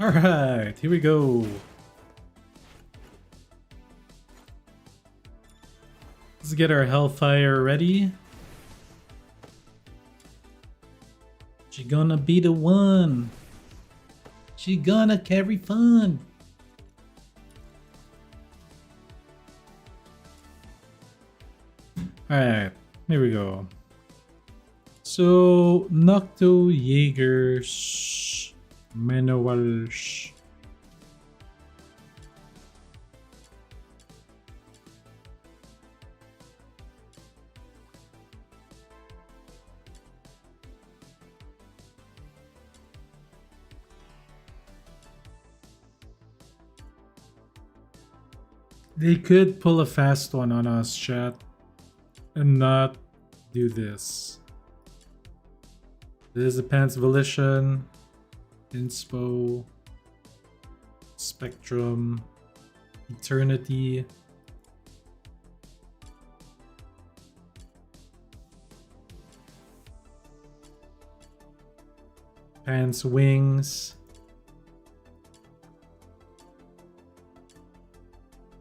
Alright, here we go. Let's get our Hellfire ready. She gonna be the one. She gonna carry fun. Alright, here we go. So, Nocto Jägers Manuals. They could pull a fast one on us, chat, and not do this. This is a Pants Volition, Inspo, Spectrum, Eternity. Pants Wings.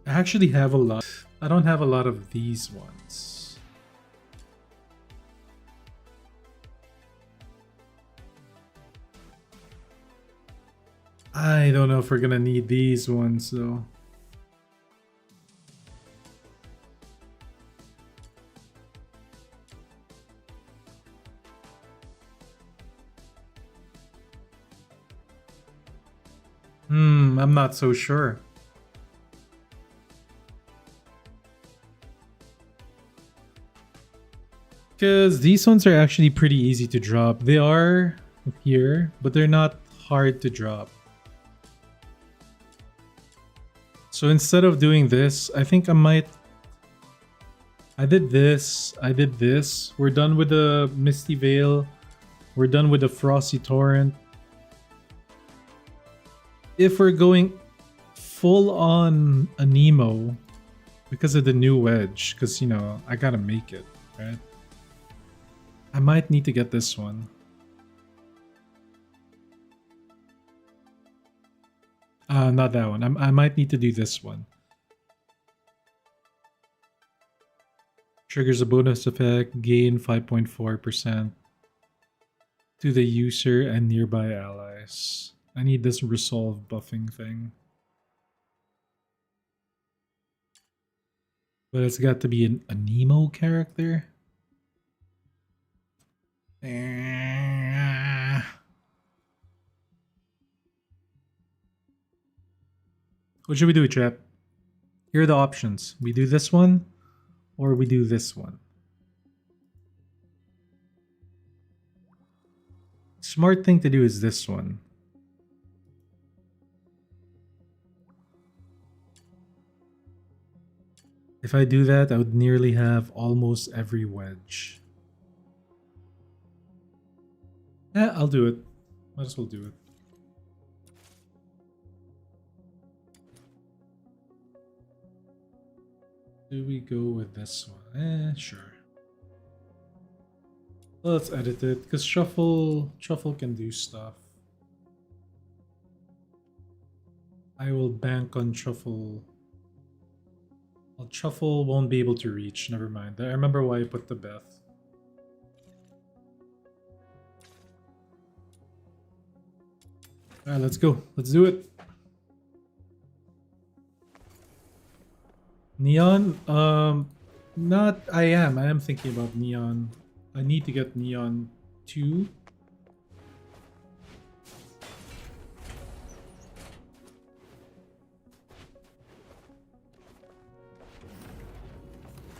I actually have a lot. I don't have a lot of these ones. I don't know if we're gonna need these ones though. I'm not so sure. Because these ones are actually pretty easy to drop. They are here, but they're not hard to drop. So instead of doing this, I think I might... I did this. We're done with the Misty Veil. We're done with the Frosty Torrent. If we're going full on a Nemo, because of the new Wedge, because, you know, I gotta make it, right? I might need to get this one. Not that one. I might need to do this one. Triggers a bonus effect, gain 5.4% to the user and nearby allies. I need this resolve buffing thing. But it's got to be a Nemo character. What should we do, chat? Here are the options. We do this one, or we do this one. Smart thing to do is this one. If I do that, I would nearly have almost every wedge. Yeah, I'll do it. Might as well do it. Do we go with this one? Sure. Let's edit it, because Shuffle can do stuff. I will bank on Shuffle. Well, Shuffle won't be able to reach, never mind. I remember why I put the Beth. Alright, let's go. Let's do it. Neon? I am thinking about Neon. I need to get Neon 2.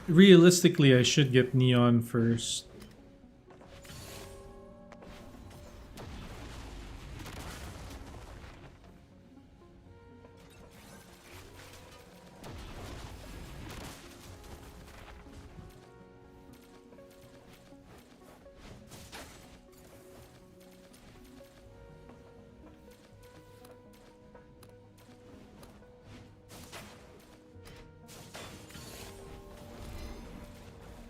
Realistically, I should get Neon first.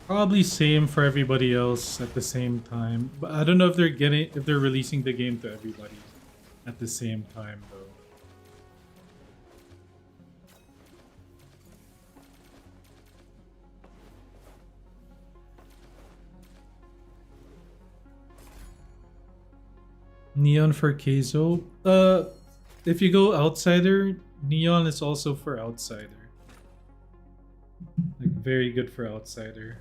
Probably same for everybody else at the same time, but I don't know if they're releasing the game to everybody. at the same time, though. Neon for Keizo. If you go outsider, neon is also for outsider. Like very good for outsider.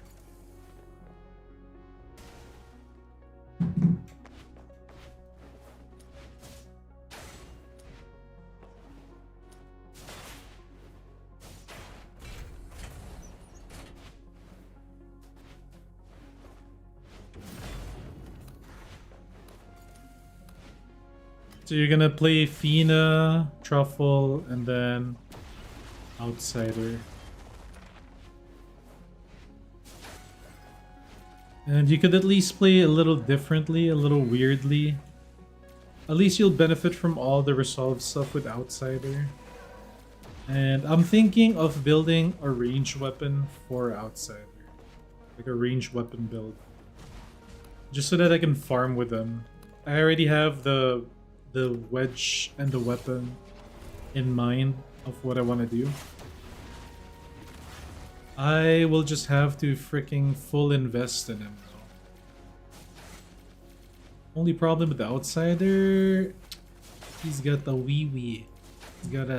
So you're gonna play Fina, Truffle, and then Outsider. And you could at least play a little differently, a little weirdly. At least you'll benefit from all the resolve stuff with Outsider. And I'm thinking of building a ranged weapon for Outsider. Like a ranged weapon build. Just so that I can farm with them. I already have the wedge and the weapon in mind of what I want to do. I will just have to freaking full invest in him though. Only problem with the outsider, he's got a wee. He's got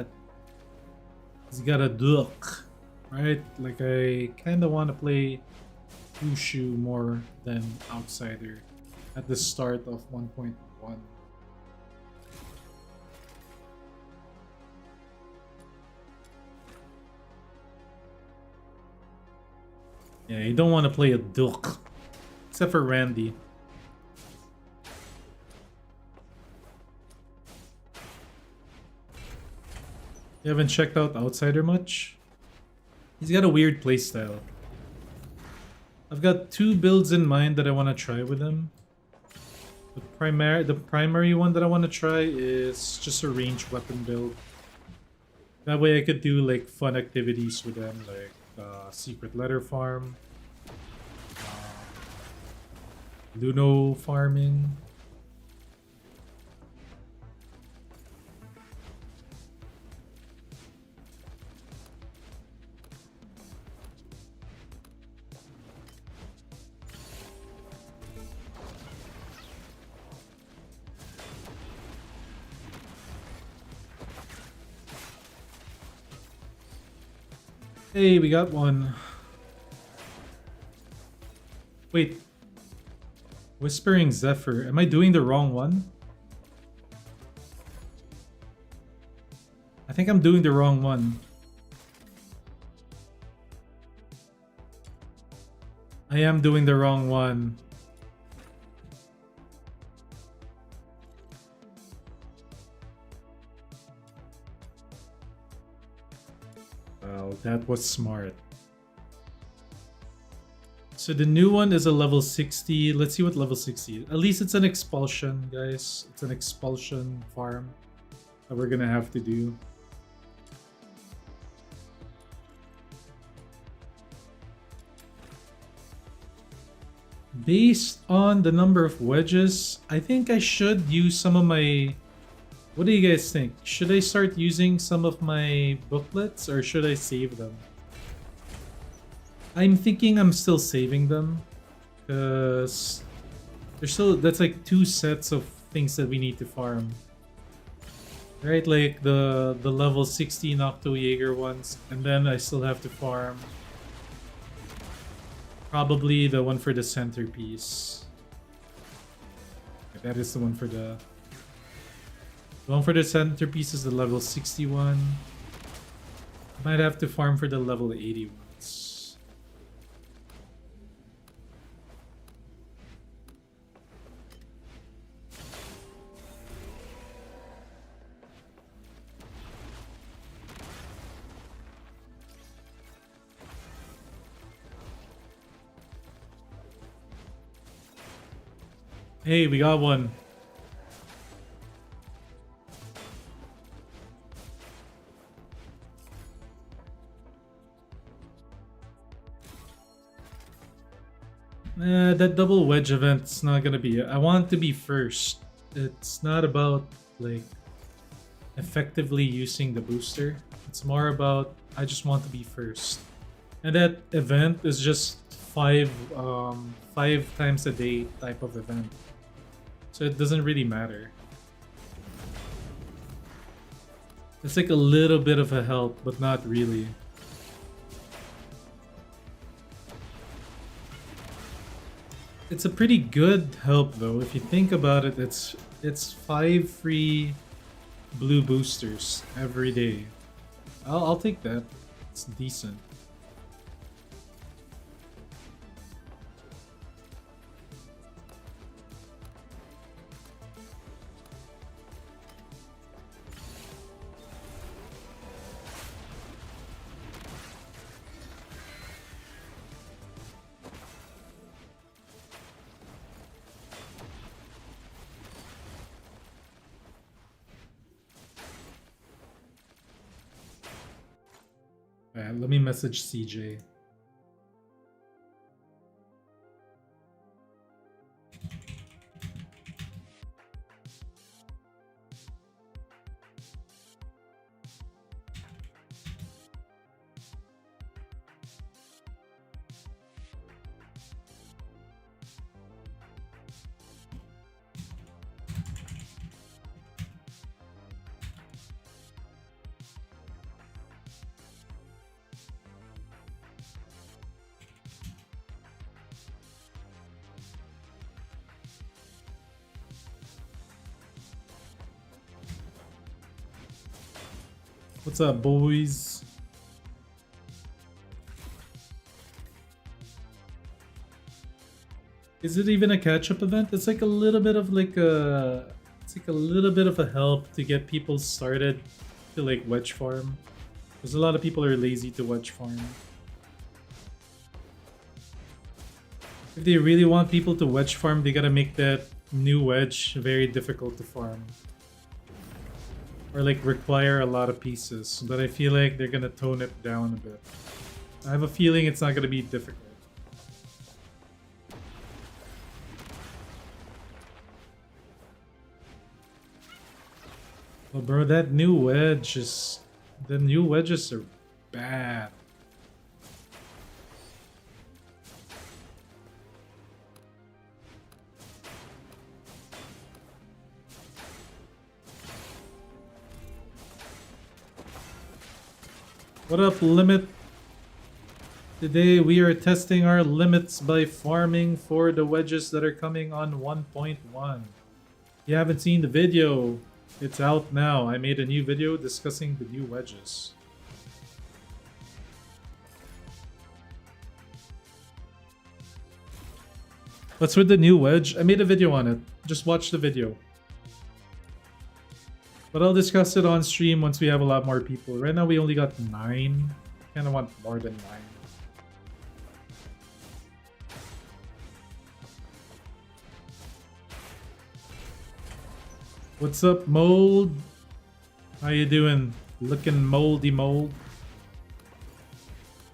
a duck, right? Like I kind of want to play Ushu more than outsider at the start of 1.1. Yeah, you don't want to play a duck. Except for Randy. You haven't checked out Outsider much? He's got a weird playstyle. I've got two builds in mind that I want to try with him. The primary one that I want to try is just a ranged weapon build. That way I could do like fun activities with them, like secret letter farm, Luno farming. Hey, we got one. Wait. Whispering Zephyr. Am I doing the wrong one? I think I'm doing the wrong one. I am doing the wrong one. Wow, that was smart. So the new one is a level 60. Let's see what level 60 is. At least it's an expulsion, guys. It's an expulsion farm that we're gonna have to do. Based on the number of wedges, I think I should use some of my... What do you guys think? Should I start using some of my booklets or should I save them? I'm thinking I'm still saving them because there's still, that's like 2 sets of things that we need to farm. Right, like the level 60 Nocto Jaeger ones, and then I still have to farm probably the one for the centerpiece. That is the one for the one for the centerpiece is the level 61. Might have to farm for the level 80 ones. Hey, we got one. That double wedge event's not gonna be it. I want to be first. It's not about like effectively using the booster. It's more about I just want to be first. And that event is just five times a day type of event. So it doesn't really matter. It's like a little bit of a help, but not really. It's a pretty good help though. If you think about it, it's 5 free blue boosters every day. I'll take that. It's decent. Alright, let me message CJ. What's up, boys? Is it even a catch-up event? It's like a little bit of like a... It's like a little bit of a help to get people started to like wedge farm. Because a lot of people are lazy to wedge farm. If they really want people to wedge farm, they gotta make that new wedge very difficult to farm. Or like require a lot of pieces, but I feel like they're gonna tone it down a bit. I have a feeling it's not gonna be difficult. Well, bro, that new wedge is... The new wedges are bad. What up, Limit? Today we are testing our limits by farming for the wedges that are coming on 1.1. If you haven't seen the video, it's out now. I made a new video discussing the new wedges. What's with the new wedge? I made a video on it. Just watch the video. But I'll discuss it on stream once we have a lot more people. Right now we only got 9. I kind of want more than 9. What's up, Mold? How you doing? Looking moldy, Mold.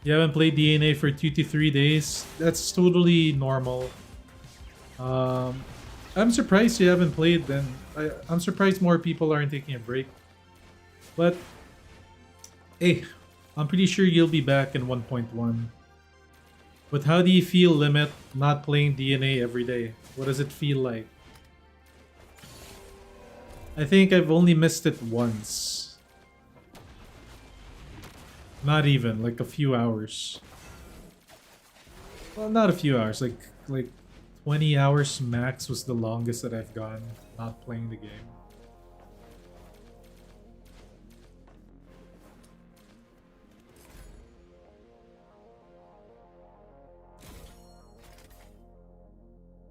You haven't played DNA for 2 to 3 days? That's totally normal. I'm surprised you haven't played then. I'm surprised more people aren't taking a break. But, hey, I'm pretty sure you'll be back in 1.1. But how do you feel, Limit, not playing DNA every day? What does it feel like? I think I've only missed it once. Not even, like a few hours. Well, not a few hours, like 20 hours max was the longest that I've gone not playing the game.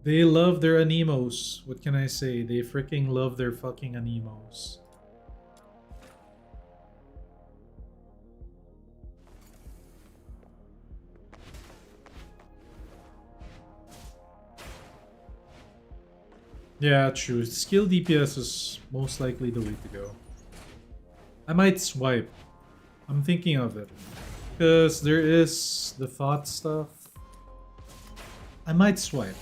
They love their animos. What can I say? They freaking love their fucking animos. Yeah, true. Skill DPS is most likely the way to go. I might swipe. I'm thinking of it. Because there is the thought stuff. I might swipe.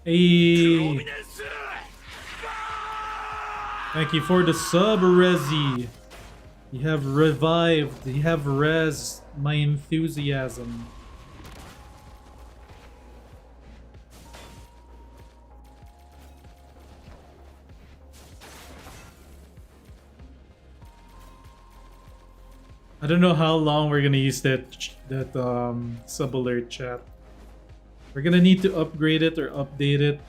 Hey. Thank you for the sub, Rezi. You have revived. You have res my enthusiasm. I don't know how long we're gonna use that sub alert chat. We're gonna need to upgrade it or update it,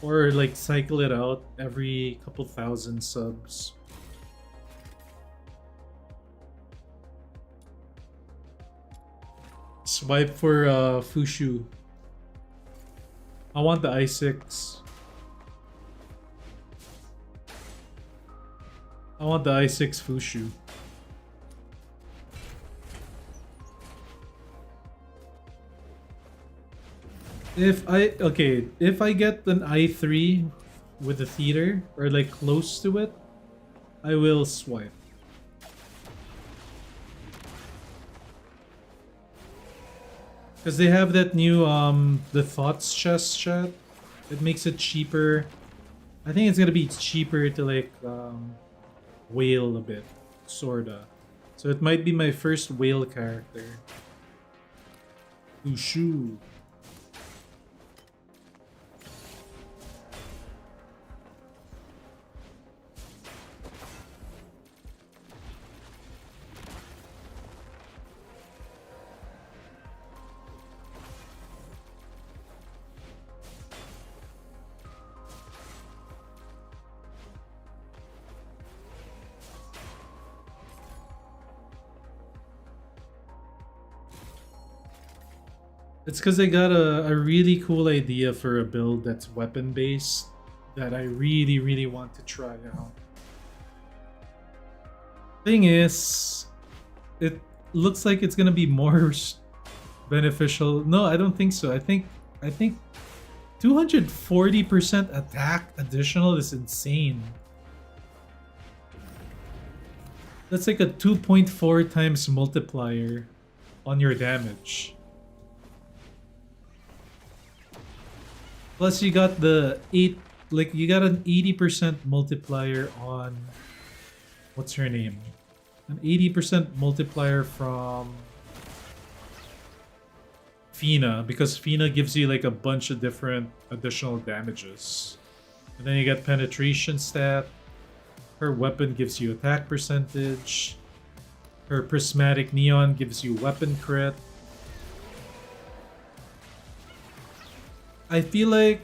or like cycle it out every couple thousand subs. Swipe for Fushu. I want the i6. I want the i6 Fushu. If I get an i3 with the theater or like close to it, I will swipe. Because they have that new the thoughts chest chat. It makes it cheaper. I think it's gonna be cheaper to like whale a bit, sorta. So it might be my first whale character. Ushu. It's because I got a really cool idea for a build that's weapon based that I really want to try out. Thing is, it looks like it's gonna be more beneficial. No, I don't think so. I think 240% attack additional is insane. That's like a 2.4 times multiplier on your damage. Plus you got the you got an 80% multiplier on what's her name? An 80% multiplier from Fina, because Fina gives you like a bunch of different additional damages. And then you get penetration stat. Her weapon gives you attack percentage. Her prismatic neon gives you weapon crit. I feel like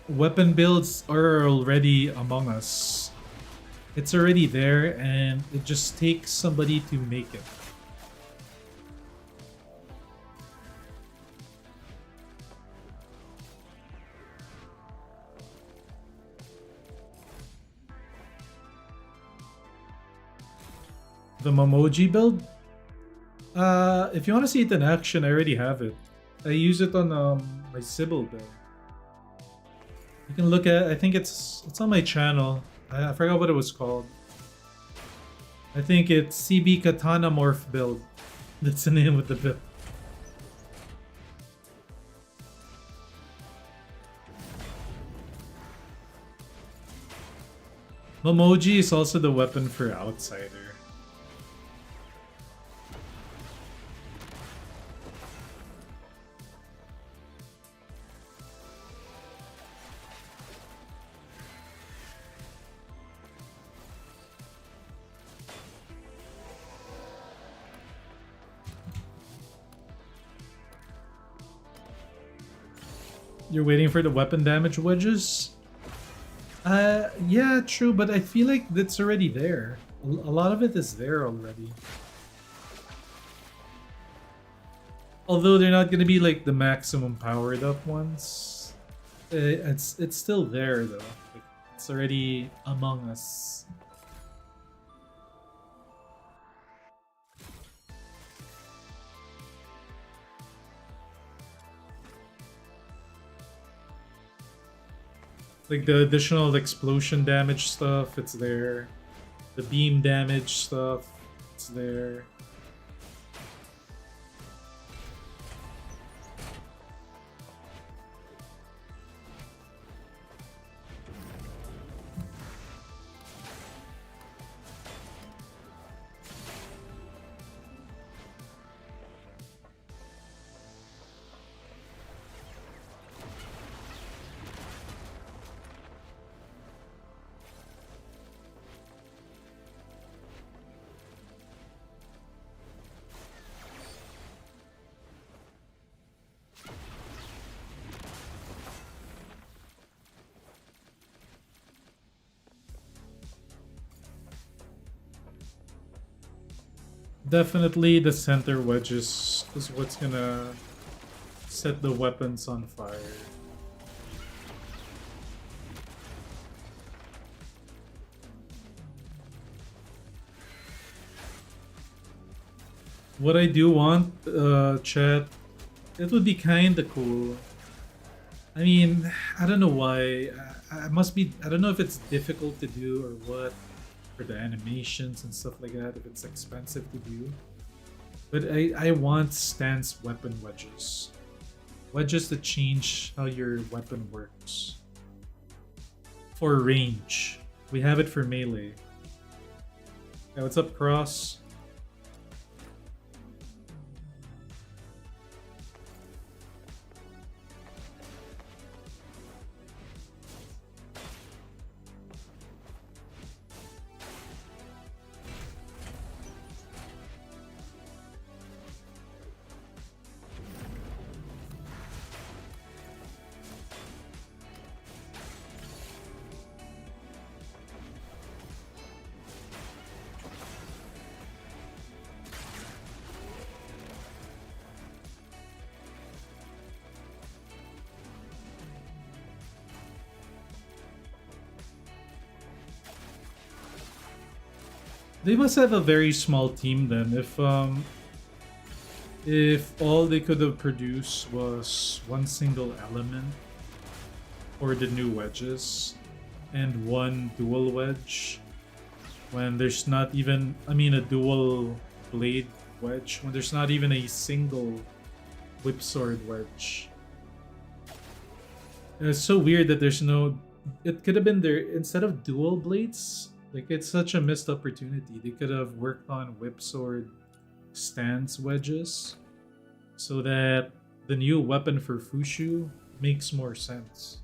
weapon builds are already among us. It's already there and it just takes somebody to make it. The Momoji build? If you want to see it in action, I already have it. I use it on my Sybil build. You can look at. I think it's on my channel. I forgot what it was called. I think it's CB Katana Morph build. That's the name of the build. Momoji is also the weapon for Outsider. You're waiting for the weapon damage wedges? Yeah, true, but I feel like that's already there. A lot of it is there already. Although they're not gonna be like the maximum powered up ones. It's still there though. Like, it's already among us. Like the additional explosion damage stuff, it's there. The beam damage stuff, it's there. Definitely the center wedges is what's gonna set the weapons on fire. What I do want, chat, it would be kinda cool. I mean, I don't know why. I must be. I don't know if it's difficult to do or what for the animations and stuff like that. If it's expensive to do, but I want stance weapon wedges, wedges that change how your weapon works. For range, we have it for melee. Yeah, what's up, Cross? They must have a very small team then. If all they could have produced was one single element for the new wedges and one dual wedge, when there's not even, I mean, a dual blade wedge, when there's not even a single whip sword wedge. And it's so weird that there's no. It could have been there instead of dual blades. Like, it's such a missed opportunity. They could have worked on whip sword stance wedges so that the new weapon for Fushu makes more sense.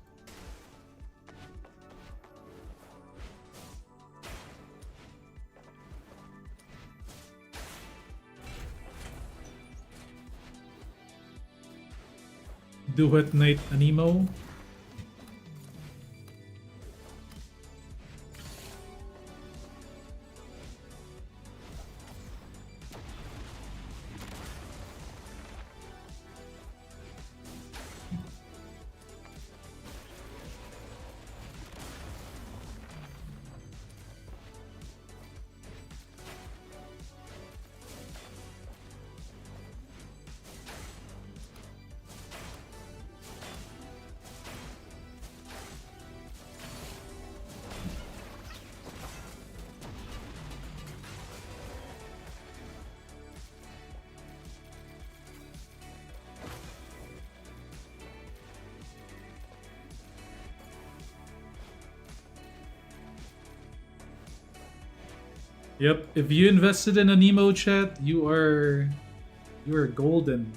Duet Knight Anemo. Yep, if you invested in a Nemo, chat, you are golden.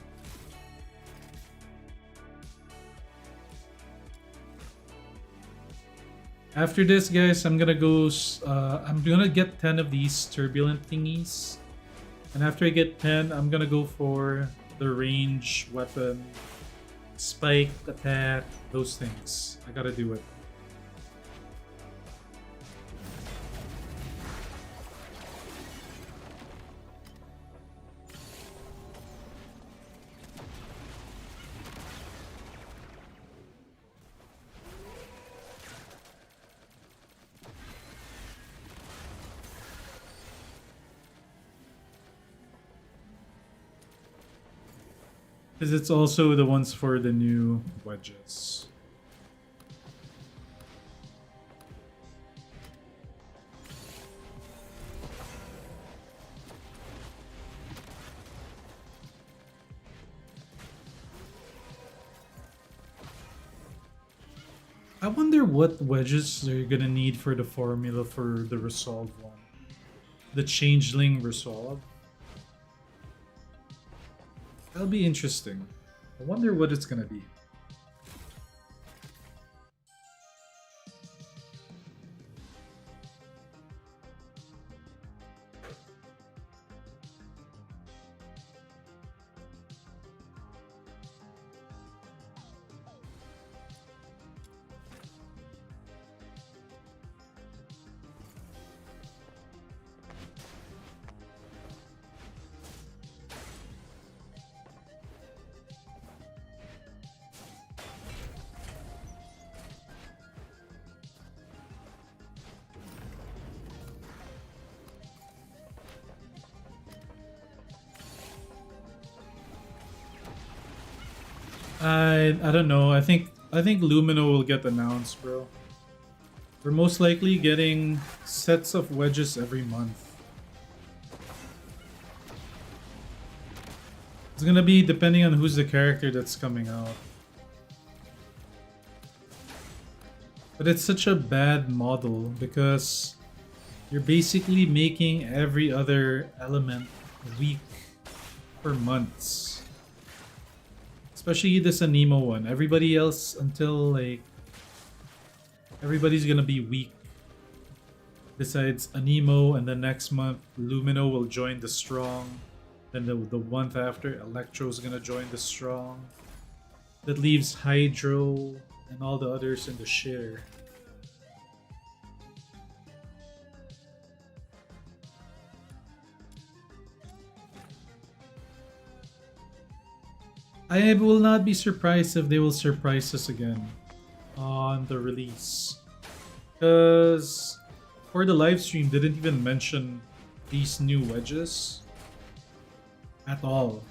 After this, guys, I'm gonna go. I'm gonna get 10 of these turbulent thingies, and after I get 10, I'm gonna go for the range weapon, spike attack, those things. I gotta do it. Because it's also the ones for the new wedges. I wonder what wedges are you gonna need for the formula for the Resolve one. The Changeling Resolve. That'll be interesting. I wonder what it's gonna be. I don't know. I think Lumino will get announced, bro. We're most likely getting sets of wedges every month. It's gonna be depending on who's the character that's coming out. But it's such a bad model because you're basically making every other element weak for months. Especially this Anemo one. Everybody else until like everybody's gonna be weak. Besides Anemo, and then next month Lumino will join the strong. Then the month after Electro's gonna join the strong. That leaves Hydro and all the others in the share. I will not be surprised if they will surprise us again on the release. Because for the live stream, they didn't even mention these new wedges at all.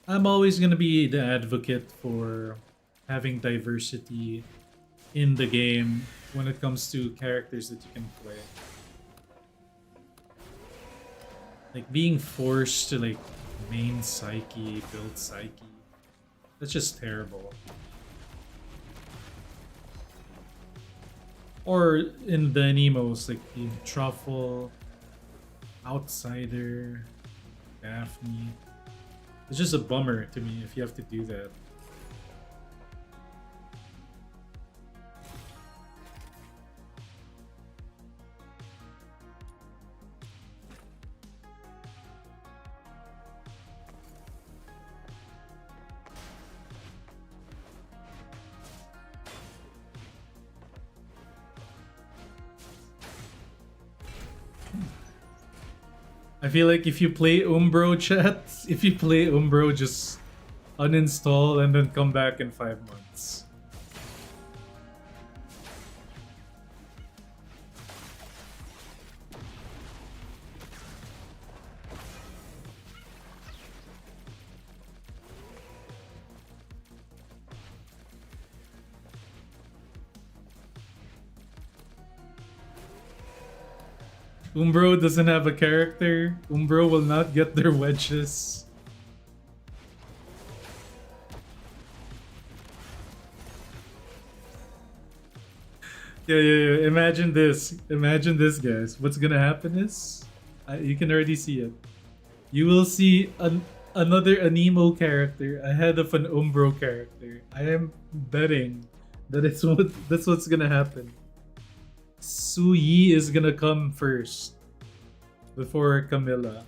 I'm always gonna be the advocate for having diversity in the game when it comes to characters that you can play. Like being forced to like main Psyche, build Psyche. That's just terrible. Or in the Nemos, like being Truffle, Outsider, Daphne. It's just a bummer to me if you have to do that. I feel like if you play Umbro chat, if you play Umbro, just uninstall and then come back in 5 months. Umbro doesn't have a character. Umbro will not get their wedges. Yeah. Imagine this. Imagine this, guys. What's gonna happen is, you can already see it. You will see another Anemo character ahead of an Umbro character. I am betting that that's what's gonna happen. Su Yi is gonna come first before Camilla.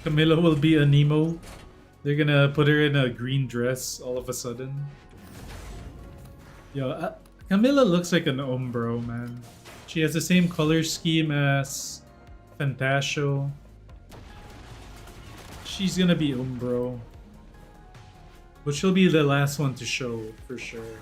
Camilla will be a Nemo. They're gonna put her in a green dress all of a sudden. Yo, Camilla looks like an Umbro, man. She has the same color scheme as Fantasio. She's gonna be Umbro. But she'll be the last one to show, for sure.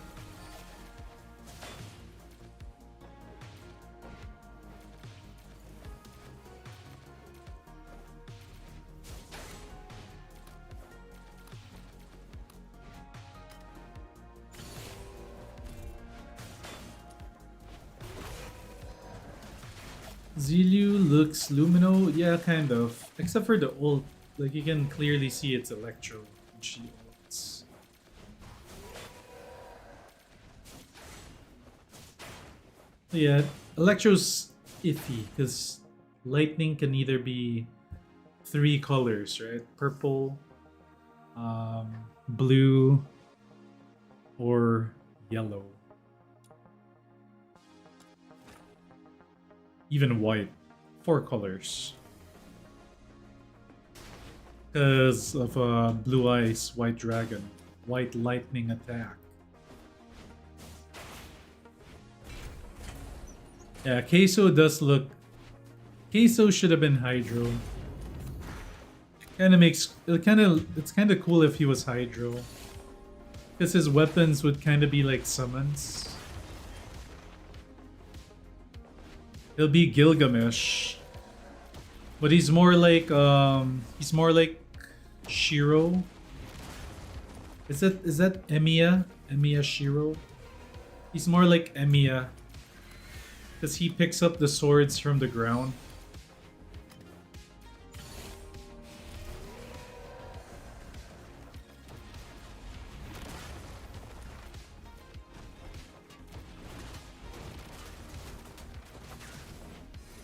Zilliu looks Lumino, yeah, kind of. Except for the ult, like you can clearly see it's Electro when she ults. Yeah, Electro's iffy because lightning can either be 3 colors, right? Purple, blue, or yellow. Even white. 4 colors. Because of Blue Eyes White Dragon. white lightning attack. Yeah, Queso does look... Queso should have been Hydro. It's kind of cool if he was Hydro. Because his weapons would kind of be like summons. He'll be Gilgamesh. But he's more like Shiro. Is that Emiya? Emiya Shiro? He's more like Emiya. Because he picks up the swords from the ground.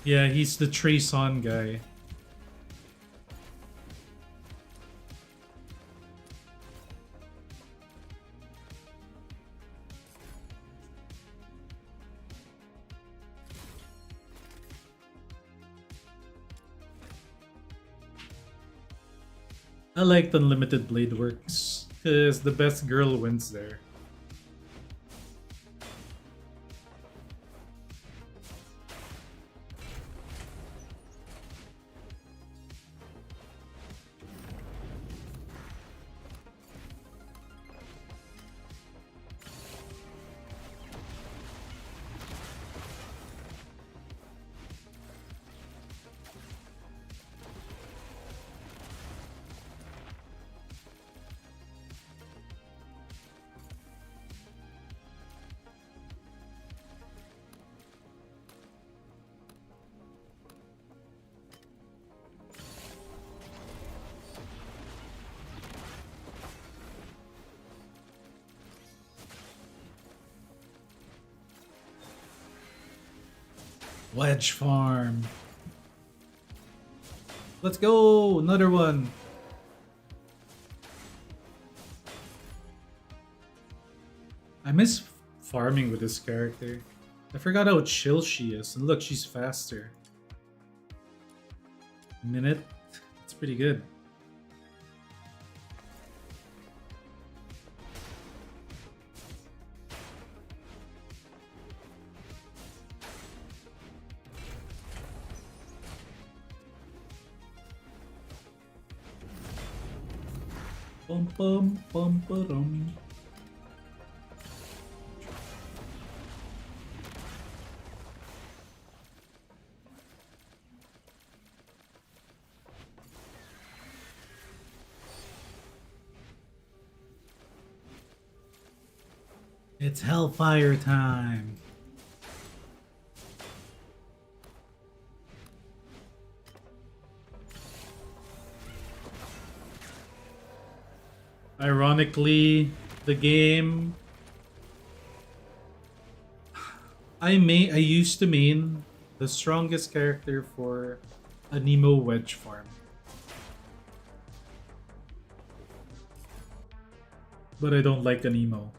Yeah, he's the Trace-on guy. I liked Unlimited Blade Works, because the best girl wins there. Wedge farm. Let's go! Another one! I miss farming with this character. I forgot how chill she is. And look, she's faster. Minute. It's pretty good. Bum bum bum ba-dum. It's Hellfire time. Ironically, the game I used to main the strongest character for a Nemo Wedge farm. But I don't like an emo.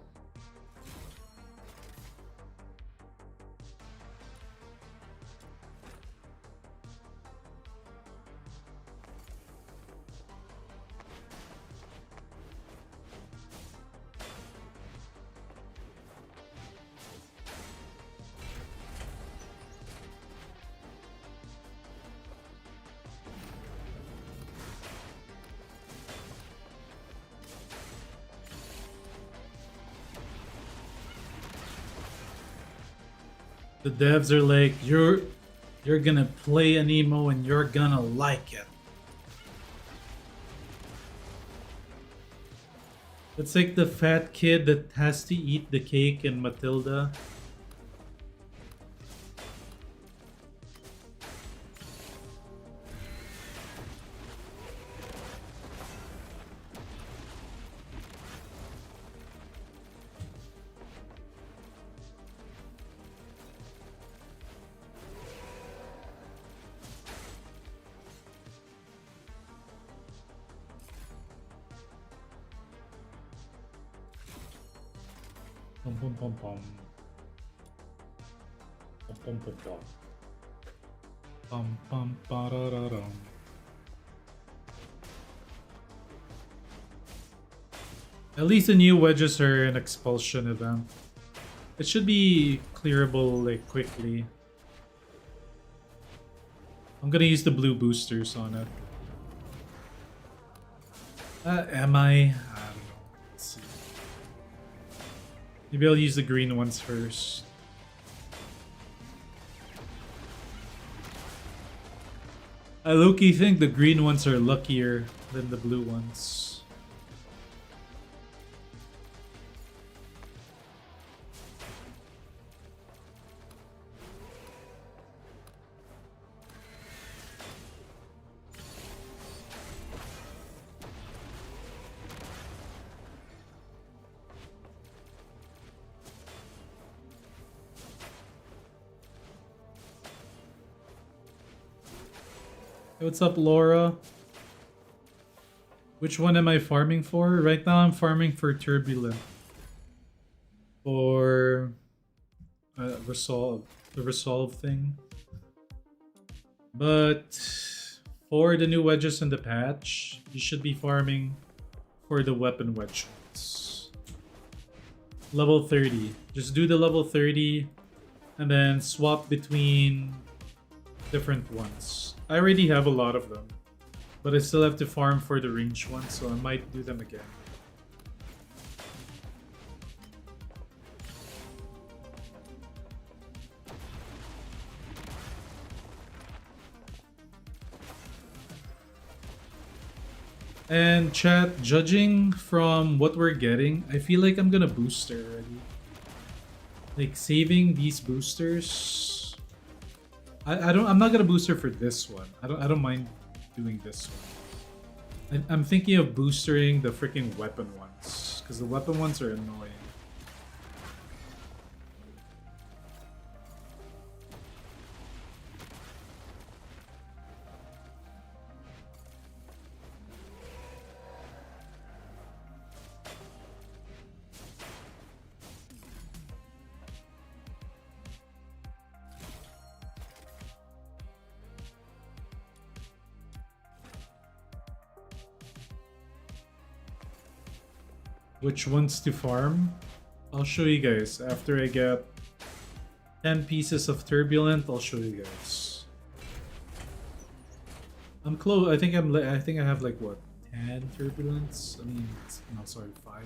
The devs are like, you're gonna play an emo and you're gonna like it. It's like the fat kid that has to eat the cake in Matilda. Pom pom pom pom. Pom pom pom pom. Pom pom ba-da-da-dum. At least the new wedges are an expulsion event. It should be clearable like quickly. I'm gonna use the blue boosters on it. Am I? I don't know. Let's see. Maybe I'll use the green ones first. I low-key think the green ones are luckier than the blue ones. What's up, Laura? Which one am I farming for? Right now I'm farming for Turbulent. For Resolve. The Resolve thing. But for the new wedges in the patch, you should be farming for the weapon wedge ones. Level 30. Just do the level 30 and then swap between different ones. I already have a lot of them, but I still have to farm for the range ones, so I might do them again. And chat, judging from what we're getting, I feel like I'm gonna booster already. Like saving these boosters. I'm not gonna booster for this one. I don't mind doing this one. I'm thinking of boostering the freaking weapon ones, because the weapon ones are annoying. Which ones to farm? I'll show you guys after I get 10 pieces of Turbulent. I'll show you guys. I'm close. I think I have like what, 10 Turbulents? I mean, no, sorry, 5,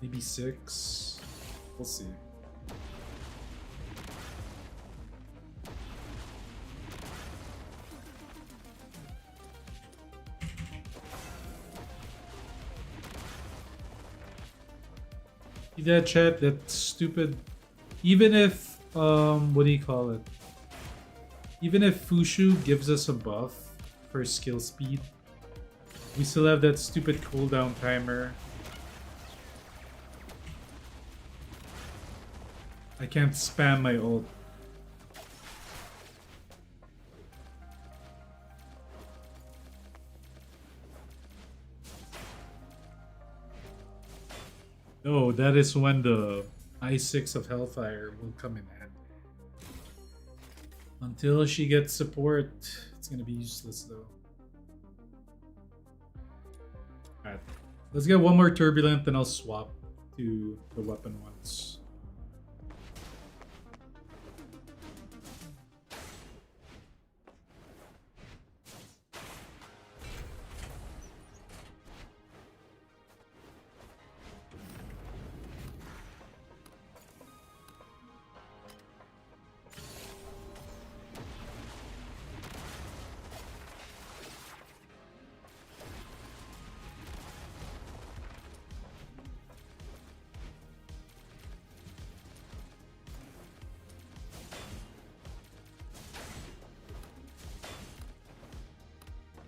maybe 6. We'll see. See that, chat? That stupid. Even if what do you call it? Even if Fushu gives us a buff for skill speed, we still have that stupid cooldown timer. I can't spam my ult. Oh, that is when the I6 of Hellfire will come in handy. Until she gets support, it's gonna be useless though. Alright, let's get one more Turbulent, then I'll swap to the weapon ones.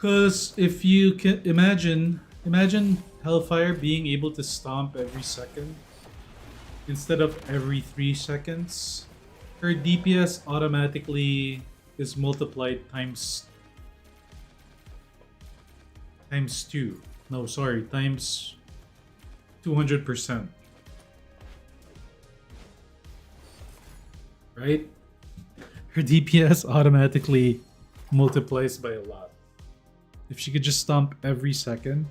Because if you can imagine Hellfire being able to stomp every second instead of every 3 seconds, her DPS automatically is multiplied times 2. No, sorry, times 200%. Right? Her DPS automatically multiplies by a lot. If she could just stomp every second.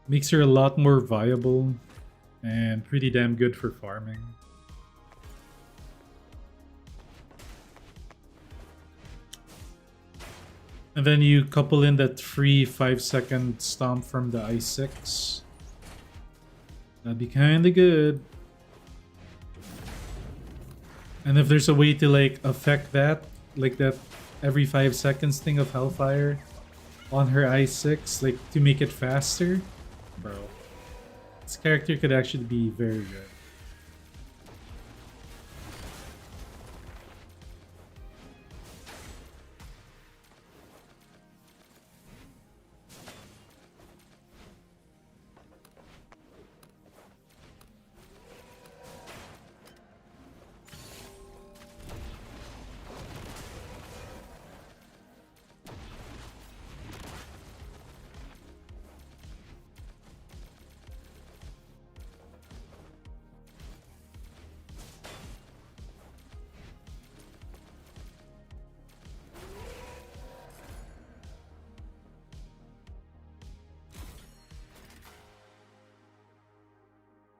Makes her a lot more viable and pretty damn good for farming. And then you couple in that free 5-second stomp from the i6. That'd be kinda good. And if there's a way to like affect that, like that every 5 seconds thing of Hellfire on her i6, like to make it faster, bro. This character could actually be very good.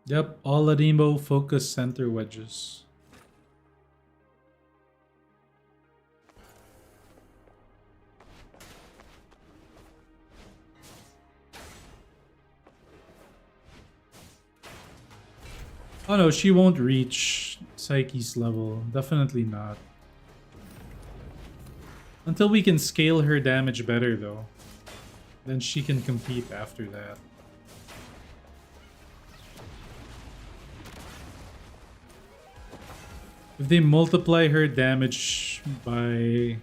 Yep, all Anemo focus center wedges. Oh no, she won't reach Psyche's level. Definitely not. Until we can scale her damage better though. Then she can compete after that. If they multiply her damage by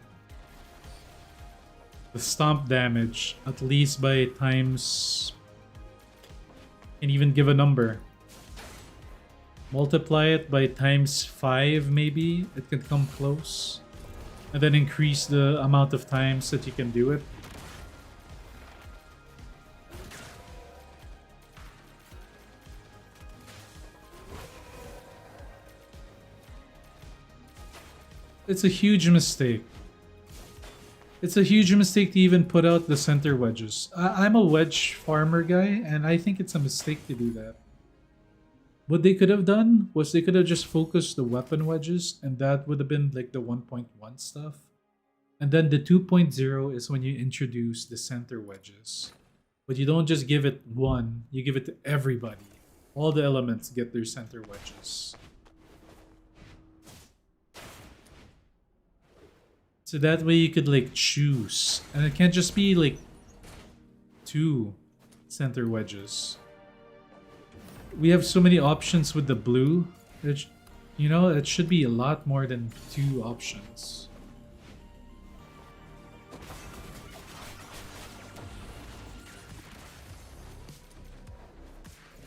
the stomp damage, at least by times, and even give a number. Multiply it by times 5 maybe, it can come close. And then increase the amount of times that you can do it. It's a huge mistake. It's a huge mistake to even put out the center wedges. I'm a wedge farmer guy, and I think it's a mistake to do that. What they could have done was they could have just focused the weapon wedges, and that would have been like the 1.1 stuff. And then the 2.0 is when you introduce the center wedges. But you don't just give it one, you give it to everybody. All the elements get their center wedges. So that way you could like choose. And it can't just be like 2 center wedges. We have so many options with the blue. You know, it should be a lot more than 2 options.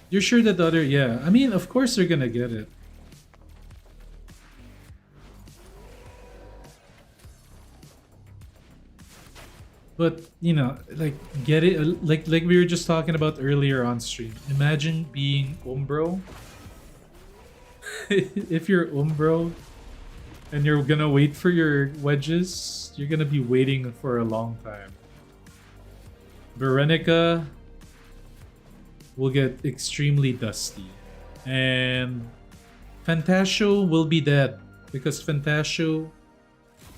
You're sure that the other... Yeah, I mean, of course they're gonna get it. But, you know, like, get it... Like we were just talking about earlier on stream. Imagine being Umbro. If you're Umbro and you're gonna wait for your wedges, you're gonna be waiting for a long time. Veronica will get extremely dusty. And Fantasio will be dead. Because Fantasio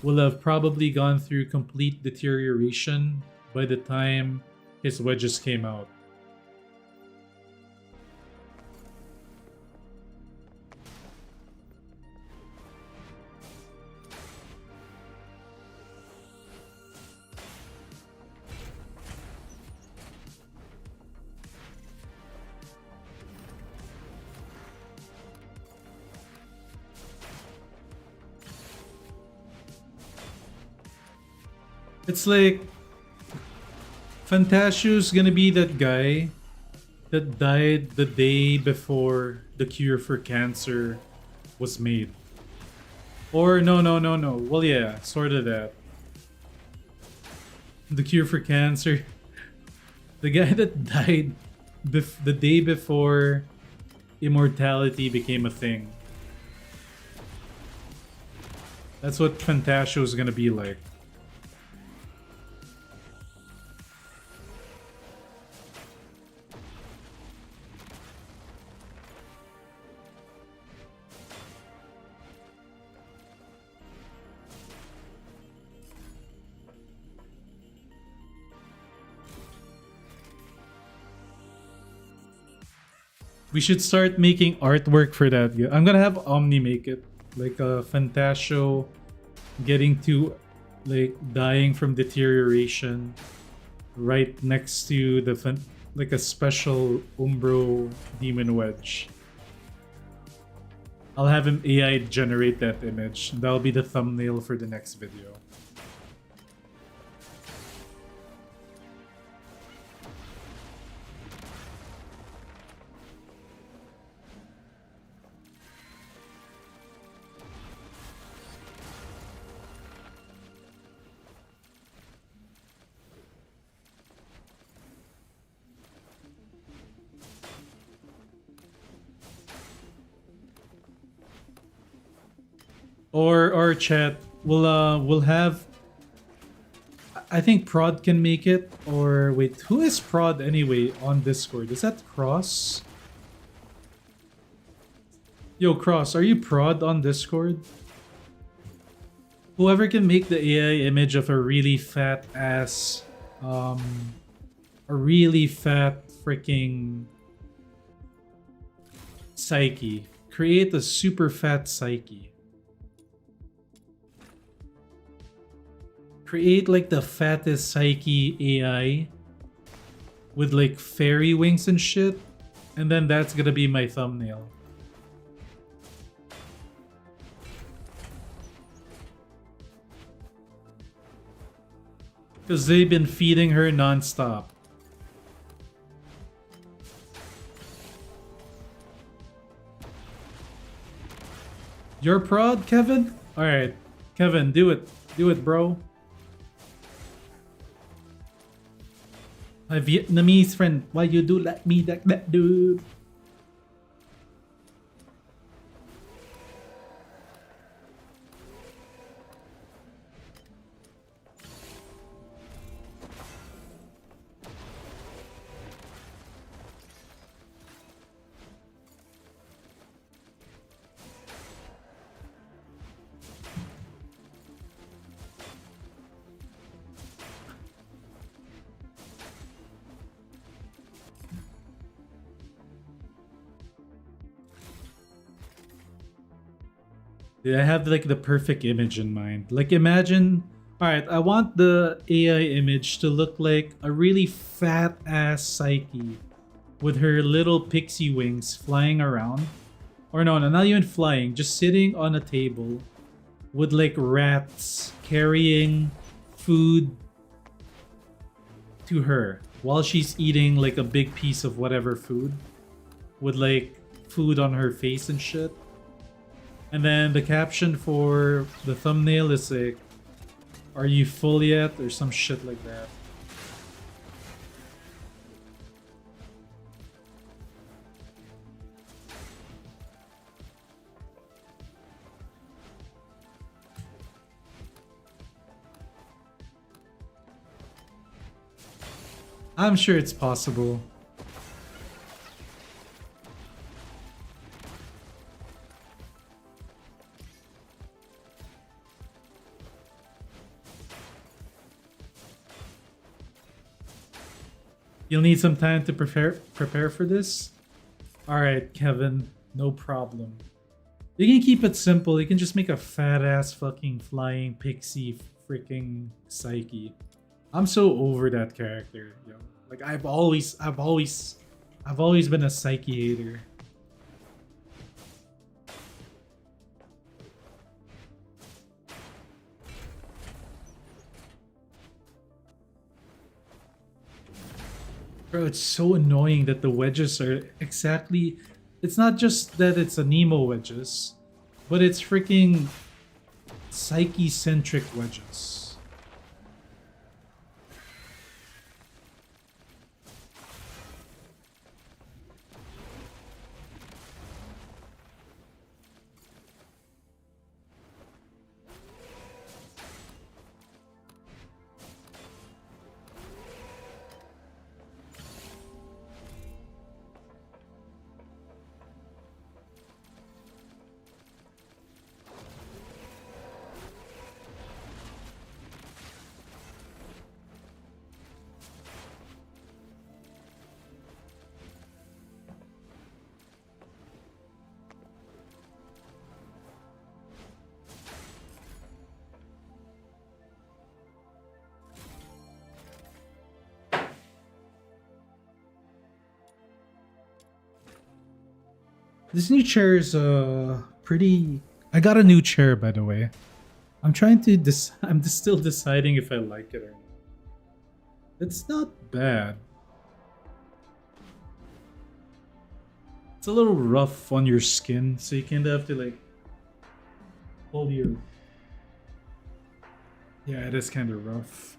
will have probably gone through complete deterioration by the time his wedges came out. It's like Fantasio's gonna be that guy that died the day before the cure for cancer was made. Or no. Well, yeah, sort of that. The cure for cancer. The guy that died the day before immortality became a thing. That's what Fantasio's gonna be like. We should start making artwork for that. Yeah, I'm gonna have Omni make it. Like a Fantasio getting to like dying from deterioration right next to the like a special Umbro Demon Wedge. I'll have him AI generate that image. That'll be the thumbnail for the next video. Or chat, we'll have. I think Prod can make it. Or wait, who is Prod anyway on Discord? Is that Cross? Yo, Cross, are you Prod on Discord? Whoever can make the AI image of a really fat ass, a really fat freaking Psyche. Create a super fat Psyche. Create like the fattest Psyche AI with like fairy wings and shit, and then that's gonna be my thumbnail. Because they've been feeding her non-stop. You're proud, Kevin? Alright, Kevin, do it. Do it, bro. My Vietnamese friend, why you do like me like that, dude? Dude, I have like the perfect image in mind. Like imagine, alright, I want the AI image to look like a really fat ass Psyche with her little pixie wings flying around. Or no, not even flying, just sitting on a table with like rats carrying food to her while she's eating like a big piece of whatever food with like food on her face and shit. And then the caption for the thumbnail is like, "Are you full yet?" or some shit like that. I'm sure it's possible. You'll need some time to prepare for this? Alright, Kevin, no problem. You can keep it simple. You can just make a fat ass fucking flying pixie freaking Psyche. I'm so over that character, yo. Like I've always been a Psyche hater. Bro, it's so annoying that the wedges are exactly... It's not just that it's a Nemo wedges, but it's freaking Psyche-centric wedges. This new chair is pretty. I got a new chair, by the way. I'm trying to I'm just still deciding if I like it or not. It's not bad. It's a little rough on your skin, so you kind of have to like hold your. Yeah, it is kind of rough.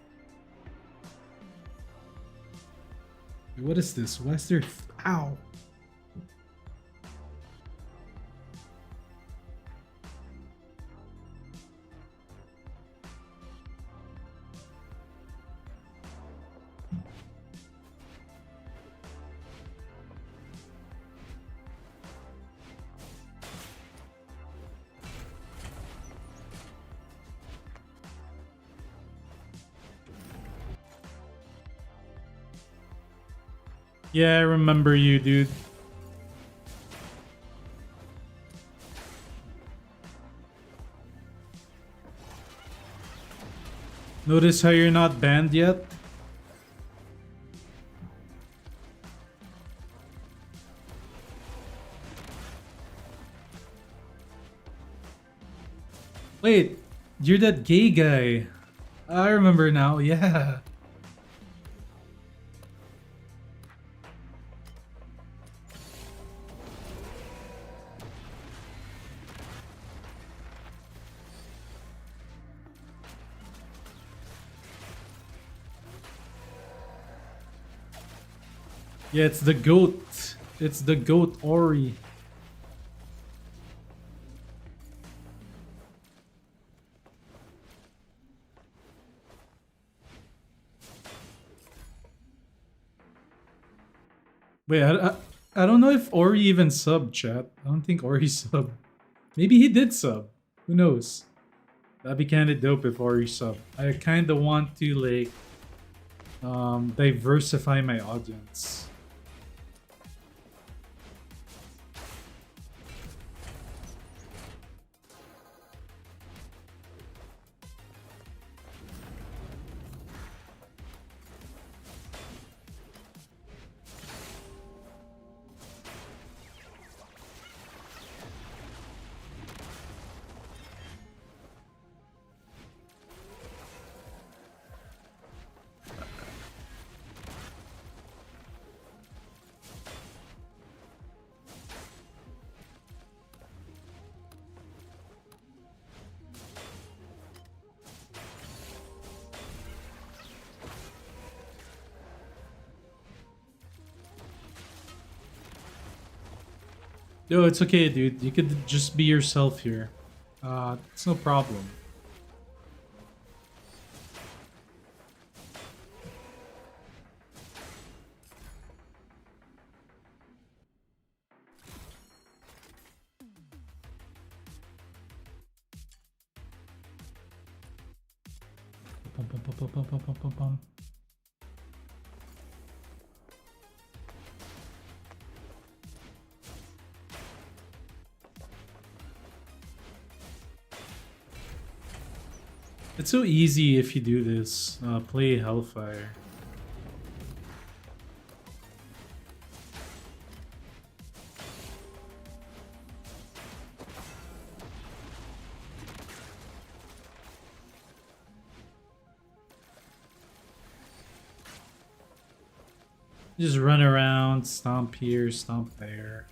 Wait, what is this? Why is there? Ow! Yeah, I remember you, dude. Notice how you're not banned yet? Wait, you're that gay guy. I remember now, yeah. Yeah, it's the goat. It's the goat Ori. Wait, I don't know if Ori even subbed, chat. I don't think Ori subbed. Maybe he did sub. Who knows? That'd be kinda dope if Ori subbed. I kinda want to like diversify my audience. Yo, it's okay, dude. You could just be yourself here. It's no problem. Pum, pum, pum, pum, pum, pum, pum, pum, pum. It's so easy if you do this. Play Hellfire. Just run around, stomp here, stomp there.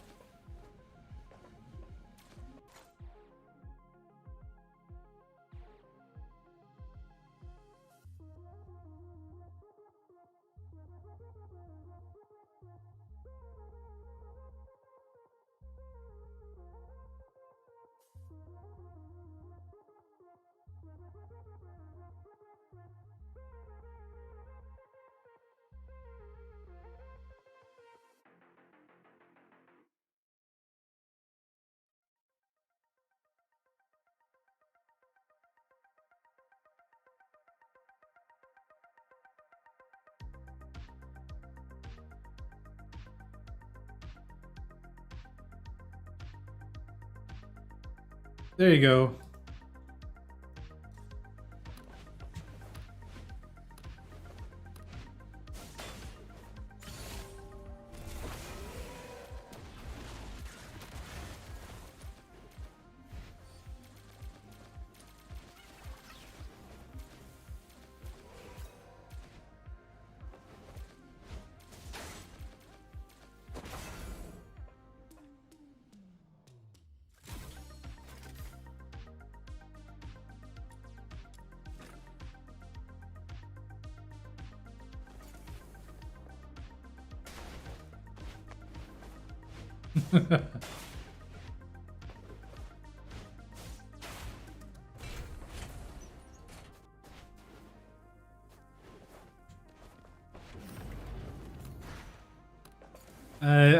There you go.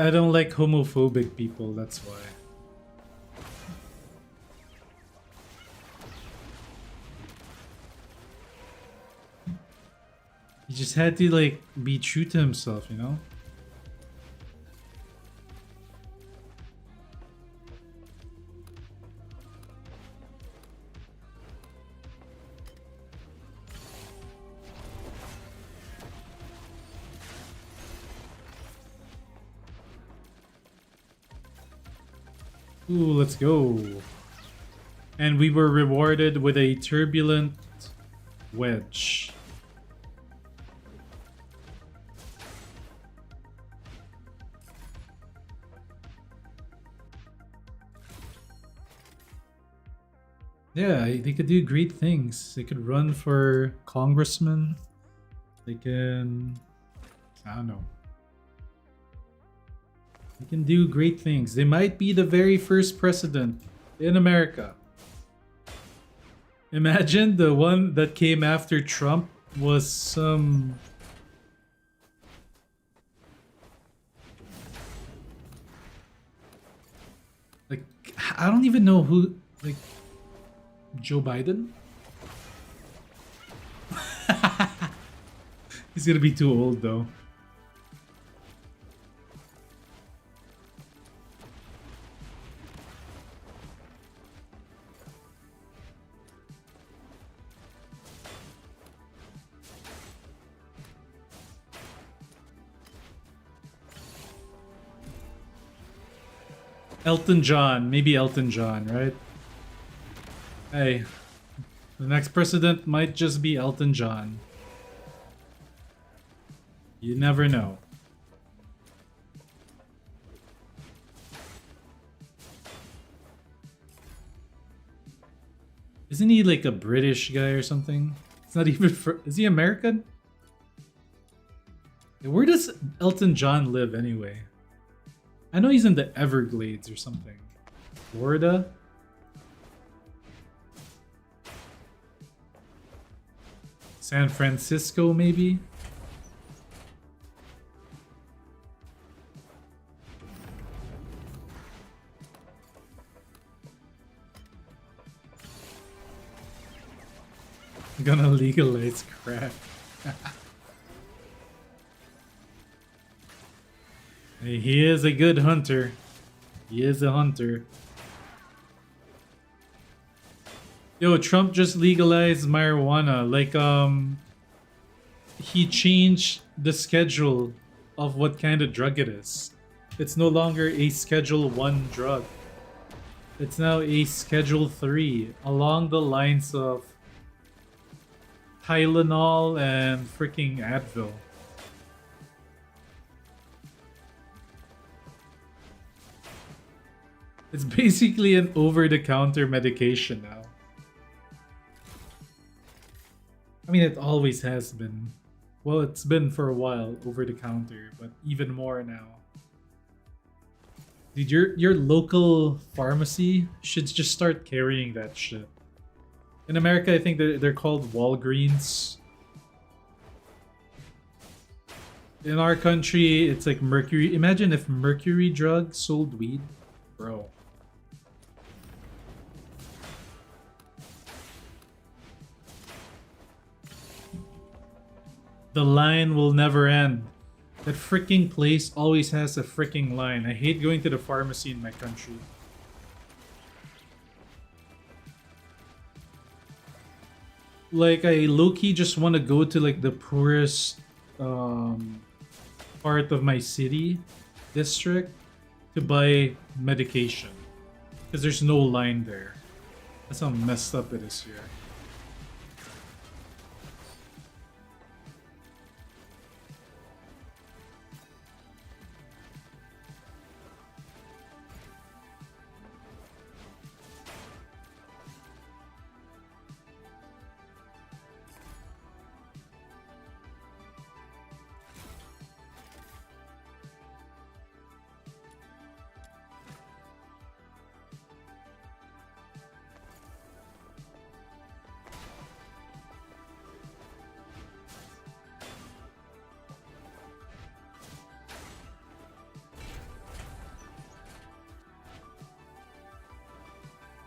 I don't like homophobic people, that's why. He just had to like be true to himself, you know? Ooh, let's go. And we were rewarded with a turbulent wedge. Yeah, they could do great things. They could run for congressman. They can... I don't know. They can do great things. They might be the very first president in America. Imagine the one that came after Trump was some... like, I don't even know who... like... Joe Biden? He's gonna be too old though. Elton John, maybe Elton John, right? Hey, the next president might just be Elton John. You never know. Isn't he like a British guy or something? It's not even is he American? Where does Elton John live anyway? I know he's in the Everglades or something. Florida? San Francisco, maybe? I'm gonna legalize crack. Hey, he is a good hunter. He is a hunter. Yo, Trump just legalized marijuana. Like, he changed the schedule of what kind of drug it is. It's no longer a Schedule 1 drug. It's now a Schedule 3, along the lines of Tylenol and freaking Advil. It's basically an over-the-counter medication now. I mean, it always has been. Well, it's been for a while over-the-counter, but even more now. Dude, your local pharmacy should just start carrying that shit. In America, I think they're called Walgreens. In our country, it's like Mercury. Imagine if Mercury Drug sold weed. Bro. The line will never end. That freaking place always has a freaking line. I hate going to the pharmacy in my country. Like, I low-key just want to go to like the poorest part of my city district to buy medication. Because there's no line there. That's how messed up it is here.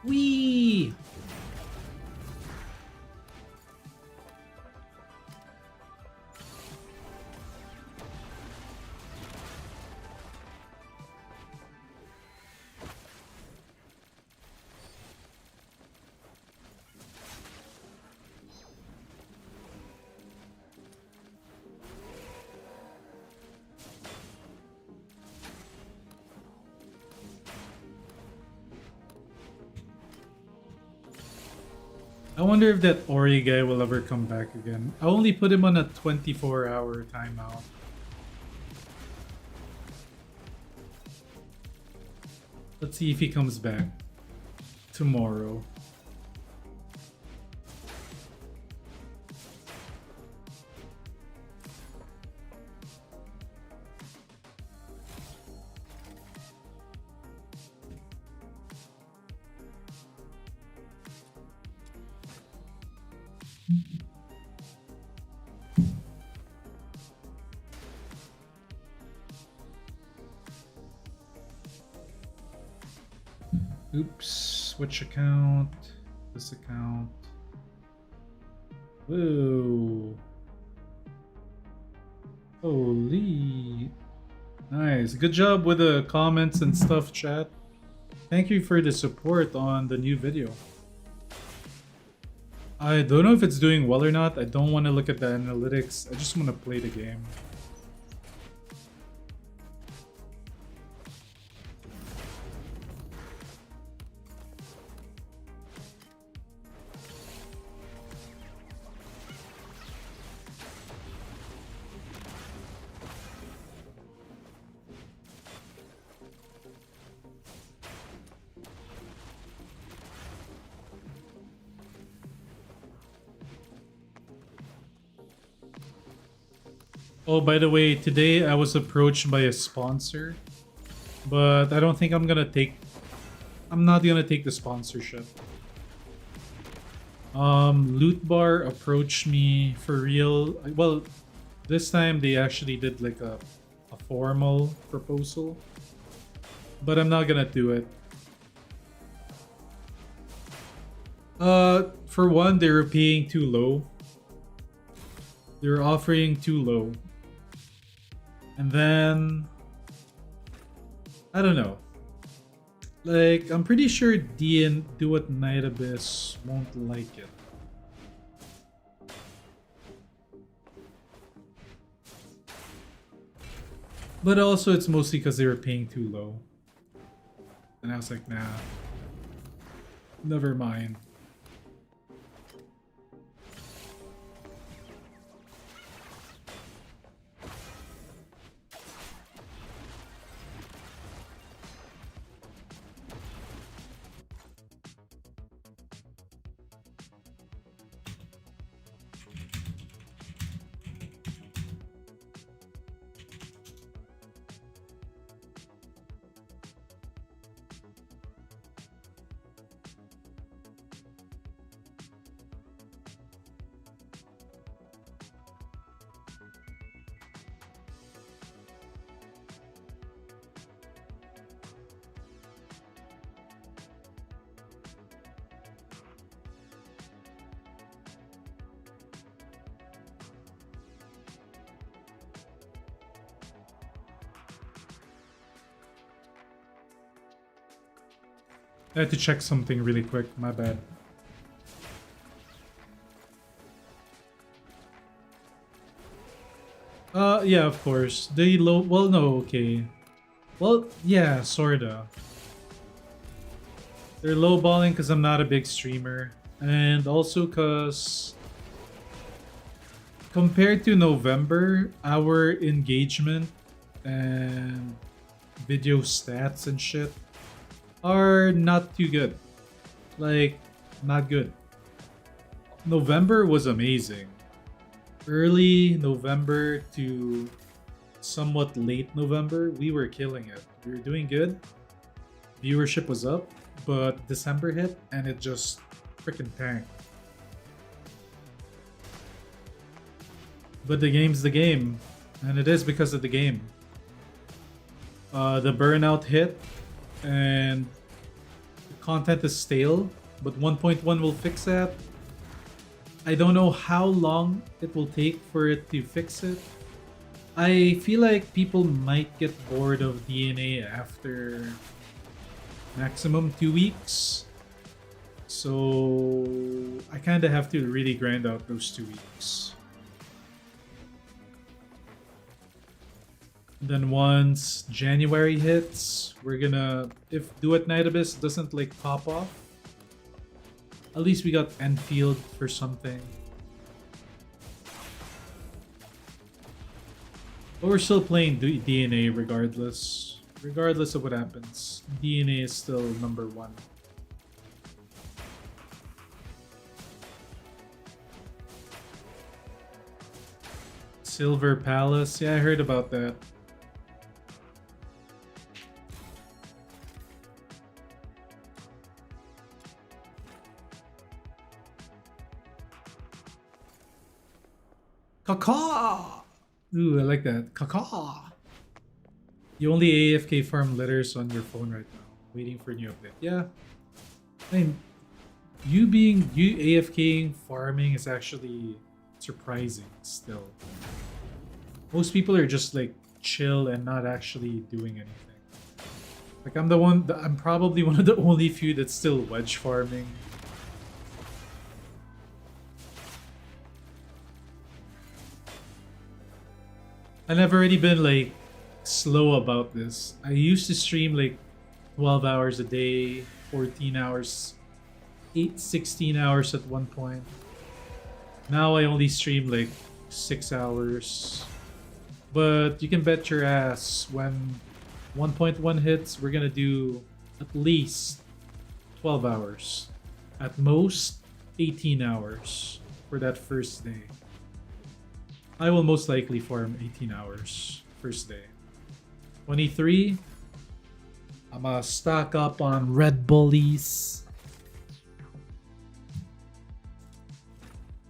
Wee! I wonder if that Ori guy will ever come back again. I only put him on a 24-hour timeout. Let's see if he comes back tomorrow. Oops, switch account, this account. Whoa. Holy. Nice. Good job with the comments and stuff, chat. Thank you for the support on the new video. I don't know if it's doing well or not. I don't want to look at the analytics. I just want to play the game. Oh, by the way, today I was approached by a sponsor, but I don't think I'm not gonna take the sponsorship. Loot Bar approached me for real. Well, this time they actually did like a formal proposal, but I'm not gonna do it. For one, they were paying too low. They were offering too low. And then, I don't know. Like, I'm pretty sure Duet Night Abyss won't like it. But also, it's mostly because they were paying too low. And I was like, nah. Never mind. I had to check something really quick, my bad. Yeah, of course. They well, no, okay. Well, yeah, sorta. They're lowballing because I'm not a big streamer. And also because compared to November, our engagement and video stats and shit are not too good. Like, not good. November was amazing. Early November to somewhat late November, we were killing it. We were doing good. Viewership was up, but December hit and it just freaking tanked. But the game's the game, and it is because of the game. The burnout hit, and content is stale, but 1.1 will fix that. I don't know how long it will take for it to fix it. I feel like people might get bored of DNA after maximum 2 weeks. So I kind of have to really grind out those 2 weeks. Then once January hits, we're gonna, if Duet Night Abyss doesn't like pop off, at least we got Enfield for something. But we're still playing DNA regardless. Regardless of what happens. DNA is still number 1. Silver Palace. Yeah, I heard about that. Caca! Ooh, I like that. Caca! You only AFK farm letters on your phone right now, waiting for a new update. Yeah. I mean, you AFKing farming is actually surprising still. Most people are just like chill and not actually doing anything. Like I'm probably one of the only few that's still wedge farming. And I've already been like slow about this. I used to stream like 12 hours a day, 14 hours, 16 hours at one point. Now I only stream like 6 hours. But you can bet your ass when 1.1 hits, we're gonna do at least 12 hours. At most, 18 hours for that first day. I will most likely farm 18 hours first day. 23, I'm gonna stock up on Red Bullies.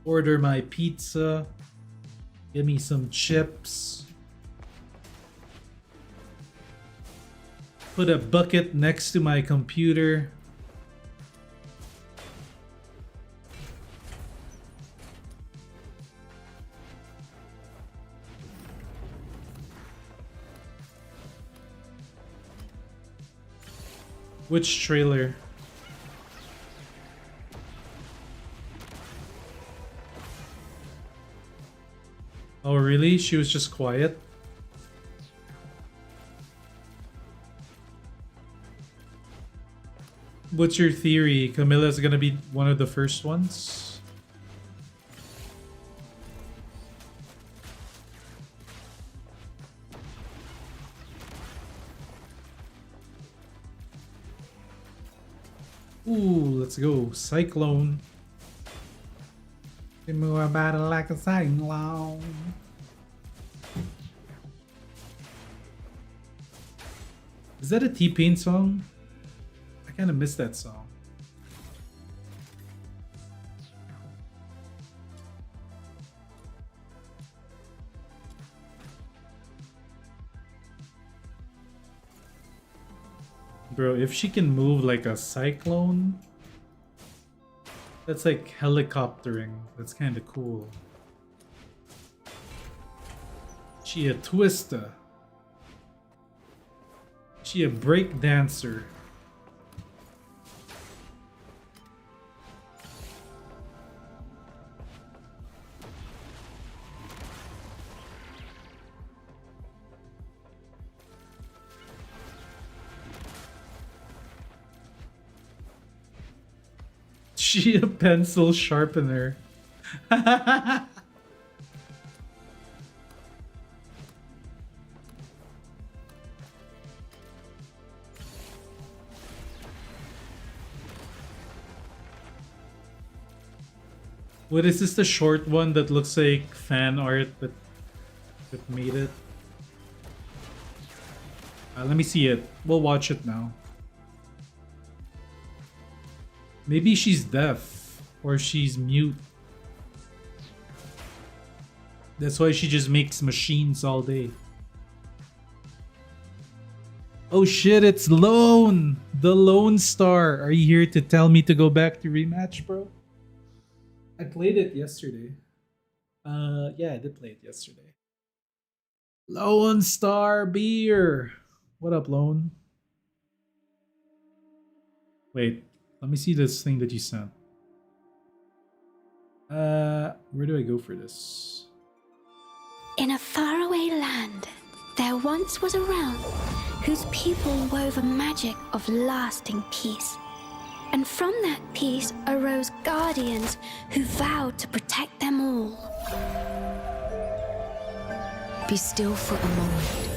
Order my pizza. Give me some chips. Put a bucket next to my computer. Which trailer? Oh really? She was just quiet? What's your theory? Camilla's gonna be one of the first ones? Ooh, let's go. Cyclone. You move about it like a cyclone. Is that a T-Pain song? I kind of missed that song. Bro, if she can move like a cyclone, that's like helicoptering. That's kind of cool. She a twister. She a break dancer. She a pencil sharpener. What is this, the short one that looks like fan art that made it? Let me see it. We'll watch it now. Maybe she's deaf or she's mute. That's why she just makes machines all day. Oh shit, it's Lone! The Lone Star! Are you here to tell me to go back to rematch, bro? I played it yesterday. Yeah, I did play it yesterday. Lone Star Beer! What up, Lone? Wait, let me see this thing that you sent. Where do I go for this? In a faraway land, there once was a realm whose people wove a magic of lasting peace. And from that peace arose guardians who vowed to protect them all. Be still for a moment.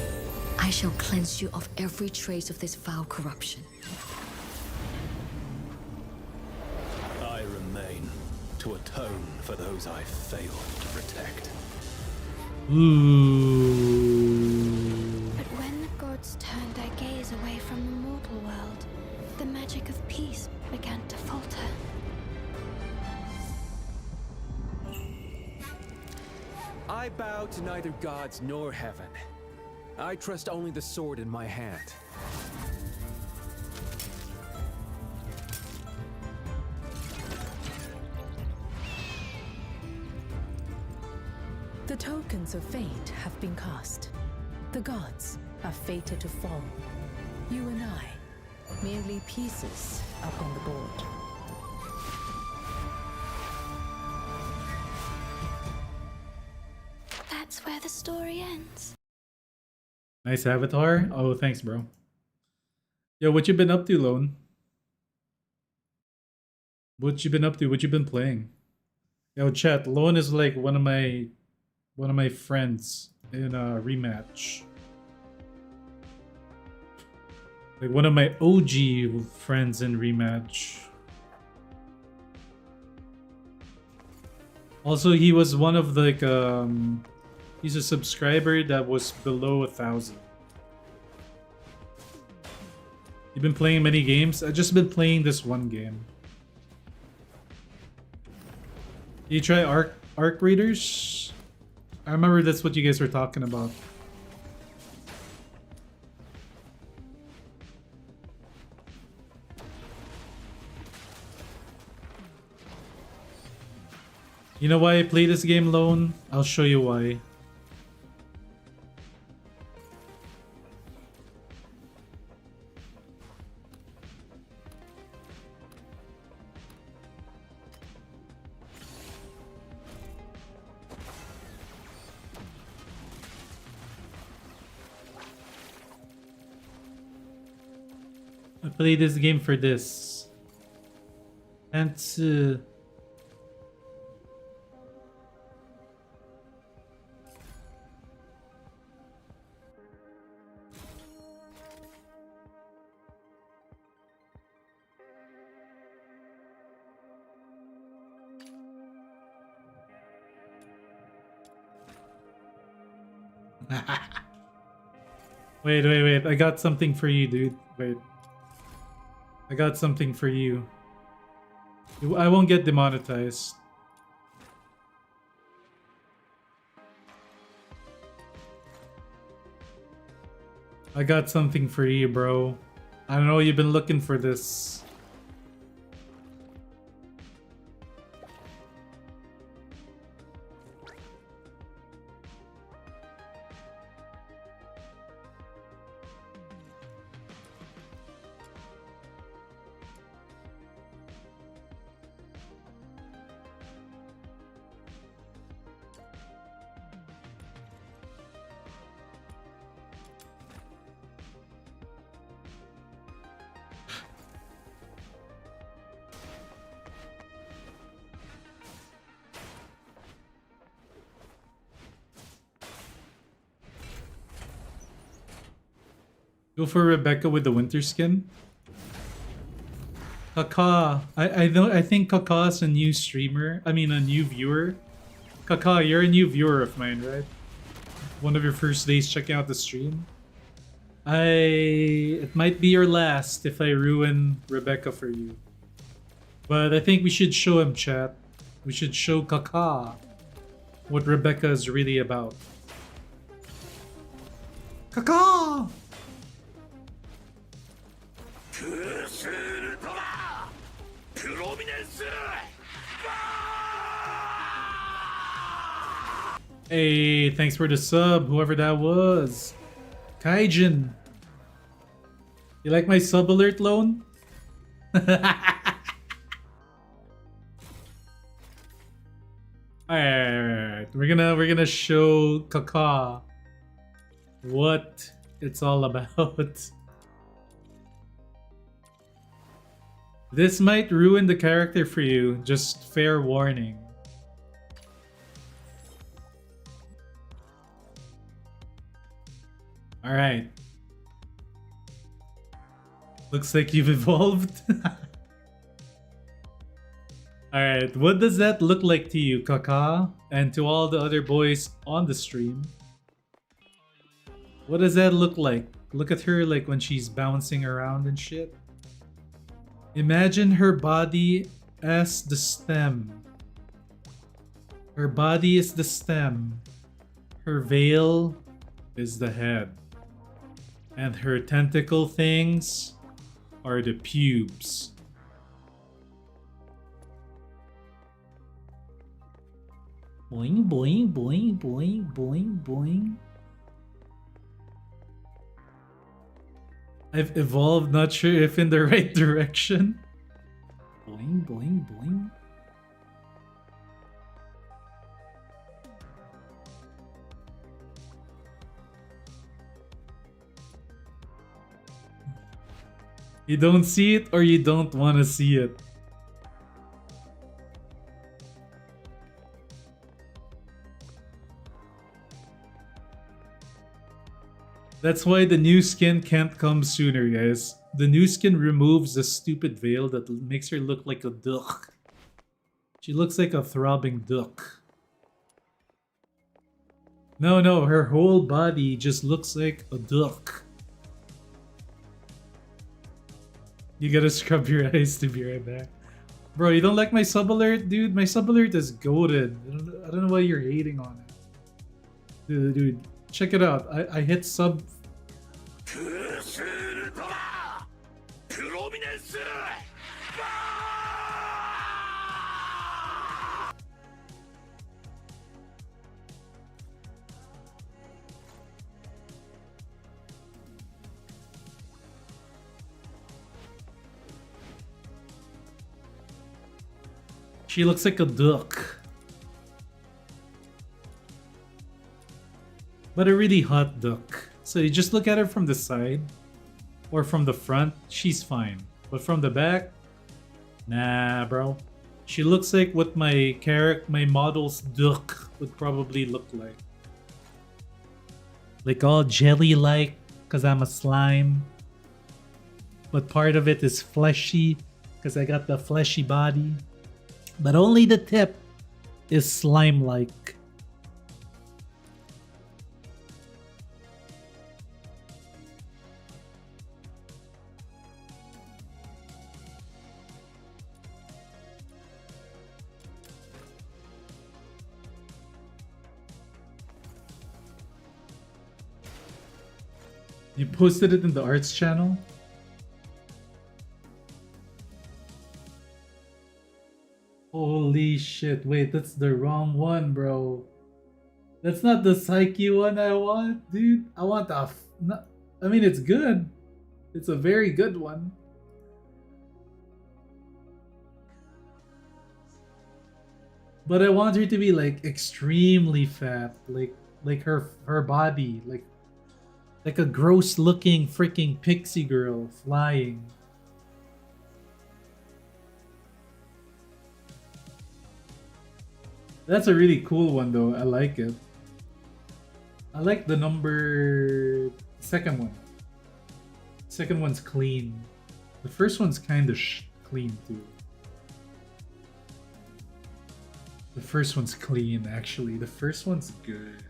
I shall cleanse you of every trace of this foul corruption. I remain to atone for those I failed to protect. Ooh. But when the gods turned their gaze away from the mortal world, the magic of peace began to falter. I bow to neither gods nor heaven. I trust only the sword in my hand. The tokens of fate have been cast. The gods are fated to fall. You and I, merely pieces upon the board. That's where the story ends. Nice avatar. Oh, thanks, bro. Yo, what you been up to, Lone? What you been up to? What you been playing? Yo, chat. Lone is like one of my friends in a rematch. Like one of my OG friends in rematch. Also, he was one of like he's a subscriber that was below 1,000. You've been playing many games? I've just been playing this one game. You try Arc Raiders? I remember that's what you guys were talking about. You know why I play this game, Lone? I'll show you why. I play this game for this. And wait. I got something for you, dude. Wait. I got something for you. I won't get demonetized. I got something for you, bro. I know you've been looking for this. Go for Rebecca with the winter skin. Kaka, I think Kaka is a new streamer. I mean, a new viewer. Kaka, you're a new viewer of mine, right? One of your first days checking out the stream. It might be your last if I ruin Rebecca for you. But I think we should show him, chat. We should show Kaka what Rebecca is really about. Kaka! Hey, thanks for the sub, whoever that was. Kaijin. You like my sub alert loan? Alright, we're gonna show Kaka what it's all about. This might ruin the character for you, just fair warning. Alright. Looks like you've evolved. Alright, what does that look like to you, Kaka? And to all the other boys on the stream? What does that look like? Look at her like when she's bouncing around and shit. Imagine her body as the stem. Her body is the stem. Her veil is the head. And her tentacle things are the pubes. Boing, boing, boing, boing, boing, boing. I've evolved, not sure if in the right direction. Boing, boing, boing. You don't see it or you don't want to see it. That's why the new skin can't come sooner, guys. The new skin removes the stupid veil that makes her look like a duck. She looks like a throbbing duck. No, her whole body just looks like a duck. You gotta scrub your eyes to be right back. Bro, you don't like my sub alert, dude? My sub alert is goated. I don't know why you're hating on it. Dude, check it out. I hit sub. She looks like a duck. But a really hot duck. So you just look at her from the side or from the front, she's fine. But from the back, nah, bro. She looks like what my model's duck would probably look like. Like all jelly-like, because I'm a slime. But part of it is fleshy, because I got the fleshy body. But only the tip is slime-like. You posted it in the arts channel? Holy shit, wait, that's the wrong one, bro. That's not the Psyche one I want, dude. I want the... I mean, it's good. It's a very good one. But I want her to be like extremely fat. Like her body. Like a gross looking freaking pixie girl flying. That's a really cool one though. I like it. I like the second one. Second one's clean. The first one's kind of clean too. The first one's clean actually. The first one's good.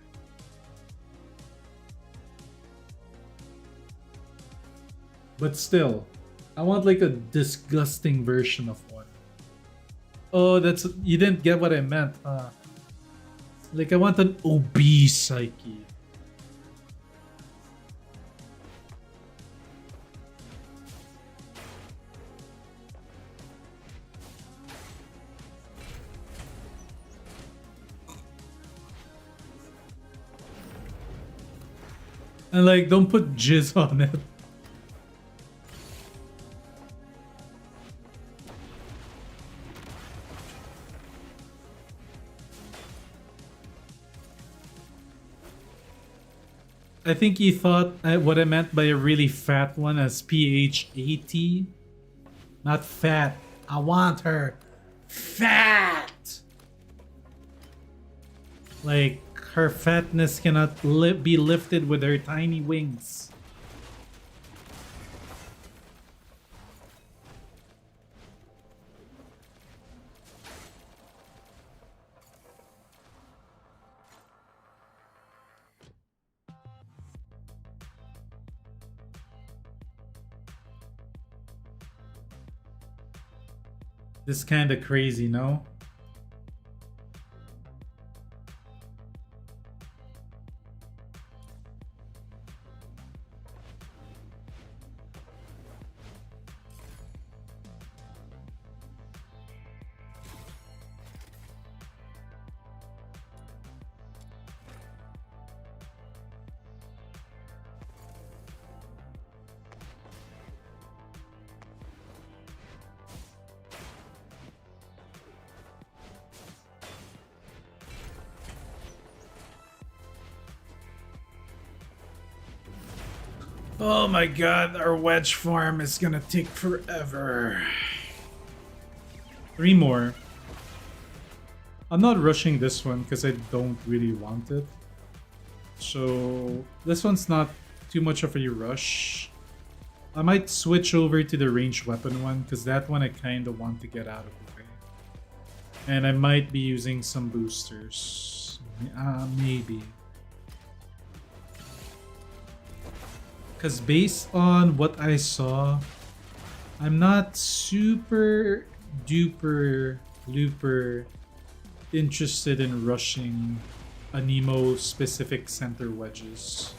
But still, I want like a disgusting version of one. Oh, you didn't get what I meant, huh? Like I want an obese Psyche. And like, don't put jizz on it. I think he thought what I meant by a really fat one as PHAT. Not fat. I want her fat. Like, her fatness cannot be lifted with her tiny wings. This kind of crazy, no? Oh my god, our wedge farm is gonna take forever. 3 more. I'm not rushing this one because I don't really want it. So this one's not too much of a rush. I might switch over to the ranged weapon one because that one I kind of want to get out of the way. And I might be using some boosters. Maybe. Because based on what I saw, I'm not super duper looper interested in rushing a Nemo specific center wedges.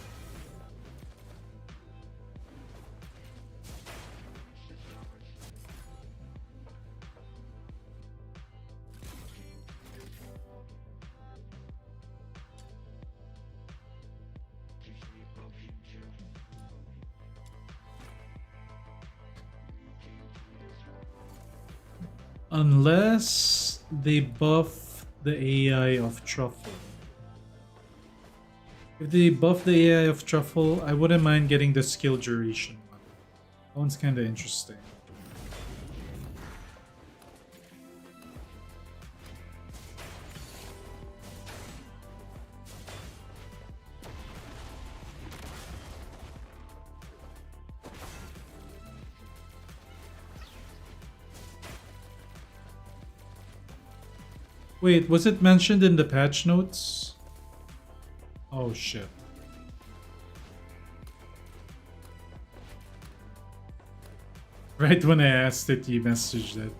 Unless they buff the AI of Truffle. If they buff the AI of Truffle, I wouldn't mind getting the skill duration one. That one's kinda interesting. Wait, was it mentioned in the patch notes? Oh shit. Right when I asked it, you messaged it.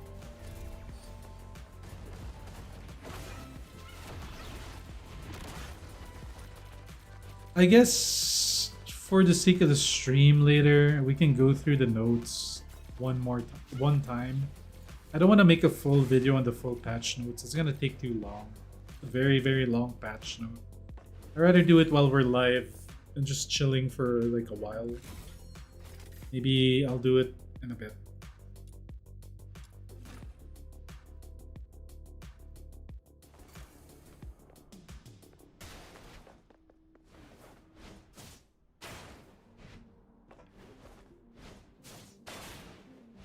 I guess for the sake of the stream later, we can go through the notes one time. I don't want to make a full video on the full patch notes. It's gonna take too long. A very, very long patch note. I'd rather do it while we're live than just chilling for like a while. Maybe I'll do it in a bit.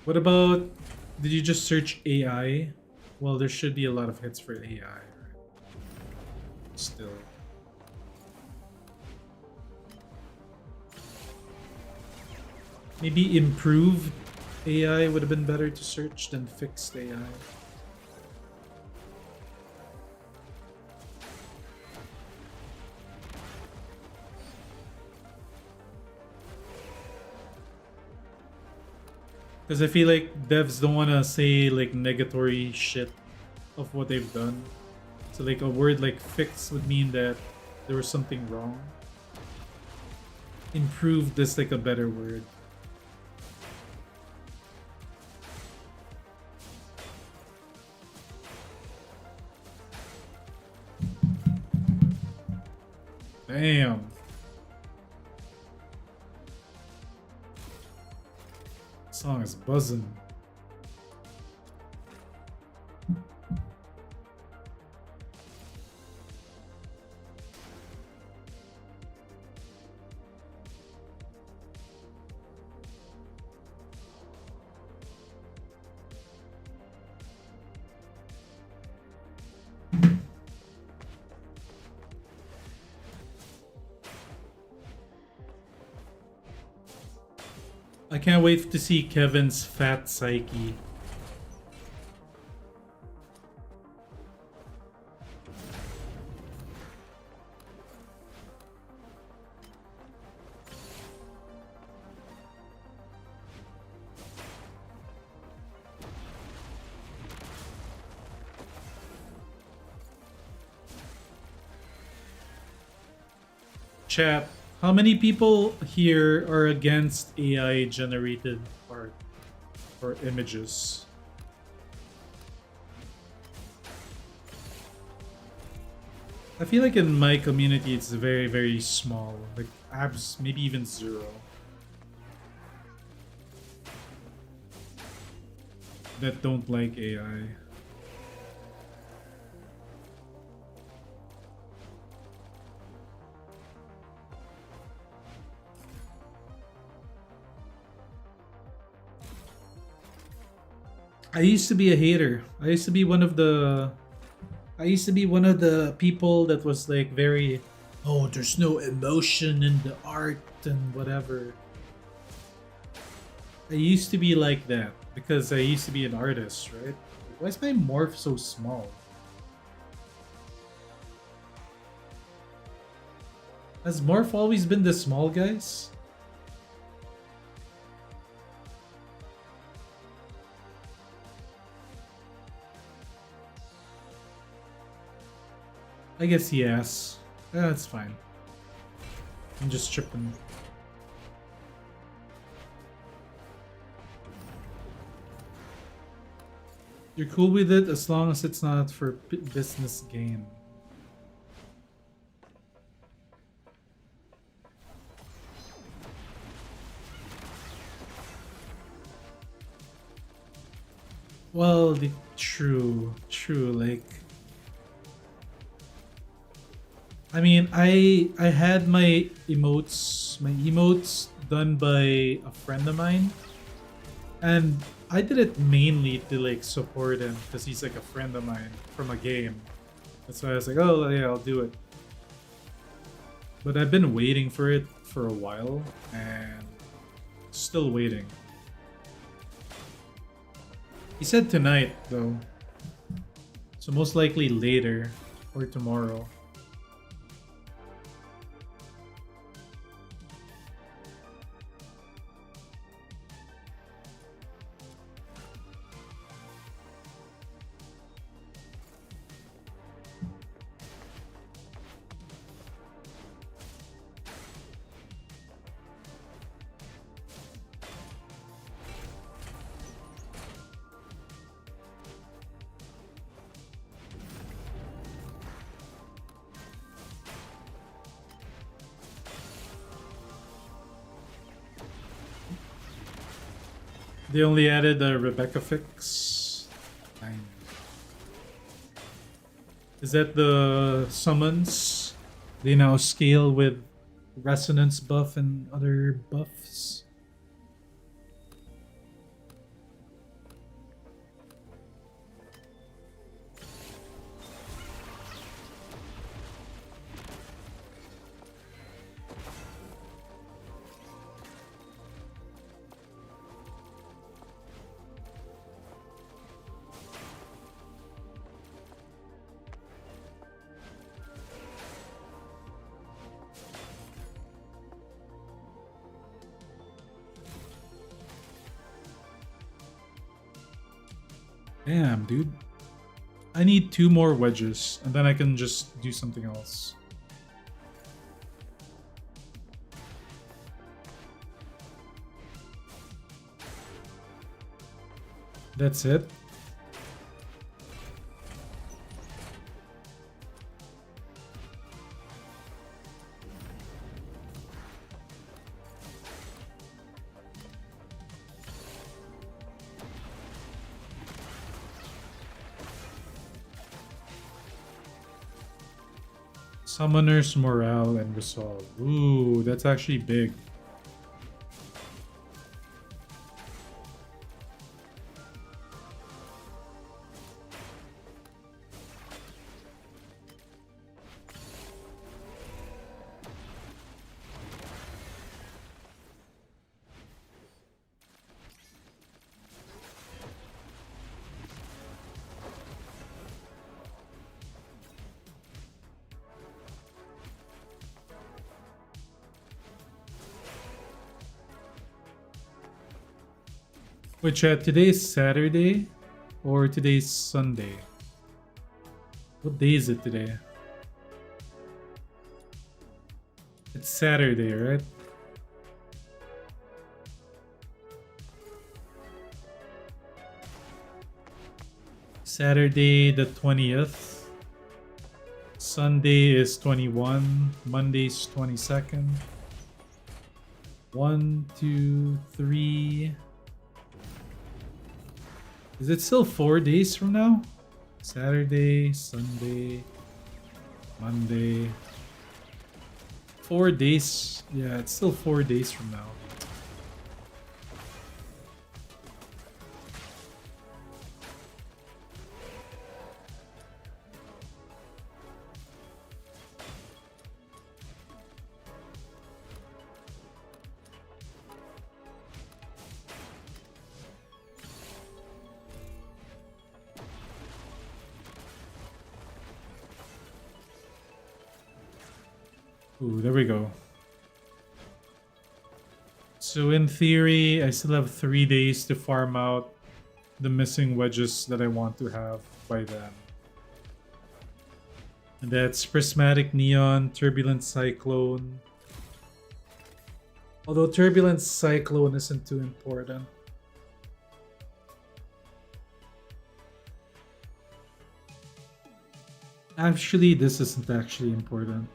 What about... Did you just search AI? Well, there should be a lot of hits for AI. Right? Still. Maybe improved AI would have been better to search than fixed AI. Because I feel like devs don't want to say like negatory shit of what they've done. So like a word like fix would mean that there was something wrong. Improved is like a better word. Damn. Song is buzzing. I can't wait to see Kevin's fat psyche. Chat, how many people here are against AI generated art or images? I feel like in my community it's very, very small. Like abs, maybe even zero. That don't like AI. I used to be a hater. I used to be one of the people that was like very, oh, there's no emotion in the art and whatever. I used to be like that because I used to be an artist, right? Why is my morph so small? Has morph always been this small, guys? I guess yes. That's fine. I'm just tripping. You're cool with it as long as it's not for business gain. Well, true, like, I mean, I had my emotes done by a friend of mine, and I did it mainly to like support him because he's like a friend of mine from a game. That's why I was like, oh yeah, I'll do it. But I've been waiting for it for a while and still waiting. He said tonight though, so most likely later or tomorrow. They only added a Rebecca fix. Fine. Is that the summons? They now scale with resonance buff and other buffs. Damn, dude. I need 2 more wedges, and then I can just do something else. That's it. Summoner's morale and resolve. Ooh, that's actually big. Which today's Saturday or today's Sunday? What day is it today? It's Saturday, right? Saturday the 20th. Sunday is 21. Monday's 22nd. 1, 2, 3. Is it still 4 days from now? Saturday, Sunday, Monday. 4 days. Yeah, it's still 4 days from now. Ooh, there we go. So in theory, I still have 3 days to farm out the missing wedges that I want to have by then. And that's Prismatic Neon, Turbulent Cyclone. Although Turbulent Cyclone isn't too important. Actually, this isn't actually important.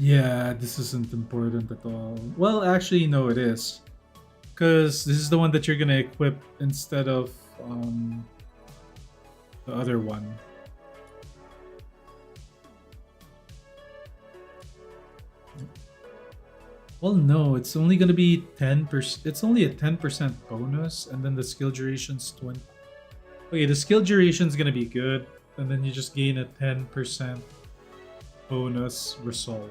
Yeah, this isn't important at all. Well, actually, no, it is. Because this is the one that you're gonna equip instead of the other one. Well, no, it's only gonna be 10%. It's only a 10% bonus, and then the skill duration's 20. Okay, the skill duration's gonna be good, and then you just gain a 10% bonus resolve.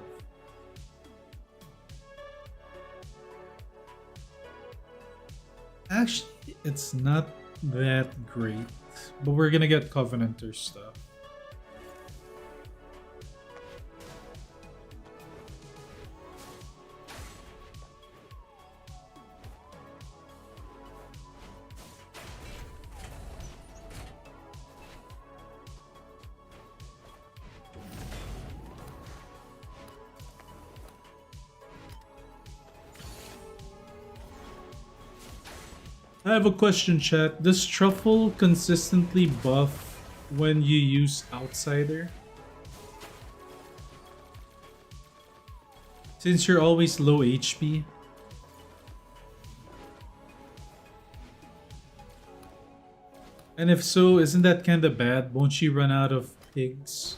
Actually, it's not that great, but we're gonna get Covenanter stuff. I have a question, chat. Does Truffle consistently buff when you use Outsider? Since you're always low HP? And if so, isn't that kinda bad? Won't she run out of pigs?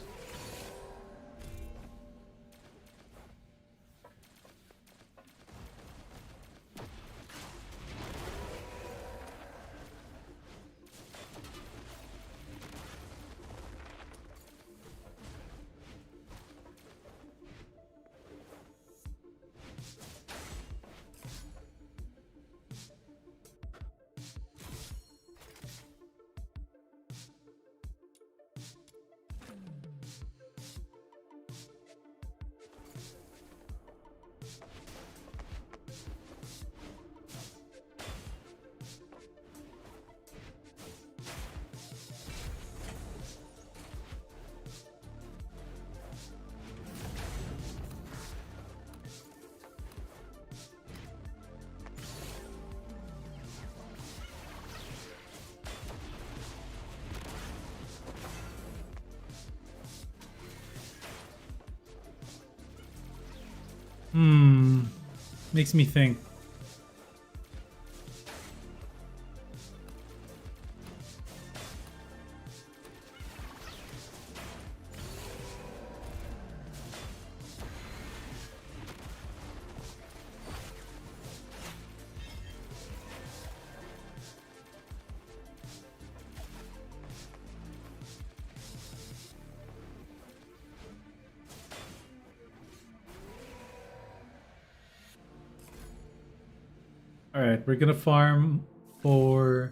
Makes me think. Alright, we're gonna farm for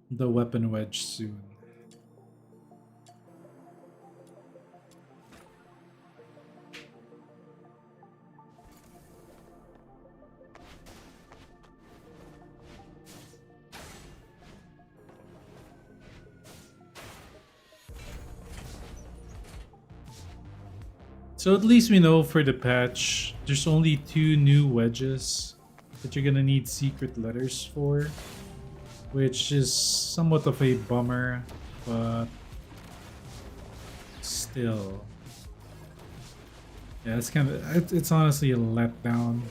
the weapon wedge soon. So at least we know for the patch, there's only 2 new wedges that you're gonna need secret letters for, which is somewhat of a bummer, but still. Yeah, it's honestly a letdown.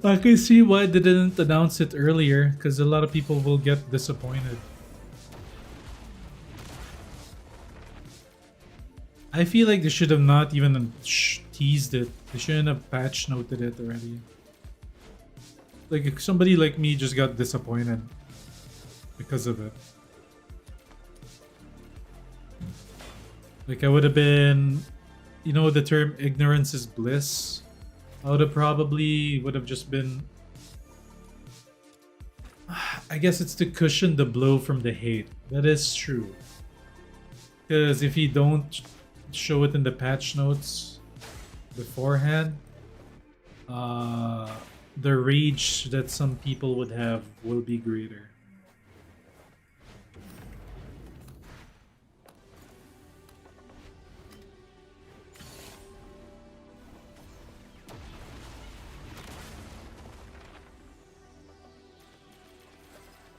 I can see why they didn't announce it earlier, because a lot of people will get disappointed. I feel like they should have not even teased it. They shouldn't have patch noted it already. Like, if somebody like me just got disappointed because of it. Like, I would have been, you know, the term ignorance is bliss. I would have probably would have just been, I guess it's to cushion the blow from the hate. That is true. Because if you don't show it in the patch notes beforehand, the rage that some people would have will be greater.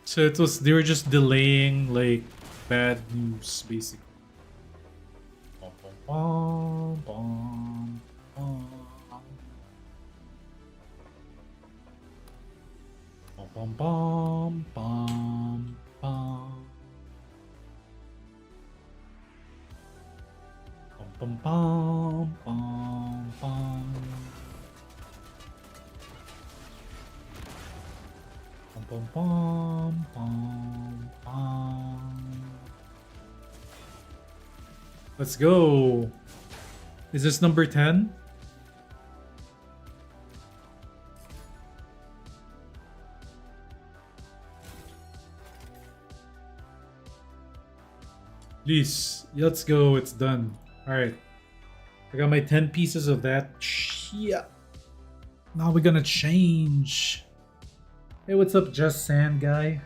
So they were just delaying like bad news basically. Bum, bum, bum, bum, bum, bum, bum, bum. Bum, bum, bum, bum. Bum, bum, bum, bum. Let's go. Is this number 10? Please, let's go. It's done. All right. I got my 10 pieces of that. Yeah. Now we're gonna change. Hey, what's up, Just Sand guy?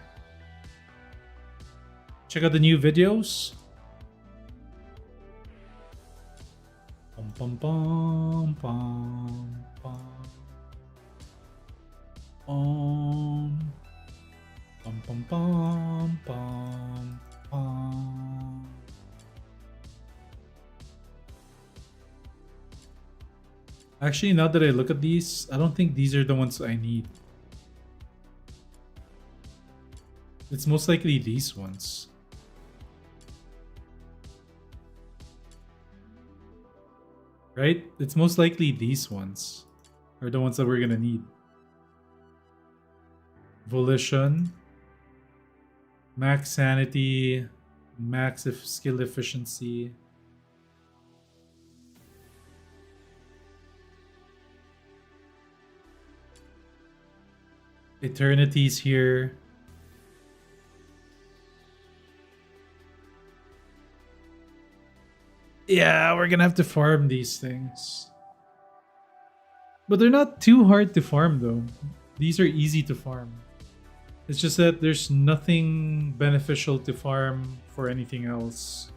Check out the new videos. Bum bum bum bum bum bum bum bum bum bum. Actually, now that I look at these, I don't think these are the ones I need. It's most likely these ones. Right? It's most likely these ones are the ones that we're gonna need. Volition, max sanity, max skill efficiency. Eternity's here. Yeah, we're gonna have to farm these things. But they're not too hard to farm though. These are easy to farm. It's just that there's nothing beneficial to farm for anything else.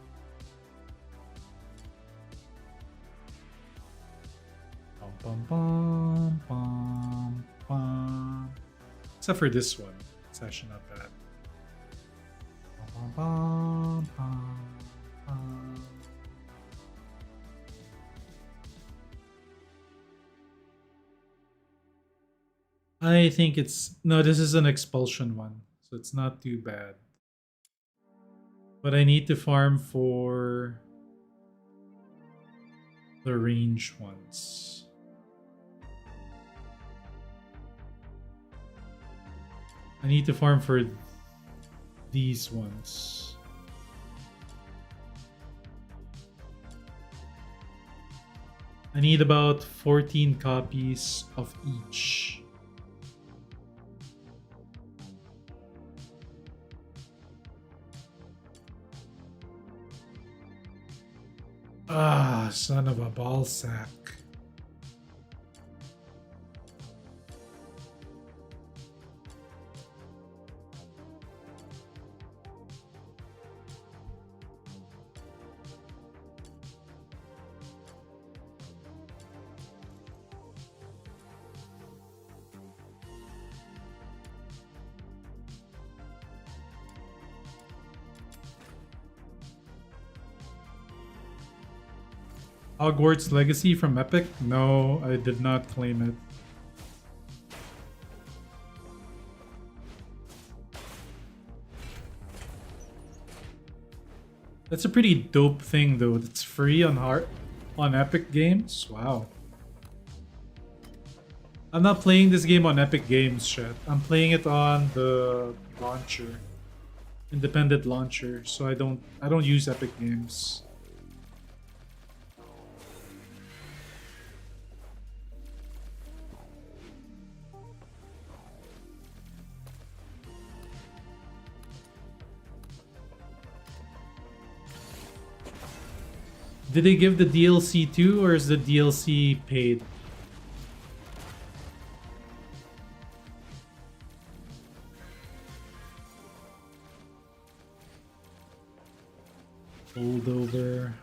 Bum, bum, bum, bum. Except for this one. It's actually not bad. Bum, bum, bum, bum. I think it's... No, this is an expulsion one. So it's not too bad. But I need to farm for the range ones. I need to farm for these ones. I need about 14 copies of each. Ah, son of a ball sack. Hogwarts Legacy from Epic? No, I did not claim it. That's a pretty dope thing though. That's free on Epic Games. Wow. I'm not playing this game on Epic Games, shit. I'm playing it on the launcher. Independent launcher, so I don't use Epic Games. Did they give the DLC too, or is the DLC paid? Holdover.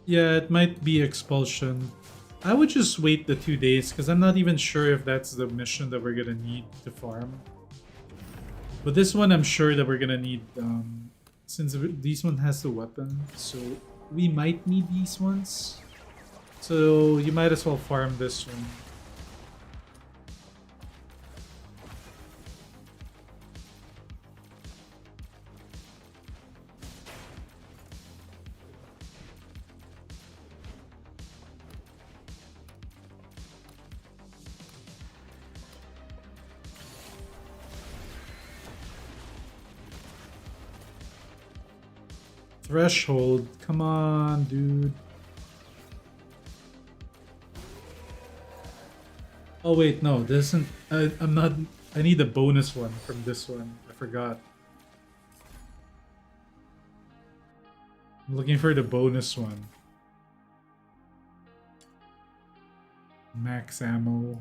Yeah, it might be expulsion. I would just wait the 2 days because I'm not even sure if that's the mission that we're gonna need to farm. But this one I'm sure that we're gonna need, since this one has the weapon, so we might need these ones. So you might as well farm this one. Threshold, come on, dude. Oh wait, no, this isn't. I'm not. I need a bonus one from this one. I forgot. I'm looking for the bonus one. Max ammo.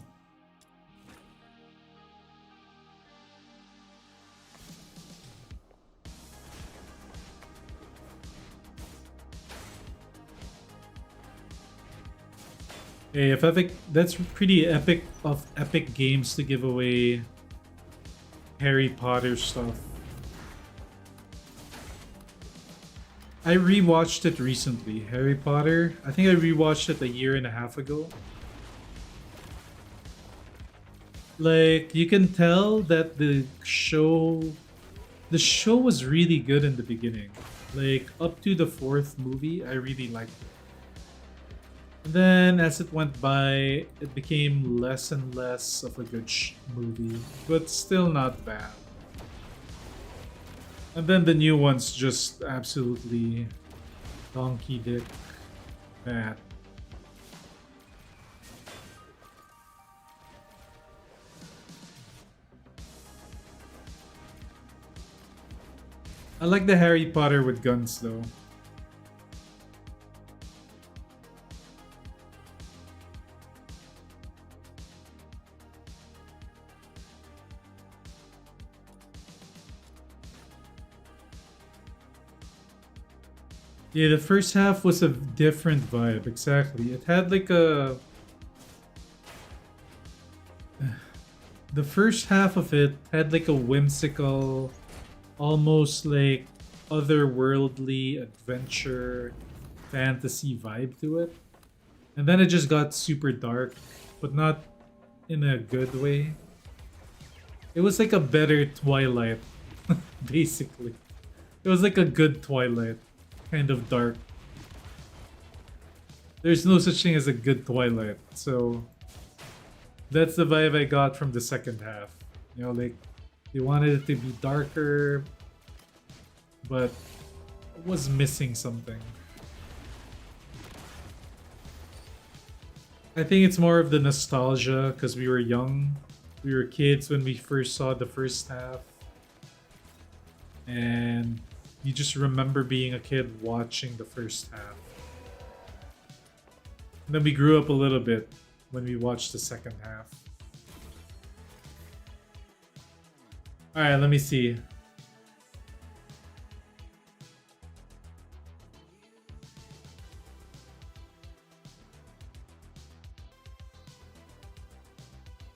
Hey, if Epic, that's pretty epic of Epic Games to give away Harry Potter stuff. I rewatched it recently, Harry Potter. I think I rewatched it a year and a half ago. Like, you can tell that the show was really good in the beginning. Like, up to the 4th movie, I really liked it. And then, as it went by, it became less and less of a good movie, but still not bad. And then the new one's just absolutely donkey dick bad. I like the Harry Potter with guns though. Yeah, the first half was a different vibe, exactly. It had like a... The first half of it had like a whimsical, almost like otherworldly adventure fantasy vibe to it. And then it just got super dark, but not in a good way. It was like a better Twilight, basically. It was like a good Twilight, kind of dark. There's no such thing as a good Twilight, so that's the vibe I got from the second half. You know, like they wanted it to be darker, but it was missing something. I think it's more of the nostalgia because we were young. We were kids when we first saw the first half. And you just remember being a kid watching the first half. And then we grew up a little bit when we watched the second half. Alright, let me see.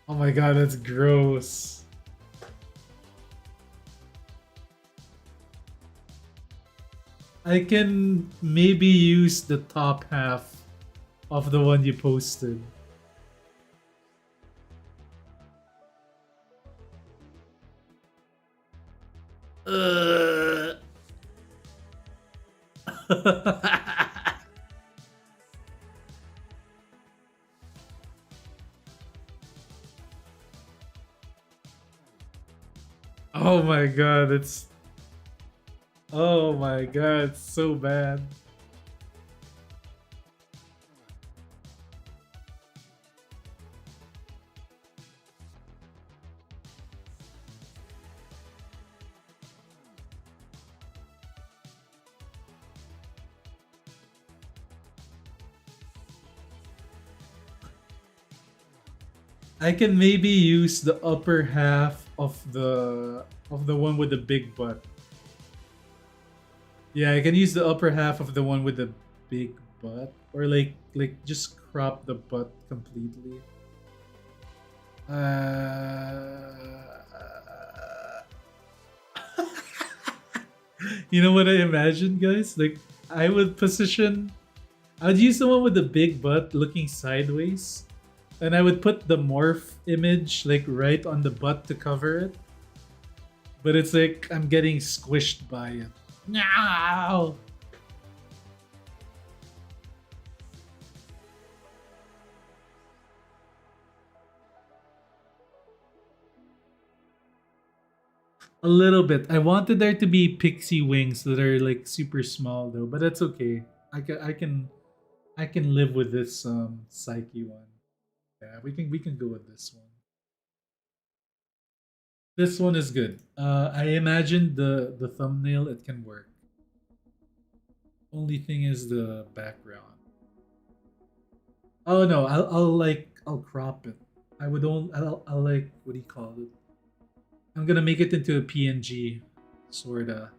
Oh my god, that's gross. I can maybe use the top half of the one you posted. Oh my god, it's... Oh my god, it's so bad. I can maybe use the upper half of the one with the big butt. Yeah, I can use the upper half of the one with the big butt, or like just crop the butt completely. You know what I imagined, guys? Like I would use the one with the big butt looking sideways. And I would put the morph image like right on the butt to cover it. But it's like I'm getting squished by it. No! A little bit. I wanted there to be pixie wings that are like super small though, but that's okay. I can live with this Psyche one. Yeah, we can go with this one. This one is good. I imagine the thumbnail it can work. Only thing is the background. Oh no, I'll crop it. I'll like, what do you call it? I'm gonna make it into a PNG, sorta.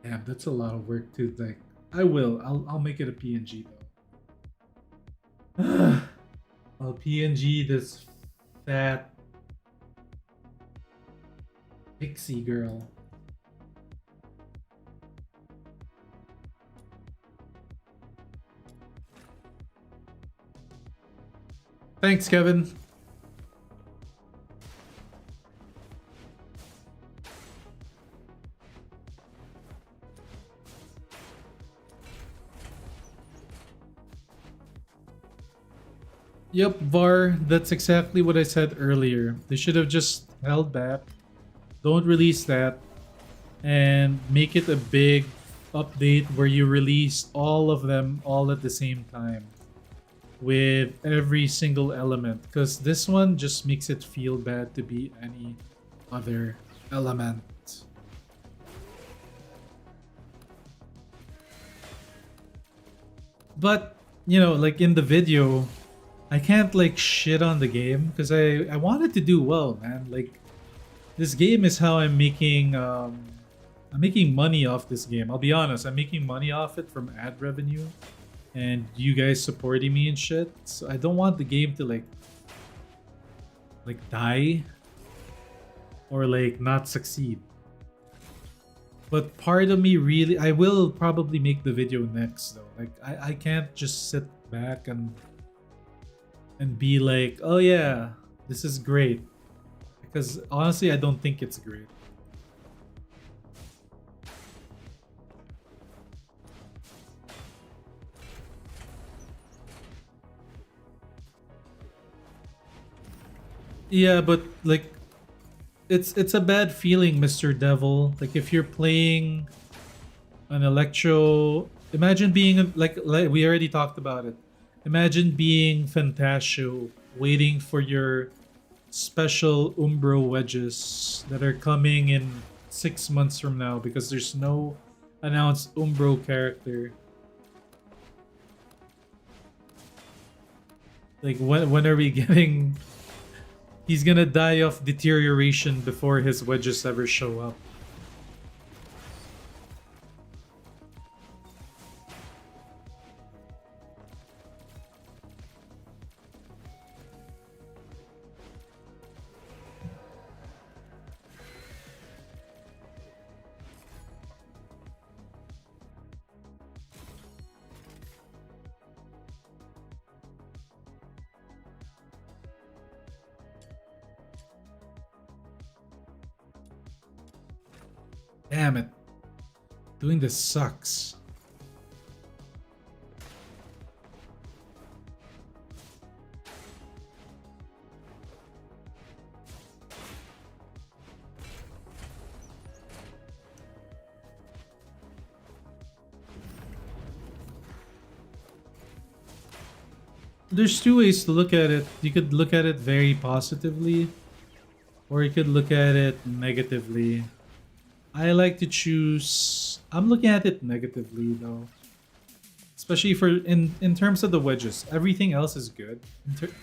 Damn, that's a lot of work to like. I'll make it a PNG though. I'll PNG this fat pixie girl. Thanks, Kevin. Yep, VAR, that's exactly what I said earlier. They should have just held back. Don't release that. And make it a big update where you release all of them all at the same time. With every single element. Because this one just makes it feel bad to be any other element. But, you know, like in the video... I can't like shit on the game because I wanted to do well, man. Like this game is how I'm making money off this game. I'll be honest, I'm making money off it from ad revenue and you guys supporting me and shit. So I don't want the game to like die or like not succeed. But part of me really, I will probably make the video next though. Like I can't just sit back and be like, oh yeah, This is great. Because honestly, I don't think it's great. Yeah, but like it's a bad feeling, Mr. Devil. Like if you're playing an Electro, imagine being like we already talked about it. Imagine being Fantasio, waiting for your special Umbro wedges that are coming in 6 months from now because there's no announced Umbro character. Like when are we getting? He's gonna die of deterioration before his wedges ever show up. Damn it. Doing this sucks. There's two ways to look at it. You could look at it very positively, or you could look at it negatively. I like to choose. I'm looking at it negatively though, especially for in terms of the wedges. Everything else is good,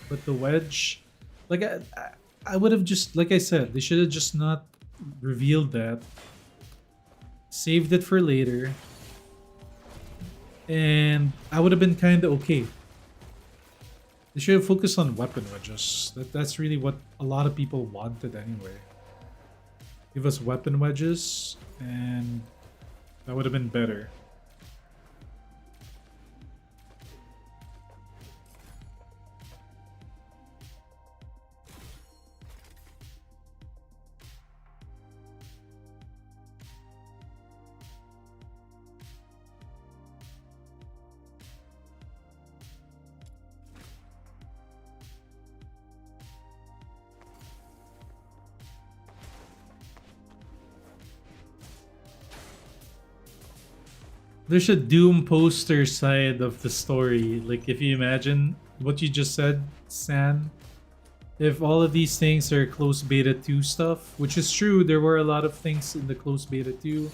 but the wedge, like I would have just like I said, they should have just not revealed that. Saved it for later, and I would have been kind of okay. They should have focused on weapon wedges. That's really what a lot of people wanted anyway. Give us weapon wedges, and that would have been better. There's a Doom poster side of the story. Like, if you imagine what you just said, San, if all of these things are close beta 2 stuff, which is true, there were a lot of things in the close beta 2.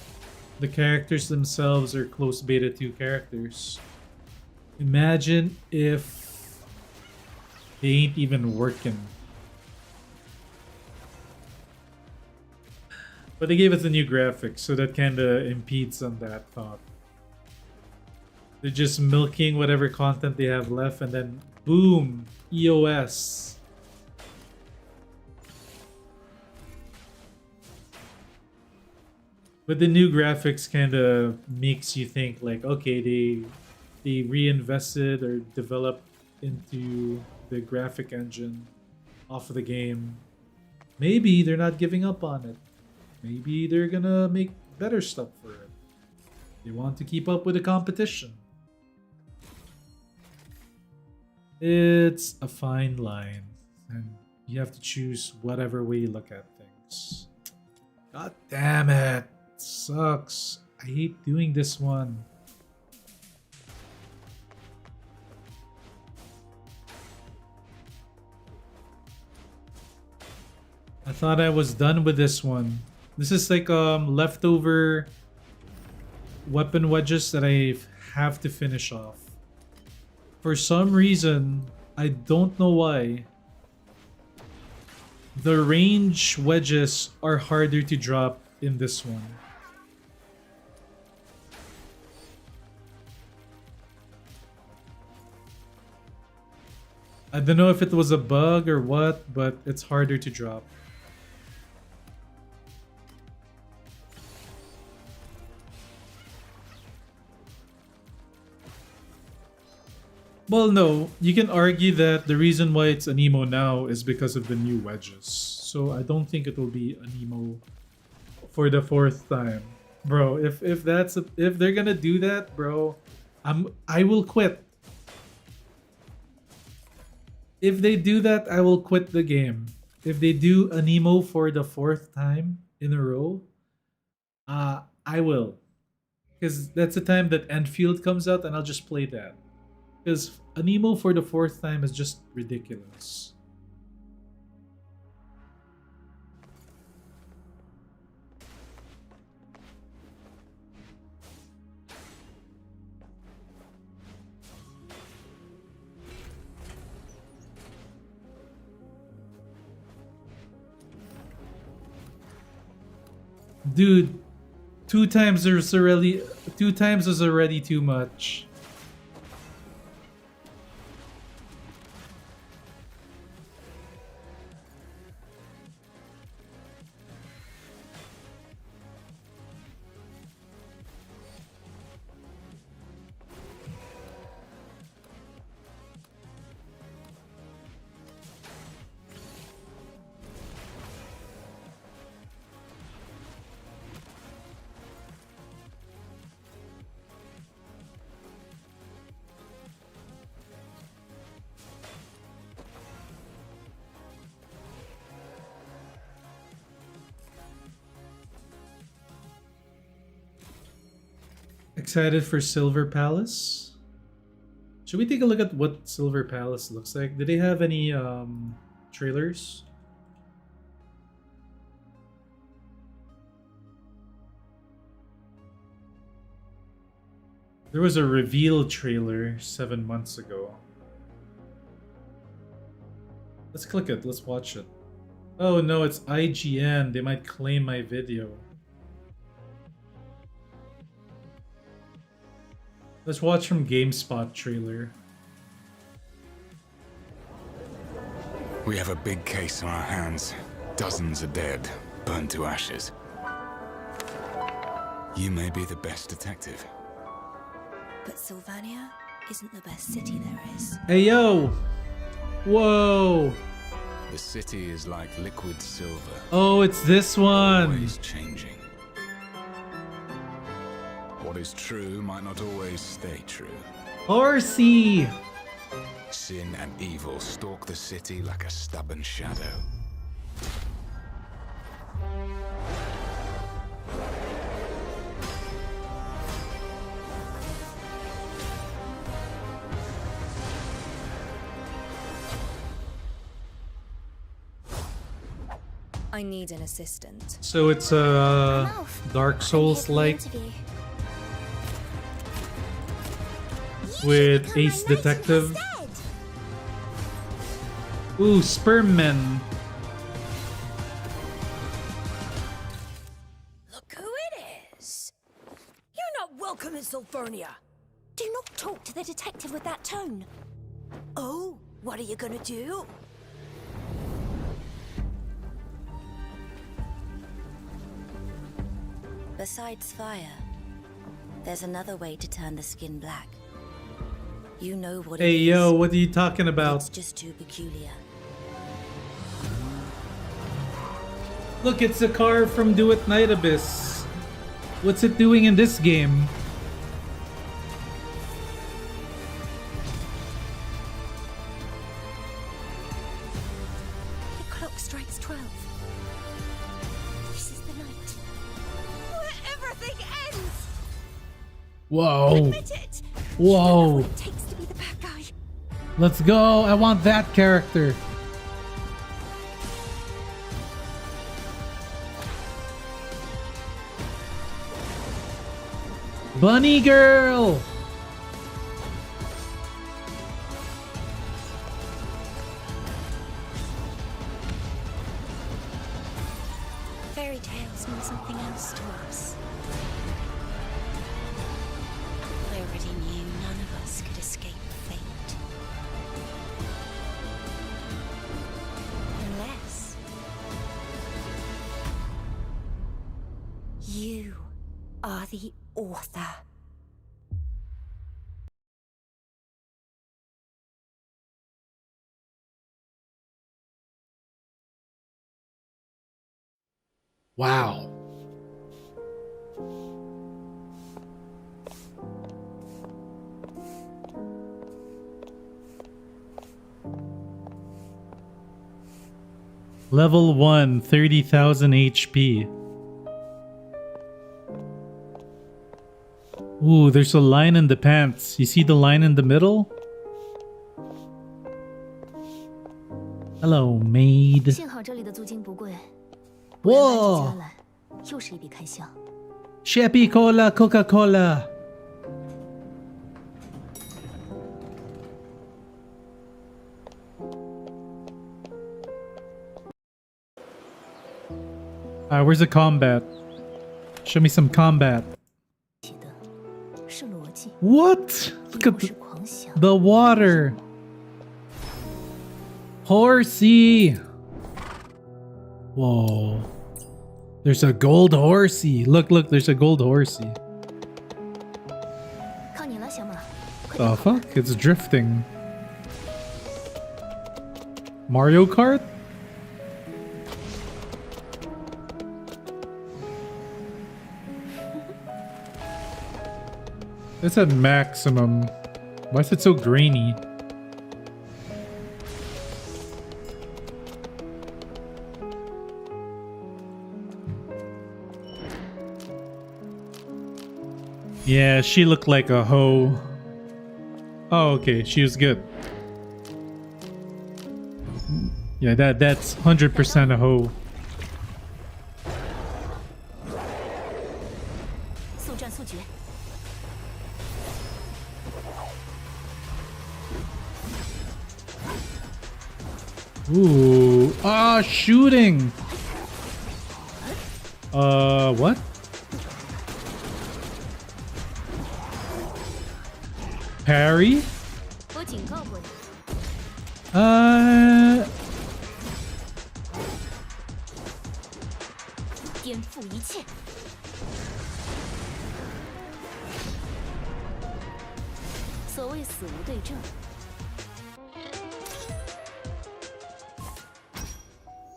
The characters themselves are close beta 2 characters. Imagine if they ain't even working. But they gave us the new graphics, so that kinda impedes on that thought. They're just milking whatever content they have left, and then boom, EOS. But the new graphics kind of makes you think like, okay, they reinvested or developed into the graphic engine off of the game. Maybe they're not giving up on it. Maybe they're gonna make better stuff for it. They want to keep up with the competition. It's a fine line, and you have to choose whatever way you look at things. God damn it. Sucks. I hate doing this one. I thought I was done with this one. This is like leftover weapon wedges that I have to finish off. For some reason, I don't know why, the range wedges are harder to drop in this one. I don't know if it was a bug or what, but it's harder to drop. Well, no, you can argue that the reason why it's an emo now is because of the new wedges. So I don't think it will be an emo for the fourth time, bro. If if they're gonna do that, bro, I will quit. If they do that, I will quit the game. If they do an emo for the fourth time in a row, I will, because that's the time that Enfield comes out, and I'll just play that. Because an emo for the fourth time is just ridiculous. Dude, two times is already too much. Excited for Silver Palace? Should we take a look at what Silver Palace looks like? Did they have any trailers? There was a reveal trailer 7 months ago. Let's click it, let's watch it. Oh no, it's IGN. They might claim my video. Let's watch from GameSpot trailer. We have a big case on our hands. Dozens are dead, burned to ashes. You may be the best detective. But Sylvania isn't the best city there is. Hey yo! Whoa! The city is like liquid silver. Oh, it's this one! Always changing. What is true might not always stay true. Horsey! Sin and evil stalk the city like a stubborn shadow. I need an assistant. So it's Dark Souls like with Ace Detective. Ooh, Spermmen. Look who it is. You're not welcome in Sylvernia. Do not talk to the detective with that tone. Oh, what are you gonna do? Besides fire, there's another way to turn the skin black. You know what Hey it is. yo, what are you talking about? It's just too peculiar. Look, it's a car from Do It Night Abyss. What's it doing in this game? The clock strikes 12. This is the night where everything ends. Whoa. Admit it. Whoa. You know what it takes to be the bad guy. Let's go. I want that character. Bunny girl. Fairy tales mean something else to us. I already knew none of us could escape fate. Unless you are the author. Wow. Level 1, 30,000 HP. Ooh, there's a line in the pants. You see the line in the middle? Hello, maid. 幸好这里的租金不贵，我 Whoa! 搬出家来又是一笔开销。 Sheppy Cola, Coca-Cola. Where's the combat? Show me some combat. 提的是逻辑， What? Look 并 at 不是狂想。 the water. Horsey. Whoa. There's a gold horsey. Look, look, there's a gold horsey. 靠你了，小马，快 The 点跑吧。 fuck? It's drifting. Mario Kart? It's at maximum. Why is it so grainy? Yeah, she looked like a hoe. Oh, okay, she was good. Yeah, that's 100% a hoe. 速战速决。 Ooh, ah, shooting. What? Parry? 我警告过你，颠覆一切。所谓死无对证。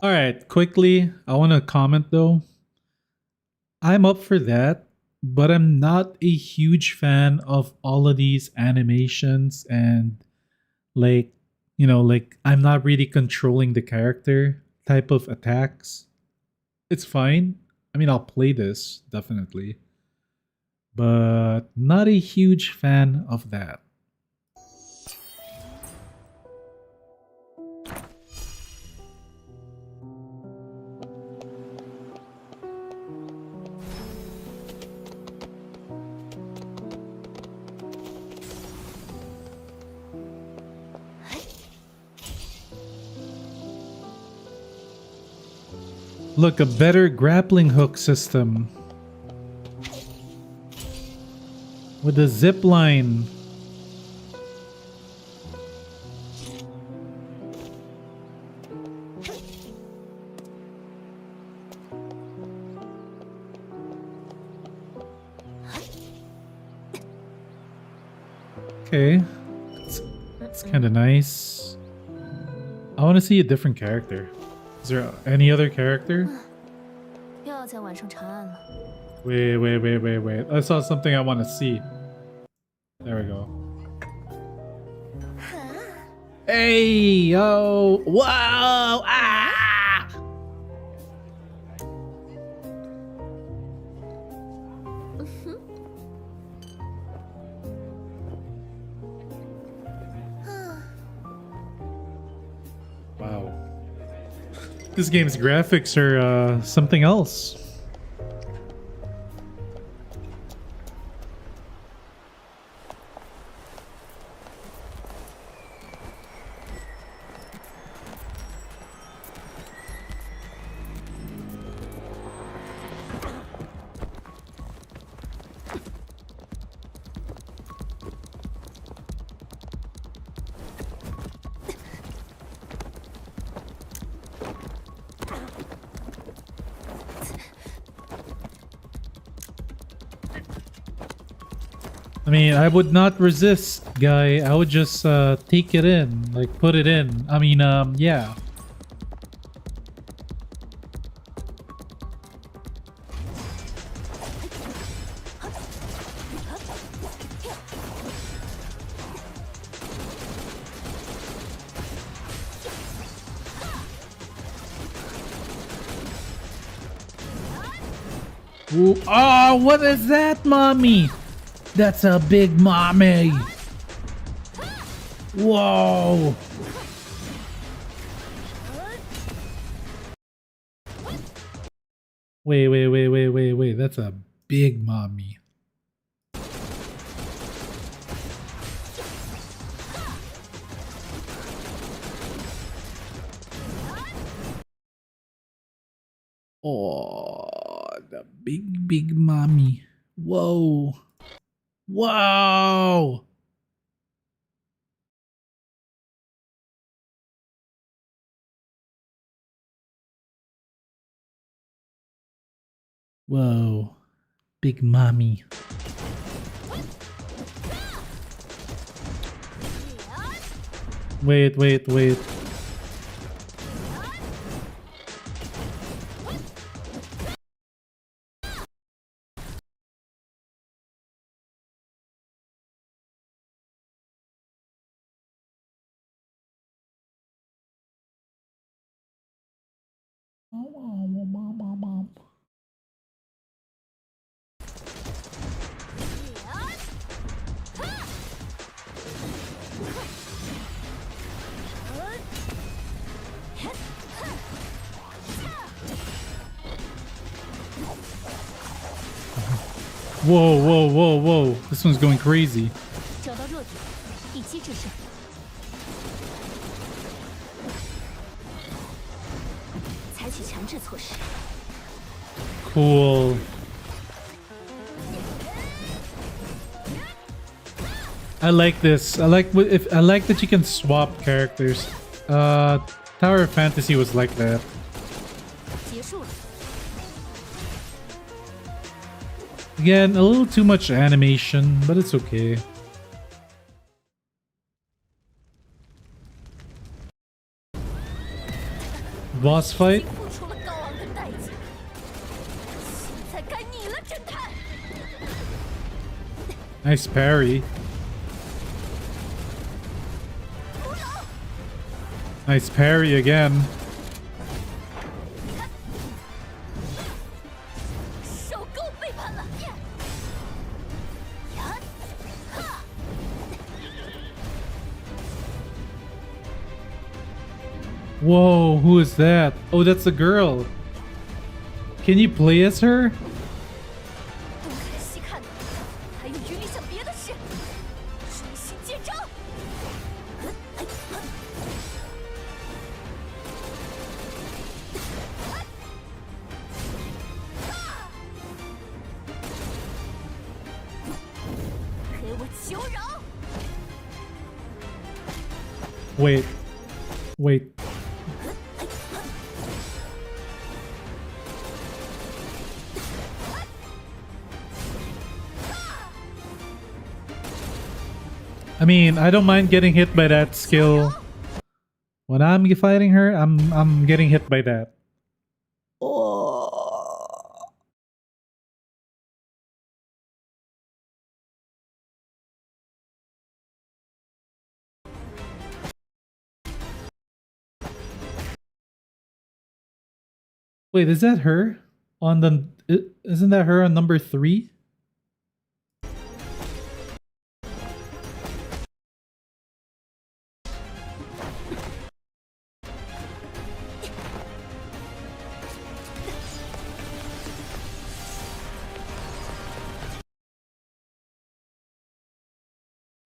Alright, quickly, I want to comment though. I'm up for that, but I'm not a huge fan of all of these animations and like, you know, like I'm not really controlling the character type of attacks. It's fine. I mean, I'll play this, definitely. But not a huge fan of that. Look, a better grappling hook system. With a zip line. Okay. It's kind of nice. I want to see a different character. Is there any other character? 又要在晚上查案了。 Wait. I saw something I want to see. There we go. Hey, yo. Whoa. Ah. Wow. This game's graphics are something else. I mean, I would not resist, guy. I would just take it in, like put it in. I mean, yeah. Ooh, oh, what is that, mommy? That's a big mommy. Whoa. Wait. That's a big mommy. Oh, the big mommy. Whoa. Whoa. Whoa. Big mommy. Wait. Whoa. This one's going crazy. 找到弱点，一击制胜。采取强制措施。 Cool. I like this. I like that you can swap characters. Tower of Fantasy was like that. 结束了。 Again, a little too much animation, but it's okay. Boss fight. 付出了高昂的代价，现在该你了，侦探。 Nice parry. Nice parry again. 受够背叛了。Whoa, who is that? Oh, that's a girl. Can you play as her? 东看西看的，还有余力想别的事，专心见招。 给我求饶！ Wait. I mean, I don't mind getting hit by that skill. When I'm fighting her, I'm getting hit by that. Wait, is that her? On the isn't that her on number 3?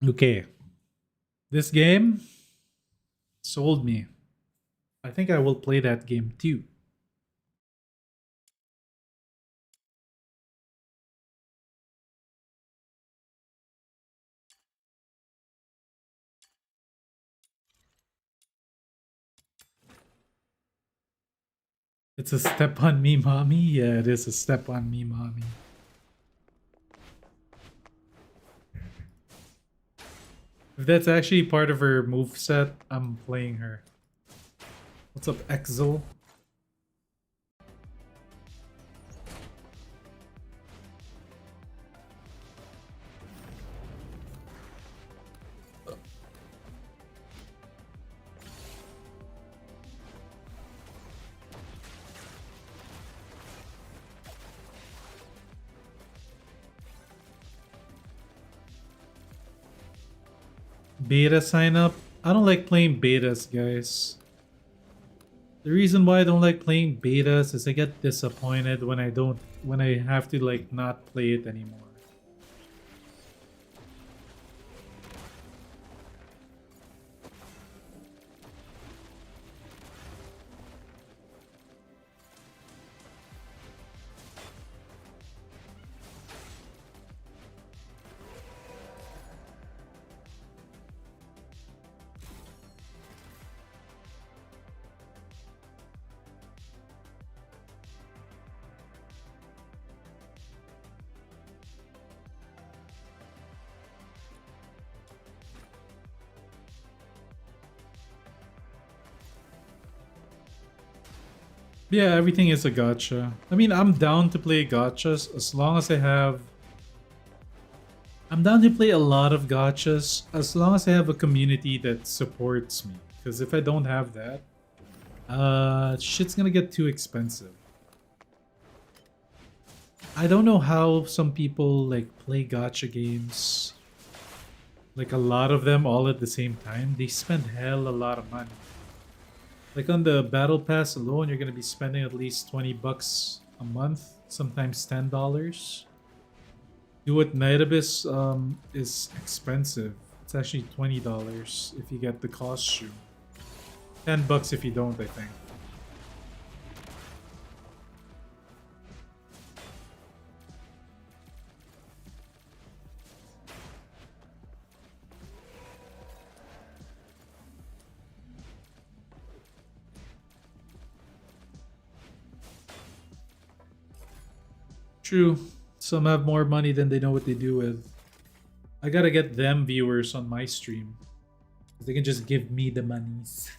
Okay. This game sold me. I think I will play that game too. It's a step on me, mommy? Yeah, it is a step on me, mommy. If that's actually part of her moveset, I'm playing her. What's up, Exil? Beta sign up. I don't like playing betas, guys. The reason why I don't like playing betas is I get disappointed when I have to like not play it anymore. Yeah, everything is a gacha. I mean, I'm down to play gachas as long as I have... I'm down to play a lot of gachas as long as I have a community that supports me. Because if I don't have that, shit's gonna get too expensive. I don't know how some people like play gacha games. Like a lot of them all at the same time. They spend hell a lot of money. Like on the battle pass alone, you're gonna be spending at least 20 bucks a month, sometimes $10. Duet Night Abyss is expensive. It's actually $20 if you get the costume. 10 bucks if you don't, I think. True. Some have more money than they know what they do with. I gotta get them viewers on my stream. They can just give me the monies.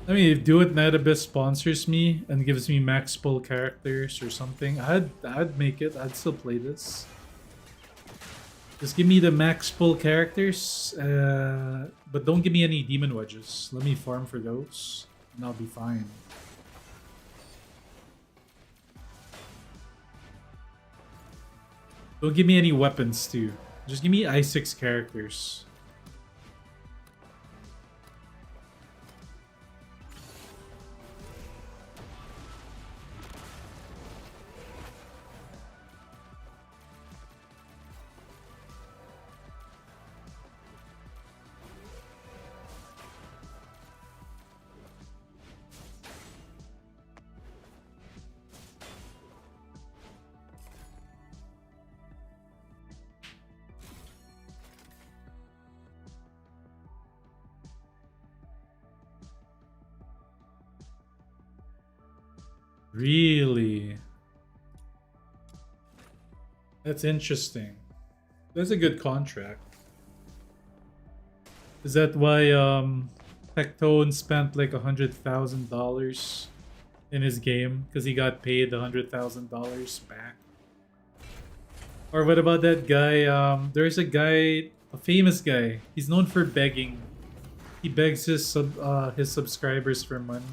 I mean, if Do It Night Abyss sponsors me and gives me max pull characters or something, I'd make it. I'd still play this. Just give me the max pull characters, but don't give me any demon wedges. Let me farm for those, and I'll be fine. Don't give me any weapons too. Just give me I6 characters. Really? That's interesting. That's a good contract. Is that why Tectone spent like $100,000 in his game? Because he got paid $100,000 back? Or what about that guy? There's a guy, a famous guy. He's known for begging. He begs his subscribers for money.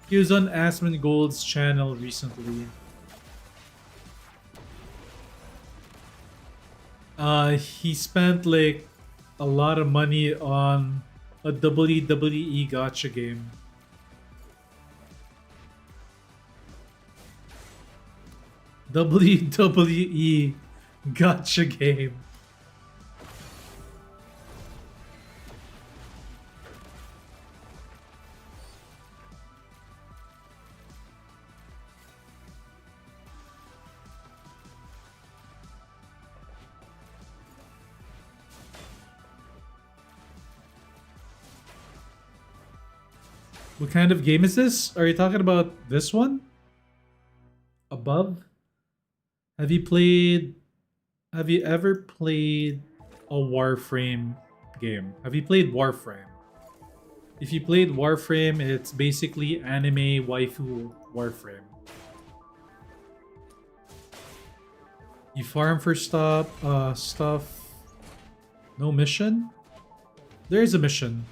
He was on Asmongold's channel recently. He spent like a lot of money on a WWE gacha game. WWE gacha game. What kind of game is this? Are you talking about this one? Above? Have you ever played a Warframe game? Have you played Warframe? If you played Warframe, it's basically anime waifu Warframe. You farm for stuff. No mission? There is a mission.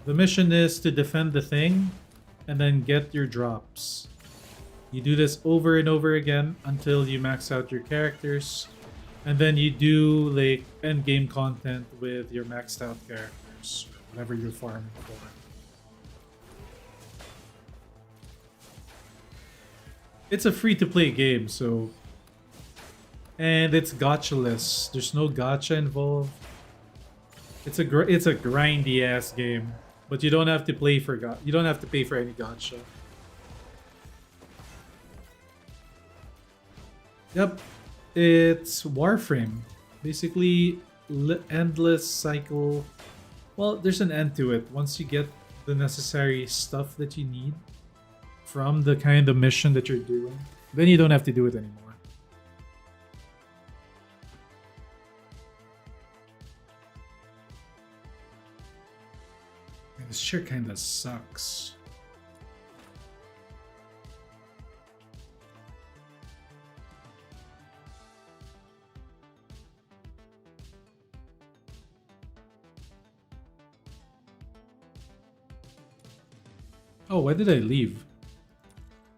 The mission is to defend the thing and then get your drops. You do this over and over again until you max out your characters. And then you do like end game content with your maxed out characters, whatever you're farming for. It's a free to play game, so. And it's gachaless. There's no gacha involved. It's a grindy ass game, but you don't have to play for you don't have to pay for any gacha. Yep, it's Warframe. Basically, endless cycle. Well, there's an end to it. Once you get the necessary stuff that you need from the kind of mission that you're doing, then you don't have to do it anymore. And this shit kinda sucks. Oh, why did I leave?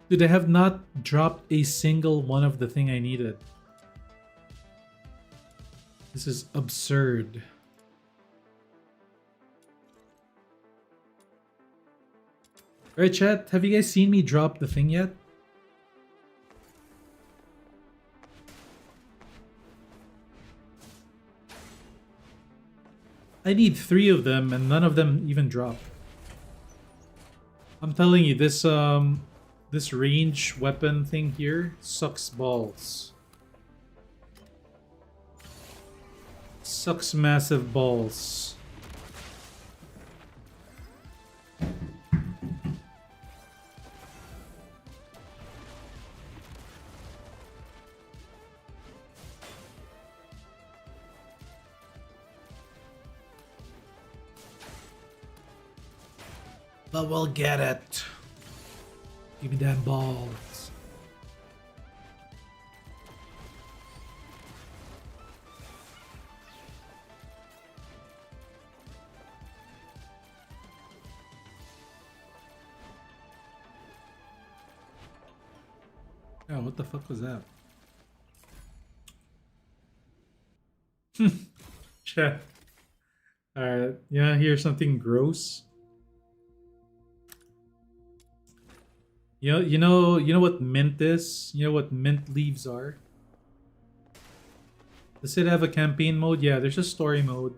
Dude, I have not dropped a single one of the thing I needed. This is absurd. Alright, chat, have you guys seen me drop the thing yet? I need 3 of them and none of them even drop. I'm telling you, this range weapon thing here sucks balls. Sucks massive balls. But we'll get it. Give me them balls. Oh, what the fuck was that? Chat. Alright, yeah, hear something gross. You know what mint is? You know what mint leaves are? Does it have a campaign mode? Yeah, there's a story mode.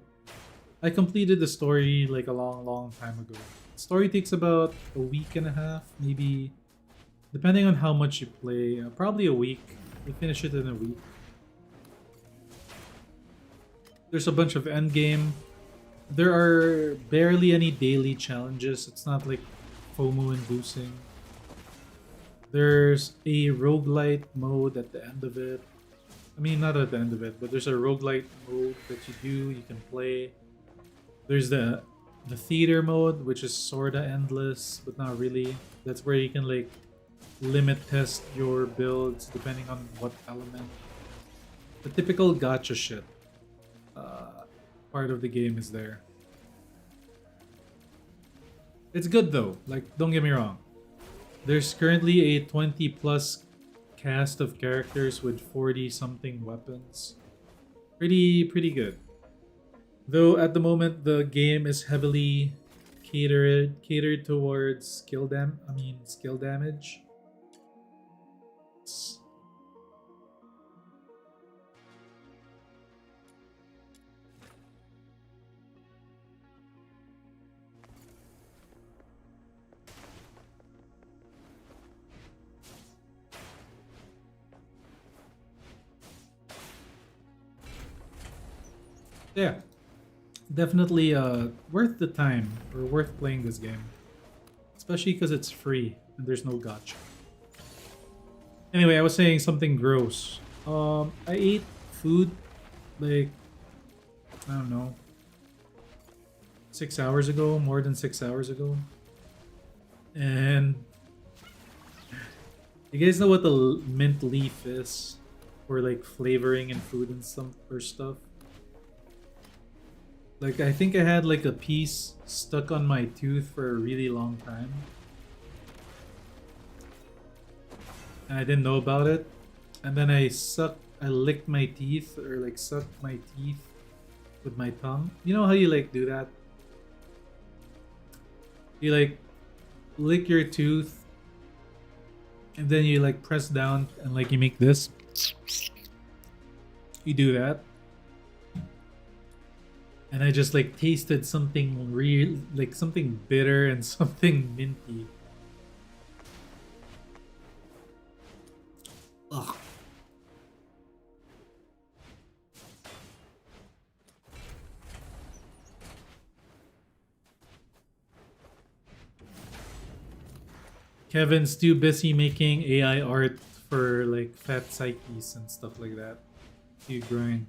I completed the story like a long time ago. The story takes about a week and a half, maybe, depending on how much you play. Probably a week. You finish it in a week. There's a bunch of endgame. There are barely any daily challenges. It's not like FOMO inducing. There's a roguelite mode at the end of it. I mean, not at the end of it, but there's a roguelite mode that you can play. There's the theater mode, which is sorta endless, but not really. That's where you can like limit test your builds depending on what element. The typical gacha shit part of the game is there. It's good though, like don't get me wrong. There's currently a 20 plus cast of characters with 40 something weapons. Pretty good. Though at the moment the game is heavily catered towards skill damage. Yeah, definitely worth the time or worth playing this game, especially because it's free and there's no gacha. Anyway, I was saying something gross. I ate food like, I don't know, 6 hours ago, more than 6 hours ago, and you guys know what the mint leaf is for like flavoring and food and stuff. Like, I think I had like a piece stuck on my tooth for a really long time. And I didn't know about it. And then I licked my teeth, or like sucked my teeth with my tongue. You know how you like do that? You like lick your tooth and then you like press down and like you make this. You do that. And I just like tasted something real, like something bitter and something minty. Ugh. Kevin's too busy making AI art for like fat psyches and stuff like that. You grind.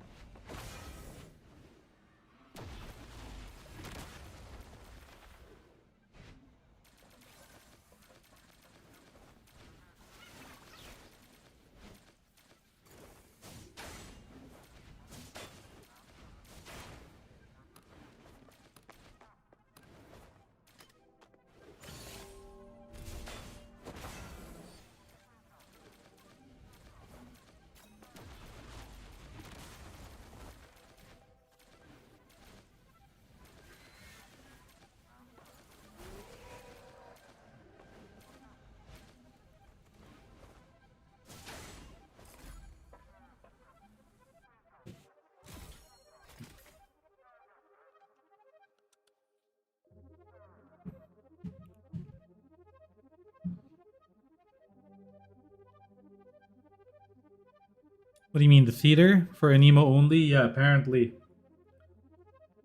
What do you mean, the theater? For an emo only? Yeah, apparently.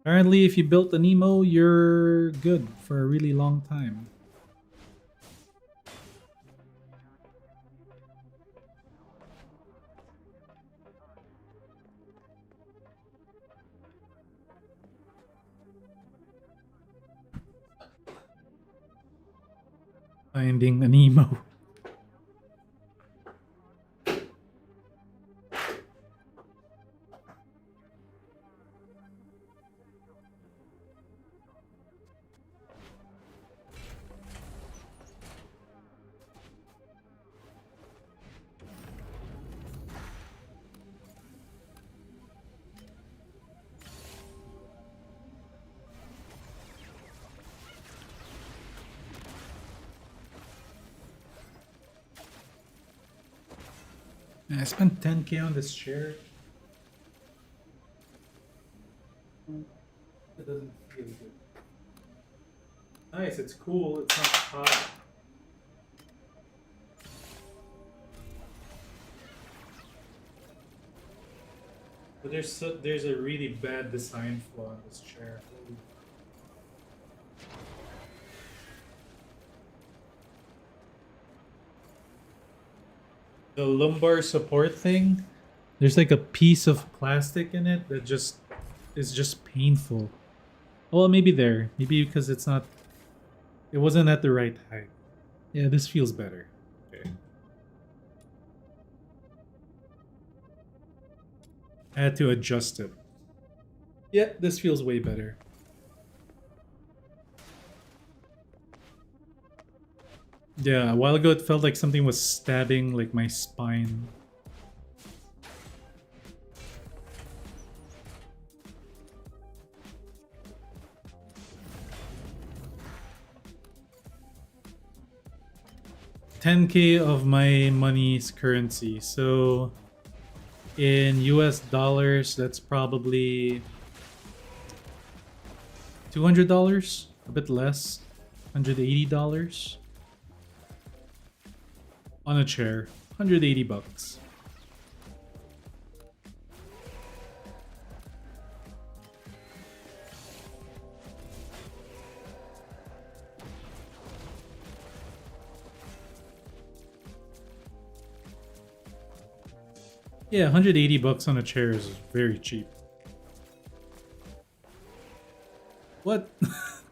Apparently, if you built an emo, you're good for a really long time. Finding an emo. I spent 10k on this chair. It doesn't feel good. Nice, it's cool, it's not hot. But there's a really bad design flaw in this chair. The lumbar support thing, there's like a piece of plastic in it that is just painful. Well, maybe there. Maybe because it wasn't at the right height. Yeah, this feels better. Okay. I had to adjust it. Yeah, this feels way better. Yeah, a while ago it felt like something was stabbing like my spine. $10k of my money's currency, so in US dollars that's probably $200, a bit less, $180 on a chair, $180. Yeah, $180 on a chair is very cheap. What?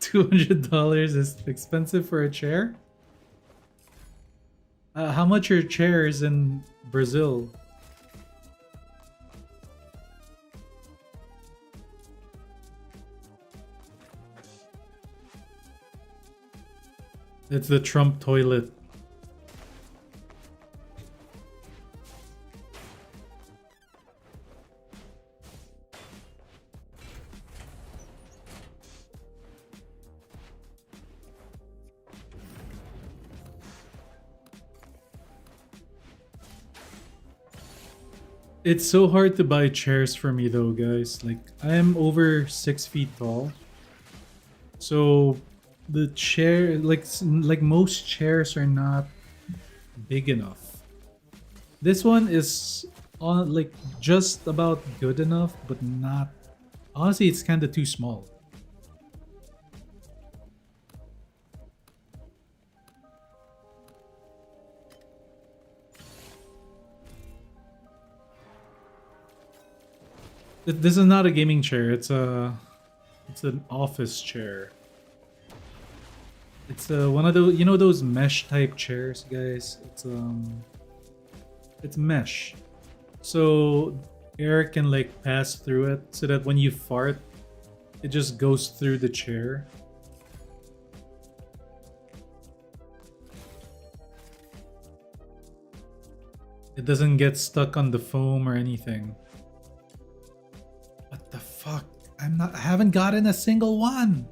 $200 is expensive for a chair? How much are chairs in Brazil? It's the Trump toilet. It's so hard to buy chairs for me though, guys. Like, I am over 6 feet tall. So the chair, like most chairs are not big enough. This one is on like just about good enough, but not. Honestly, it's kind of too small. This is not a gaming chair. It's an office chair. It's one of those, you know, those mesh type chairs, guys. It's mesh, so air can like pass through it, so that when you fart, it just goes through the chair. It doesn't get stuck on the foam or anything. What the fuck? I haven't gotten a single one.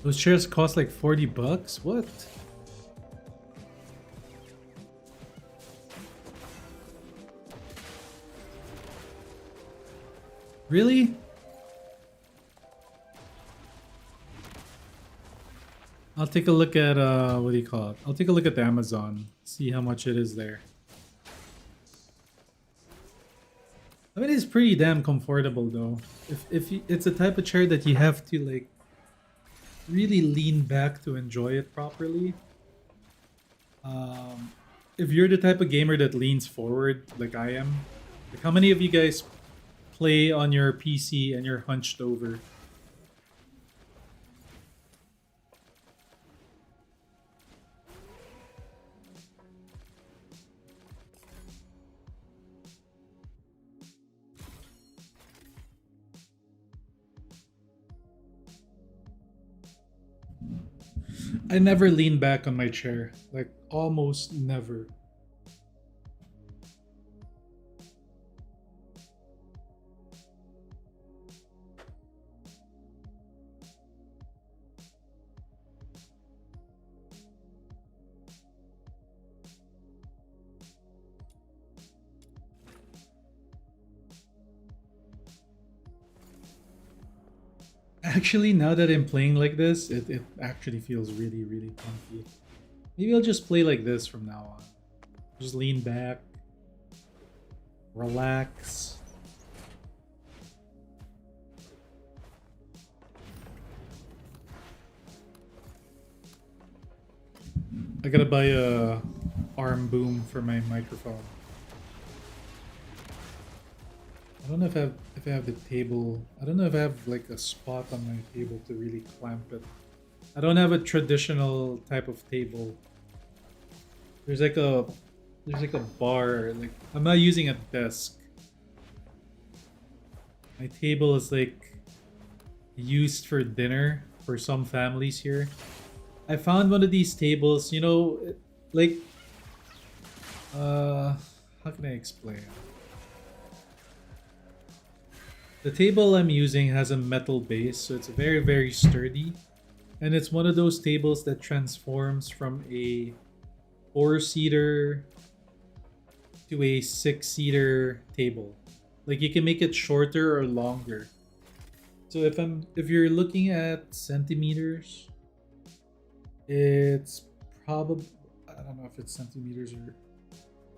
Those chairs cost like 40 bucks? What? Really? I'll take a look at what do you call it? I'll take a look at the Amazon, see how much it is there. I mean, it's pretty damn comfortable though. If it's a type of chair that you have to like really lean back to enjoy it properly. If you're the type of gamer that leans forward like I am, like how many of you guys play on your PC and you're hunched over? I never lean back on my chair, like almost never. Actually, now that I'm playing like this, it actually feels really, really comfy. Maybe I'll just play like this from now on. Just lean back, relax. I gotta buy a arm boom for my microphone. I don't know if I have the table. I don't know if I have like a spot on my table to really clamp it. I don't have a traditional type of table. There's like a bar. Like, I'm not using a desk. My table is like used for dinner for some families here. I found one of these tables, you know, like how can I explain? The table I'm using has a metal base, so it's very, very sturdy. And it's one of those tables that transforms from a 4-seater to a 6-seater table. Like, you can make it shorter or longer. So if you're looking at centimeters, it's probably, I don't know if it's centimeters or,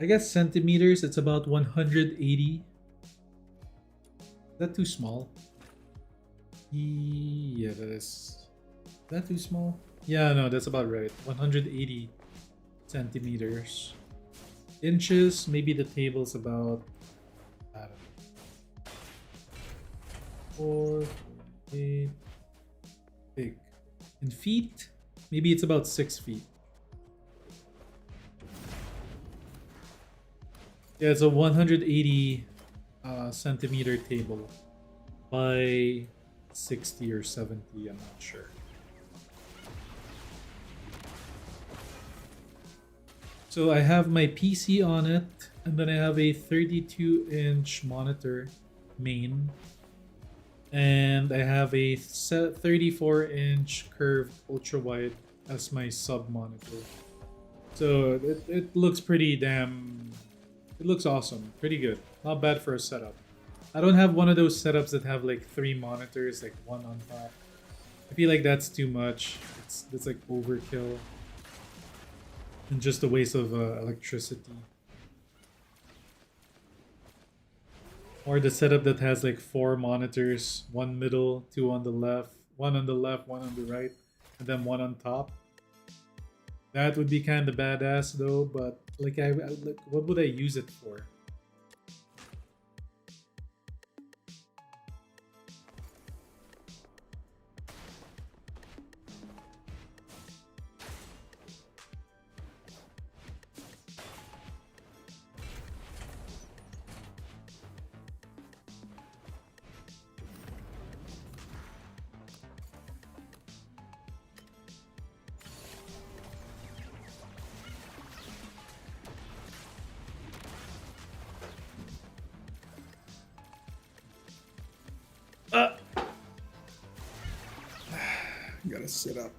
I guess centimeters, it's about 180. Is that too small? Yeah, that is. Is that too small? Yeah, no, that's about right. 180 centimeters. Inches, maybe the table's about, I don't know, 4, 8. Big. In feet, maybe it's about 6 feet. Yeah, it's a 180 centimeter table by 60 or 70, I'm not sure. So I have my PC on it, and then I have a 32-inch monitor main, and I have a 34-inch curved ultra wide as my sub monitor. So it looks pretty damn. It looks awesome, pretty good. Not bad for a setup. I don't have one of those setups that have like 3 monitors, like one on top. I feel like that's too much. It's like overkill. And just a waste of electricity. Or the setup that has like 4 monitors, 1 middle, 2 on the left, 1 on the left, 1 on the right, and then 1 on top. That would be kind of badass though, but like like, what would I use it for? Gotta sit up.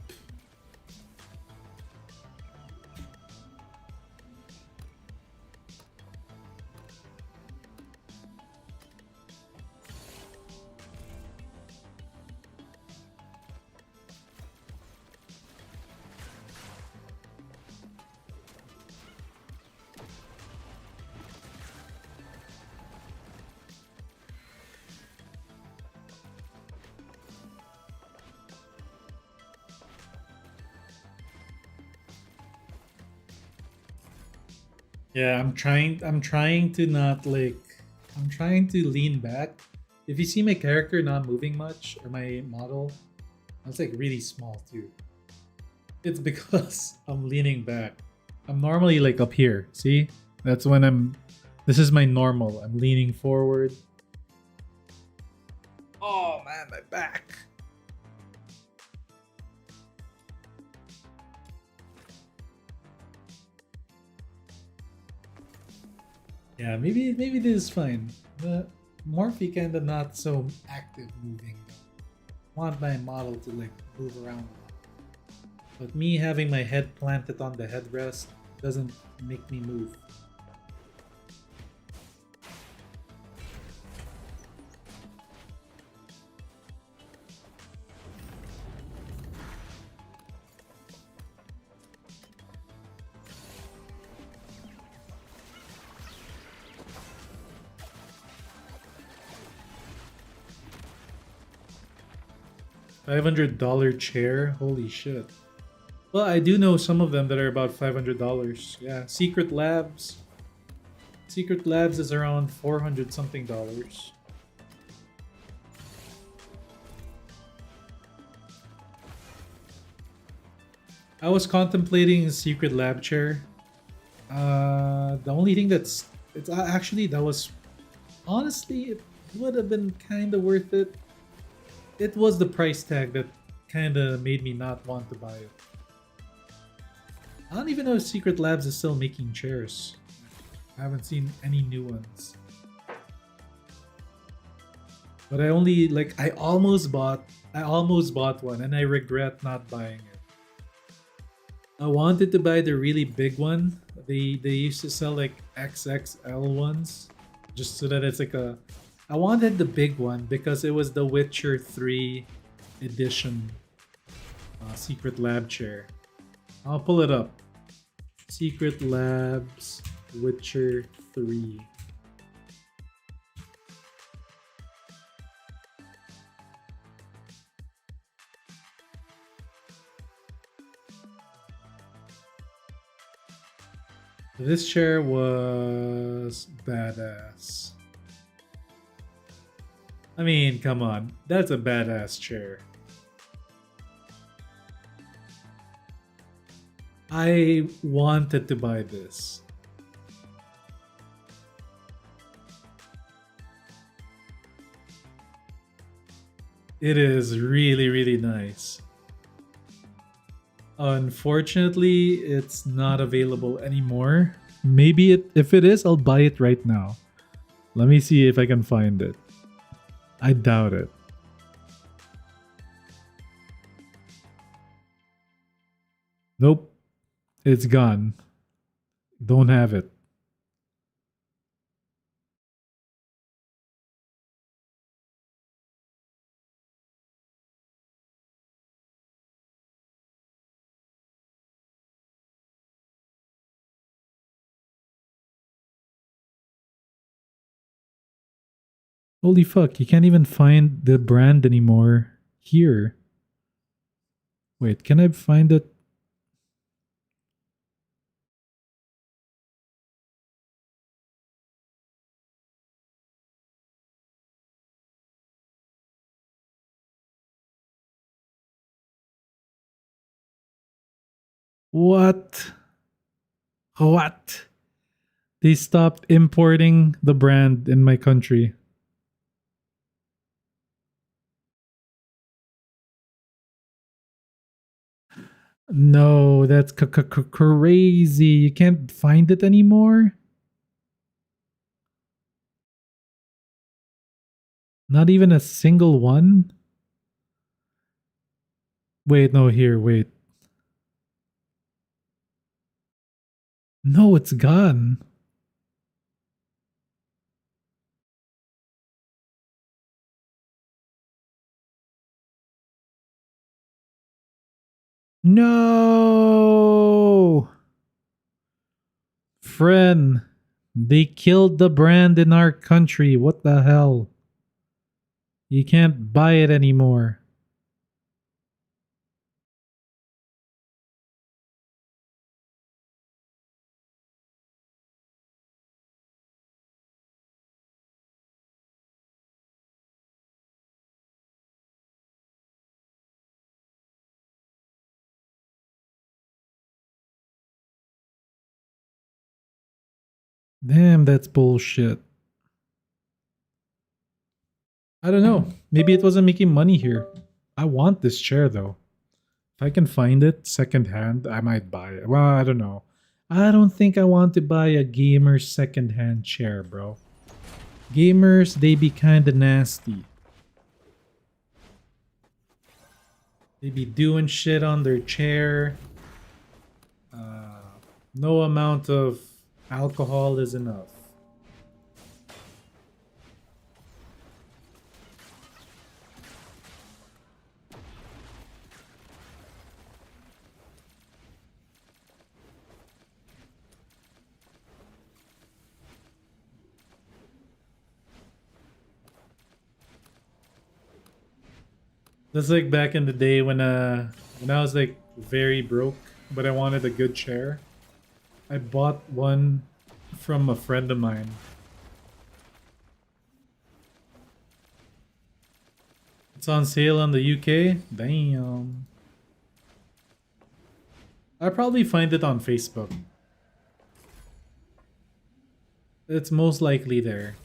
Yeah, I'm trying to not like, I'm trying to lean back. If you see my character not moving much, or my model, it's like really small too. It's because I'm leaning back. I'm normally like up here, see? That's when this is my normal. I'm leaning forward. Oh man, my back. Yeah, maybe this is fine. The Morphe kinda not so active moving though. Want my model to like move around a lot. But me having my head planted on the headrest doesn't make me move. $500 chair? Holy shit. Well, I do know some of them that are about $500. Yeah, Secret Labs. Secret Labs is around 400 something dollars. I was contemplating a Secret Lab chair. The only thing it's actually, that was, honestly, it would have been kind of worth it. It was the price tag that kind of made me not want to buy it. I don't even know if Secret Labs is still making chairs. I haven't seen any new ones. But I only, like, I almost bought one and I regret not buying it. I wanted to buy the really big one. They used to sell like XXL ones, just so that it's like a, I wanted the big one because it was the Witcher 3 edition Secret Lab chair. I'll pull it up. Secret Labs Witcher 3. This chair was badass. I mean, come on. That's a badass chair. I wanted to buy this. It is really, really nice. Unfortunately, it's not available anymore. Maybe if it is, I'll buy it right now. Let me see if I can find it. I doubt it. Nope. It's gone. Don't have it. Holy fuck, you can't even find the brand anymore here. Wait, can I find it? What? What? They stopped importing the brand in my country. No, that's crazy. You can't find it anymore? Not even a single one? Wait, no, here, wait. No, it's gone. No! Friend, they killed the brand in our country. What the hell? You can't buy it anymore. Damn, that's bullshit. I don't know. Maybe it wasn't making money here. I want this chair though. If I can find it secondhand, I might buy it. Well, I don't know. I don't think I want to buy a gamer secondhand chair, bro. Gamers, they be kinda nasty. They be doing shit on their chair. No amount of alcohol is enough. That's like back in the day when I was like very broke, but I wanted a good chair. I bought one from a friend of mine. It's on sale on the UK. Damn. I'll probably find it on Facebook. It's most likely there.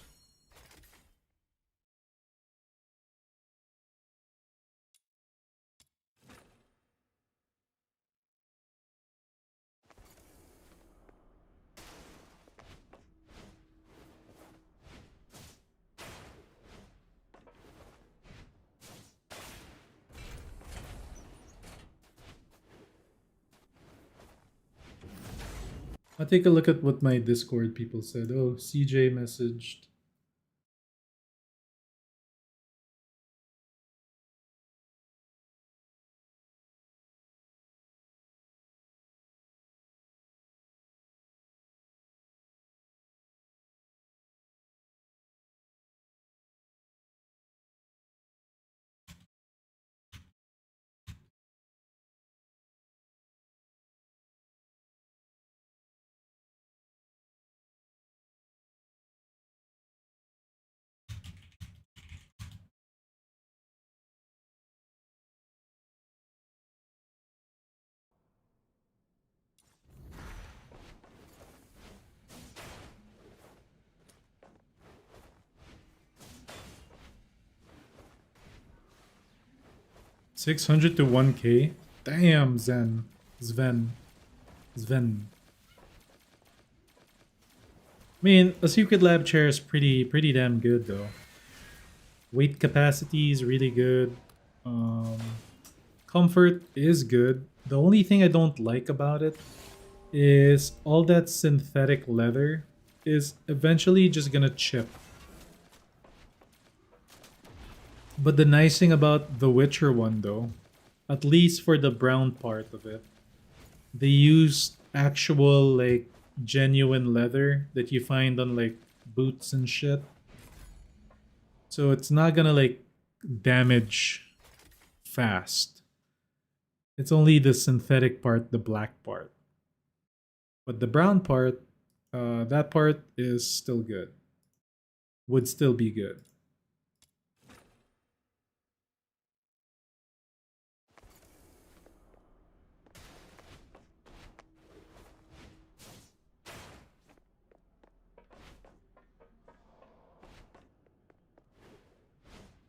I'll take a look at what my Discord people said. Oh, CJ messaged. 600 to 1k. Damn, Zen. Sven. Sven. I mean, a secret lab chair is pretty damn good though. Weight capacity is really good. Comfort is good. The only thing I don't like about it is all that synthetic leather is eventually just gonna chip. But the nice thing about the Witcher one though, at least for the brown part of it, they use actual like genuine leather that you find on like boots and shit. So it's not gonna like damage fast. It's only the synthetic part, the black part. But the brown part, that part is still good. Would still be good.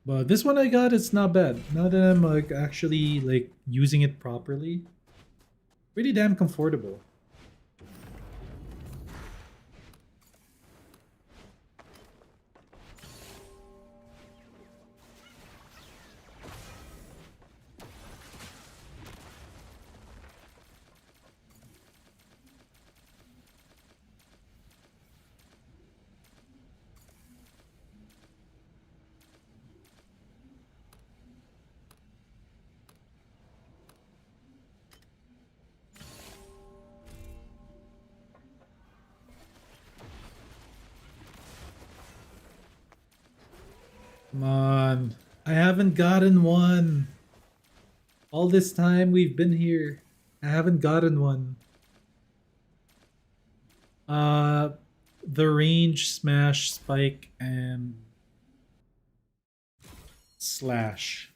But this one I got, it's not bad. Now that I'm like actually like using it properly, pretty damn comfortable. Come on. I haven't gotten one. All this time we've been here. I haven't gotten one. The range, smash, spike, and slash.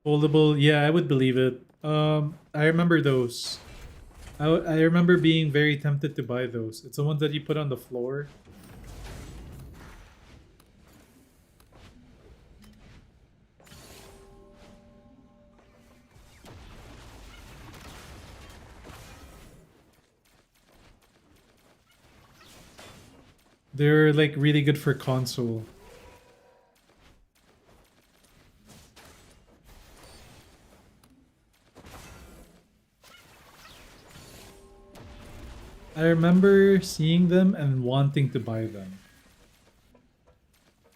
Foldable, yeah, I would believe it. I remember those. I remember being very tempted to buy those. It's the ones that you put on the floor. They're like really good for console. I remember seeing them and wanting to buy them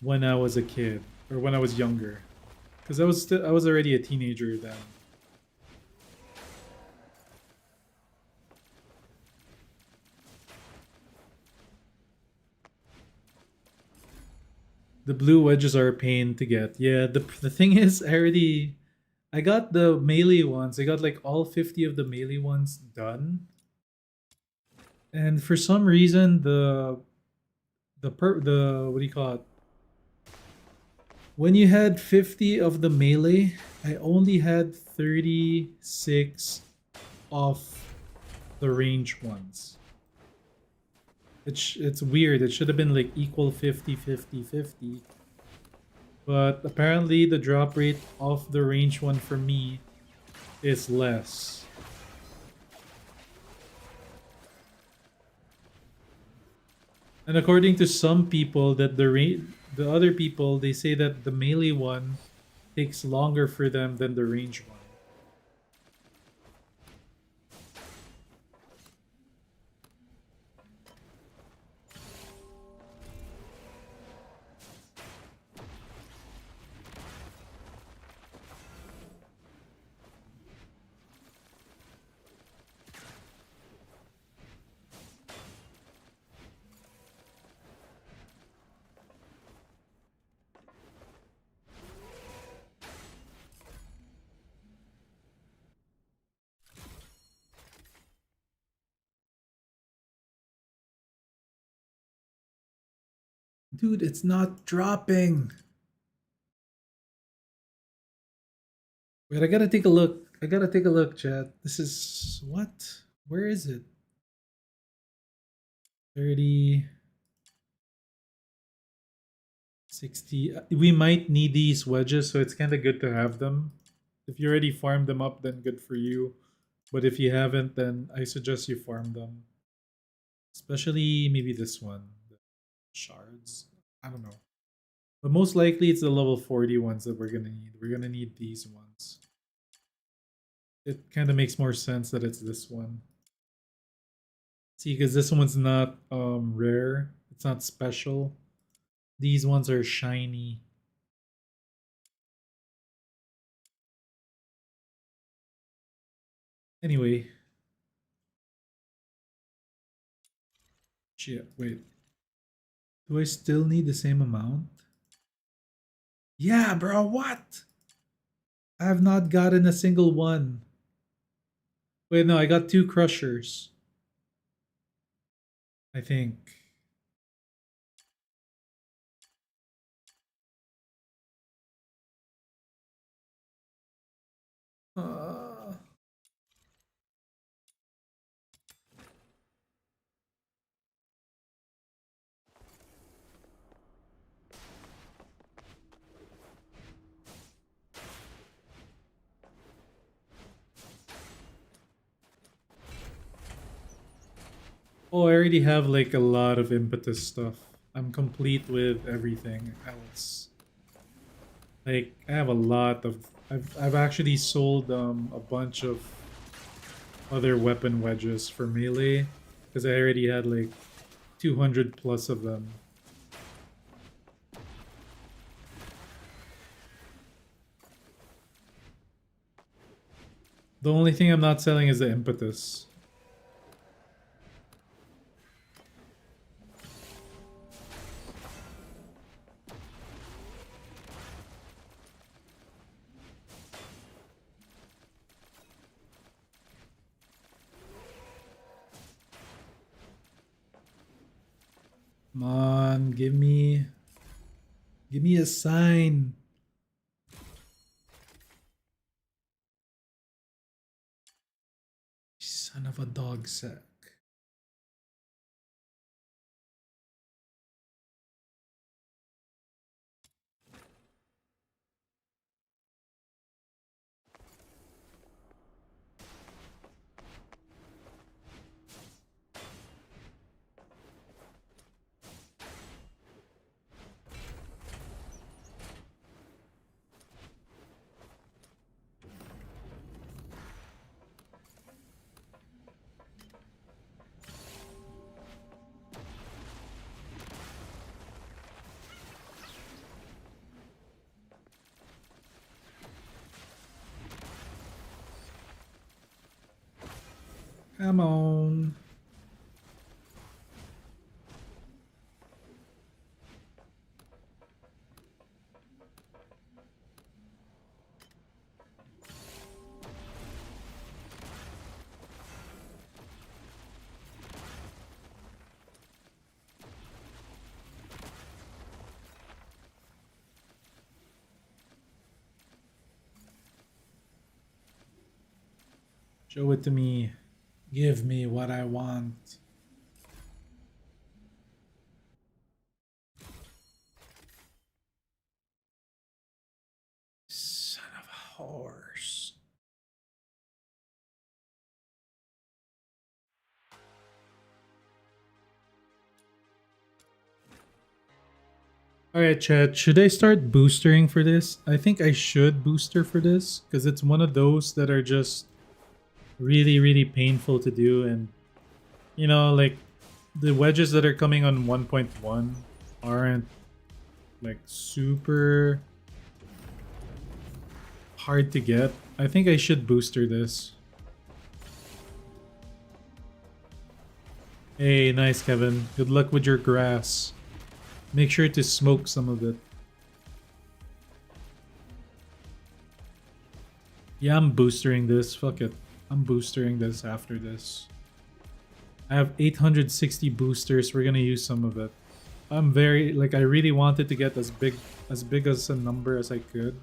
when I was a kid or when I was younger, because I was already a teenager then. The blue wedges are a pain to get. Yeah, the thing is, I got the melee ones. I got like all 50 of the melee ones done. And for some reason, the what do you call it? When you had 50 of the melee, I only had 36 of the range ones. It's weird. It should have been like equal 50, 50, 50. But apparently the drop rate of the range one for me is less. And according to some people, that the other people, they say that the melee one takes longer for them than the range one. Dude, it's not dropping. Wait, I gotta take a look. I gotta take a look, chat. This is what? Where is it? 30, 60. We might need these wedges, so it's kind of good to have them. If you already farmed them up, then good for you. But if you haven't, then I suggest you farm them. Especially maybe this one. The shards. I don't know. But most likely it's the level 40 ones that we're gonna need. We're gonna need these ones. It kind of makes more sense that it's this one. See, because this one's not rare. It's not special. These ones are shiny. Anyway. Shit, wait. Do I still need the same amount? Yeah, bro, what? I have not gotten a single one. Wait, no, I got 2 crushers. I think. Oh, I already have like a lot of impetus stuff. I'm complete with everything else. Like I have a lot of. I've actually sold a bunch of other weapon wedges for melee because I already had like 200 plus of them. The only thing I'm not selling is the impetus. Come on, give me a sign. Son of a dog sack. Come on. Show it to me. Give me what I want. Son of a horse. Alright, chat. Should I start boostering for this? I think I should booster for this because it's one of those that are just really painful to do, and you know, like the wedges that are coming on 1.1 aren't like super hard to get. I think I should booster this. Hey, nice, Kevin. Good luck with your grass. Make sure to smoke some of it. Yeah, I'm boostering this. Fuck it. I'm boostering this after this. I have 860 boosters. We're gonna use some of it. I'm very, like, I really wanted to get as big as a number as I could.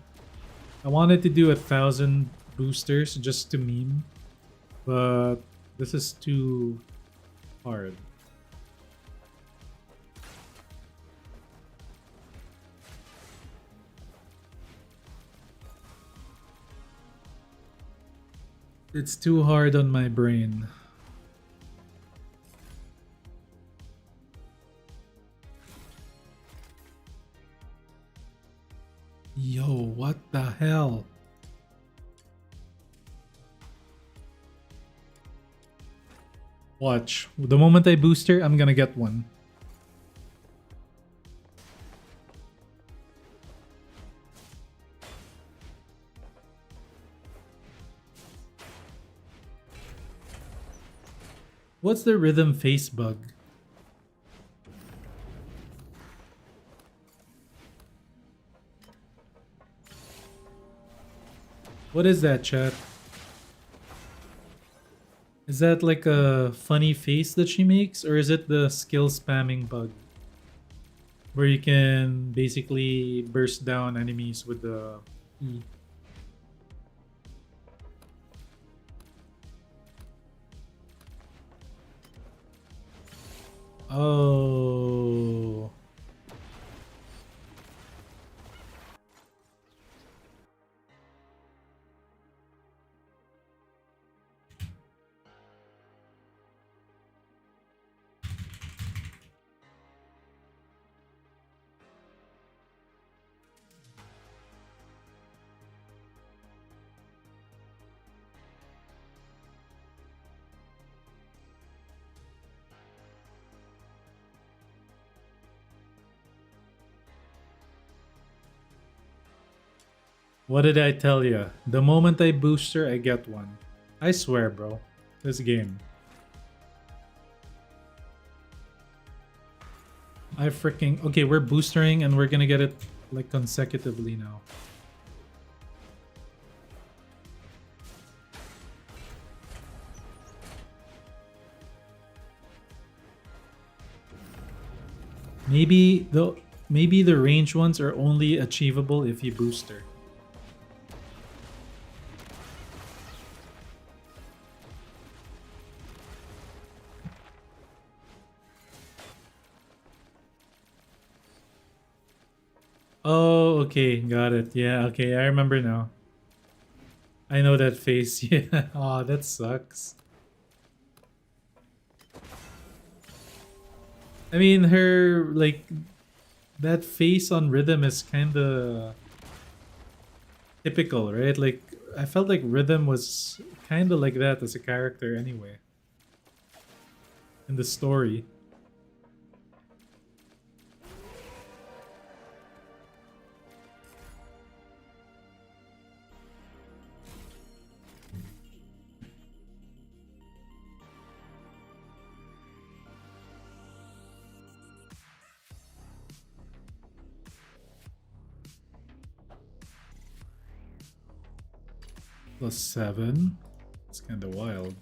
I wanted to do 1,000 boosters just to meme, but this is too hard. It's too hard on my brain. Yo, what the hell? Watch. The moment I booster, I'm gonna get one. What's the rhythm face bug? What is that, chat? Is that like a funny face that she makes, or is it the skill spamming bug? Where you can basically burst down enemies with the E. Oh. What did I tell ya? The moment I booster, I get one. I swear, bro. This game. I freaking... Okay, we're boostering and we're gonna get it like consecutively now. Maybe the range ones are only achievable if you booster. Oh, okay, got it. Yeah, okay, I remember now. I know that face. Yeah. Oh, that sucks. I mean, her, like, that face on Rhythm is kind of typical, right? Like, I felt like Rhythm was kind of like that as a character anyway. In the story. +7. It's kind of wild.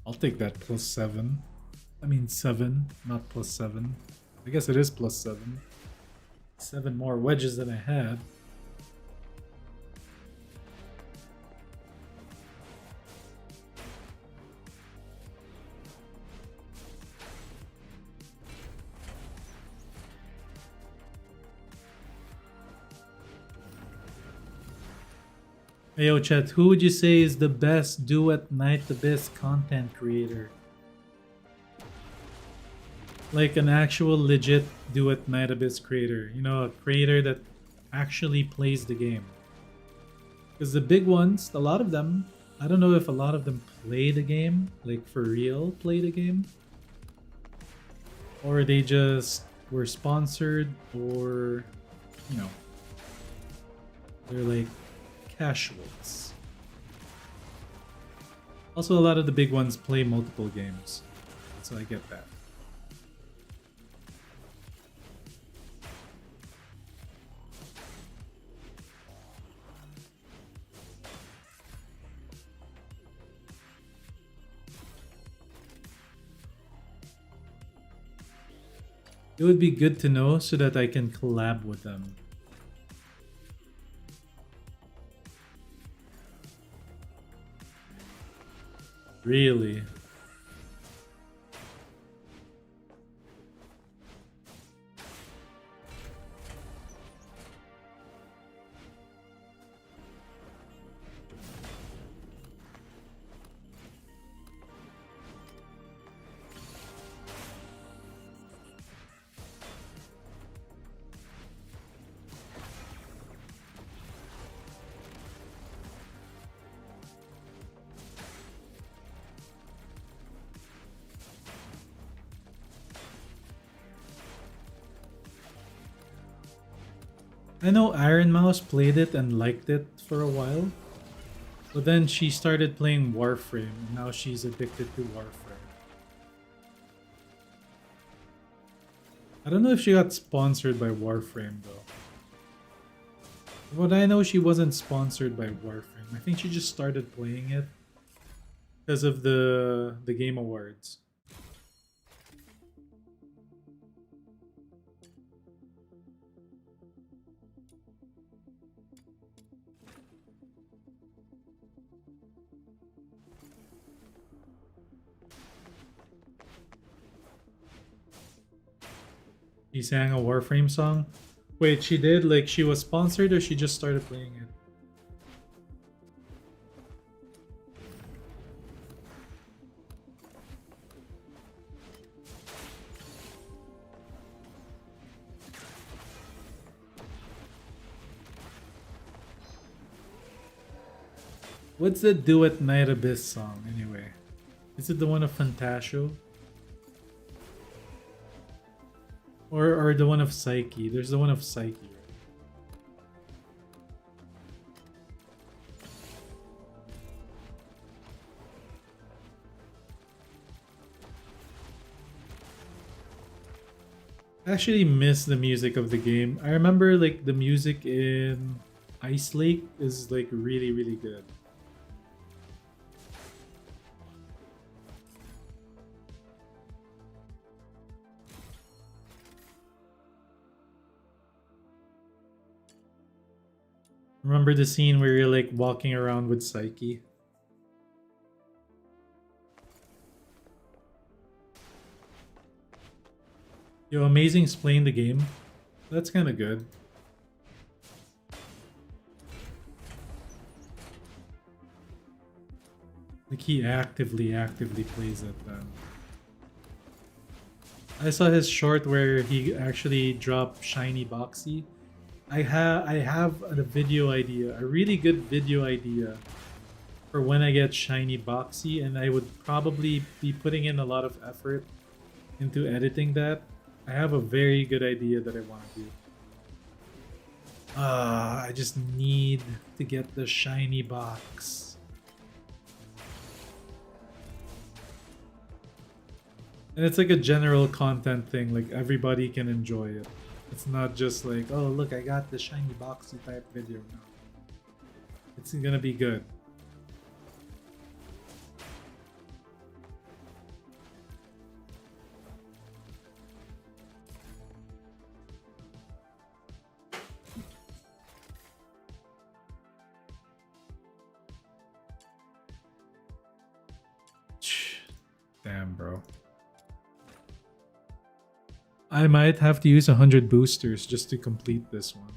I'll take that +7. I mean 7, not +7. I guess it is +7. 7 more wedges than I had. Hey yo chat, who would you say is the best Duet Night Abyss content creator? Like an actual legit Duet Night Abyss creator. You know, a creator that actually plays the game. Because the big ones, a lot of them, I don't know if a lot of them play the game, like for real play the game. Or they just were sponsored, or, you know, they're like casuals. Also, a lot of the big ones play multiple games, so I get that. It would be good to know so that I can collab with them. Really? I know Iron Mouse played it and liked it for a while, but then she started playing Warframe, and now she's addicted to Warframe. I don't know if she got sponsored by Warframe though. But I know she wasn't sponsored by Warframe. I think she just started playing it because of the Game Awards. She sang a Warframe song? Wait, she did? Like, she was sponsored or she just started playing it? What's the Duet Night Abyss song, anyway? Is it the one of Fantasio? Or the one of Psyche? There's the one of Psyche, right? I actually miss the music of the game. I remember like the music in Ice Lake is like really, really good. Remember the scene where you're like walking around with Psyche? Yo, Amazing's playing the game. That's kind of good. Like he actively plays it then. I saw his short where he actually dropped Shiny Boxy. I have a video idea, a really good video idea for when I get Shiny Boxy, and I would probably be putting in a lot of effort into editing that. I have a very good idea that I want to do. I just need to get the Shiny Box. And it's like a general content thing, like everybody can enjoy it. It's not just like, oh look, I got the Shiny Boxy type video. No. It's gonna be good. Damn, bro. I might have to use 100 boosters just to complete this one.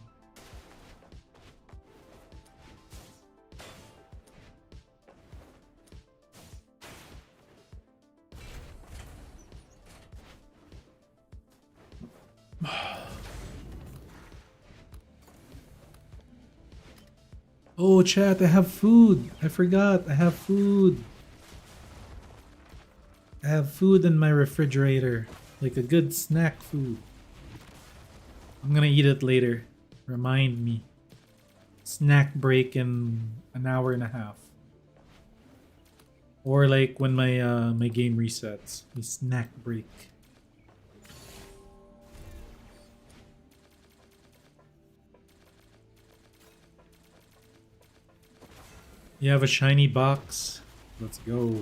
Oh, chat, I have food. I forgot. I have food. I have food in my refrigerator. Like a good snack food. I'm gonna eat it later. Remind me. Snack break in an hour and a half. Or like when my my game resets. A snack break. You have a shiny box? Let's go.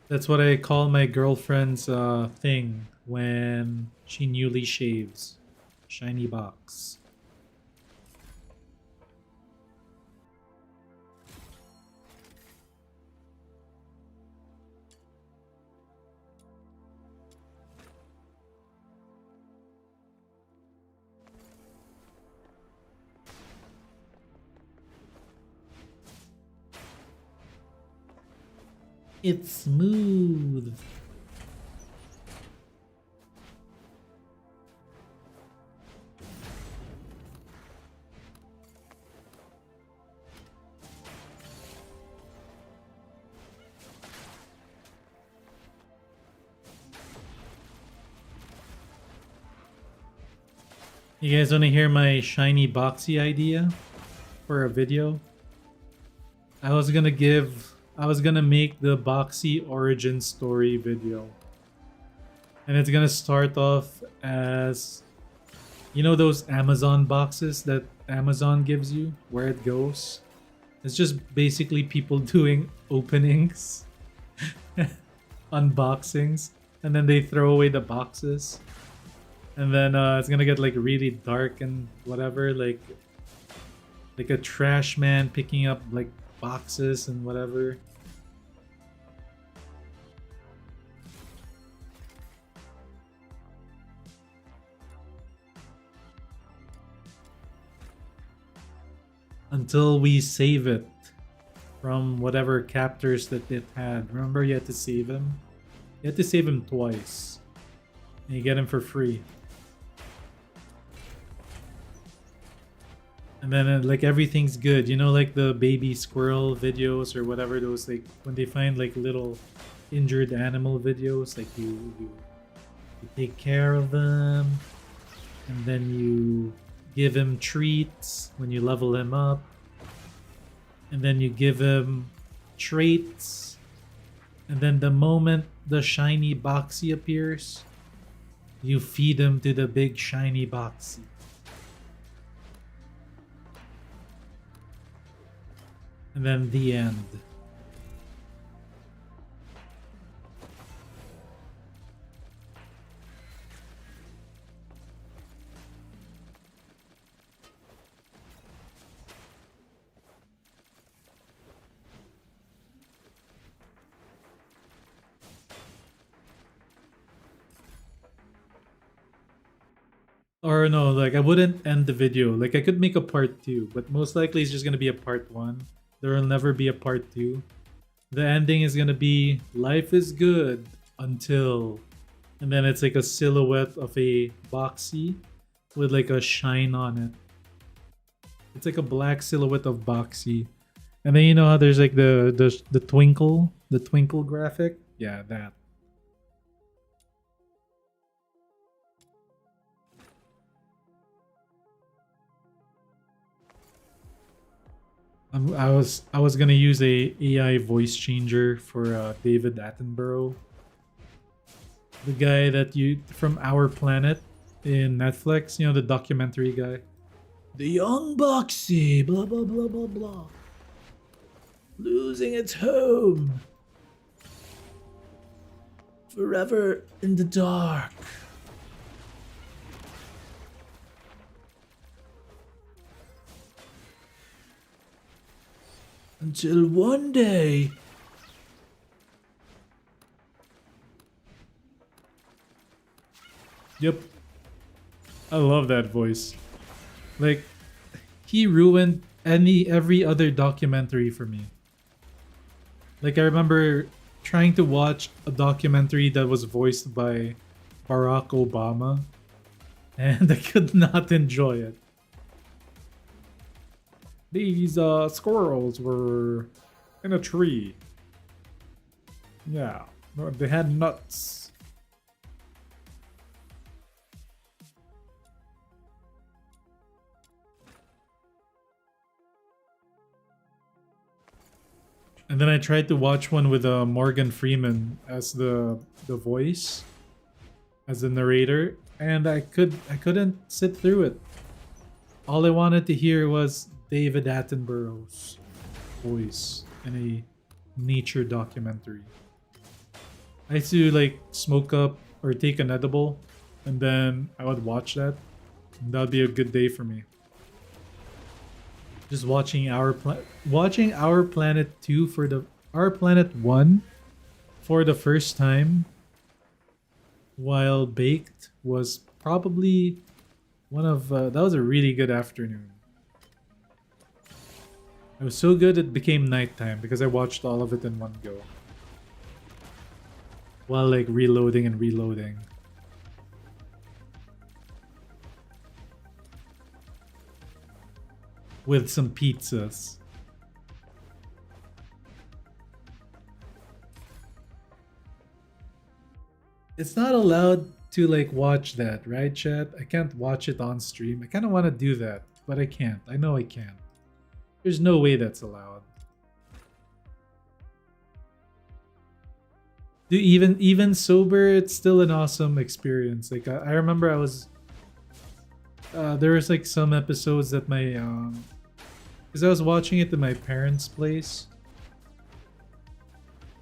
That's what I call my girlfriend's thing when she newly shaves. Shiny box. It's smooth. You guys want to hear my shiny boxy idea for a video? I was gonna make the boxy origin story video. And it's gonna start off as, you know those Amazon boxes that Amazon gives you, where it goes? It's just basically people doing openings, unboxings, and then they throw away the boxes. And then it's gonna get like really dark and whatever, like a trash man picking up like boxes and whatever. Until we save it from whatever captors that it had. Remember, you had to save him? You had to save him twice. And you get him for free. And then like everything's good, you know, like the baby squirrel videos or whatever, those like when they find like little injured animal videos, like you take care of them, and then you give him treats when you level him up, and then you give him traits, and then the moment the shiny boxy appears, you feed him to the big shiny boxy. And then the end. Or no, like I wouldn't end the video. Like I could make a part 2, but most likely it's just gonna be a part 1. There will never be a part 2. The ending is gonna be life is good until, and then it's like a silhouette of a boxy with like a shine on it. It's like a black silhouette of boxy, and then you know how there's like the twinkle graphic. Yeah, that. I was gonna use a AI voice changer for David Attenborough, the guy that you from Our Planet in Netflix. You know, the documentary guy. The young Boxy, blah blah blah blah blah, losing its home, forever in the dark. Until one day, yep, I love that voice. Like, he ruined every other documentary for me. Like, I remember trying to watch a documentary that was voiced by Barack Obama, and I could not enjoy it. These squirrels were in a tree. Yeah, they had nuts. And then I tried to watch one with Morgan Freeman as the voice, as the narrator, and I couldn't sit through it. All I wanted to hear was David Attenborough's voice in a nature documentary. I used to like smoke up or take an edible, and then I would watch that. And that'd be a good day for me. Just watching Our Planet 2 for the Our Planet 1 for the first time while baked was probably one of that was a really good afternoon. It was so good it became nighttime because I watched all of it in one go. while like reloading and reloading. With some pizzas. It's not allowed to like watch that, right, chat? I can't watch it on stream. I kind of want to do that, but I can't. I know I can't. There's no way that's allowed. Dude, even sober, it's still an awesome experience. Like I remember I was there was like some episodes that my because I was watching it in my parents' place.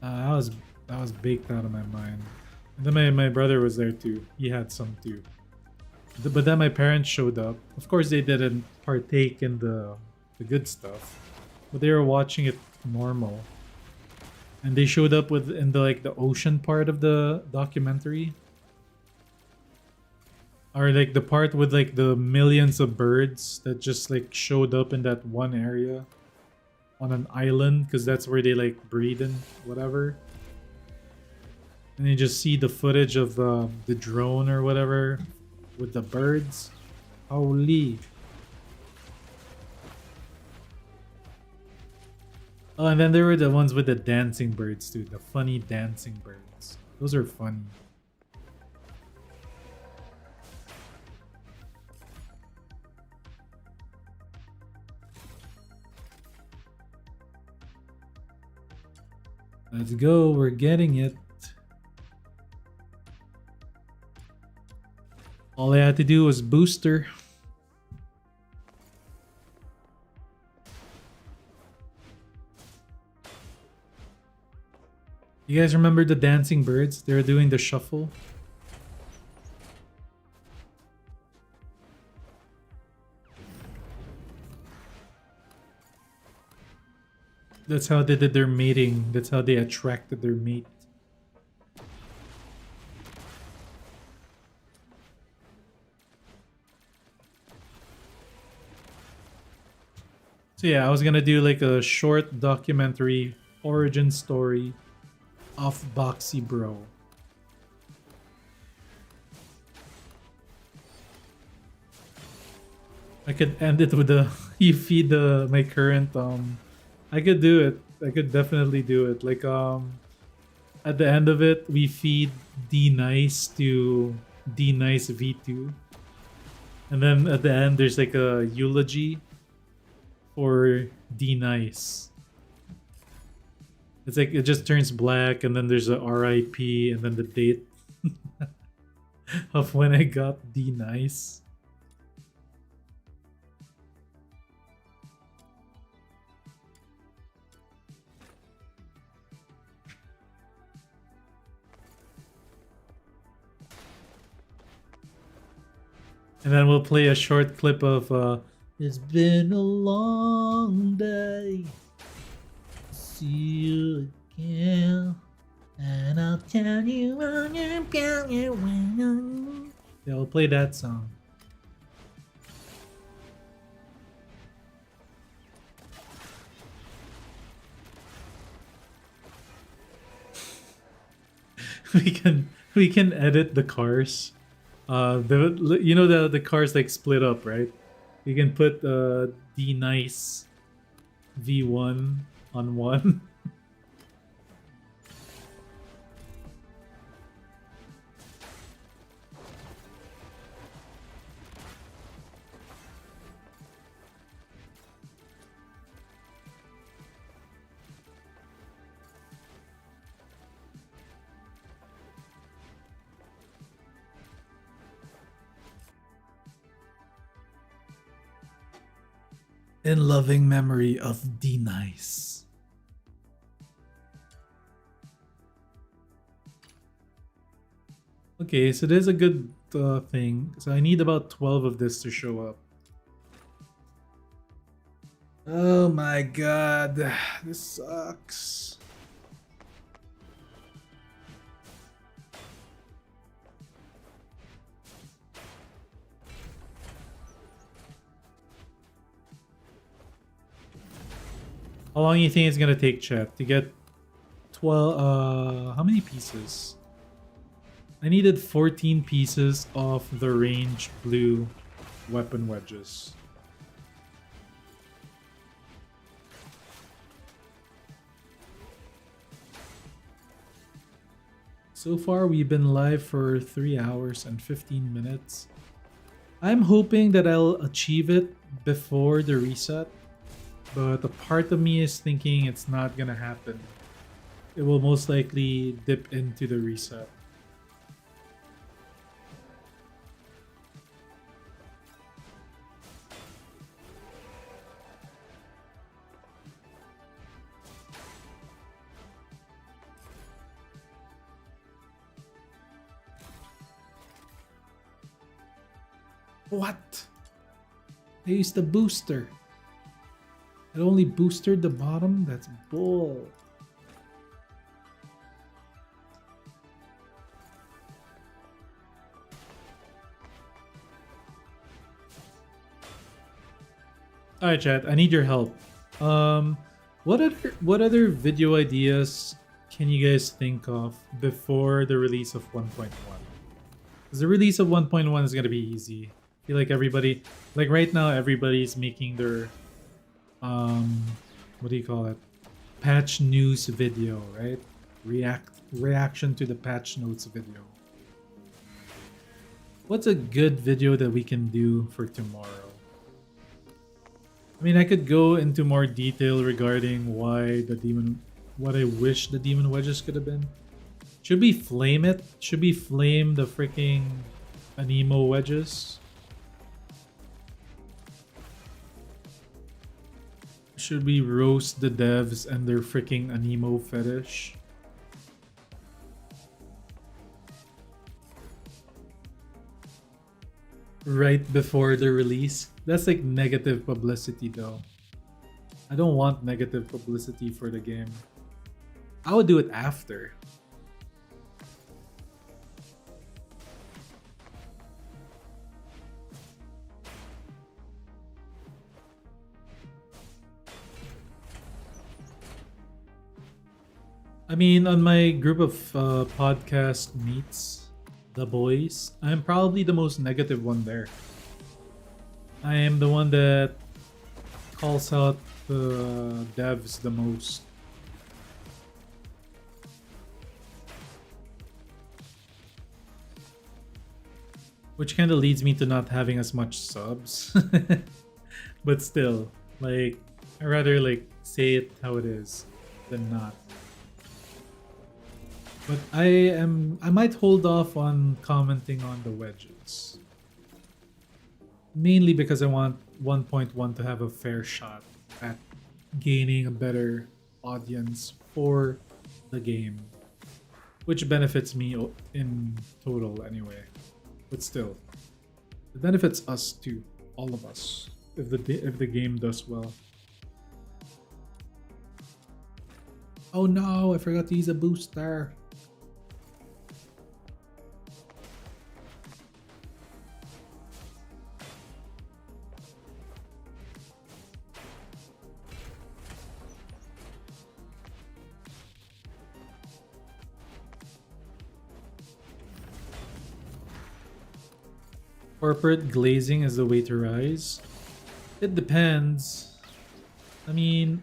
I was baked out of my mind. And then my brother was there too. He had some too. But then my parents showed up. Of course they didn't partake in the good stuff. But they were watching it normal. And they showed up in the like the ocean part of the documentary. Or like the part with like the millions of birds that just like showed up in that one area on an island, because that's where they like breed and whatever. And you just see the footage of the drone or whatever with the birds. Holy. Oh, and then there were the ones with the dancing birds too. The funny dancing birds. Those are funny. Let's go, we're getting it. All I had to do was booster. You guys remember the dancing birds? They were doing the shuffle. That's how they did their mating. That's how they attracted their mate. So yeah, I was gonna do like a short documentary origin story of Boxy Bro. I could end it with a you feed my current I could do it. I could definitely do it. Like at the end of it we feed D Nice to D Nice V2. And then at the end there's like a eulogy for D Nice. It's like it just turns black and then there's a RIP and then the date of when I got D Nice. And then we'll play a short clip of it's been a long day. See you again. And I'll tell you when yeah, we'll play that song. we can edit the cars. You know the cars like split up, right? You can put D Nice V1 on one. In loving memory of D Nice. Okay, so there's a good thing. So I need about 12 of this to show up. Oh my god, this sucks. How long do you think it's gonna take, chat, to get 12? How many pieces? I needed 14 pieces of the range blue weapon wedges. So far, we've been live for 3 hours and 15 minutes. I'm hoping that I'll achieve it before the reset, but a part of me is thinking it's not gonna happen. It will most likely dip into the reset. What? I used the booster. It only boosted the bottom? That's bull. Alright, chat, I need your help. What other video ideas can you guys think of before the release of 1.1? Because the release of 1.1 is gonna be easy. I feel like everybody, like right now, everybody's making their what do you call it? Patch news video, right? Reaction to the patch notes video. What's a good video that we can do for tomorrow? I mean, I could go into more detail regarding what I wish the demon wedges could have been. Should we flame it? Should we flame the freaking anemo wedges? Should we roast the devs and their freaking anemo fetish? Right before the release? That's like negative publicity though. I don't want negative publicity for the game. I would do it after. I mean, on my group of podcast meets, the boys, I'm probably the most negative one there. I am the one that calls out the devs the most. Which kind of leads me to not having as much subs. But still, like, I rather like say it how it is than not. But I might hold off on commenting on the wedges. Mainly because I want 1.1 to have a fair shot at gaining a better audience for the game. Which benefits me in total anyway. But still, it benefits us too, all of us, if the game does well. Oh no, I forgot to use a booster. Corporate glazing is the way to rise. It depends. I mean,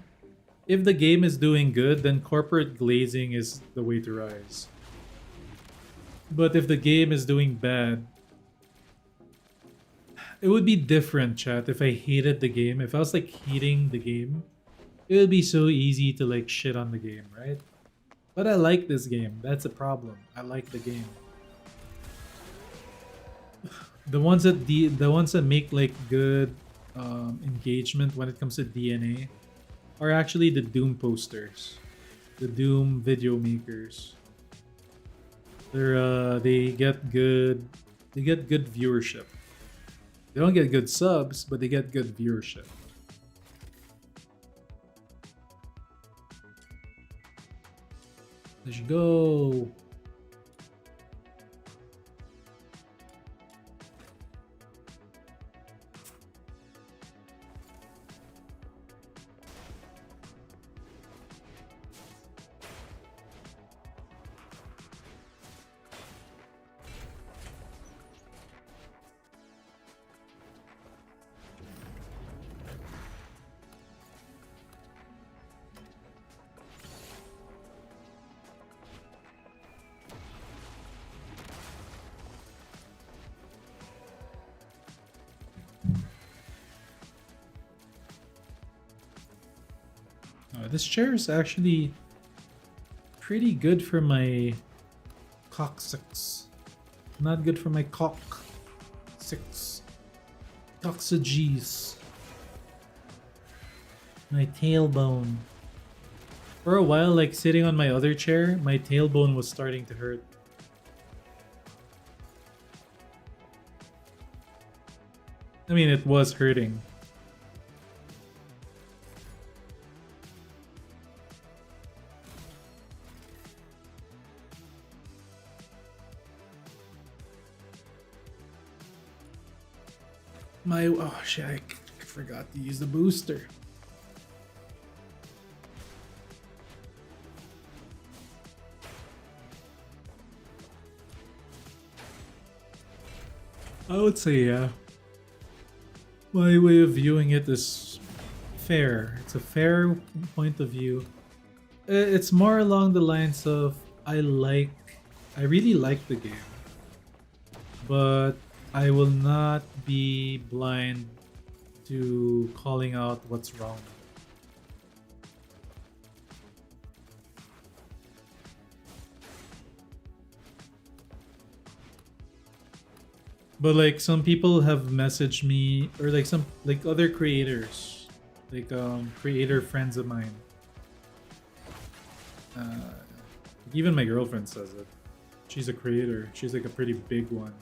if the game is doing good, then corporate glazing is the way to rise. But if the game is doing bad, it would be different, chat, if I hated the game. If I was like hating the game, it would be so easy to like shit on the game, right? But I like this game. That's a problem. I like the game. The ones that make like good engagement when it comes to DNA are actually the Doom posters, the Doom video makers. They get good viewership. They don't get good subs, but they get good viewership. Let's go. This chair is actually pretty good for my coccyx. Not good for my coccyx. Coccyges. My tailbone. For a while, like sitting on my other chair, my tailbone was starting to hurt. I mean, it was hurting. Oh shit, I forgot to use the booster. I would say yeah. My way of viewing it is fair. It's a fair point of view. It's more along the lines of I really like the game, but I will not be blind to calling out what's wrong. But like some people have messaged me, or like some like other creators, like creator friends of mine. Even my girlfriend says it. She's a creator. She's like a pretty big one.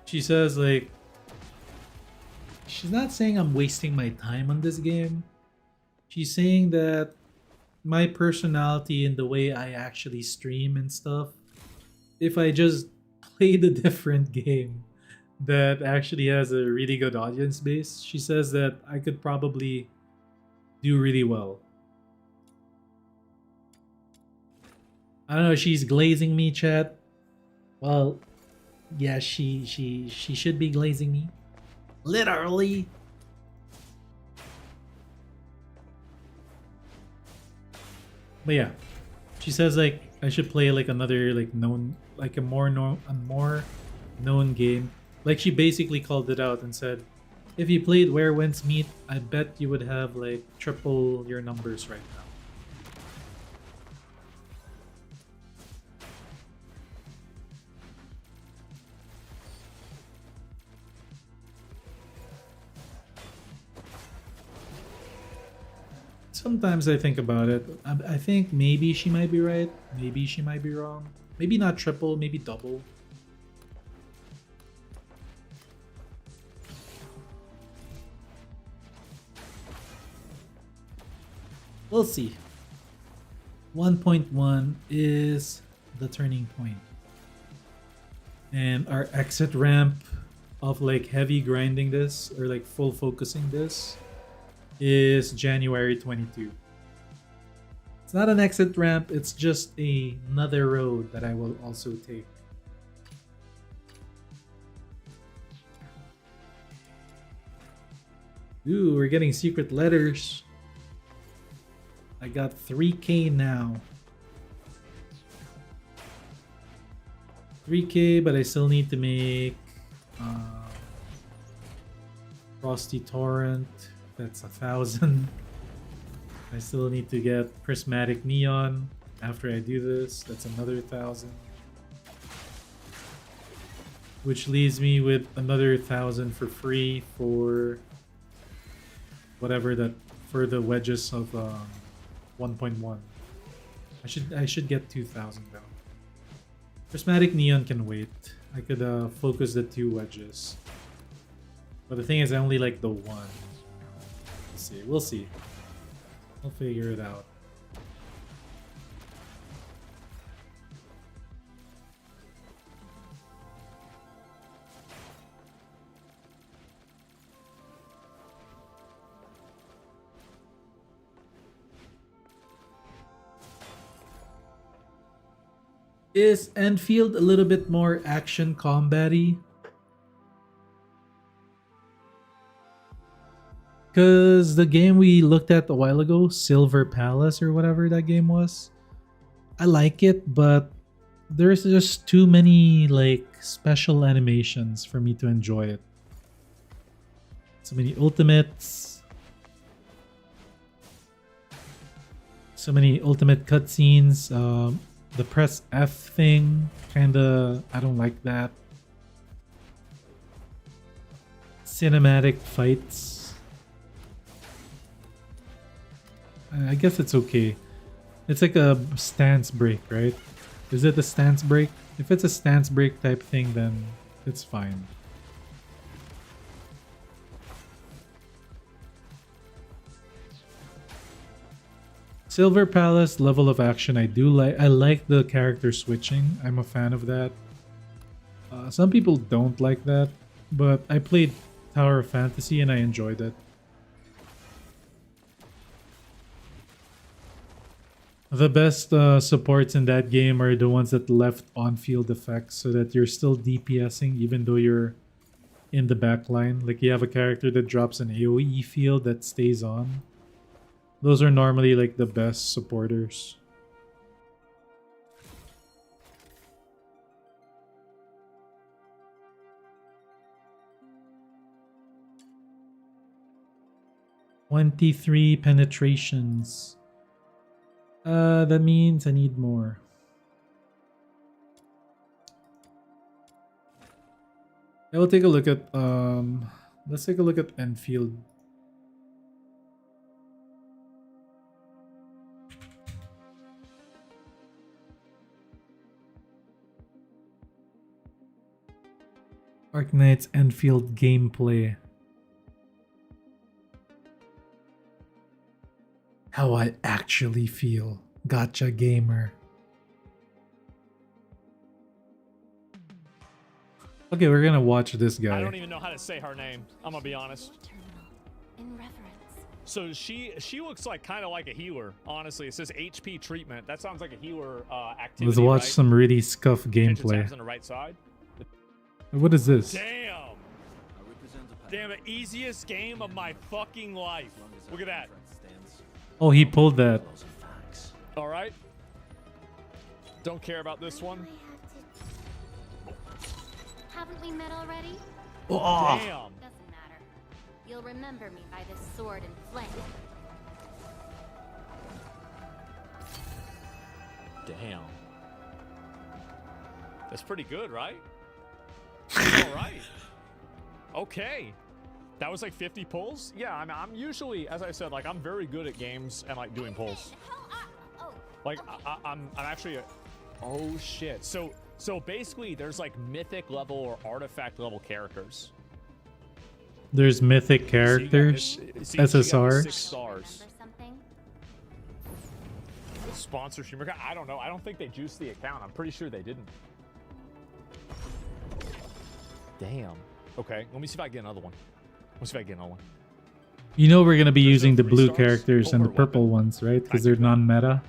She says like, she's not saying I'm wasting my time on this game. She's saying that my personality and the way I actually stream and stuff, if I just played a different game that actually has a really good audience base, she says that I could probably do really well. I don't know, she's glazing me, chat. Well, yeah, she should be glazing me. Literally. But yeah, she says like I should play like another like known, like a more known game. Like she basically called it out and said, if you played Where Winds Meet, I bet you would have like triple your numbers right now. Sometimes I think about it. I think maybe she might be right. Maybe she might be wrong. Maybe not triple, maybe double. We'll see. 1.1 is the turning point. And our exit ramp of like heavy grinding this or like full focusing this is January 22. It's not an exit ramp, it's just another road that I will also take. Ooh, we're getting secret letters. I got 3K now. 3K, but I still need to make Frosty Torrent. That's 1,000. I still need to get Prismatic Neon after I do this. That's another 1,000. Which leaves me with another 1,000 for free for whatever that for the wedges of 1.1. I should get 2,000 though. Prismatic Neon can wait. I could focus the 2 wedges. But the thing is I only like the 1. We'll see. We'll figure it out. Is Enfield a little bit more action combat-y? Because the game we looked at a while ago, Silver Palace or whatever that game was, I like it, but there's just too many like special animations for me to enjoy it. So many ultimates. So many ultimate cutscenes. The press F thing, kinda, I don't like that. Cinematic fights. I guess it's okay. It's like a stance break, right? Is it a stance break? If it's a stance break type thing, then it's fine. Silver Palace level of action, I do like. I like the character switching. I'm a fan of that. Some people don't like that, but I played Tower of Fantasy and I enjoyed it. The best supports in that game are the ones that left on-field effects so that you're still DPSing even though you're in the back line. Like you have a character that drops an AoE field that stays on. Those are normally like the best supporters. "23 penetrations. That means I need more. I will take a look at let's take a look at Enfield. Arknight's Enfield gameplay. How I actually feel. Gacha gamer. Okay, we're gonna watch this guy. I don't even know how to say her name. I'm gonna be honest. In reverence. So she looks like kind of like a healer. Honestly, it says HP treatment. That sounds like a healer activity. Let's watch right? some really scuff Attention gameplay. tabs on the right side. What is this? Damn. Damn, the easiest game of my fucking life. Look at that. Oh, he pulled that. All right. Don't care about this one. Haven't we met already? Oh. Damn. Doesn't matter. You'll remember me by this sword and flame. Damn. That's pretty good, right? All right. Okay. That was like 50 pulls? Yeah, I'm usually, as I said, like I'm very good at games and like doing pulls. Like I'm actually oh shit. So basically there's like mythic level or artifact level characters. There's mythic characters, SSRs. 6 stars. Sponsorship. I don't know. I don't think they juiced the account. I'm pretty sure they didn't. Damn. Okay, let me see if I get another one. Let's see if I get another one. You know we're gonna be using the no blue 3 stars. characters and the Over purple weapon. ones, right? Because they're non-meta.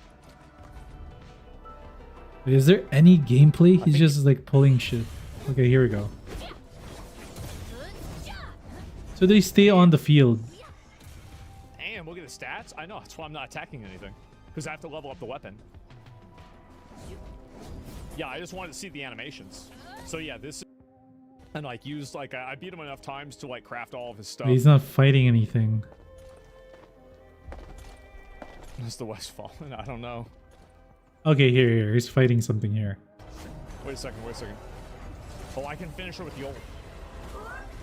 Is there any gameplay? He's just like pulling shit. Okay, here we go. So they stay on the field. Damn, look at the stats. I know, that's why I'm not attacking anything. Because I have to level up the weapon. Yeah, I just wanted to see the animations. So yeah, this is... And like used, like I beat him enough times to like craft all of his stuff. He's not fighting anything. That's the Westfallen, I don't know. Okay, here. He's fighting something here. Wait a second. Oh, I can finish her with the ult.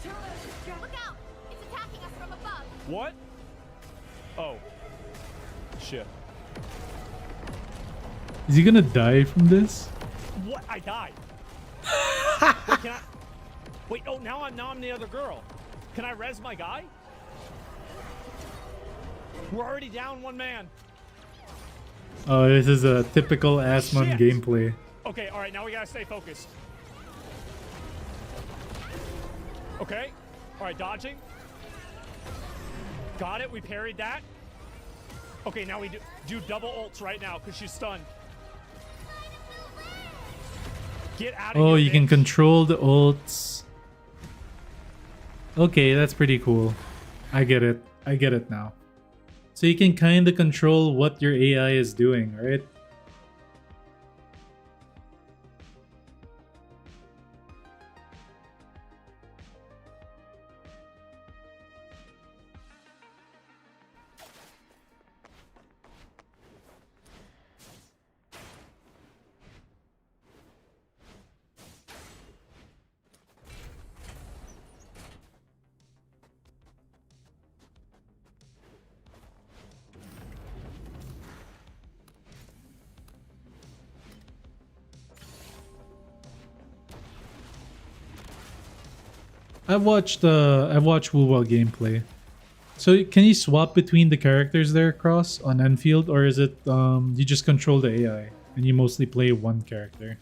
Look out! It's attacking us from above. What? Oh. Shit. Is he gonna die from this? What? I died. Wait, can I... Wait, oh, now I'm the other girl. Can I res my guy? We're already down 1 man. Oh, this is a typical Asmon Shit. gameplay. Okay, all right, now we gotta stay focused. Okay, all right, dodging. Got it, we parried that. Okay, now we do double ults right now because she's stunned. Get out of here. Oh, you can bitch. control the ults. Okay, that's pretty cool. I get it. I get it now. So you can kind of control what your AI is doing, right? I've watched Wuwal gameplay. So can you swap between the characters there, Cross, on Enfield, or is it you just control the AI and you mostly play one character?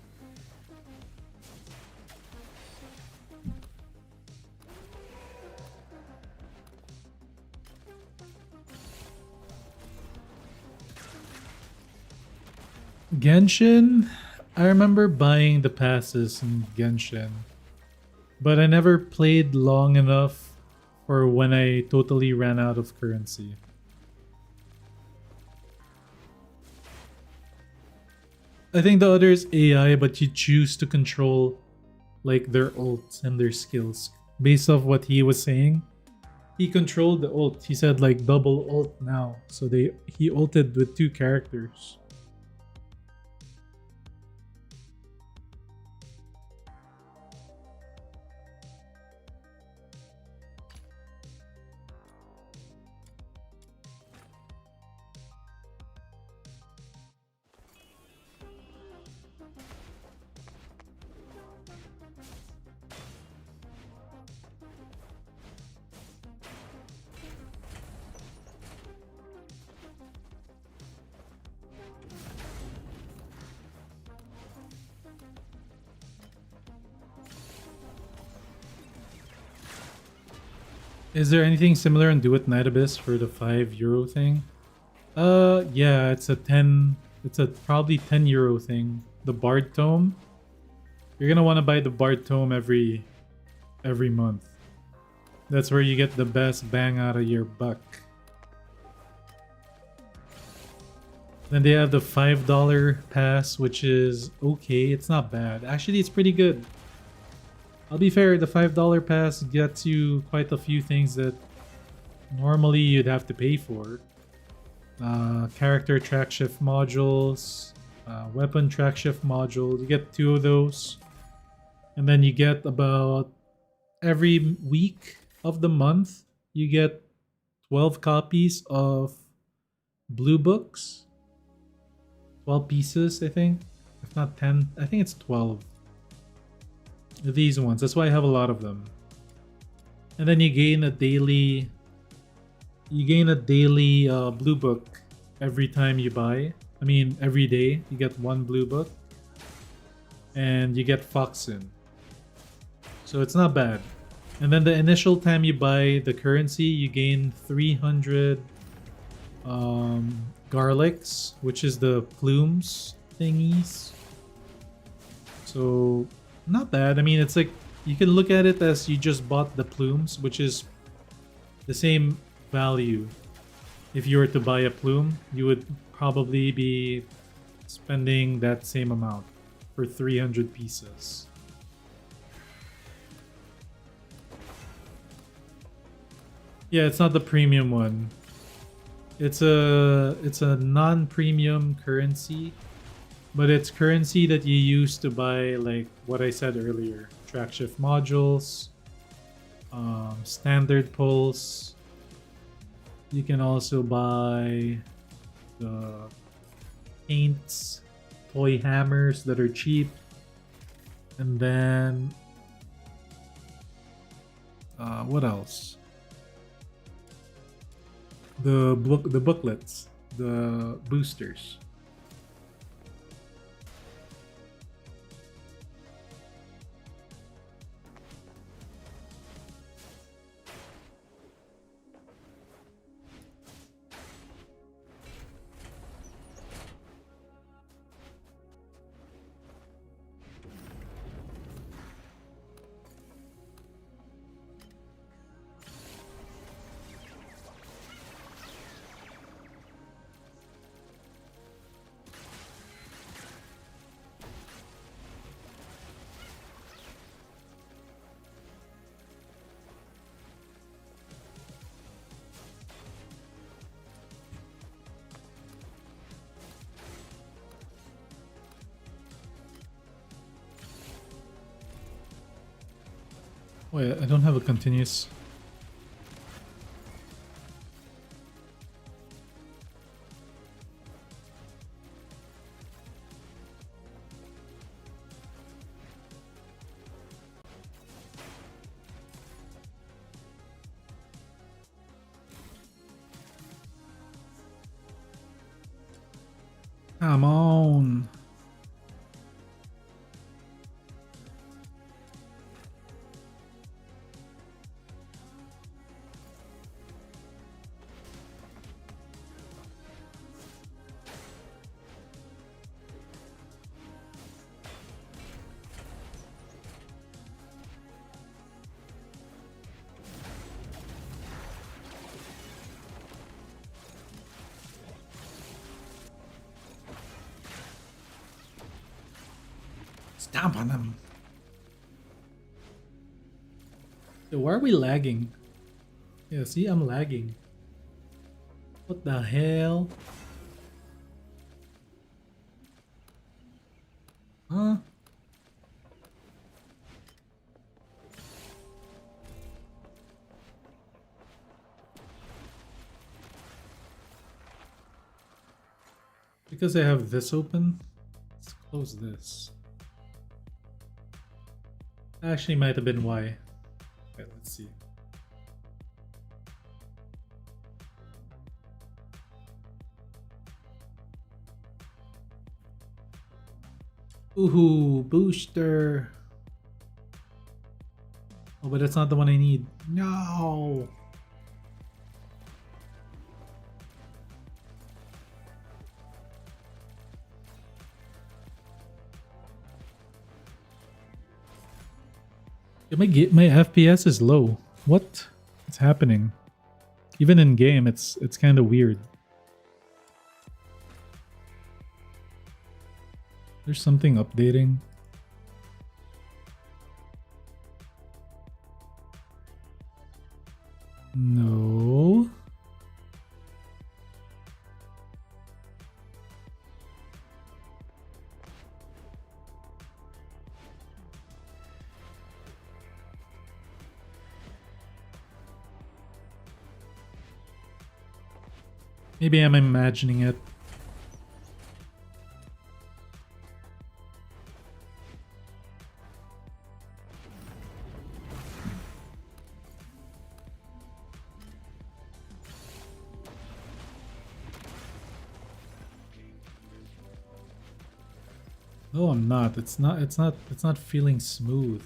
Genshin, I remember buying the passes in Genshin, but I never played long enough for when I totally ran out of currency. I think the other is AI, but you choose to control like their ults and their skills based off what he was saying. He controlled the ult. He said like double ult now, so he ulted with 2 characters. Is there anything similar in Duet Night Abyss for the €5 thing? Yeah, it's a probably €10 thing. The Bard Tome. You're gonna want to buy the Bard Tome every month. That's where you get the best bang out of your buck. Then they have the $5 pass, which is okay. It's not bad. Actually, it's pretty good. I'll be fair, the $5 pass gets you quite a few things that normally you'd have to pay for. Character track shift modules, weapon track shift module. You get 2 of those. And then you get about every week of the month, you get 12 copies of blue books. 12 pieces, I think. If not 10, I think it's 12. These ones. That's why I have a lot of them. And then you gain a daily blue book every time you buy. I mean, every day you get 1 blue book. And you get Foxin. So it's not bad. And then the initial time you buy the currency, you gain 300 garlics, which is the plumes thingies. So not bad. I mean, it's like you can look at it as you just bought the plumes, which is the same value. If you were to buy a plume, you would probably be spending that same amount for 300 pieces. Yeah, it's not the premium one. It's a non-premium currency, but it's currency that you use to buy, like what I said earlier, track shift modules, standard pulse. You can also buy the paints, toy hammers that are cheap, and then what else? The booklets, the boosters. Wait, I don't have a continuous. Come on. Stomp on them. Yo, why are we lagging? Yeah, see, I'm lagging. What the hell? Huh? Because I have this open, let's close this. Actually, might have been why. Okay, let's see. Ooh, booster. Oh, but that's not the one I need. No. Yeah, my FPS is low. What? What's happening? Even in game, it's kind of weird. There's something updating. No. Maybe I'm imagining it. No, I'm not. It's not feeling smooth.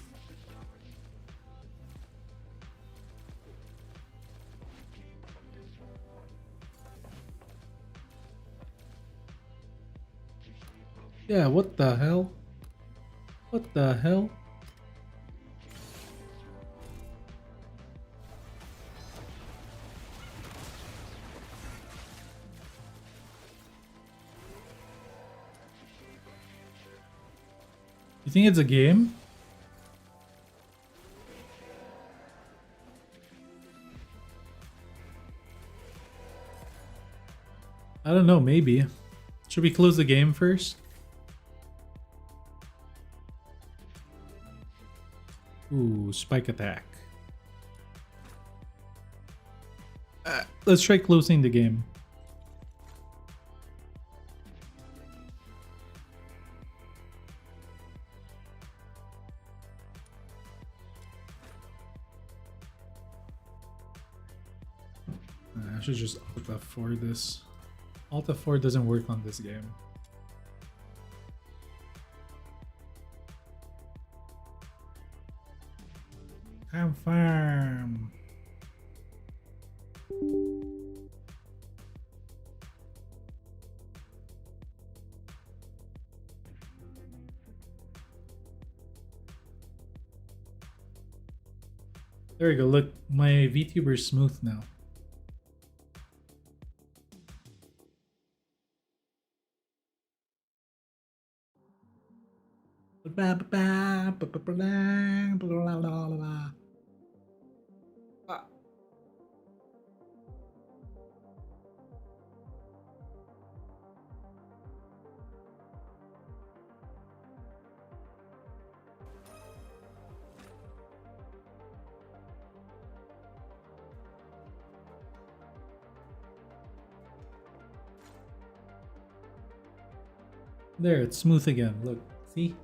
Yeah, what the hell? What the hell? You think it's a game? I don't know, maybe. Should we close the game first? Ooh, spike attack. Let's try closing the game. I should just Alt F4 this. Alt F4 doesn't work on this game. Confirm. There we go. Look, my VTuber is smooth now. There, it's smooth again. Look, see?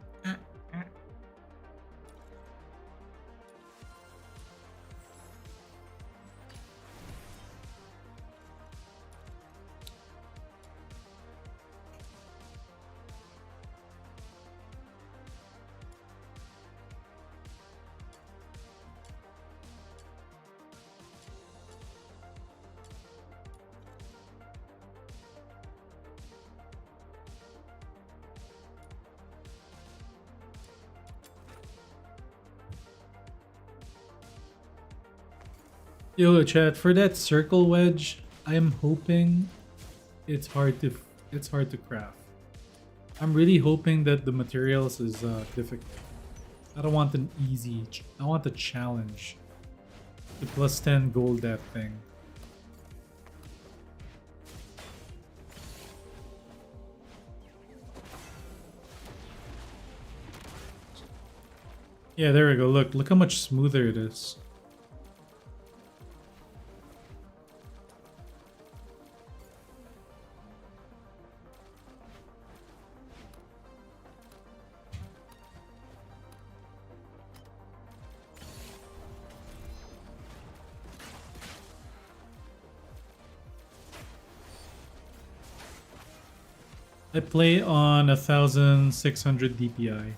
Yo, chat, for that circle wedge, I'm hoping it's hard to craft. I'm really hoping that the materials is difficult. I don't want an easy. I want a challenge. The plus 10 gold that thing. Yeah, there we go. Look how much smoother it is. I play on 1600 DPI.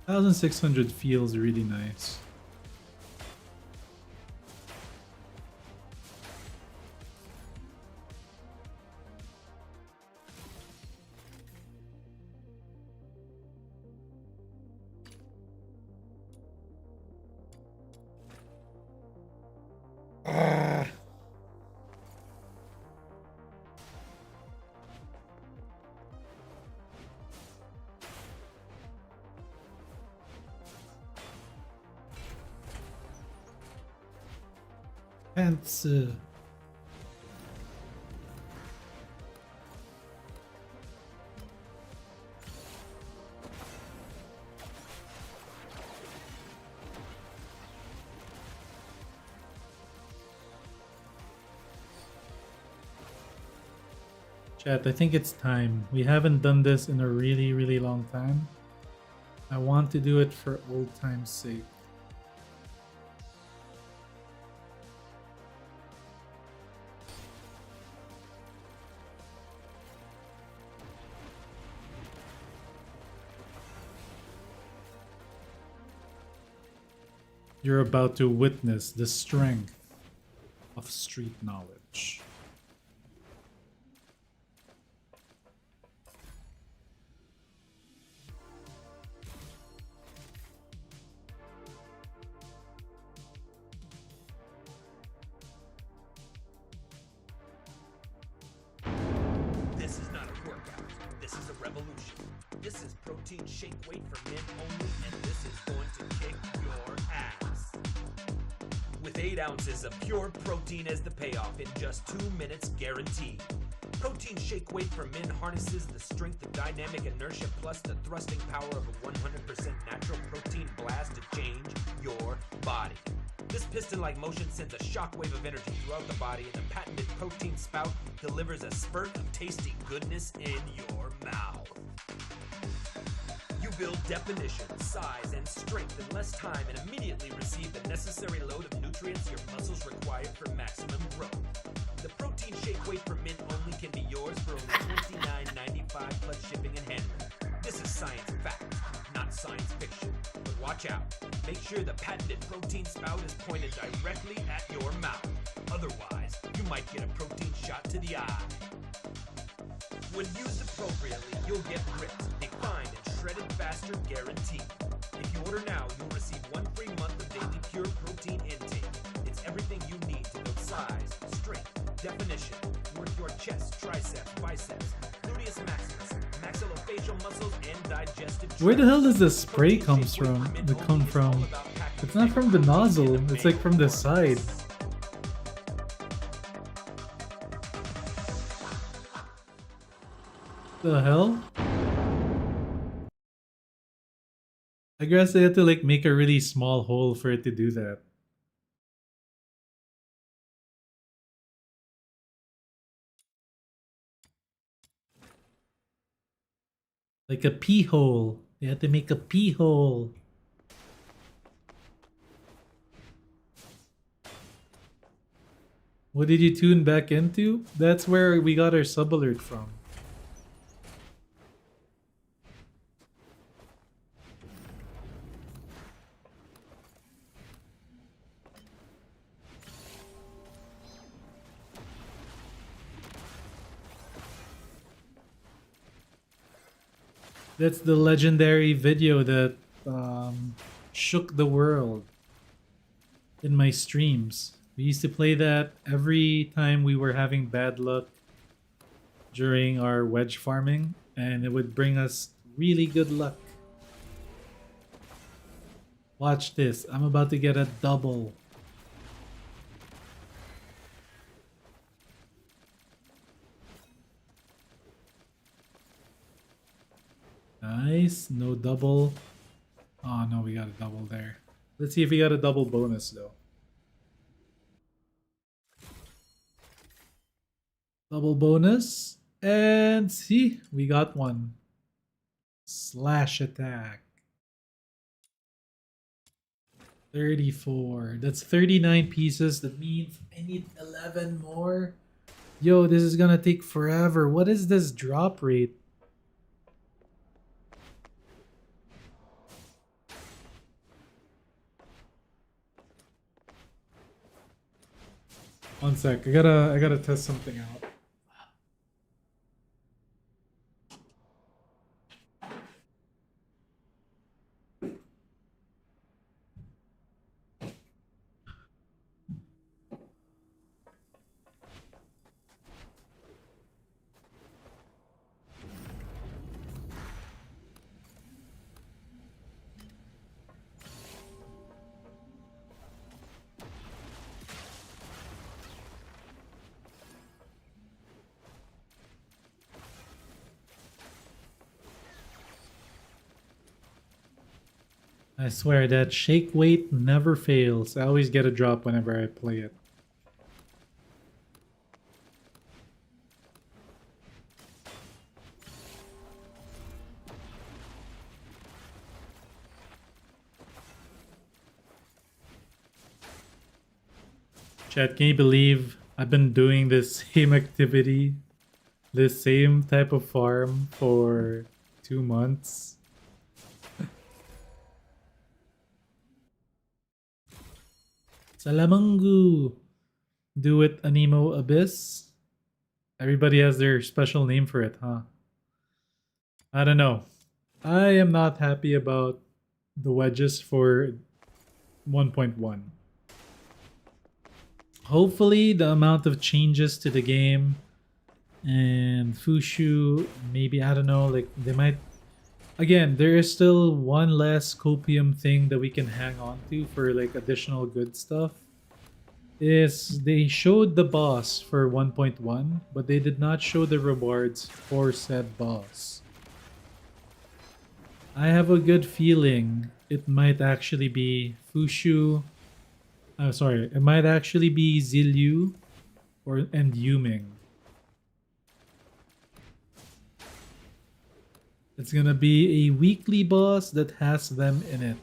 1600 feels really nice. Pants. Chat, I think it's time. We haven't done this in a really, really long time. I want to do it for old time's sake. You're about to witness the strength of street knowledge. This is not a workout. This is a revolution. This is protein shake weight for men only, and this is going to kick your ass. With 8 ounces of pure protein as the payoff in just 2 minutes guaranteed. Protein shake weight for men harnesses the strength of dynamic inertia plus the thrusting power of a 100% natural protein blast to change your body. This piston-like motion sends a shockwave of energy throughout the body, and the patented protein spout delivers a spurt of tasty goodness in your mouth. You build definition, size, and strength in less time and immediately receive the necessary load of nutrients your muscles require for maximum growth. The protein shake weight for men only can be yours for only $29.95 plus shipping and handling. This is science fact, not science fiction. But watch out. Make sure the patented protein spout is pointed directly at your mouth. Otherwise, you might get a protein shot to the eye. When used appropriately, you'll get ripped, defined, and shredded faster guaranteed. If you order now, you'll receive 1 free month of daily pure protein intake. It's everything you need to build size, strength, definition, work your chest, triceps, biceps, gluteus maximus, maxillofacial muscles, and digestive tracts. Where the hell does the spray come from? It's not from the nozzle. It's like from the side. The hell? I guess they had to like make a really small hole for it to do that. Like a pee hole. They had to make a pee hole. What did you tune back into? That's where we got our sub alert from. That's the legendary video that shook the world. in my streams. We used to play that every time we were having bad luck during our wedge farming, and it would bring us really good luck. Watch this. I'm about to get a double. Nice. No double. Oh no, we got a double there. Let's see if we got a double bonus though. Double bonus. And see, we got one. Slash attack. 34. That's 39 pieces. That means I need 11 more. Yo, this is gonna take forever. What is this drop rate? One sec. I gotta test something out. I swear that shake weight never fails. I always get a drop whenever I play it. Chat, can you believe I've been doing this same activity, this same type of farm for 2 months? Salamangu. Do it Anemo Abyss. Everybody has their special name for it, huh? I don't know. I am not happy about the wedges for 1.1. Hopefully the amount of changes to the game and Fushu, maybe, I don't know, like they might... Again, there is still one less copium thing that we can hang on to for like additional good stuff. Is they showed the boss for 1.1, but they did not show the rewards for said boss. I have a good feeling it might actually be Fushu. Sorry, it might actually be Zilyu and Yuming. It's gonna be a weekly boss that has them in it.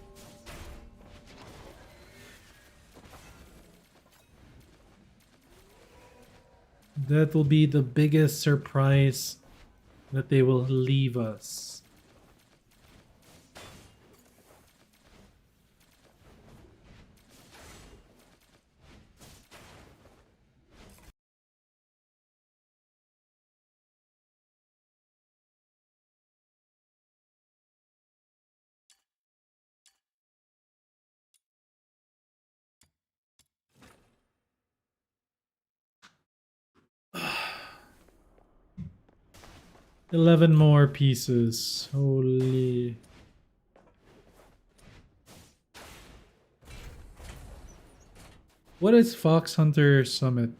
That will be the biggest surprise that they will leave us. $11 more pieces. Holy. What is Fox Hunter Summit?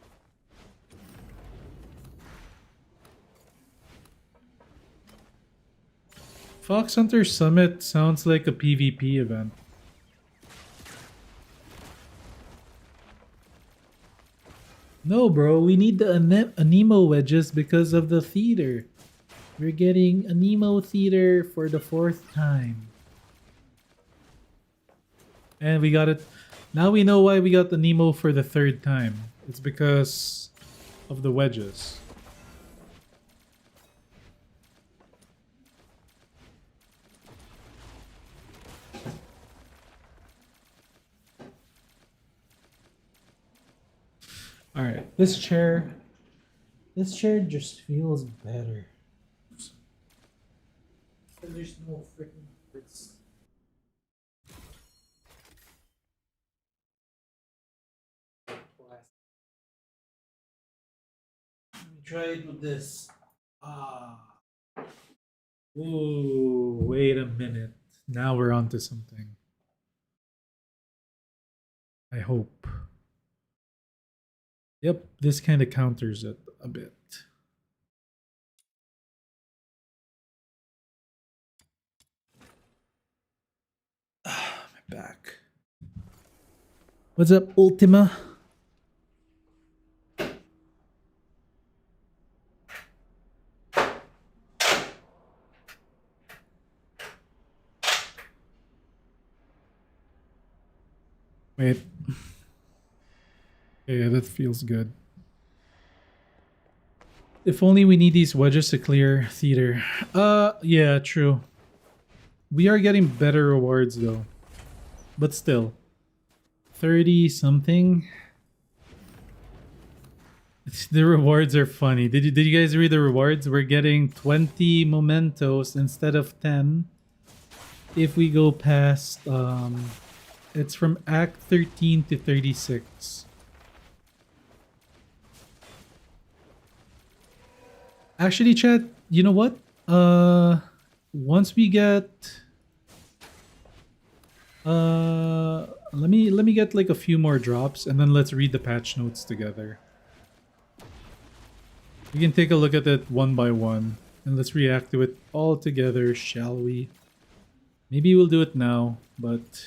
Fox Hunter Summit sounds like a PvP event. No, bro, we need the Anemo wedges because of the theater. We're getting Anemo theater for the 4th time. And we got it. Now we know why we got the Nemo for the 3rd time. It's because of the wedges. Alright, this chair just feels better. There's no freaking try it with this. Ooh, wait a minute. Now we're on to something. I hope. Yep, this kind of counters it a bit. My back. What's up, Ultima? Wait. Yeah, that feels good. If only we need these wedges to clear theater. Yeah, true. We are getting better rewards though. But still. 30 something. The rewards are funny. Did you guys read the rewards? We're getting 20 mementos instead of 10. If we go past it's from Act 13 to 36. Actually, chat, you know what? Once we get let me get like a few more drops and then let's read the patch notes together. We can take a look at it one by one and let's react to it all together, shall we? Maybe we'll do it now, but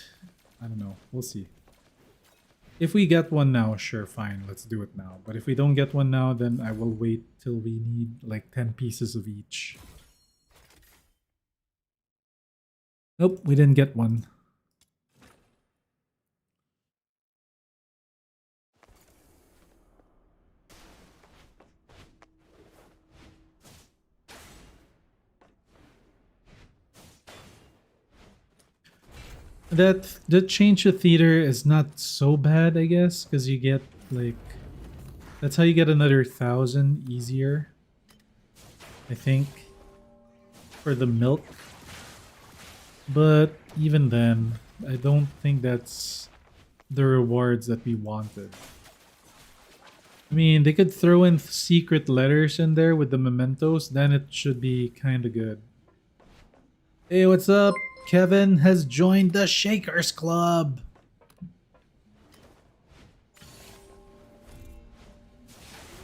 I don't know. We'll see. If we get one now, sure, fine, let's do it now. But if we don't get one now, then I will wait till we need like 10 pieces of each. Nope, we didn't get one. That change to theater is not so bad, I guess, because you get like that's how you get another 1,000 easier. I think for the milk. But even then, I don't think that's the rewards that we wanted. I mean, they could throw in secret letters in there with the mementos, then it should be kind of good. Hey, what's up? Kevin has joined the Shakers Club.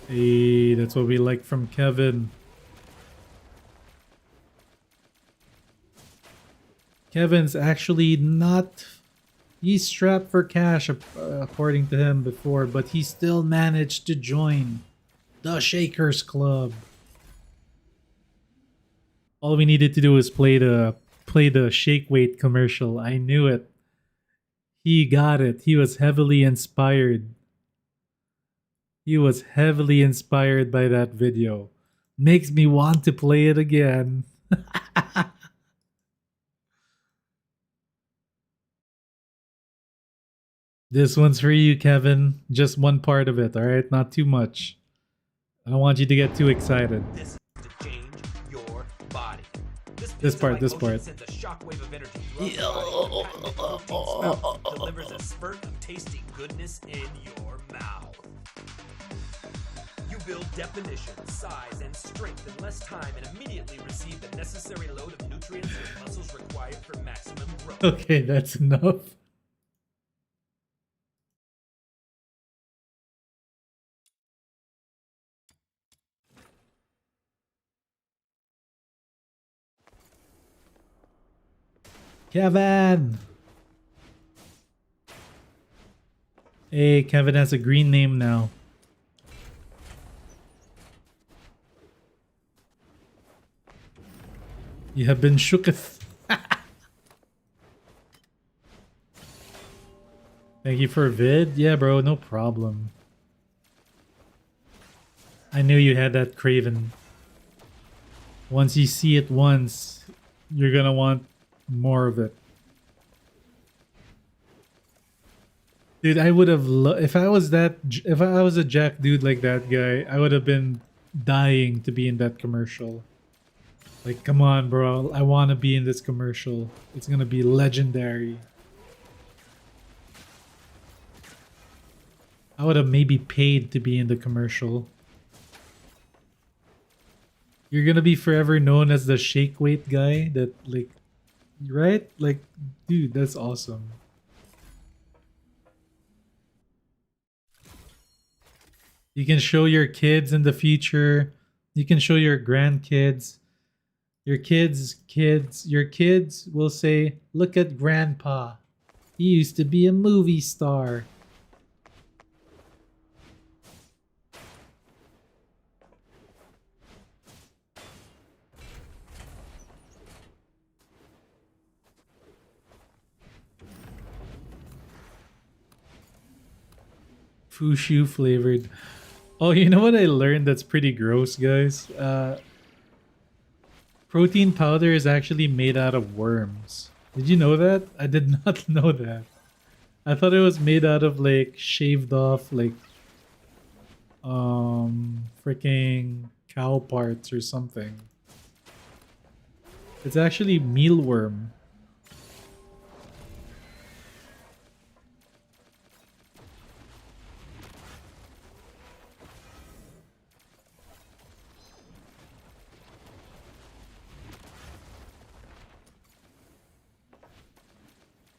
Hey, that's what we like from Kevin. Kevin's actually not... He's strapped for cash, according to him before, but he still managed to join the Shakers Club. All we needed to do was play the shake weight commercial. I knew it. He got it. He was heavily inspired. He was heavily inspired by that video. Makes me want to play it again. This one's for you, Kevin. Just one part of it, alright? Not too much. I don't want you to get too excited. This is to change your body. This part. Sends a shockwave of energy throughout your body, and the protein spout delivers a spurt of tasty goodness in your mouth. You build definition, size, and strength in less time and immediately receive the necessary load of nutrients your muscles require for maximum growth. Okay, that's enough. Kevin! Hey, Kevin has a green name now. You have been shooketh. Thank you for a vid. Yeah, bro, no problem. I knew you had that craving. Once you see it once, you're gonna want more of it. Dude, I would have if I was a Jack dude like that guy, I would have been dying to be in that commercial. Like, come on, bro. I want to be in this commercial. It's going to be legendary. I would have maybe paid to be in the commercial. You're gonna be forever known as the shake weight guy that like, right? Like, dude, that's awesome. You can show your kids in the future. You can show your grandkids. Your your kids will say, "Look at grandpa. He used to be a movie star." Fushu flavored. Oh, you know what I learned that's pretty gross, guys? Protein powder is actually made out of worms. Did you know that? I did not know that. I thought it was made out of like shaved off like freaking cow parts or something. It's actually mealworm.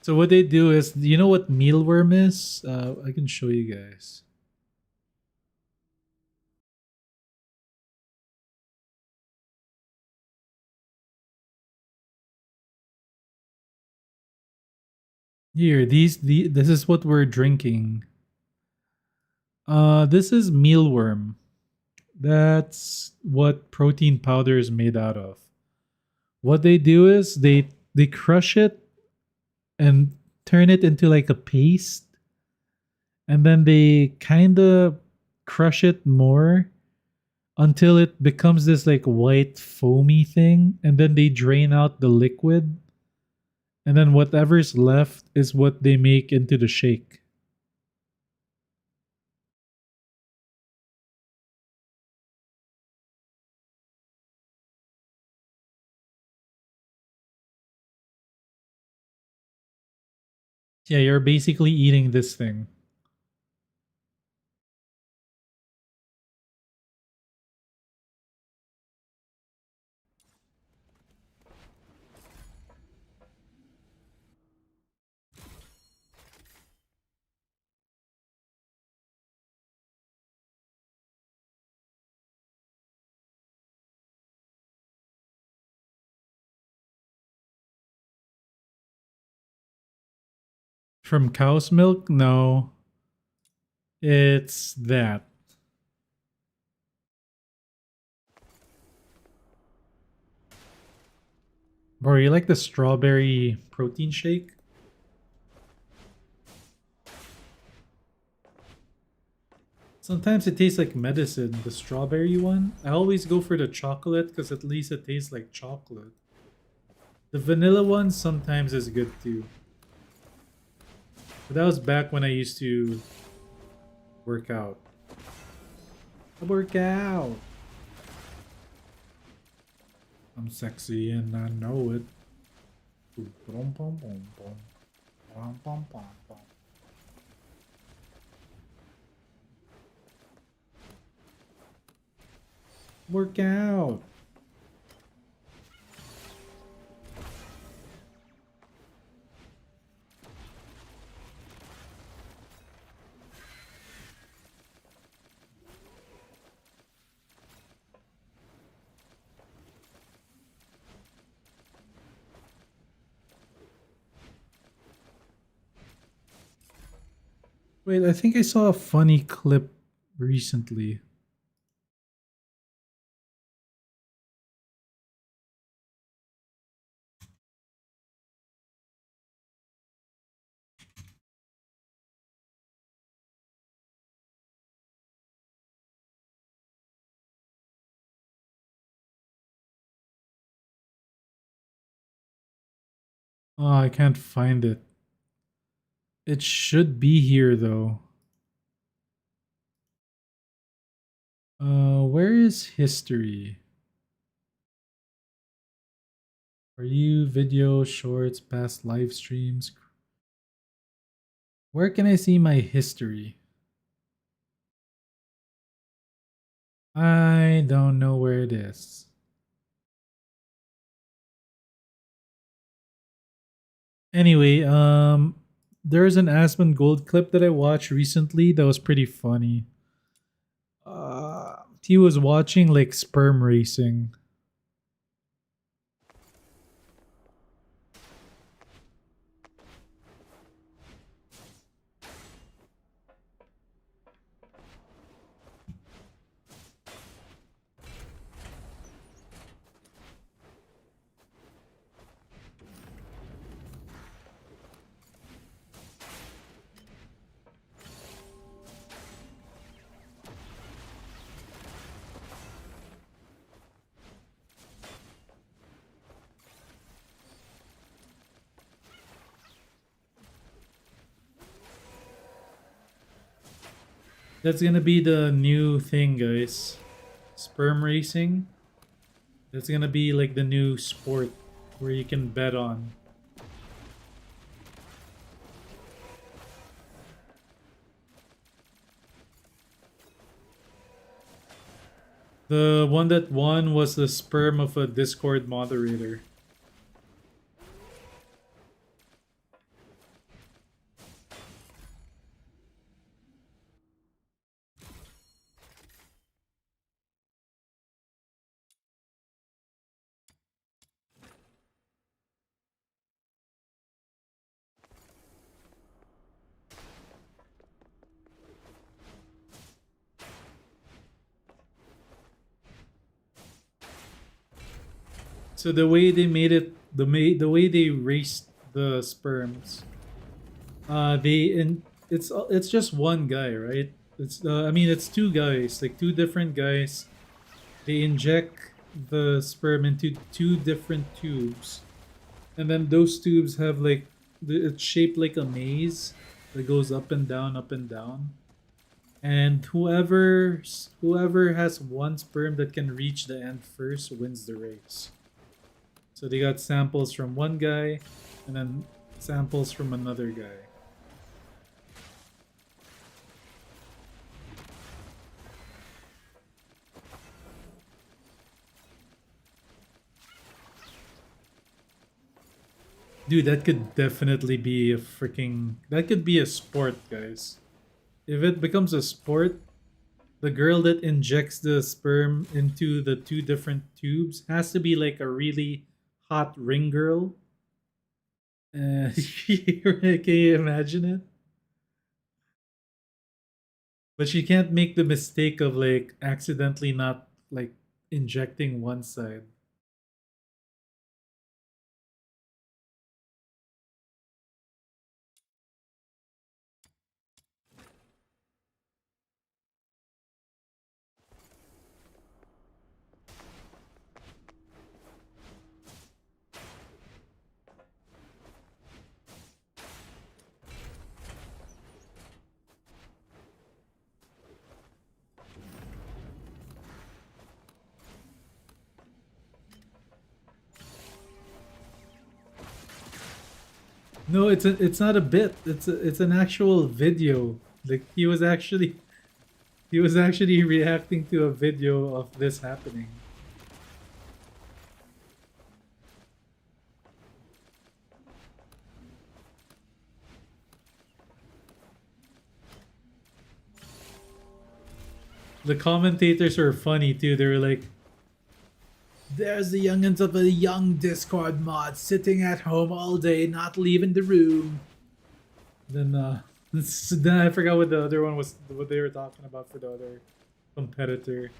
So what they do is, you know what mealworm is? I can show you guys. Here, this is what we're drinking. This is mealworm. That's what protein powder is made out of. What they do is they crush it and turn it into like a paste, and then they kind of crush it more until it becomes this like white foamy thing, and then they drain out the liquid, and then whatever's left is what they make into the shake. Yeah, you're basically eating this thing. From cow's milk? No. It's that. Bro, you like the strawberry protein shake? Sometimes it tastes like medicine, the strawberry one. I always go for the chocolate because at least it tastes like chocolate. The vanilla one sometimes is good too. But that was back when I used to work out. I work out. I'm sexy and I know it. Work out. Wait, I think I saw a funny clip recently. Oh, I can't find it. It should be here though. Where is history? Are you video, shorts, past live streams? Where can I see my history? I don't know where it is. Anyway, there's an Aspen Gold clip that I watched recently that was pretty funny. He was watching like sperm racing. That's gonna be the new thing, guys. Sperm racing. That's gonna be like the new sport where you can bet on. The one that won was the sperm of a Discord moderator. So the way they made it, the way they raced the sperms, it's just one guy, right? It's I mean it's two guys, like two different guys. They inject the sperm into two different tubes, and then those tubes have like it's shaped like a maze that goes up and down, up and down. And whoever has one sperm that can reach the end first wins the race. So they got samples from one guy and then samples from another guy. Dude, that could definitely be a freaking... That could be a sport, guys. If it becomes a sport, the girl that injects the sperm into the two different tubes has to be like a really hot ring girl. Can you imagine it? But she can't make the mistake of like accidentally not like injecting one side. No, it's not a bit. It's an actual video. Like he was actually reacting to a video of this happening. The commentators are funny too. They were like, "There's the youngins of a young Discord mod sitting at home all day, not leaving the room." Then then I forgot what the other one was, what they were talking about for the other competitor.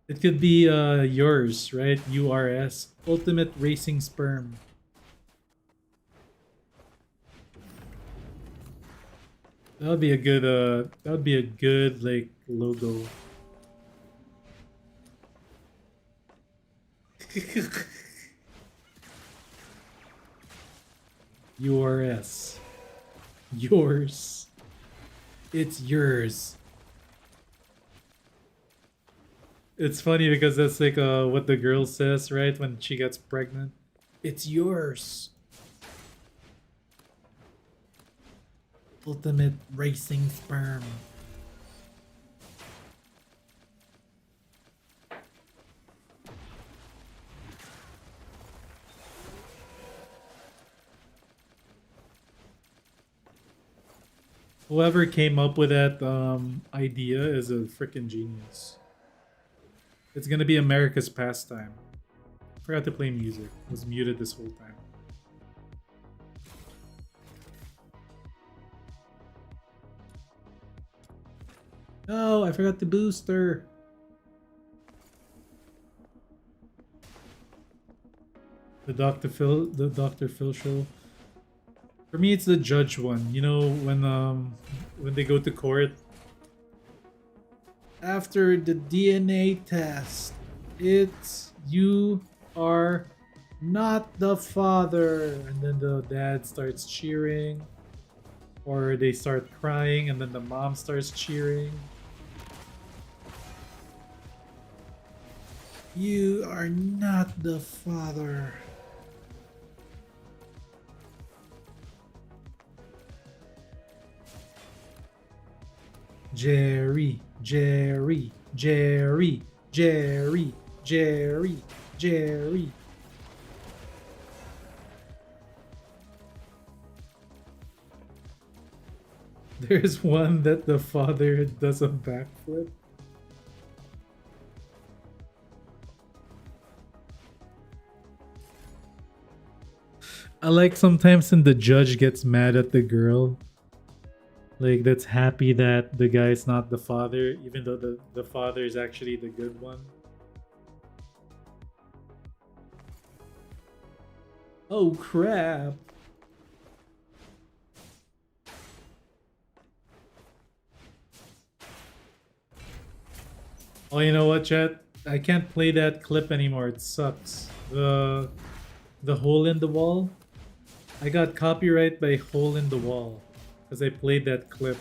It could be yours, right? URS, Ultimate Racing Sperm. That would be a good like logo. URS. Yours. It's yours. It's funny because that's like what the girl says, right? When she gets pregnant. It's yours. Ultimate racing sperm. Whoever came up with that idea is a freaking genius. It's gonna be America's pastime. Forgot to play music. Was muted this whole time. Oh, I forgot the booster. The Dr. Phil show. For me, it's the judge one. You know, when they go to court. After the DNA test, it's you are not the father. And then the dad starts cheering. Or they start crying and then the mom starts cheering. You are not the father. Jerry, Jerry, Jerry, Jerry, Jerry, Jerry. There's one that the father does a backflip. I like sometimes when the judge gets mad at the girl. Like, that's happy that the guy's not the father, even though the father is actually the good one. Oh crap. Oh, you know what, chat? I can't play that clip anymore. It sucks. The hole in the wall. I got copyright by hole in the wall because I played that clip.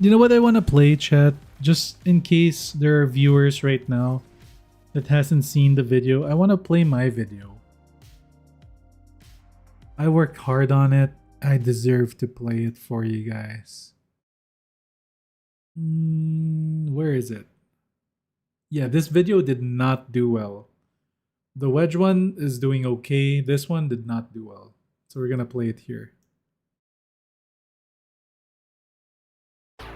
You know what I want to play, chat? Just in case there are viewers right now that hasn't seen the video, I want to play my video. I worked hard on it. I deserve to play it for you guys. Where is it? Yeah, this video did not do well. The Wedge one is doing okay. This one did not do well. So we're gonna play it here.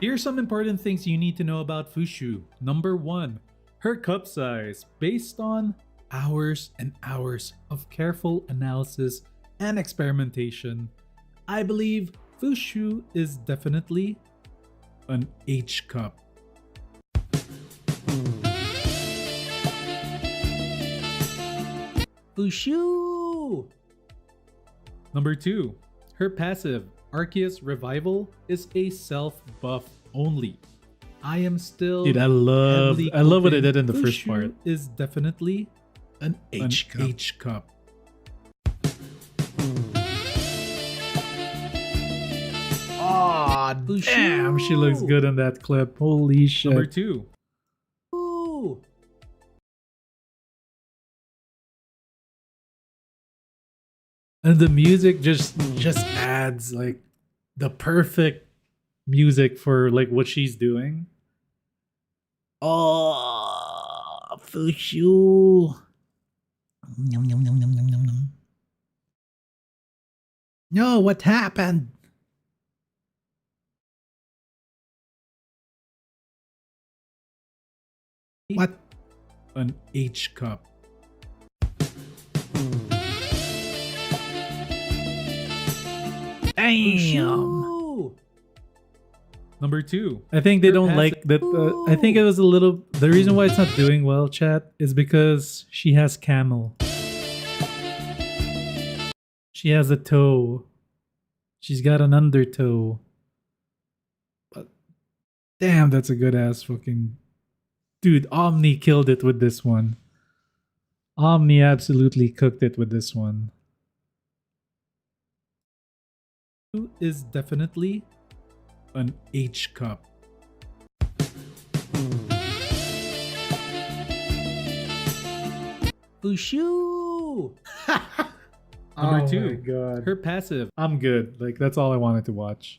Here's some important things you need to know about Fushu. Number 1, her cup size, based on hours and hours of careful analysis and experimentation. I believe Fushu is definitely an H cup. Fushu! Number 2, her passive, Arceus Revival, is a self-buff only. I am still... Dude, I love what I did in the first part. Is definitely an H cup. Aw, damn, she looks good in that clip. Holy shit. Number 2. Ooh. And the music just adds like the perfect music for like what she's doing. Oh, Fushu. Yum, yum, yum, yum, yum, yum, yum. No, what happened? What? An H cup. Damn. Number 2. I think they don't like that. I think it was a little... The reason why it's not doing well, chat, is because she has camel. She has a toe. She's got an undertow. But damn, that's a good ass fucking dude. Omni killed it with this one. Omni absolutely cooked it with this one. Who is definitely an H cup. Bushu! Number 2. My God. Her passive. I'm good. Like, that's all I wanted to watch.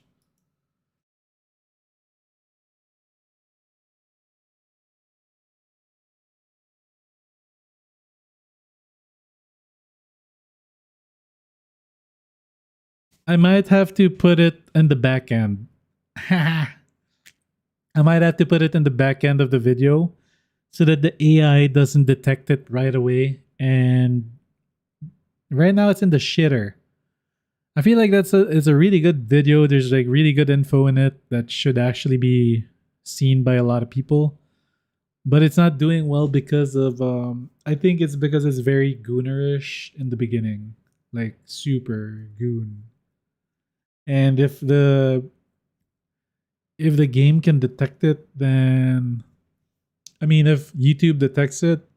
I might have to put it in the back end. I might have to put it in the back end of the video so that the AI doesn't detect it right away. And right now it's in the shitter. I feel like it's a really good video. There's like really good info in it that should actually be seen by a lot of people. But it's not doing well because of I think it's because it's very goonerish in the beginning. Like super goon. And if the game can detect it, then I mean if YouTube detects it,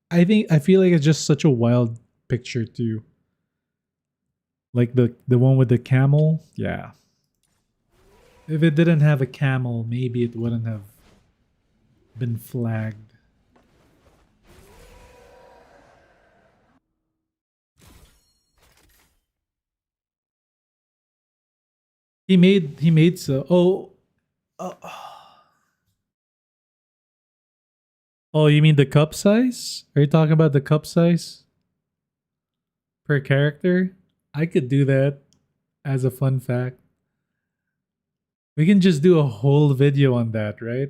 I feel like it's just such a wild picture too. Like the one with the camel, yeah. If it didn't have a camel, maybe it wouldn't have been flagged. He made so oh, you mean the cup size? Are you talking about the cup size per character? I could do that as a fun fact. We can just do a whole video on that, right?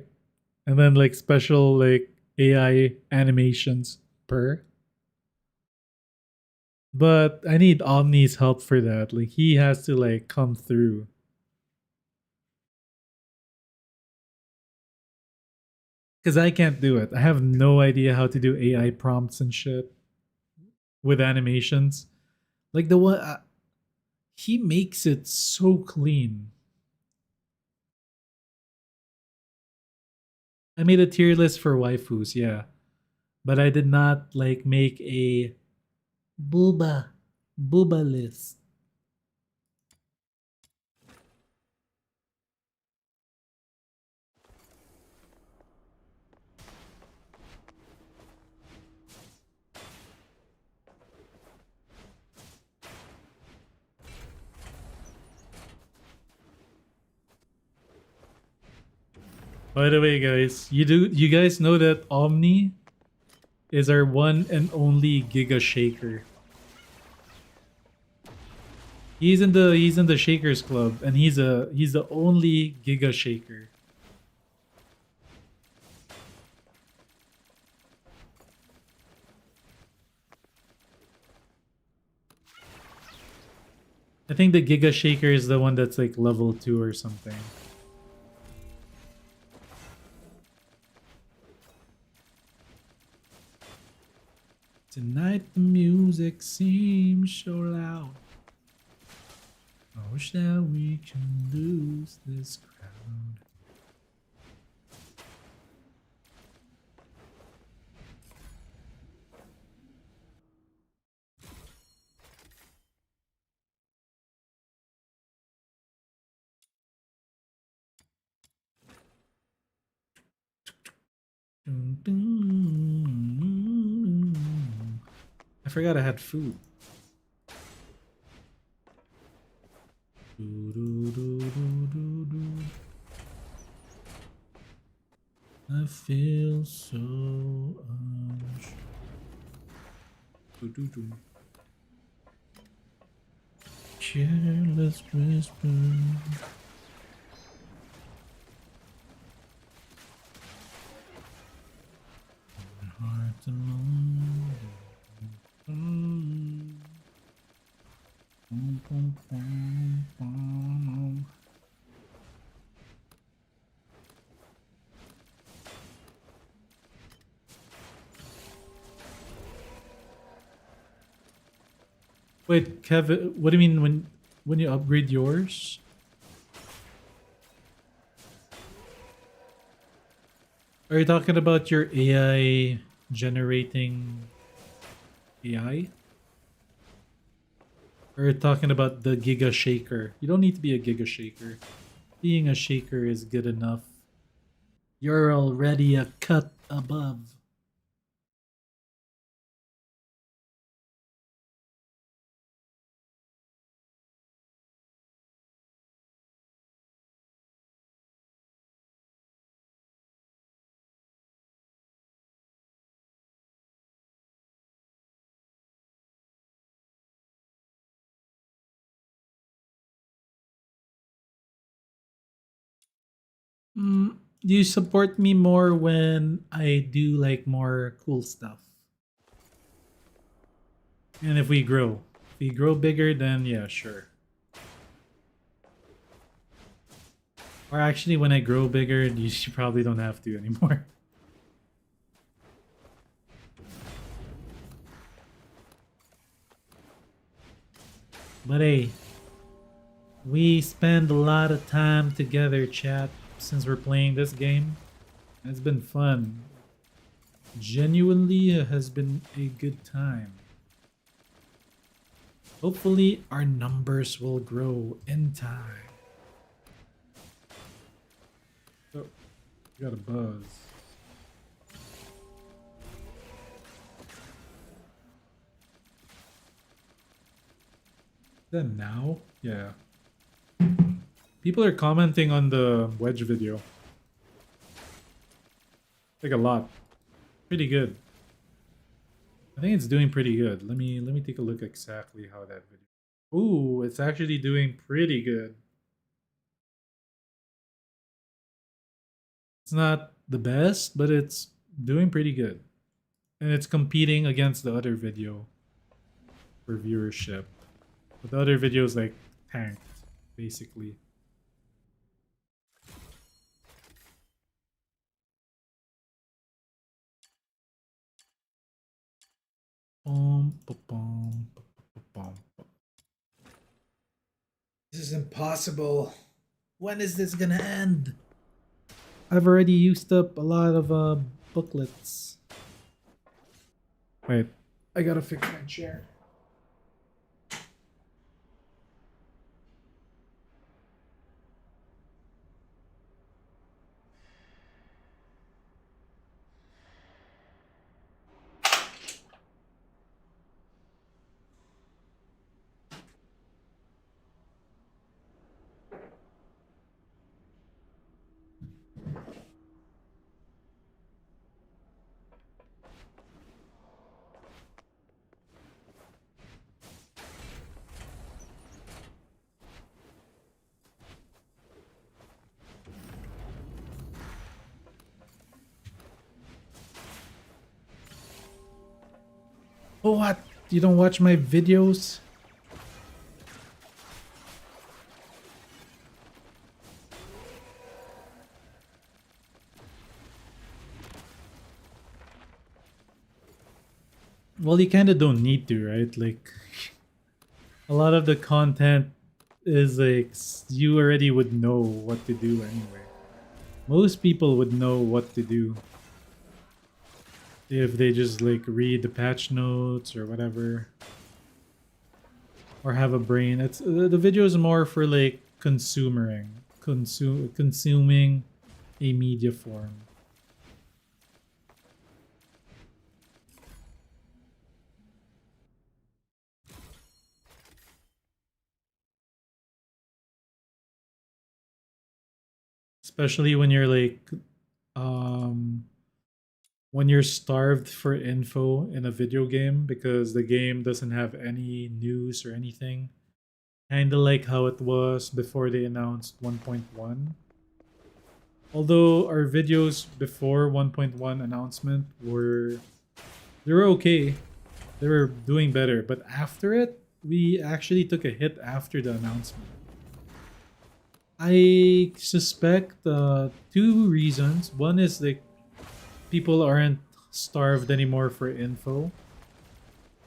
And then like special like AI animations per. But I need Omni's help for that. Like he has to like come through. Because I can't do it. I have no idea how to do AI prompts and shit with animations. Like the one he makes it so clean. I made a tier list for waifus, yeah. But I did not like make a booba list. By the way, guys, you guys know that Omni is our one and only Giga Shaker. He's in the Shakers Club, and he's the only Giga Shaker. I think the Giga Shaker is the one that's like level 2 or something. Tonight the music seems so loud. I wish that we can lose this crowd. I forgot I had food. I feel so unsure. Careless whisper. Heart alone. Wait, Kevin, what do you mean when you upgrade yours? Are you talking about your AI generating AI? Or are you talking about the Giga Shaker? You don't need to be a Giga Shaker. Being a shaker is good enough. You're already a cut above. You support me more when I do like more cool stuff. And if we grow bigger, then yeah, sure. Or actually, when I grow bigger, you probably don't have to anymore. But hey, we spend a lot of time together, chat, since we're playing this game. It's been fun. Genuinely has been a good time. Hopefully our numbers will grow in time. Oh, got a buzz. Is that now? Yeah. People are commenting on the Wedge video. Like a lot. Pretty good. I think it's doing pretty good. Let me take a look exactly how that video. Ooh, it's actually doing pretty good. It's not the best, but it's doing pretty good. And it's competing against the other video for viewership. But the other video is like tanked, basically. This is impossible. When is this gonna end? I've already used up a lot of booklets. Wait, I gotta fix my chair. Oh, what? You don't watch my videos? Well, you kind of don't need to, right? Like, a lot of the content is like, you already would know what to do anyway. Most people would know what to do if they just like read the patch notes or whatever, or have a brain. It's the video is more for like consuming a media form. Especially when you're like when you're starved for info in a video game because the game doesn't have any news or anything. Kinda like how it was before they announced 1.1. Although our videos before 1.1 announcement they were okay. They were doing better, but after it, we actually took a hit after the announcement. I suspect two reasons. One is like people aren't starved anymore for info,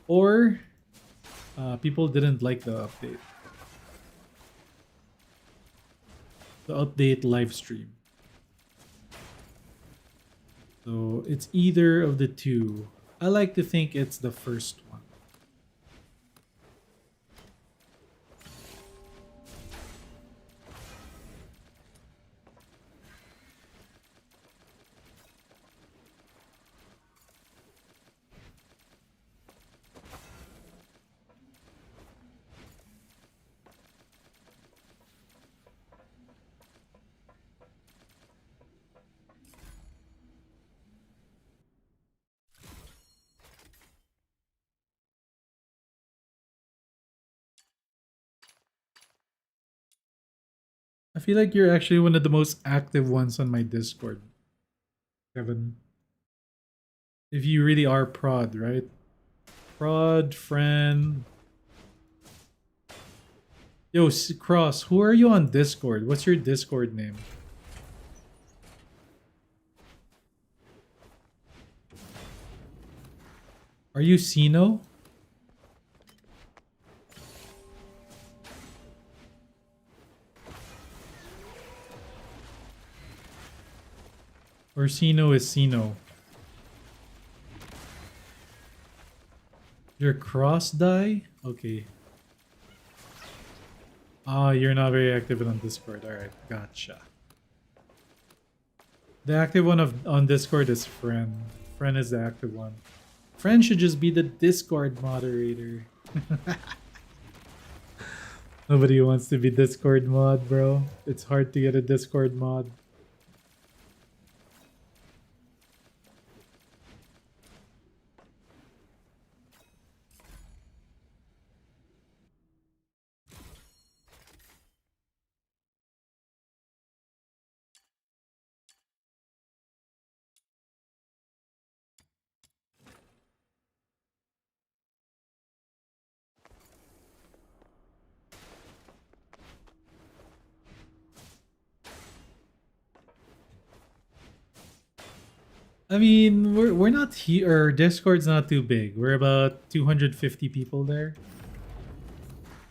or People didn't like the update. The update live stream. So it's either of the two. I like to think it's the first one. I feel like you're actually one of the most active ones on my Discord, Kevin. If you really are prod, right? Prod, friend. Yo, Cross, who are you on Discord? What's your Discord name? Are you Sino? Or Sino is Sino? Your cross die? Okay. Ah, you're not very active on Discord. Alright, gotcha. The active one on Discord is Friend. Friend is the active one. Friend should just be the Discord moderator. Nobody wants to be Discord mod, bro. It's hard to get a Discord mod. I mean, we're not here. Discord's not too big. We're about 250 people there.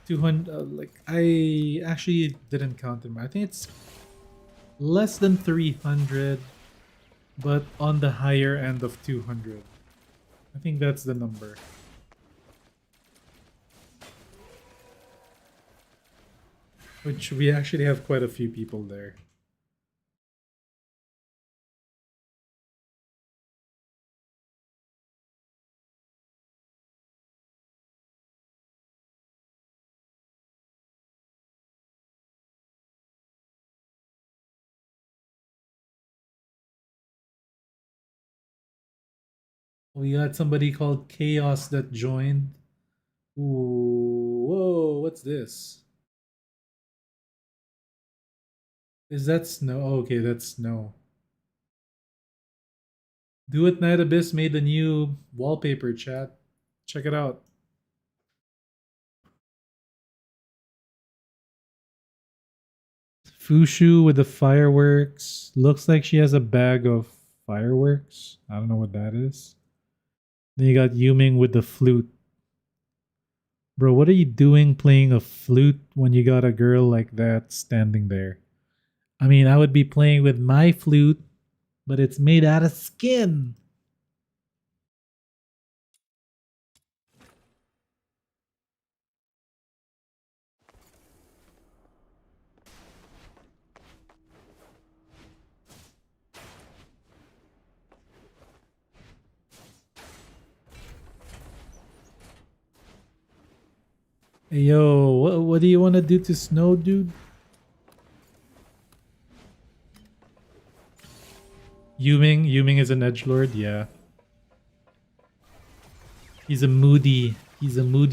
200. Like I actually didn't count them. I think it's less than 300, but on the higher end of 200. I think that's the number. Which we actually have quite a few people there. We got somebody called Chaos that joined. Ooh, whoa, what's this? Is that snow? Oh, okay, that's snow. Do It Night Abyss made a new wallpaper, chat. Check it out. Fushu with the fireworks. Looks like she has a bag of fireworks. I don't know what that is. Then you got Yuming with the flute. Bro, what are you doing playing a flute when you got a girl like that standing there? I mean, I would be playing with my flute, but it's made out of skin. Hey, yo, what do you want to do to Snow, dude? Yuming is an edgelord, yeah. He's a moody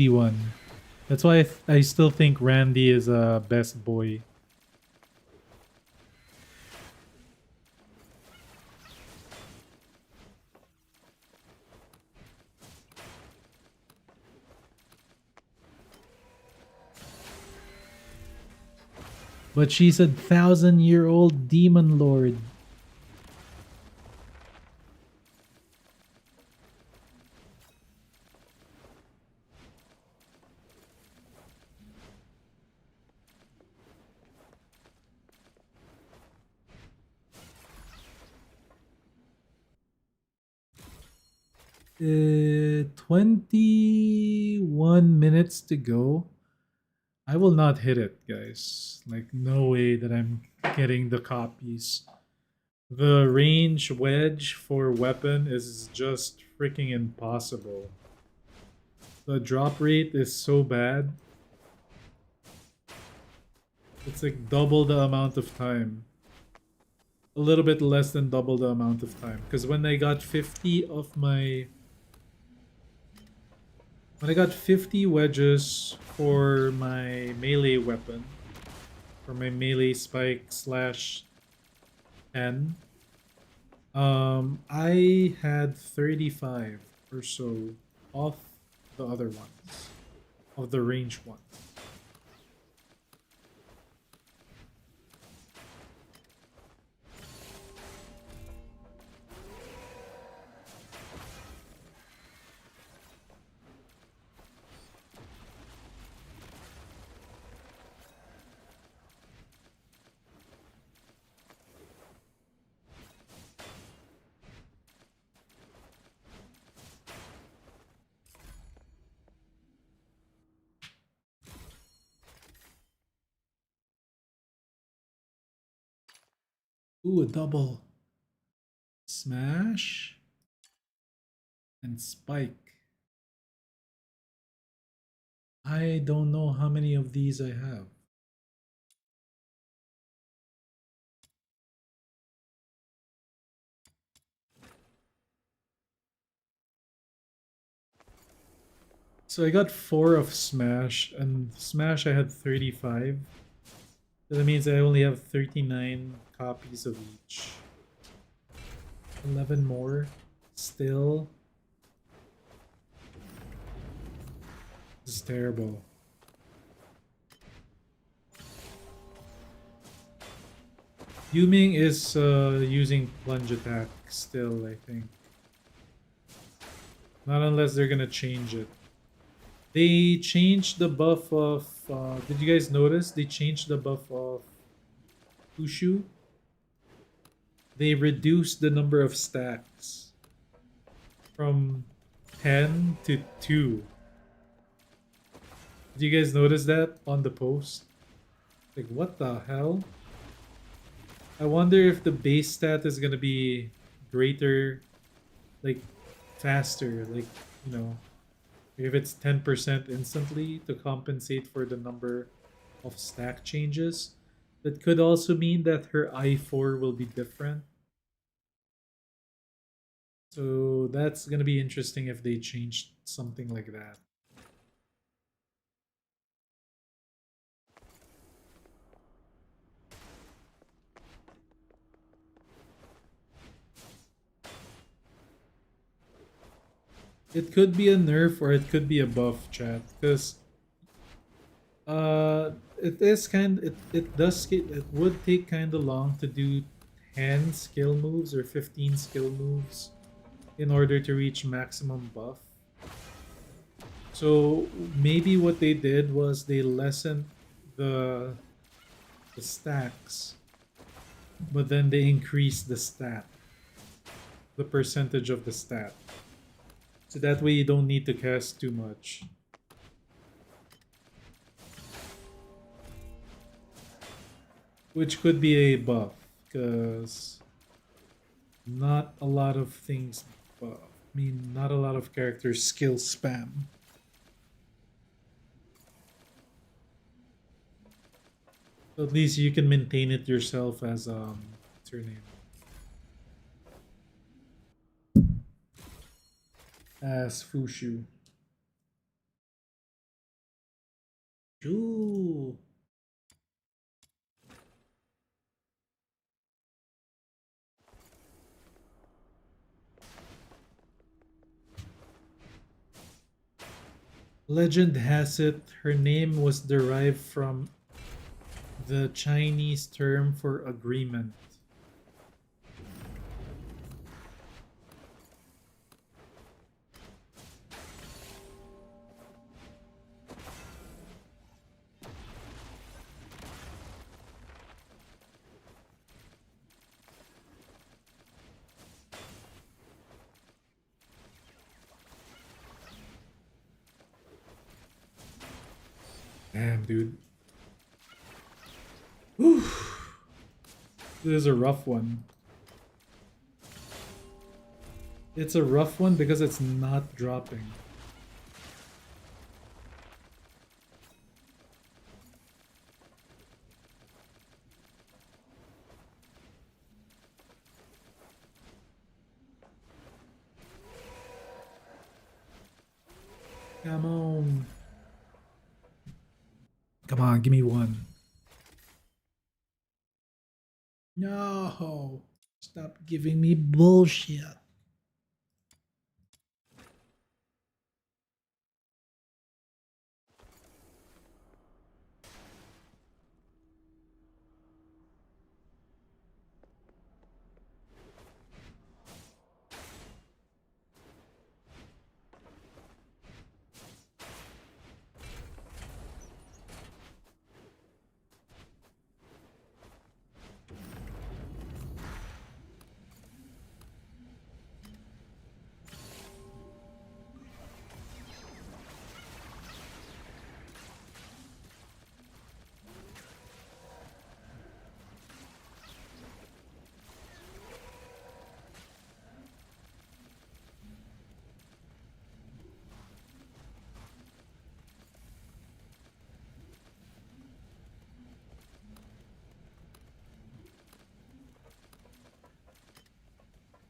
one. That's why I still think Randy is a best boy. But she's a 1,000-year-old demon lord. 21 minutes to go. I will not hit it, guys. Like, no way that I'm getting the copies. The range wedge for weapon is just freaking impossible. The drop rate is so bad. It's like double the amount of time. A little bit less than double the amount of time. Because when I got 50 of my... When I got 50 wedges for my melee weapon, for my melee spike slash N, I had 35 or so off the other ones, of the range ones. Ooh, a double. Smash and spike. I don't know how many of these I have. So I got 4 of Smash, and Smash I had 35. So that means I only have 39 copies of each. 11 more. Still. This is terrible. Yuming is using plunge attack still, I think. Not unless they're gonna change it. They changed the buff of... did you guys notice? They changed the buff of Ushu. They reduced the number of stacks from 10 to 2. Did you guys notice that on the post? Like, what the hell? I wonder if the base stat is gonna be greater, like, faster, like, you know, if it's 10% instantly to compensate for the number of stack changes. That could also mean that her I4 will be different. So that's gonna be interesting if they changed something like that. It could be a nerf or it could be a buff, chat, because it is it would take kind of long to do 10 skill moves or 15 skill moves in order to reach maximum buff. So maybe what they did was they lessened the stacks, but then they increased the stat, the percentage of the stat. So that way you don't need to cast too much. Which could be a buff, because not a lot of things buff. I mean, not a lot of characters skill spam. So at least you can maintain it yourself as what's her name? As Fushu. Ooh. Legend has it her name was derived from the Chinese term for agreement. Damn, dude. Whew. This is a rough one. It's a rough one because it's not dropping. Come on. Come on, give me one. No. Stop giving me bullshit.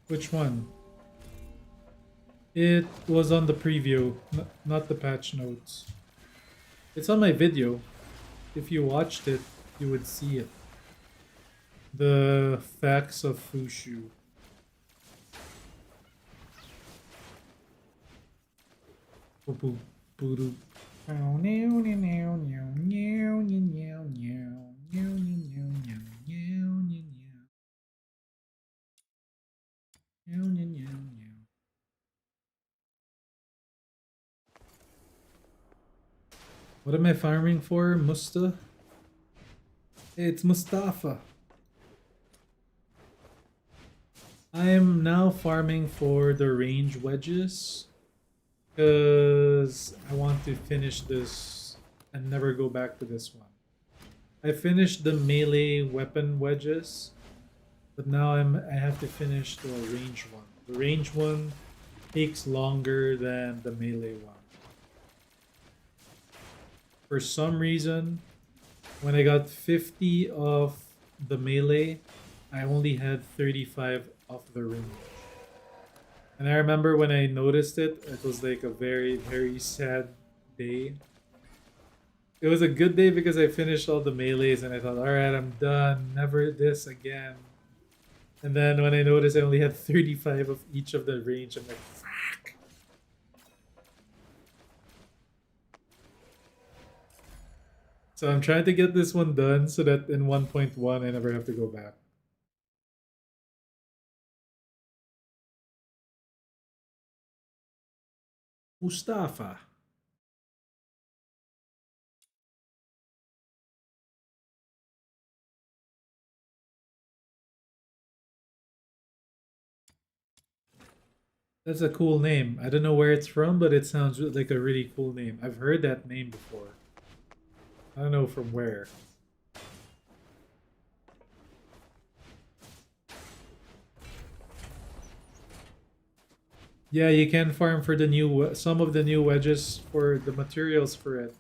Which one? It was on the preview, not the patch notes. It's on my video. If you watched it, you would see it. The facts of Fushu. Boo boo. What am I farming for, Musta? It's Mustafa. I am now farming for the range wedges because I want to finish this and never go back to this one. I finished the melee weapon wedges, but now I have to finish the range one. The range one takes longer than the melee one. For some reason, when I got 50 of the melee, I only had 35 of the range. And I remember when I noticed it, it was like a very, very sad day. It was a good day because I finished all the melees and I thought, alright, I'm done. Never this again. And then when I noticed I only had 35 of each of the range, I'm like, fuck. So I'm trying to get this one done so that in 1.1 I never have to go back. Mustafa. That's a cool name. I don't know where it's from, but it sounds like a really cool name. I've heard that name before. I don't know from where. Yeah, you can farm for the new some of the new wedges for the materials for it.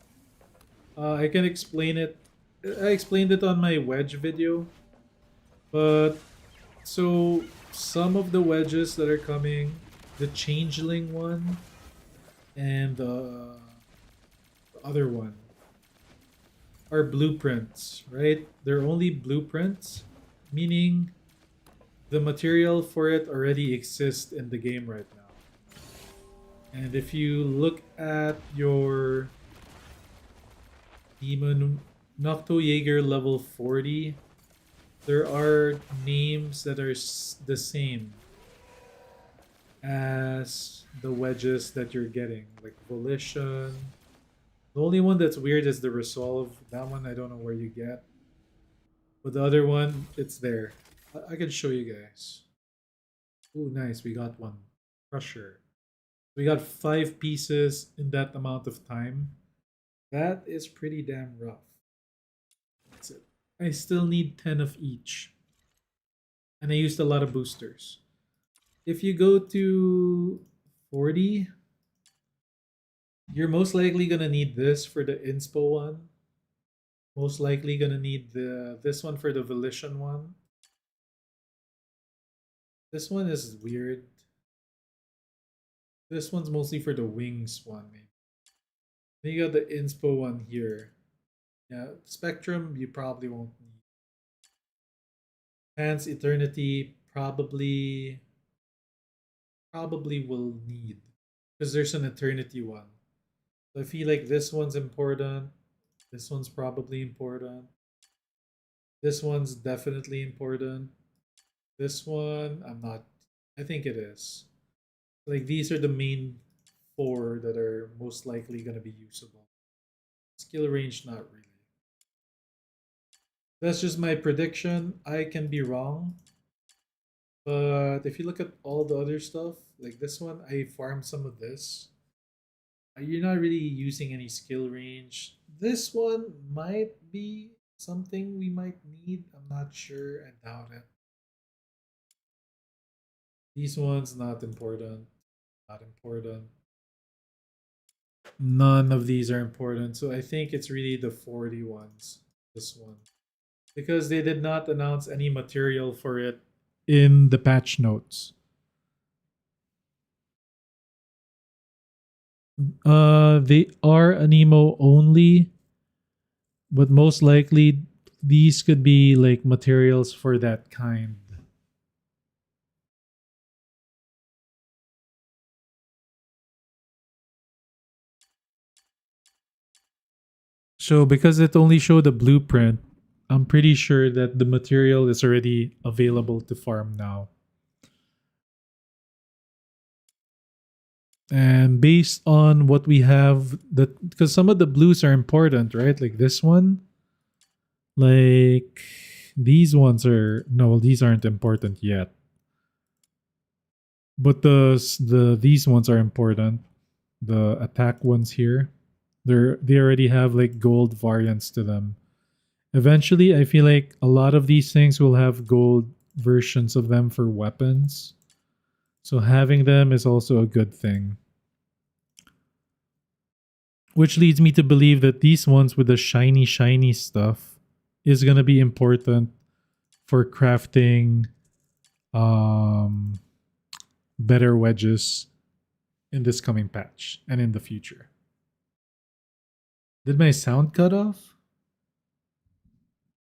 I can explain it. I explained it on my wedge video. But so some of the wedges that are coming, the changeling one and the other one are blueprints, right? They're only blueprints, meaning the material for it already exists in the game right now. And if you look at your Demon Nocto Jaeger level 40, there are names that are the same as the wedges that you're getting, like Volition. The only one that's weird is the Resolve. That one I don't know where you get. But the other one, it's there. I can show you guys. Ooh, nice. We got one. Crusher. We got 5 pieces in that amount of time. That is pretty damn rough. That's it. I still need 10 of each. And I used a lot of boosters. If you go to 40, you're most likely gonna need this for the inspo one. Most likely gonna need this one for the volition one. This one is weird. This one's mostly for the wings one, maybe. Then you got the inspo one here. Yeah, spectrum you probably won't need. Hands eternity probably will need, because there's an eternity one. So I feel like this one's important. This one's probably important. This one's definitely important. This one, I'm not. I think it is. Like these are the main 4 that are most likely going to be usable. Skill range, not really. That's just my prediction. I can be wrong. But if you look at all the other stuff, like this one, I farmed some of this. You're not really using any skill range. This one might be something we might need. I'm not sure. I doubt it. These ones, not important. Not important. None of these are important. So I think it's really the 40 ones. This one. Because they did not announce any material for it in the patch notes. They are Anemo only, but most likely these could be like materials for that kind. So because it only showed the blueprint, I'm pretty sure that the material is already available to farm now. And based on what we have, that because some of the blues are important, right? Like this one, like these ones are no, these aren't important yet. But these ones are important. The attack ones here, they already have like gold variants to them. Eventually, I feel like a lot of these things will have gold versions of them for weapons. So having them is also a good thing. Which leads me to believe that these ones with the shiny stuff is going to be important for crafting better wedges in this coming patch and in the future. Did my sound cut off?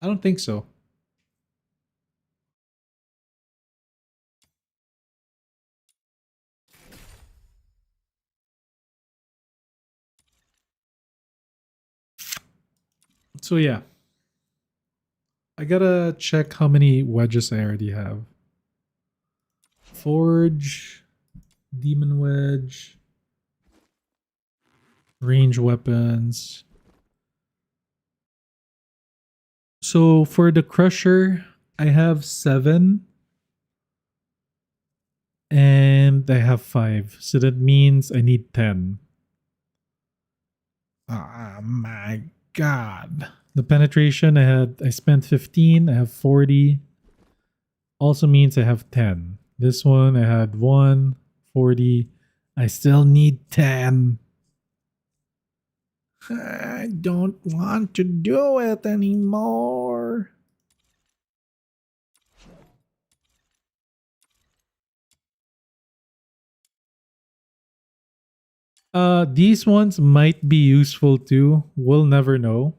I don't think so. So yeah. I gotta check how many wedges I already have. Forge, Demon Wedge, range weapons. So for the Crusher, I have 7. And I have 5. So that means I need 10. Oh my god. The penetration I spent 15, I have 40. Also means I have 10. This one I had 1, 40. I still need 10. I don't want to do it anymore. These ones might be useful too. We'll never know.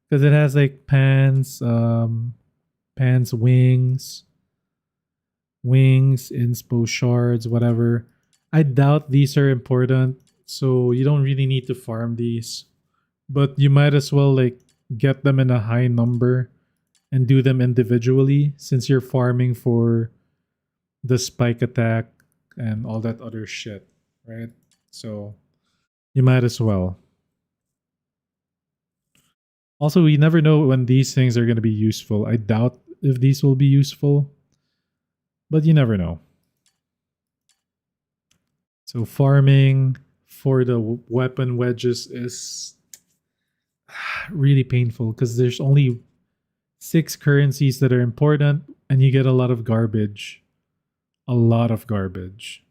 Because it has like pants, wings, inspo shards, whatever. I doubt these are important, so you don't really need to farm these. But you might as well like get them in a high number and do them individually since you're farming for the spike attack and all that other shit, right? So you might as well. Also, we never know when these things are going to be useful. I doubt if these will be useful, but you never know. So farming for the weapon wedges is really painful because there's only 6 currencies that are important and you get a lot of garbage. A lot of garbage.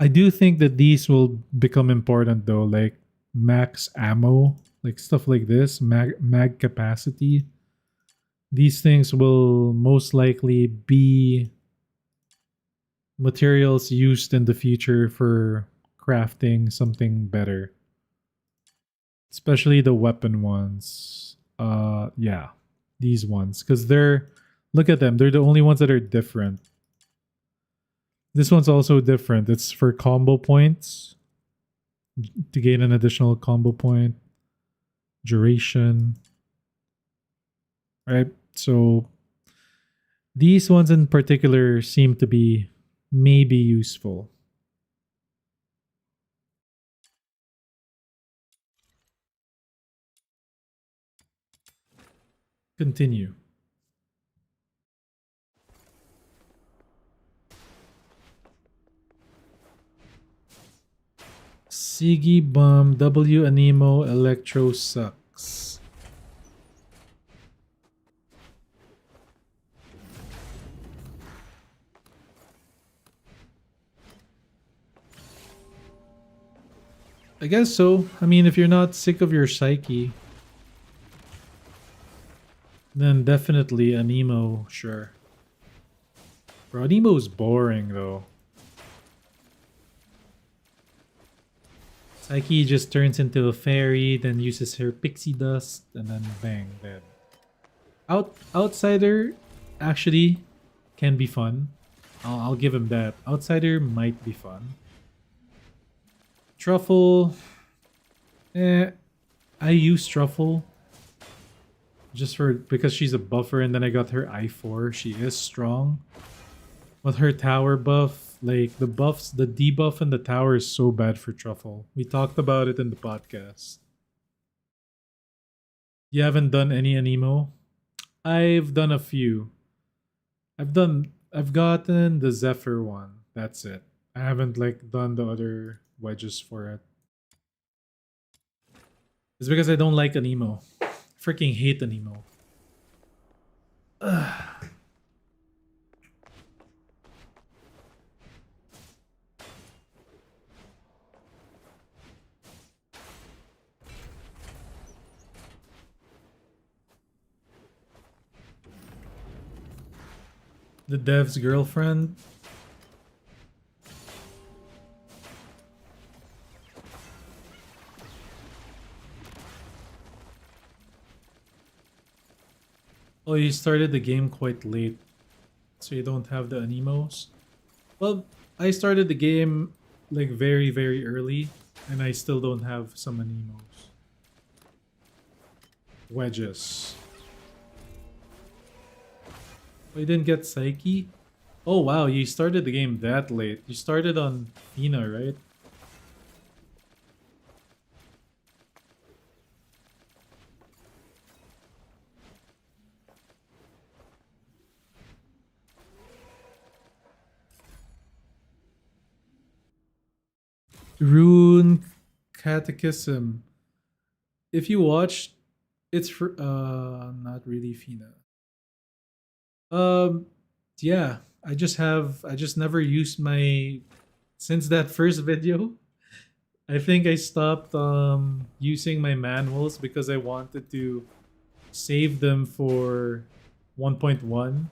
I do think that these will become important though, like max ammo, like stuff like this, mag capacity. These things will most likely be materials used in the future for crafting something better. Especially the weapon ones. Yeah. These ones. Because they're, look at them, they're the only ones that are different. This one's also different. It's for combo points. To gain an additional combo point. Duration. Right? So these ones in particular seem to be maybe useful. Continue. Siggy Bomb, W Anemo, Electro sucks. I guess so. I mean, if you're not sick of your psyche, then definitely Anemo, sure. Bro, Anemo's boring though. Psyche just turns into a fairy, then uses her pixie dust, and then bang, dead. Outsider actually can be fun. I'll give him that. Outsider might be fun. Truffle. I use Truffle. Just for because she's a buffer and then I got her I4. She is strong. But her tower buff, like the buffs, the debuff and the tower is so bad for Truffle. We talked about it in the podcast. You haven't done any Anemo? I've done a few. I've gotten the Zephyr one. That's it. I haven't like done the other wedges for it. It's because I don't like Anemo. Freaking hate Anemo. Ugh. The dev's girlfriend. Oh, you started the game quite late, so you don't have the Anemos? Well, I started the game like very, very early, and I still don't have some Anemos. Wedges. Oh, you didn't get Psyche? Oh wow, you started the game that late. You started on Fina, right? Rune Catechism. If you watched, it's for not really Fina. Yeah, I just never used my since that first video. I think I stopped using my manuals because I wanted to save them for 1.1.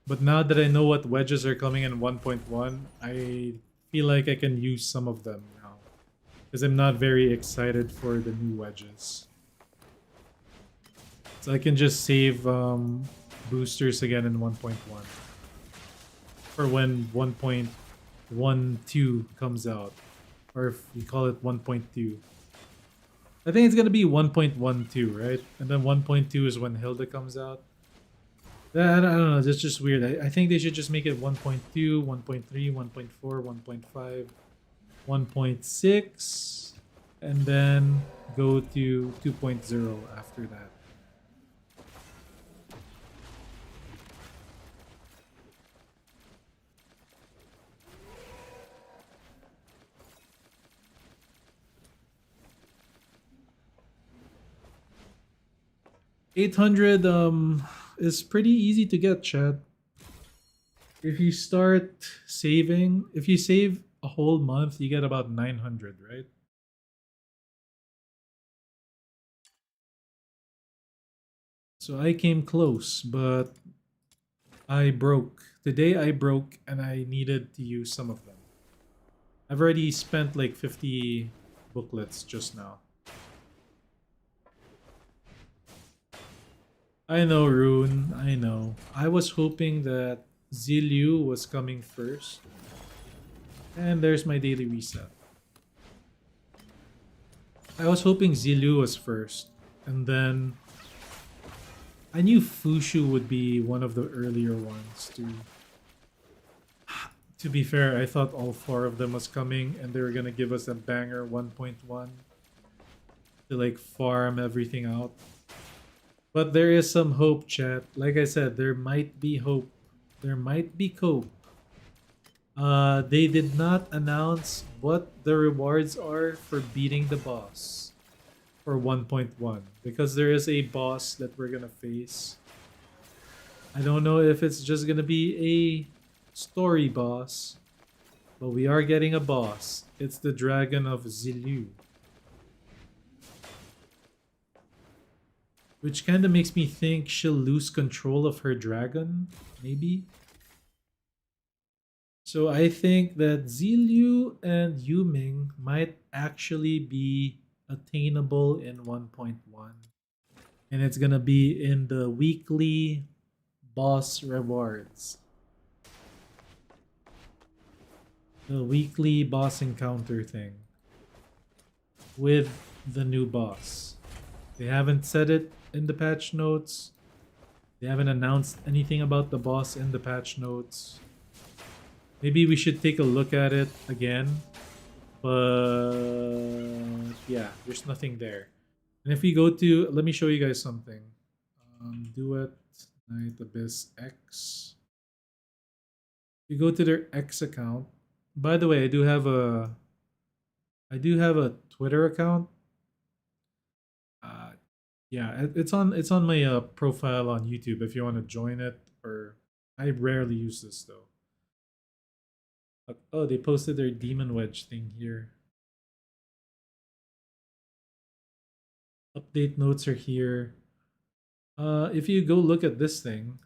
But now that I know what wedges are coming in 1.1, I feel like I can use some of them now. Because I'm not very excited for the new wedges. So I can just save boosters again in 1.1. For when 1.12 comes out. Or if we call it 1.2. I think it's gonna be 1.12, right? And then 1.2 is when Hilda comes out. I don't know, that's just weird. I think they should just make it 1.2, 1.3, 1.4, 1.5, 1.6, and then go to 2.0 after that. 800 is pretty easy to get, chat. If you start saving, if you save a whole month, you get about 900, right? So I came close, but I broke. Today I broke and I needed to use some of them. I've already spent like 50 booklets just now. I know, Rune. I know. I was hoping that Zilyu was coming first. And there's my daily reset. I was hoping Zilyu was first. And then I knew Fushu would be one of the earlier ones too. To be fair, I thought all 4 of them was coming and they were gonna give us a banger 1.1 to like farm everything out. But there is some hope, chat. Like I said, there might be hope. There might be cope. They did not announce what the rewards are for beating the boss for 1.1 because there is a boss that we're gonna face. I don't know if it's just gonna be a story boss, but we are getting a boss. It's the Dragon of Zilyu. Which kind of makes me think she'll lose control of her dragon, maybe? So I think that Zilyu and Yuming might actually be attainable in 1.1. And it's gonna be in the weekly boss rewards. The weekly boss encounter thing. With the new boss. They haven't said it in the patch notes. They haven't announced anything about the boss in the patch notes. Maybe we should take a look at it again. But yeah, there's nothing there. And if we go to, let me show you guys something. Duet, Night Abyss X. You go to their X account. By the way, I do have a Twitter account. Yeah, it's on my profile on YouTube if you want to join it. Or I rarely use this though. Oh, they posted their Demon Wedge thing here. Update notes are here. If you go look at this thing,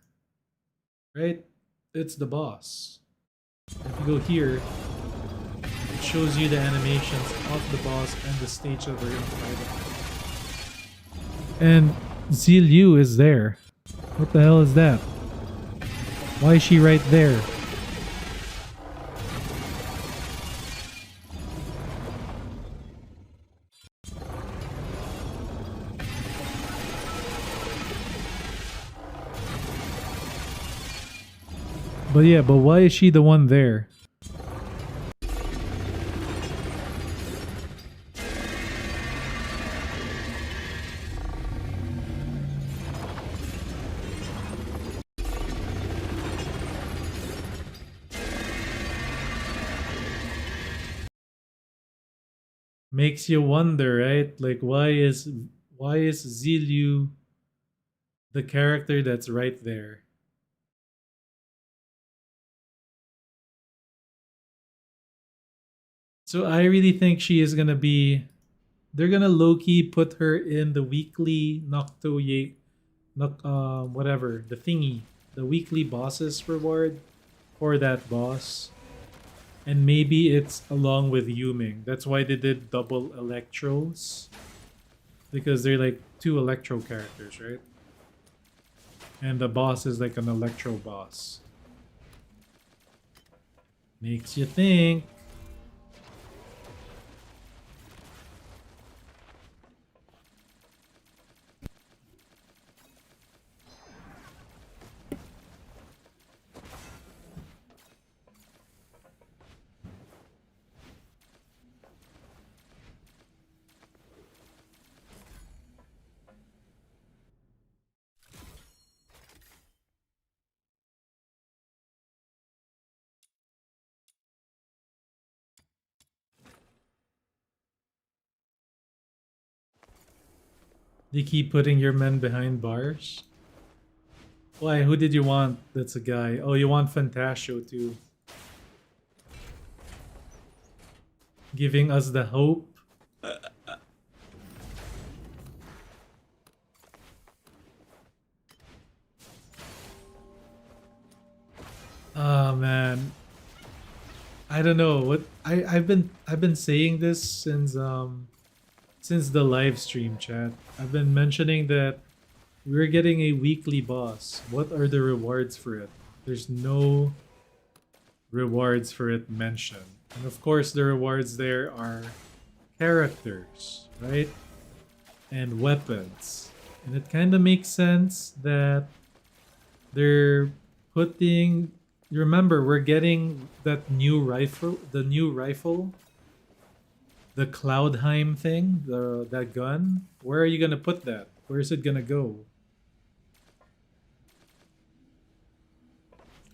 right? It's the boss. If you go here, it shows you the animations of the boss and the stage that we're gonna fight. And Zilyu is there. What the hell is that? Why is she right there? But yeah, but why is she the one there? Makes you wonder, right? Like why is Zilyu the character that's right there? So I really think she is gonna be. They're gonna low-key put her in the weekly whatever the thingy, the weekly bosses reward for that boss, and maybe it's along with Yuming. That's why they did double Electros, because they're like 2 Electro characters, right? And the boss is like an Electro boss. Makes you think. They keep putting your men behind bars. Why? Who did you want? That's a guy. Oh, you want Fantasio too. Giving us the hope. Oh man. I don't know what I've been saying this since the live stream chat. I've been mentioning that we're getting a weekly boss. What are the rewards for it? There's no rewards for it mentioned. And of course the rewards there are characters, right? And weapons. And it kind of makes sense that they're putting, you remember we're getting that new rifle, the Cloudheim thing, that gun. Where are you gonna put that? Where is it gonna go?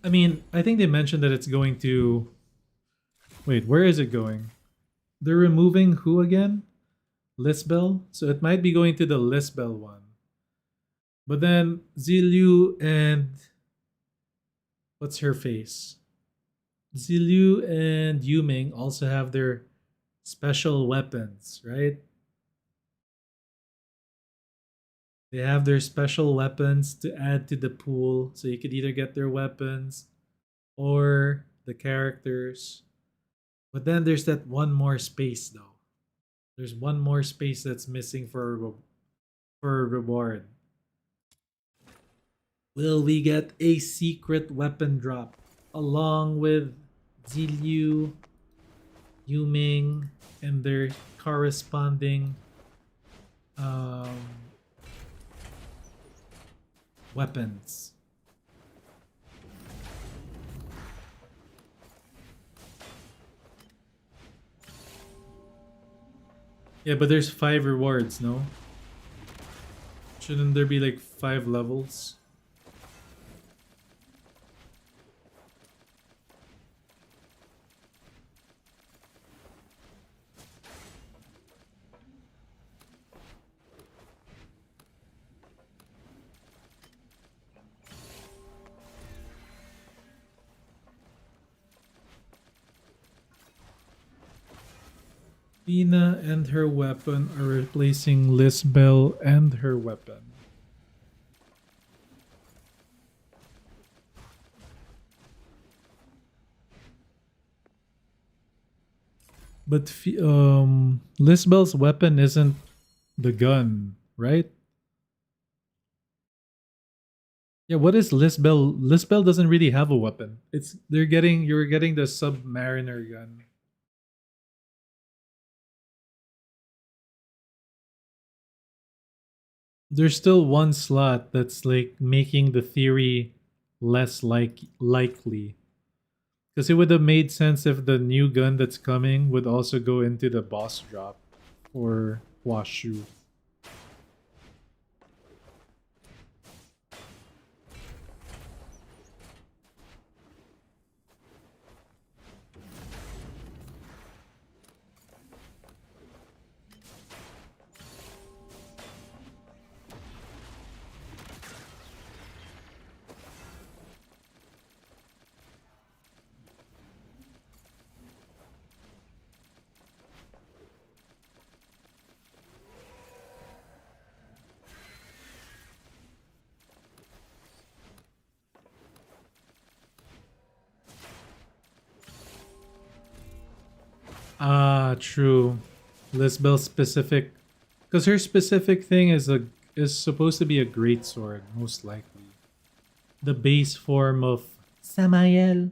I mean, I think they mentioned that it's going to... Wait, where is it going? They're removing who again? Lisbel? So it might be going to the Lisbel one. But then Zilu and... What's her face? Zilu and Yuming also have their special weapons, right? They have their special weapons to add to the pool. So you could either get their weapons or the characters. But then there's that one more space though. There's one more space that's missing for a reward. Will we get a secret weapon drop along with Zilu, Yuming, and their corresponding weapons? Yeah, but there's 5 rewards, no? Shouldn't there be like 5 levels? Ina and her weapon are replacing Lisbel and her weapon. But Lisbel's weapon isn't the gun, right? Yeah, what is Lisbel? Lisbel doesn't really have a weapon. You're getting the Submariner gun. There's still one slot that's like making the theory less likely. Because it would have made sense if the new gun that's coming would also go into the boss drop for Washu. Ah, true. Lisbel specific, because her specific thing is supposed to be a great sword, most likely. The base form of Samael.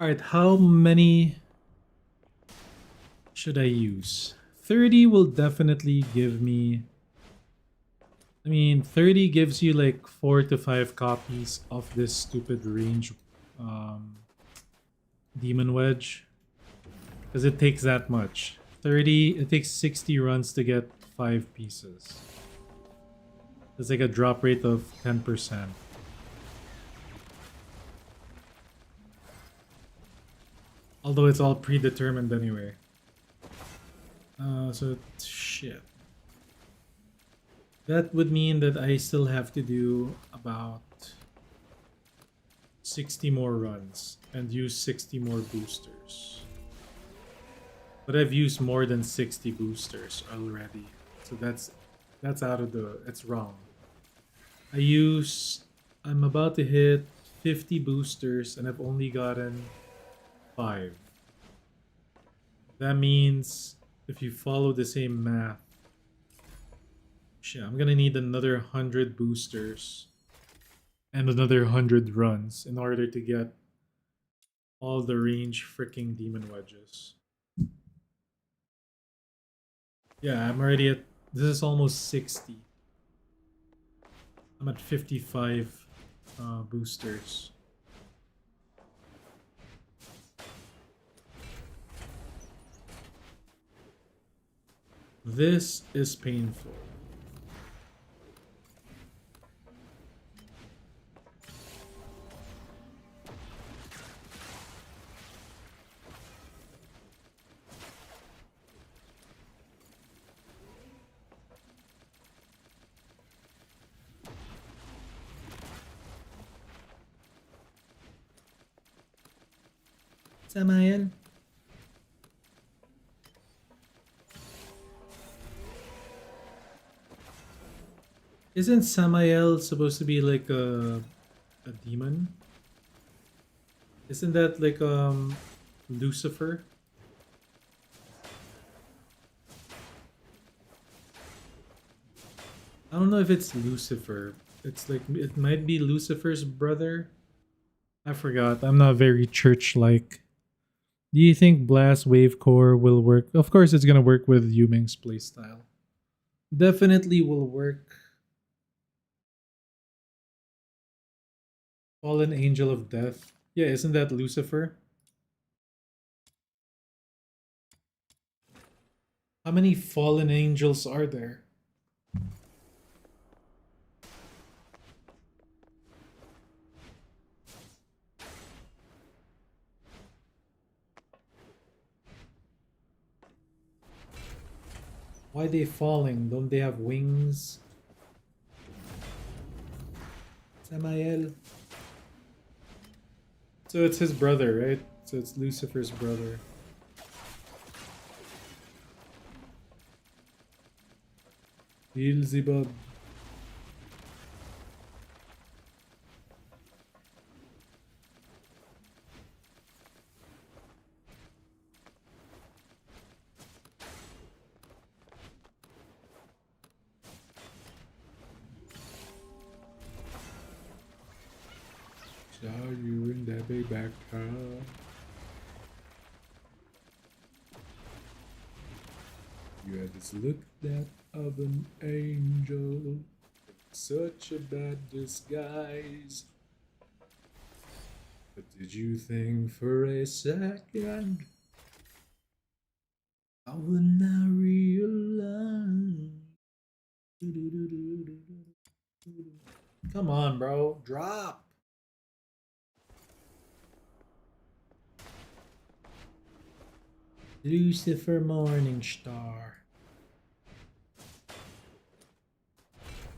Alright, how many should I use? 30 will definitely give me I mean, 30 gives you like 4 to 5 copies of this stupid range Demon Wedge. Because it takes that much. 30, it takes 60 runs to get 5 pieces. It's like a drop rate of 10%. Although it's all predetermined anyway. So, shit. That would mean that I still have to do about 60 more runs and use 60 more boosters. But I've used more than 60 boosters already. So that's out of the... it's wrong. I'm about to hit 50 boosters and I've only gotten 5. That means if you follow the same math, shit, I'm gonna need another 100 boosters and another 100 runs in order to get all the range freaking demon wedges. Yeah, I'm already at... this is almost 60. I'm at 55 boosters. This is painful. Samael? Isn't Samael supposed to be like a demon? Isn't that like Lucifer? I don't know if it's Lucifer. It's like, it might be Lucifer's brother. I forgot. I'm not very church-like. Do you think Blast Wave Core will work? Of course it's gonna work with Yuming's playstyle. Definitely will work. Fallen Angel of Death. Yeah, isn't that Lucifer? How many fallen angels are there? Why are they falling? Don't they have wings? Samael. So it's his brother, right? So it's Lucifer's brother. Beelzebub. Saw you in that big back car. You had this look that of an angel, such a bad disguise. But did you think for a second I would not realize? Come on, bro, drop. Lucifer Morningstar.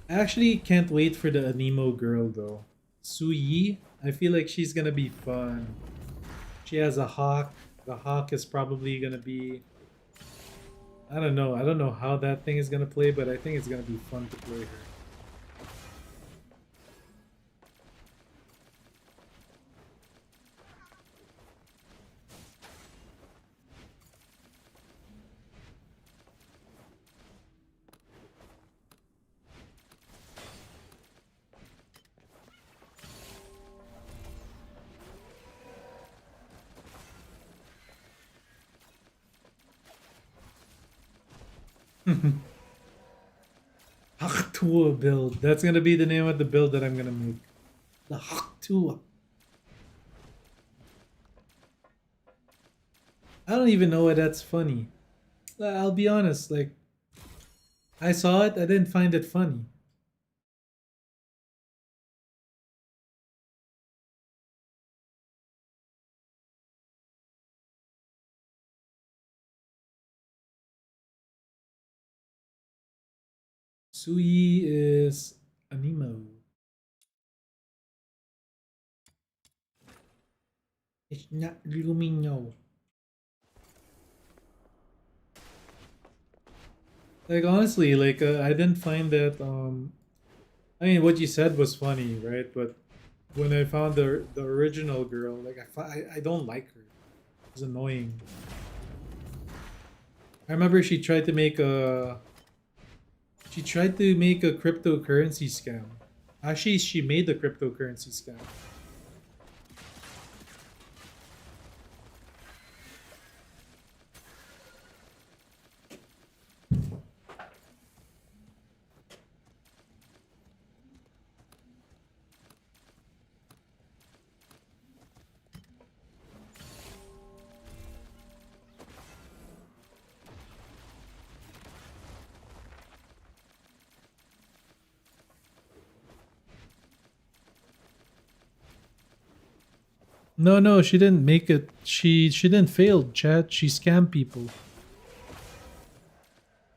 I actually can't wait for the Anemo girl though. Suyi, I feel like she's gonna be fun. She has a hawk. The hawk is probably gonna be... I don't know how that thing is gonna play, but I think it's gonna be fun to play her. Haktua build. That's gonna be the name of the build that I'm gonna make. The Haktua. I don't even know why that's funny. I'll be honest, like, I saw it, I didn't find it funny. Sui is Animo. It's not Lumino. Like honestly, like I didn't find that. I mean, what you said was funny, right? But when I found the original girl, like I don't like her. It's annoying. I remember she tried to make a cryptocurrency scam. Actually, she made the cryptocurrency scam. No, she didn't make it. She didn't fail, chat. She scammed people.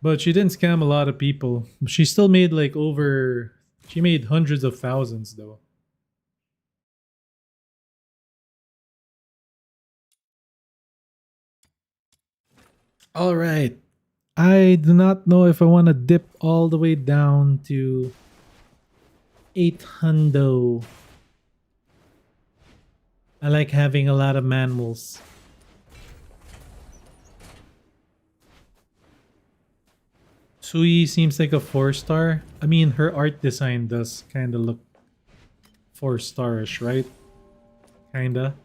But she didn't scam a lot of people. She still made like over... She made hundreds of thousands though. Alright. I do not know if I want to dip all the way down to 800. I like having a lot of manuals. Sui seems like a 4-star. I mean, her art design does kind of look 4-starish, right? Kinda.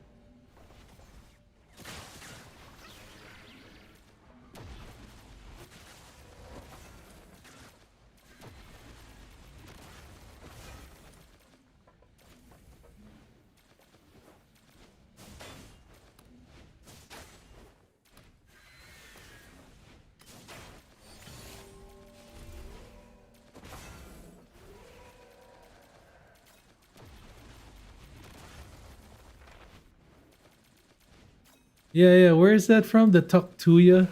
Yeah. Where is that from? The Toktuya?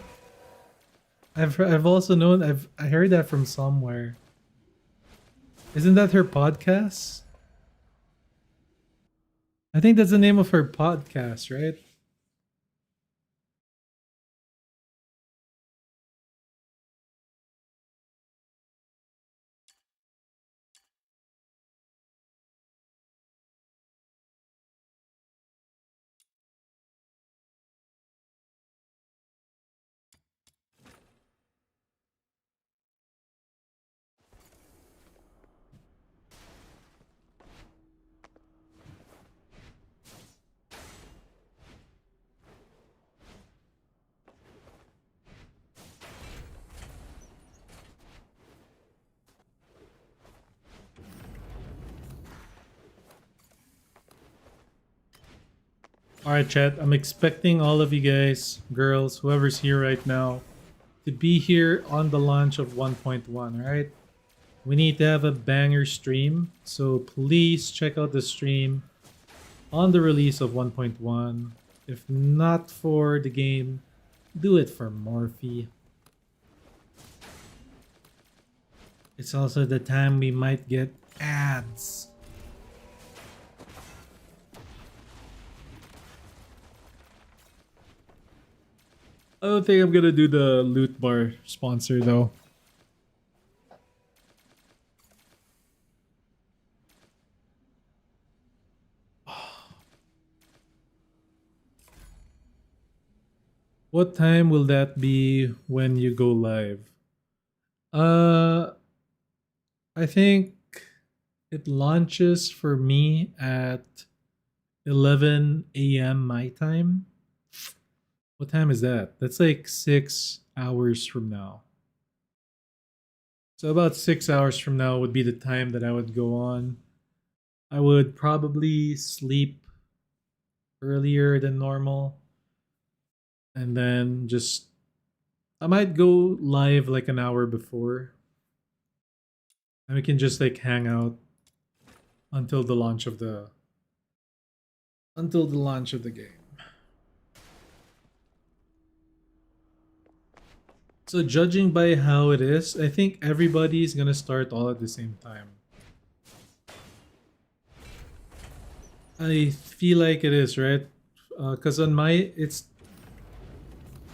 I've also known. I heard that from somewhere. Isn't that her podcast? I think that's the name of her podcast, right? Alright, chat. I'm expecting all of you guys, girls, whoever's here right now, to be here on the launch of 1.1, alright? We need to have a banger stream, so please check out the stream on the release of 1.1. If not for the game, do it for Morphe. It's also the time we might get ads. I don't think I'm gonna do the loot bar sponsor though. What time will that be when you go live? I think it launches for me at 11 a.m. my time. What time is that? That's like 6 hours from now. So about 6 hours from now would be the time that I would go on. I would probably sleep earlier than normal. And then just I might go live like an hour before. And we can just like hang out until the launch of the game. So judging by how it is, I think everybody's gonna start all at the same time. I feel like it is, right? Because on my it's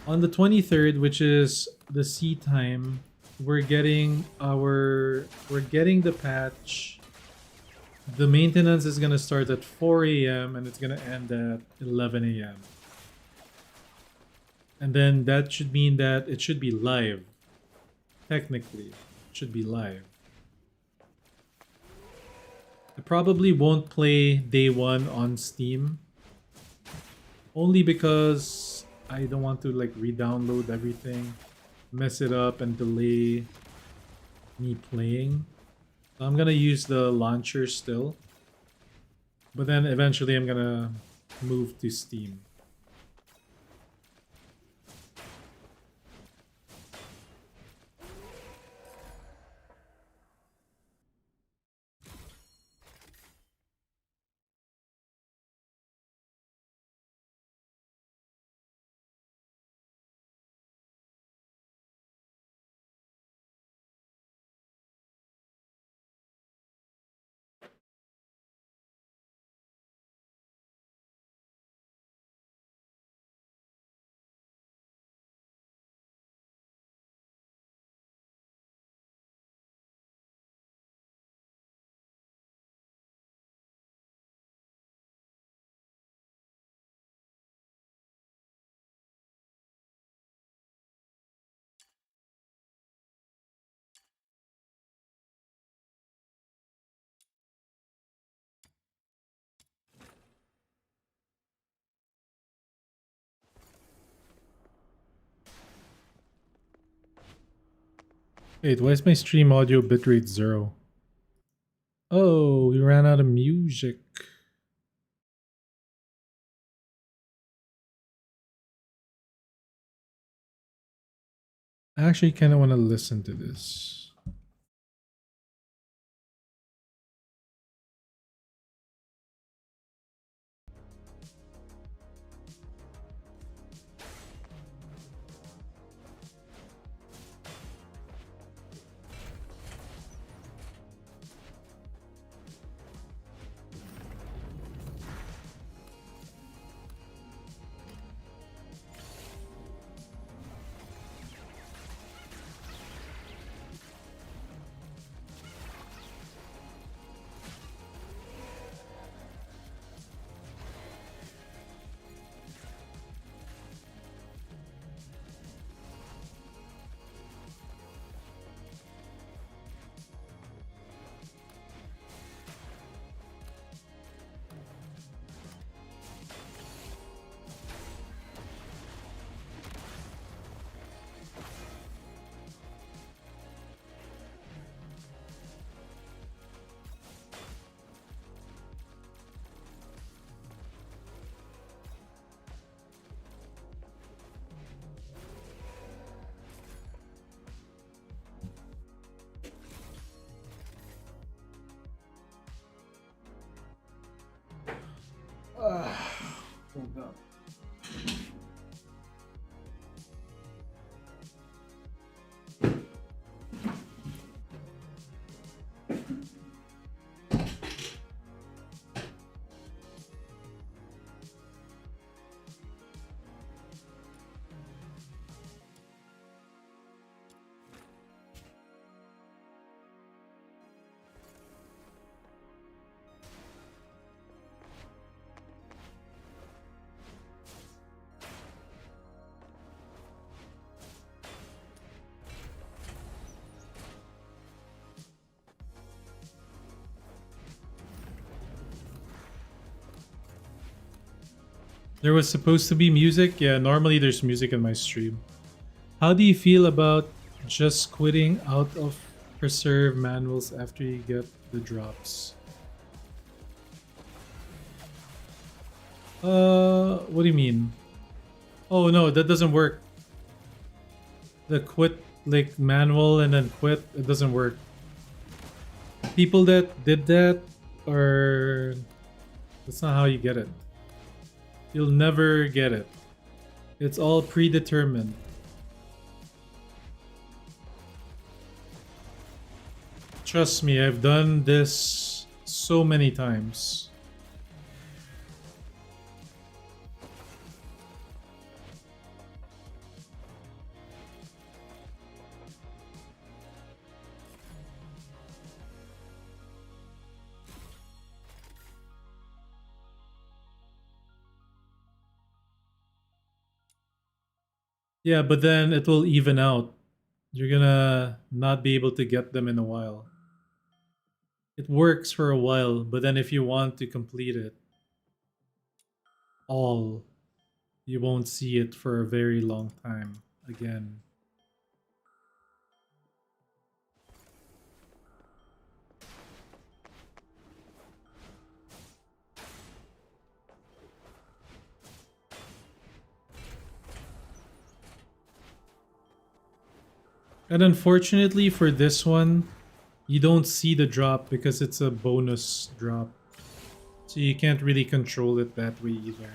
on the 23rd, which is the sea time, we're getting the patch. The maintenance is gonna start at 4 a.m. and it's gonna end at 11 a.m. And then that should mean that it should be live. Technically, it should be live. I probably won't play day one on Steam. Only because I don't want to like re-download everything, mess it up and delay me playing. So I'm gonna use the launcher still. But then eventually I'm gonna move to Steam. Wait, why is my stream audio bitrate 0? Oh, we ran out of music. I actually kind of want to listen to this. Hold up. There was supposed to be music? Yeah, normally there's music in my stream. How do you feel about just quitting out of preserve manuals after you get the drops. What do you mean? Oh no, that doesn't work. The quit, like manual and then quit, it doesn't work. People that did that are... That's not how you get it. You'll never get it. It's all predetermined. Trust me, I've done this so many times. Yeah, but then it will even out. You're gonna not be able to get them in a while. It works for a while, but then if you want to complete it all, you won't see it for a very long time again. And unfortunately for this one, you don't see the drop because it's a bonus drop. So you can't really control it that way either.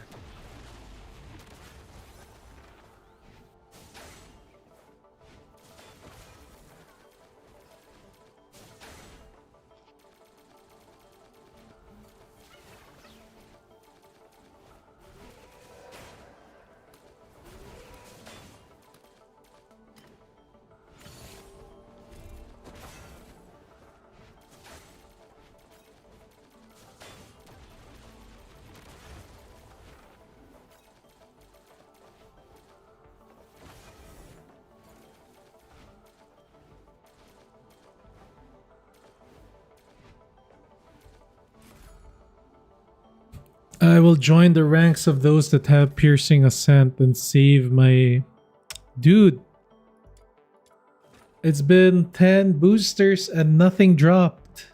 I will join the ranks of those that have piercing ascent and save my... Dude! It's been 10 boosters and nothing dropped.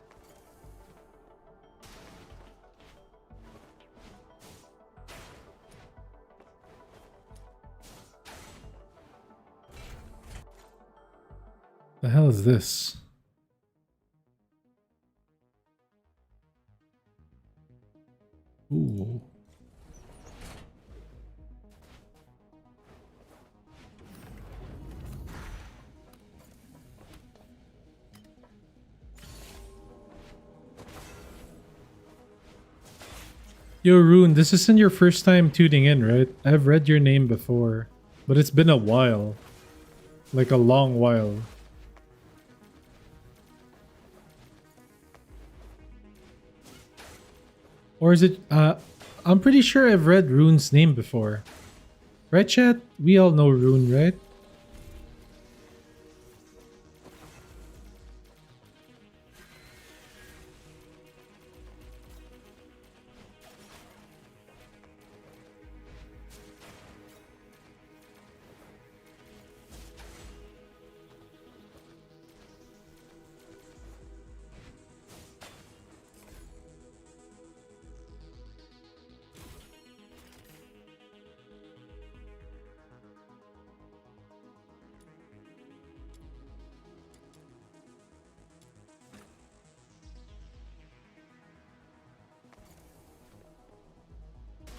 The hell is this? Ooh. Yo, Rune, this isn't your first time tuning in, right? I've read your name before, but it's been a while. Like a long while. Or is it... I'm pretty sure I've read Rune's name before. Right, chat? We all know Rune, right?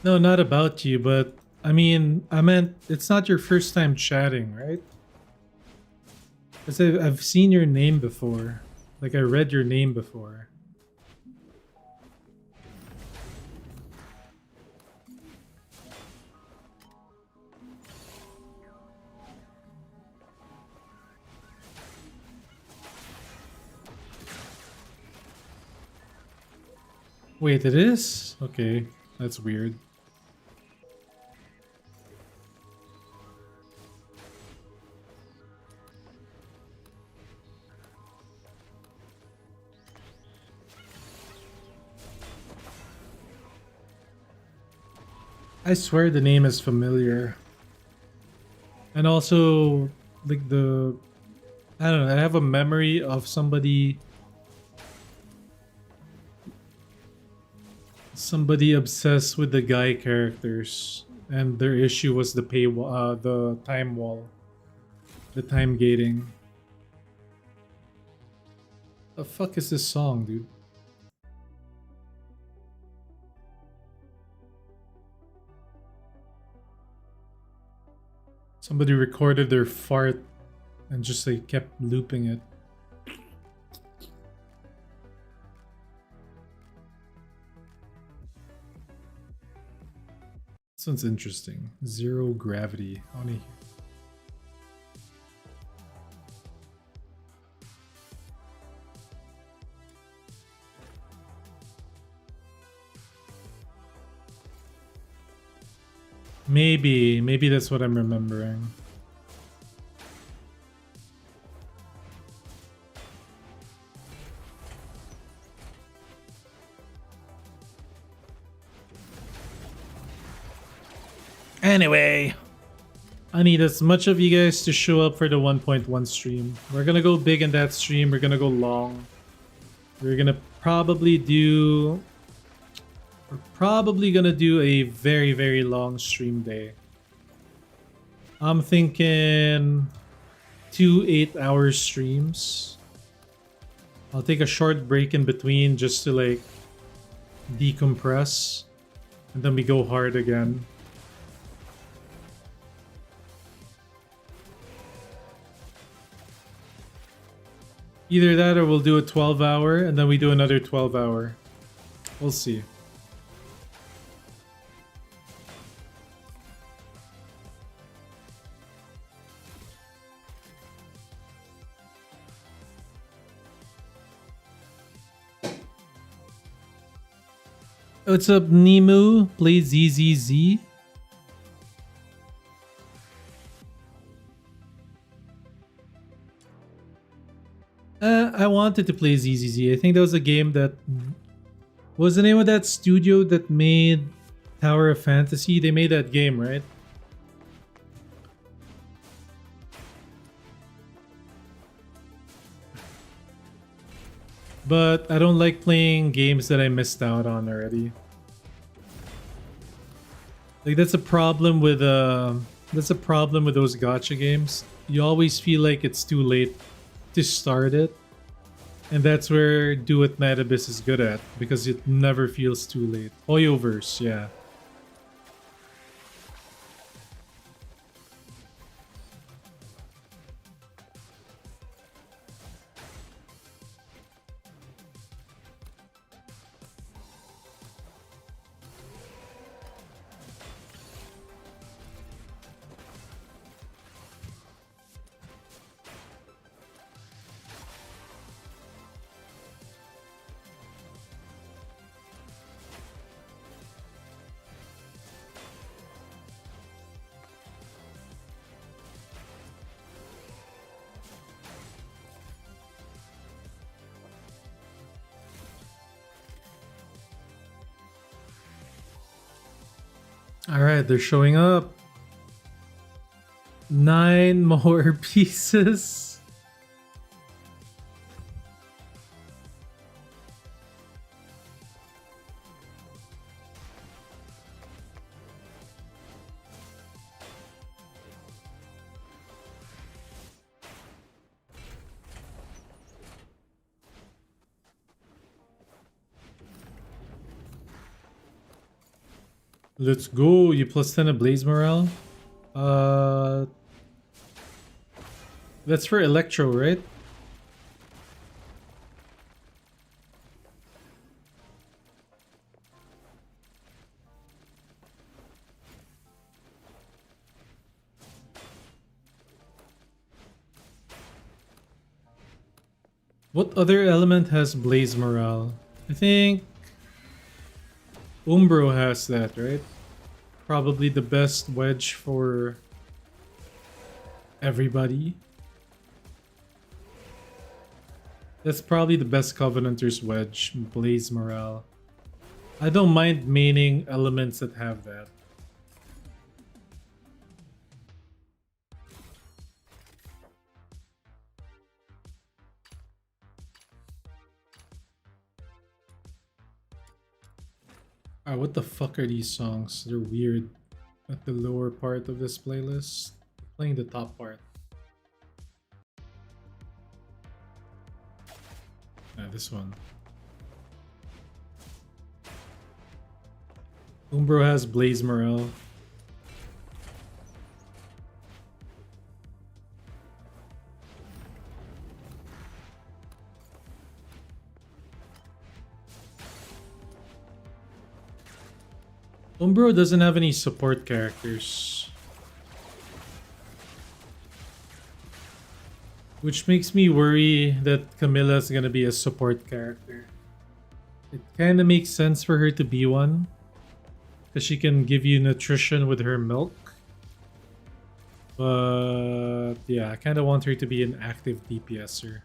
No, not about you, but I mean, I meant it's not your first time chatting, right? Because I've seen your name before. Like I read your name before. Wait, it is? Okay, that's weird. I swear the name is familiar. And also, like I don't know, I have a memory of somebody obsessed with the guy characters, and their issue was the the time wall, the time gating. The fuck is this song, dude? Somebody recorded their fart and just like kept looping it. This one's interesting. Zero gravity. I wanna hear. Maybe that's what I'm remembering. Anyway, I need as much of you guys to show up for the 1.1 stream. We're gonna go big in that stream. We're gonna go long. We're probably gonna do a very, very long stream day. I'm thinking 2 8-hour streams. I'll take a short break in between just to like decompress, and then we go hard again. Either that or we'll do a 12-hour and then we do another 12-hour. We'll see. What's up, Nemu? Play ZZZ. I wanted to play ZZZ. I think that was a game that... What was the name of that studio that made Tower of Fantasy? They made that game, right? But I don't like playing games that I missed out on already. Like that's a problem with those gacha games. You always feel like it's too late to start it. And that's where Do It Night Abyss is good at, because it never feels too late. Oyoverse, yeah. Alright, they're showing up. 9 more pieces. Let's go. You plus 10 a Blaze Morale. That's for Electro, right? What other element has Blaze Morale? I think Umbro has that, right? Probably the best wedge for everybody. That's probably the best Covenanter's wedge, Blaze Morale. I don't mind maining elements that have that. Ah, what the fuck are these songs? They're weird. At the lower part of this playlist, playing the top part. This one. Umbro has Blaze Morel. Umbro doesn't have any support characters, which makes me worry that Camilla's gonna be a support character. It kinda makes sense for her to be one, because she can give you nutrition with her milk. But yeah, I kinda want her to be an active DPSer.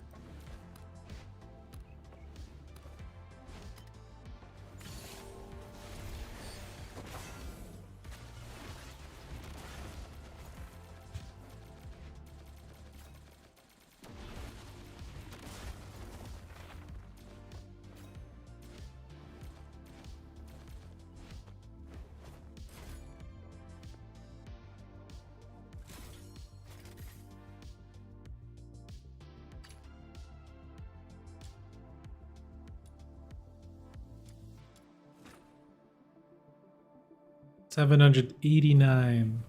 $789.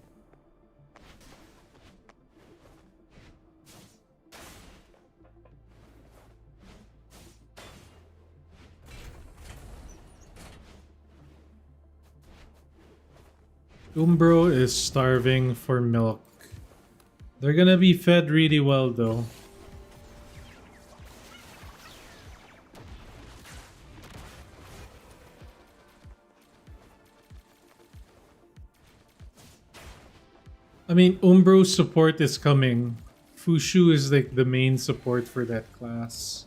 Umbro is starving for milk. They're gonna be fed really well though. I mean, Umbro's support is coming. Fushu is like the main support for that class.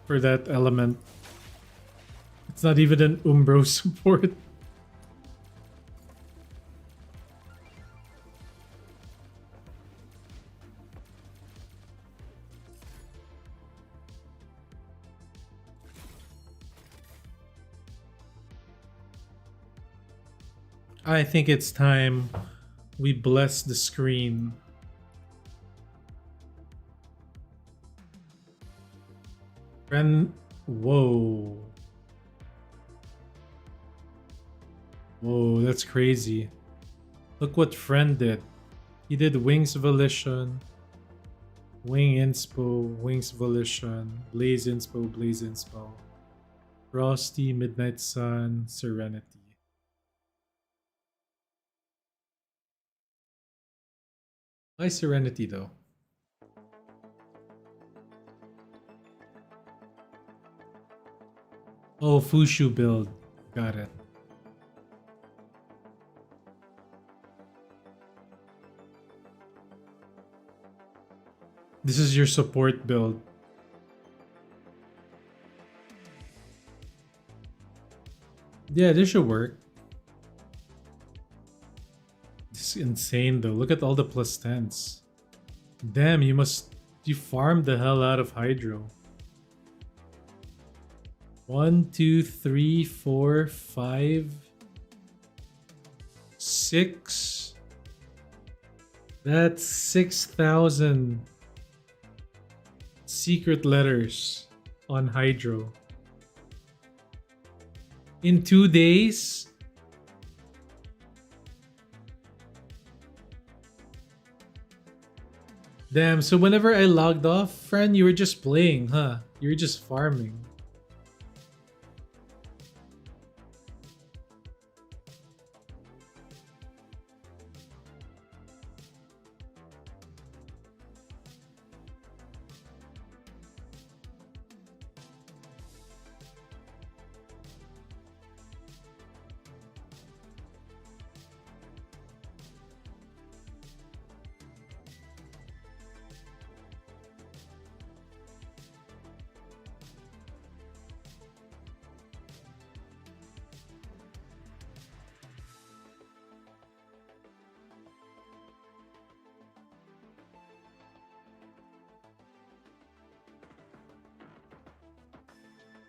For that element. It's not even an Umbro support. I think it's time we bless the screen. Friend, whoa. Whoa, that's crazy. Look what Friend did. He did Wings Volition, Wing Inspo, Wings Volition, Blaze Inspo, Blaze Inspo, Frosty, Midnight Sun, Serenity. Why Serenity though? Oh, Fushu build. Got it. This is your support build. Yeah, this should work. This is insane though. Look at all the plus 10s. Damn, you farmed the hell out of Hydro. 1, 2, 3, 4, 5, 6. That's 6,000 secret letters on Hydro. In 2 days? Damn, so whenever I logged off, friend, you were just playing, huh? You were just farming.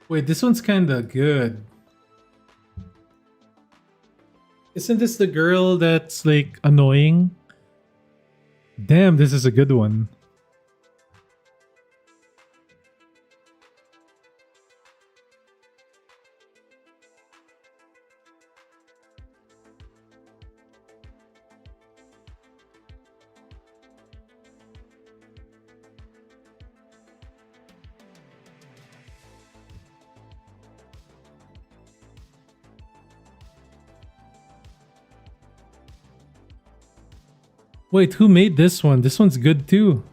Wait, this one's kinda good. Isn't this the girl that's like annoying? Damn, this is a good one. Wait, who made this one? This one's good too.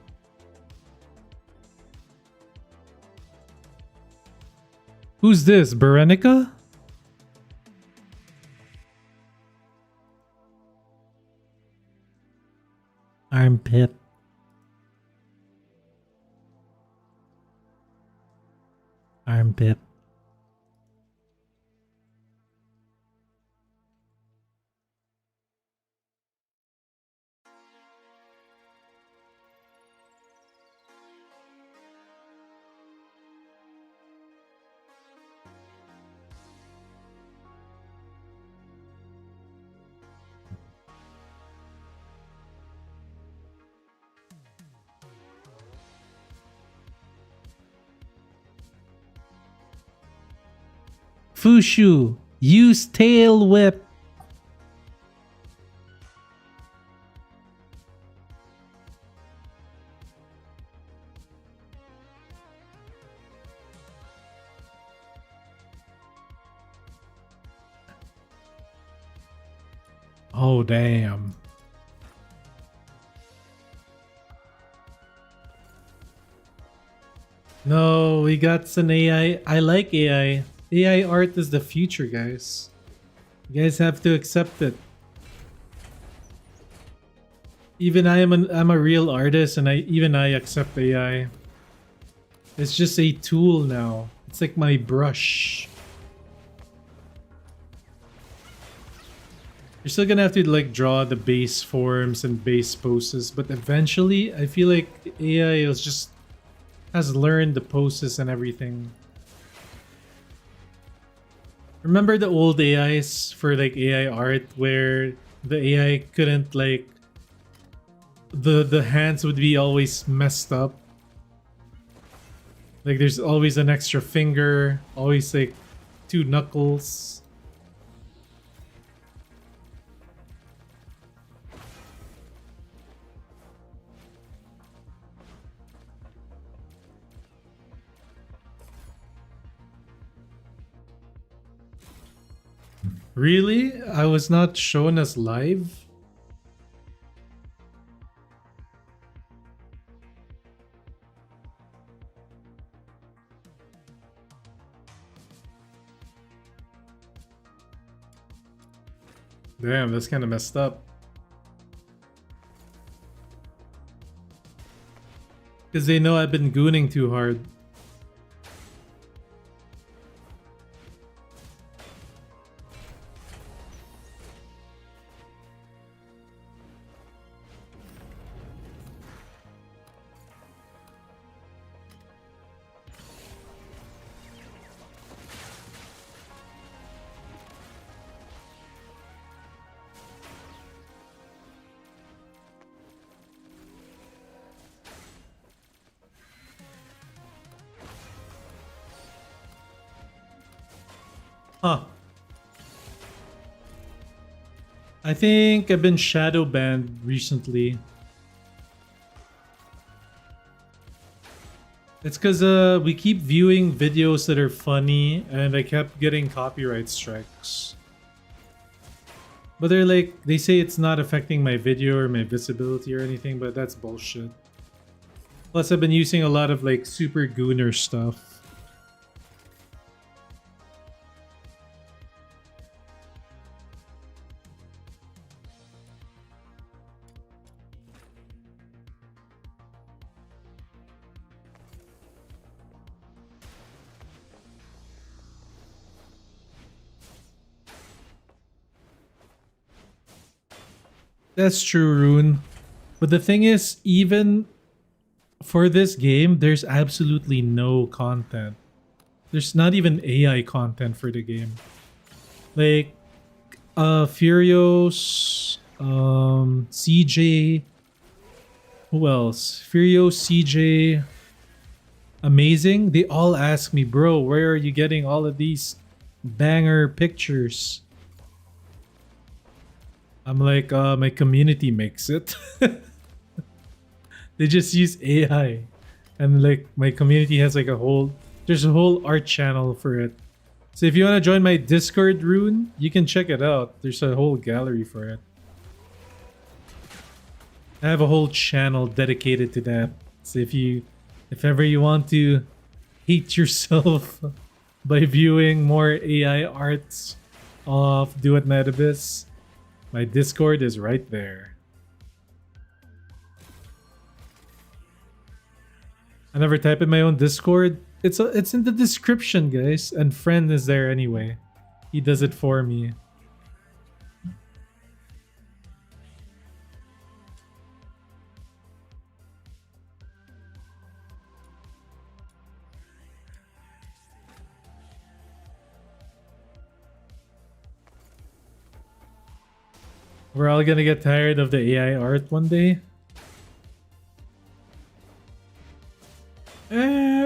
Who's this? Berenica? Armpit. Armpit. Fushu, use tail whip. Oh, damn. No, we got some AI. I like AI. AI art is the future, guys. You guys have to accept it. Even I'm a real artist, and even I accept AI. It's just a tool now. It's like my brush. You're still gonna have to like draw the base forms and base poses, but eventually I feel like AI has learned the poses and everything. Remember the old AIs for like AI art where the AI couldn't like the hands would be always messed up? Like there's always an extra finger, always like 2 knuckles. Really? I was not shown as live? Damn, that's kind of messed up. Because they know I've been gooning too hard. Huh. I think I've been shadow banned recently. It's because we keep viewing videos that are funny and I kept getting copyright strikes. But they say it's not affecting my video or my visibility or anything, but that's bullshit. Plus I've been using a lot of like super gooner stuff. That's true, Rune. But the thing is, even for this game, there's absolutely no content. There's not even AI content for the game. Like, Furios, CJ, who else? Furios, CJ, Amazing. They all ask me, bro, where are you getting all of these banger pictures? I'm like, my community makes it. They just use AI. And like, my community has like there's a whole art channel for it. So if you want to join my Discord rune, you can check it out. There's a whole gallery for it. I have a whole channel dedicated to that. So if ever you want to hate yourself by viewing more AI arts of Duet Night Abyss, my Discord is right there. I never type in my own Discord. It's in the description, guys, and friend is there anyway. He does it for me. We're all gonna get tired of the AI art one day.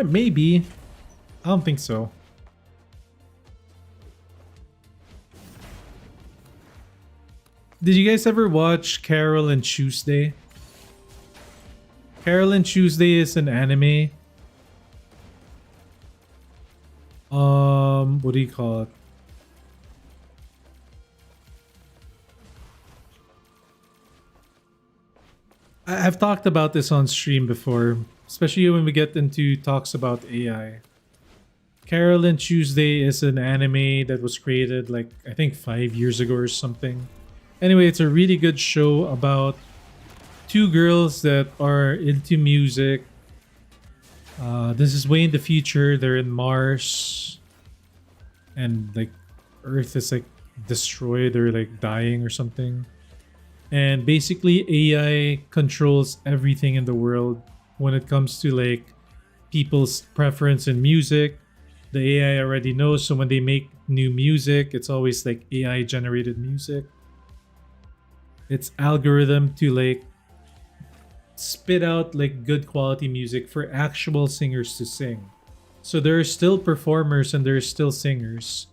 Maybe. I don't think so. Did you guys ever watch Carol and Tuesday? Carol and Tuesday is an anime. What do you call it? I've talked about this on stream before, especially when we get into talks about AI. Carol and Tuesday is an anime that was created like, I think 5 years ago or something. Anyway, it's a really good show about two girls that are into music. This is way in the future. They're in Mars. And like Earth is like destroyed or like dying or something. And basically AI controls everything in the world when it comes to like people's preference in music. The AI already knows, so when they make new music, it's always like AI generated music. It's algorithm to like spit out like good quality music for actual singers to sing. So there are still performers and there are still singers,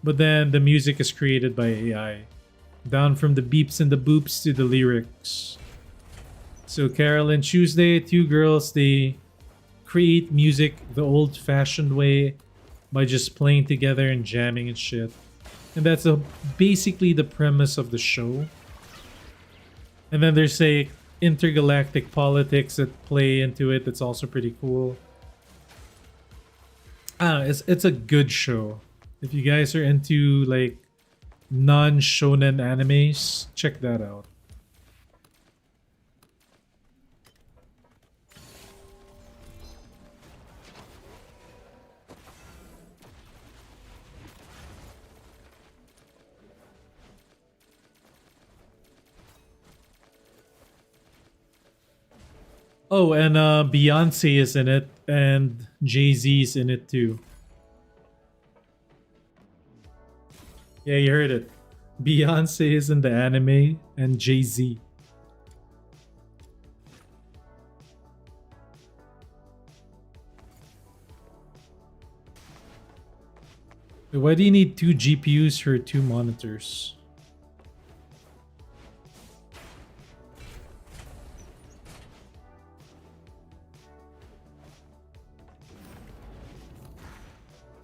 but then the music is created by AI. Down from the beeps and the boops to the lyrics. So Carol and Tuesday, two girls, they create music the old-fashioned way by just playing together and jamming and shit. And that's basically the premise of the show. And then there's a intergalactic politics that play into it that's also pretty cool. It's a good show. If you guys are into like non-shonen animes, check that out. Oh, and Beyonce is in it, and Jay-Z's in it too. Yeah, you heard it. Beyonce is in the anime, and Jay-Z. Why do you need 2 GPUs for 2 monitors?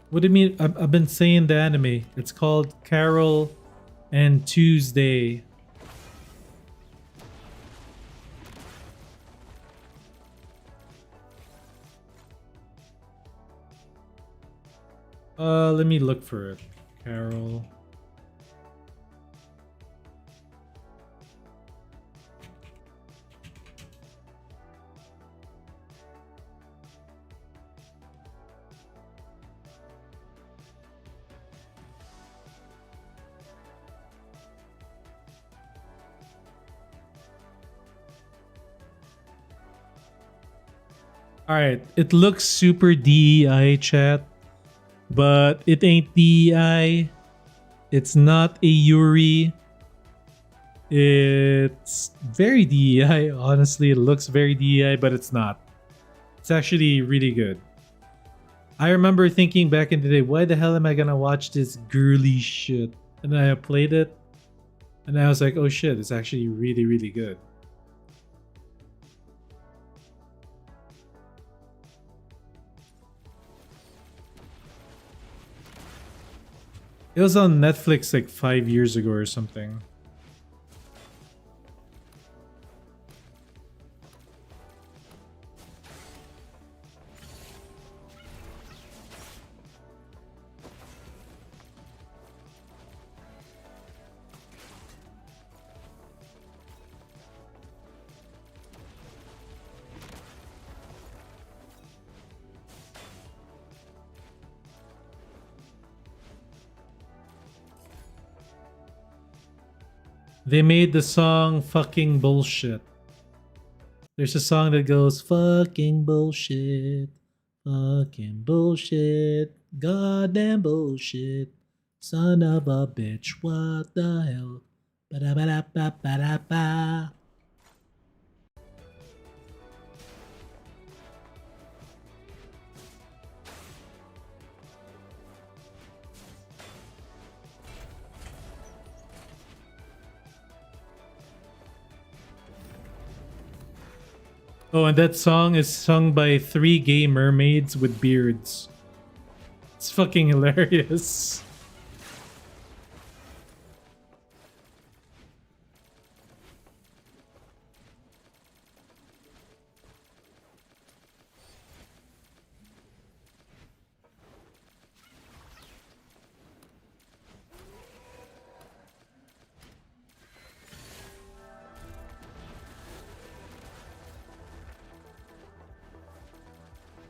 What do you mean? I've been saying the anime. It's called Carol and Tuesday. Let me look for it. Carol. Alright, it looks super DEI, chat. but it ain't DEI. It's not a Yuri. It's very DEI, honestly. It looks very DEI, but it's not. It's actually really good. I remember thinking back in the day, why the hell am I gonna watch this girly shit? And then I played it, and I was like, oh shit, it's actually really, really good. It was on Netflix like 5 years ago or something. They made the song Fucking Bullshit. There's a song that goes fucking bullshit, fucking bullshit, goddamn bullshit, son of a bitch, what the hell? Ba-da-ba-da-ba-ba-da-ba. Oh, and that song is sung by 3 gay mermaids with beards. It's fucking hilarious.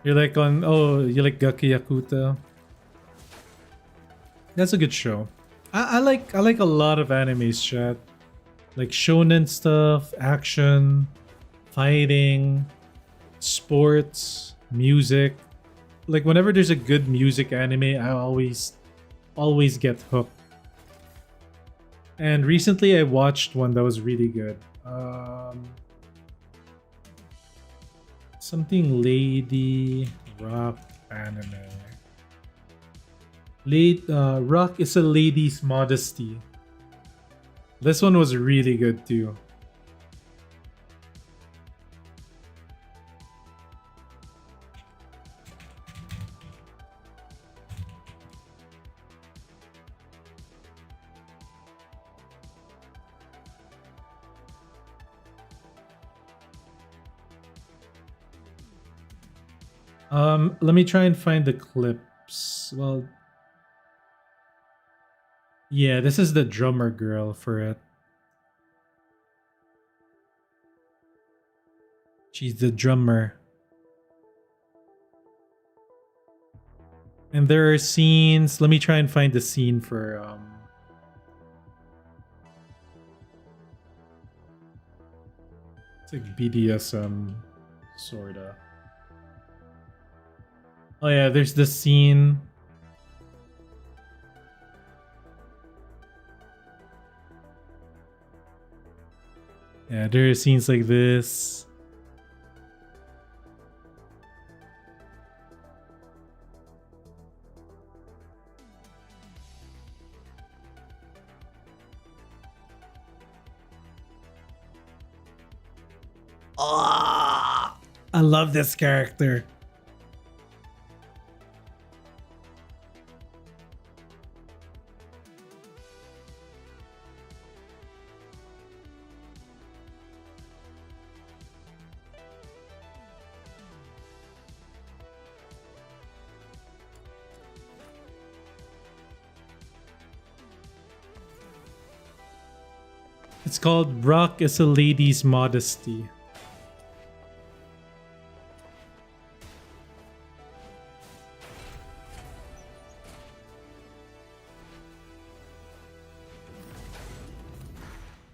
You're like on, oh, you like Gacha. That's a good show. I like a lot of animes, chat. Like shonen stuff, action, fighting, sports, music. Like whenever there's a good music anime, I always get hooked. And recently I watched one that was really good. Something lady rock anime. Rock is a lady's modesty. This one was really good too. Let me try and find the clips. Well, yeah, this is the drummer girl for it. She's the drummer. And there are scenes. Let me try and find the scene for it's like BDSM sorta. Oh yeah, there's the scene. Yeah, there are scenes like this. Oh, I love this character. It's called Rock is a Lady's Modesty.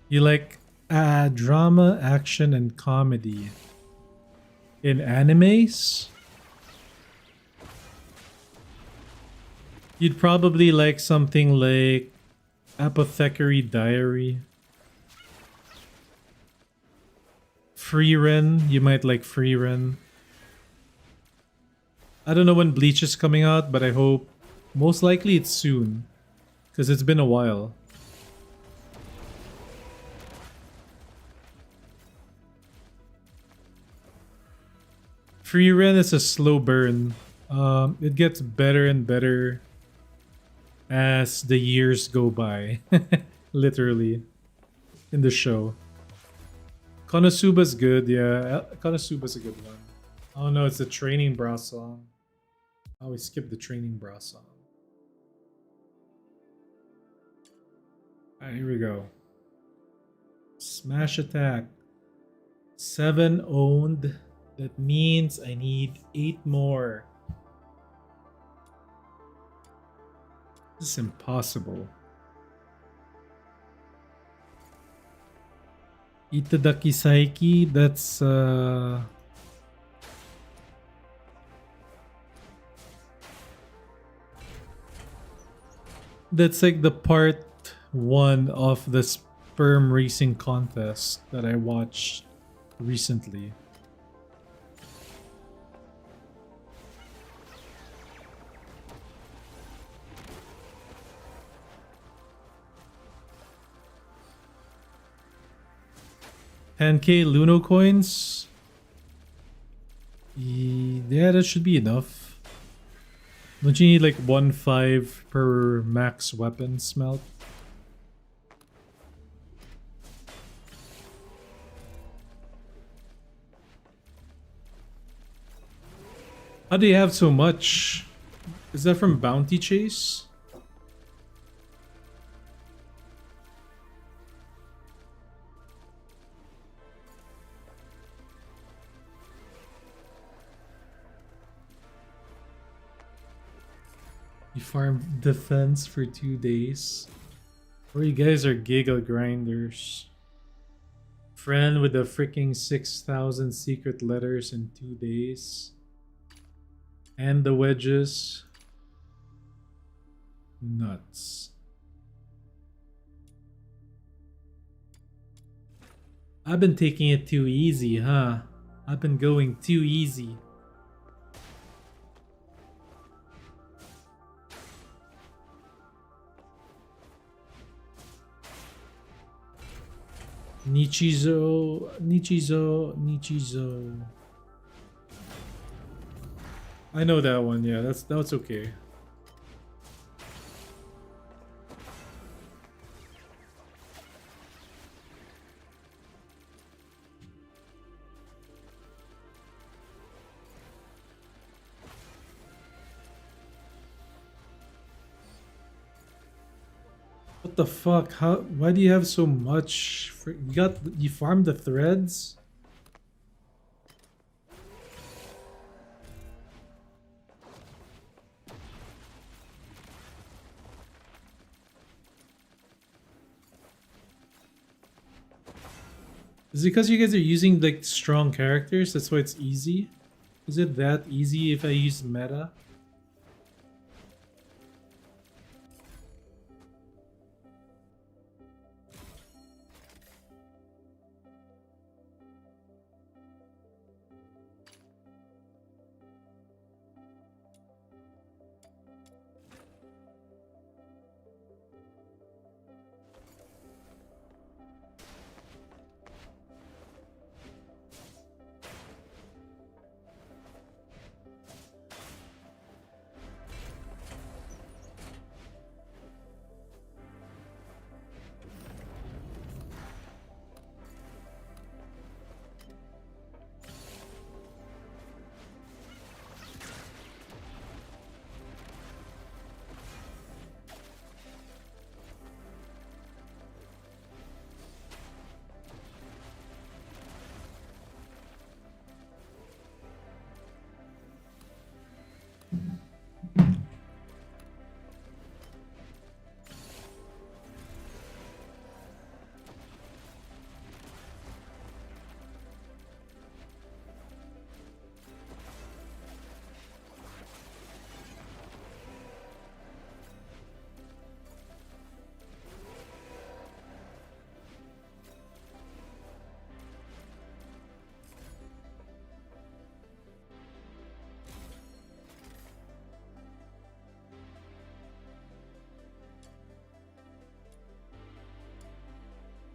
You like drama, action, and comedy in animes? You'd probably like something like Apothecary Diary. Free Ren, you might like Free Ren. I don't know when Bleach is coming out, but I hope most likely it's soon. Because it's been a while. Free Ren is a slow burn. It gets better and better as the years go by. Literally. In the show. Konosuba's good, yeah. Konosuba's a good one. Oh no, it's the Training Bra song. Oh, we skipped the Training Bra song. Alright, here we go. Smash attack. 7 owned. That means I need 8 more. This is impossible. Itadaki Saiki, that's like the part 1 of the sperm racing contest that I watched recently. $10K Luno coins. Yeah, that should be enough. Don't you need like 1.5 per max weapon smelt? How do you have so much? Is that from Bounty Chase? You farm defense for 2 days. Or you guys are giga grinders. Friend with the freaking 6,000 secret letters in 2 days. And the wedges. Nuts. I've been taking it too easy, huh? I've been going too easy. Nichizo. I know that one, yeah, that's okay. What the fuck? Why do you have so much? You farmed the threads? Is it because you guys are using like strong characters? That's why it's easy? Is it that easy if I use meta?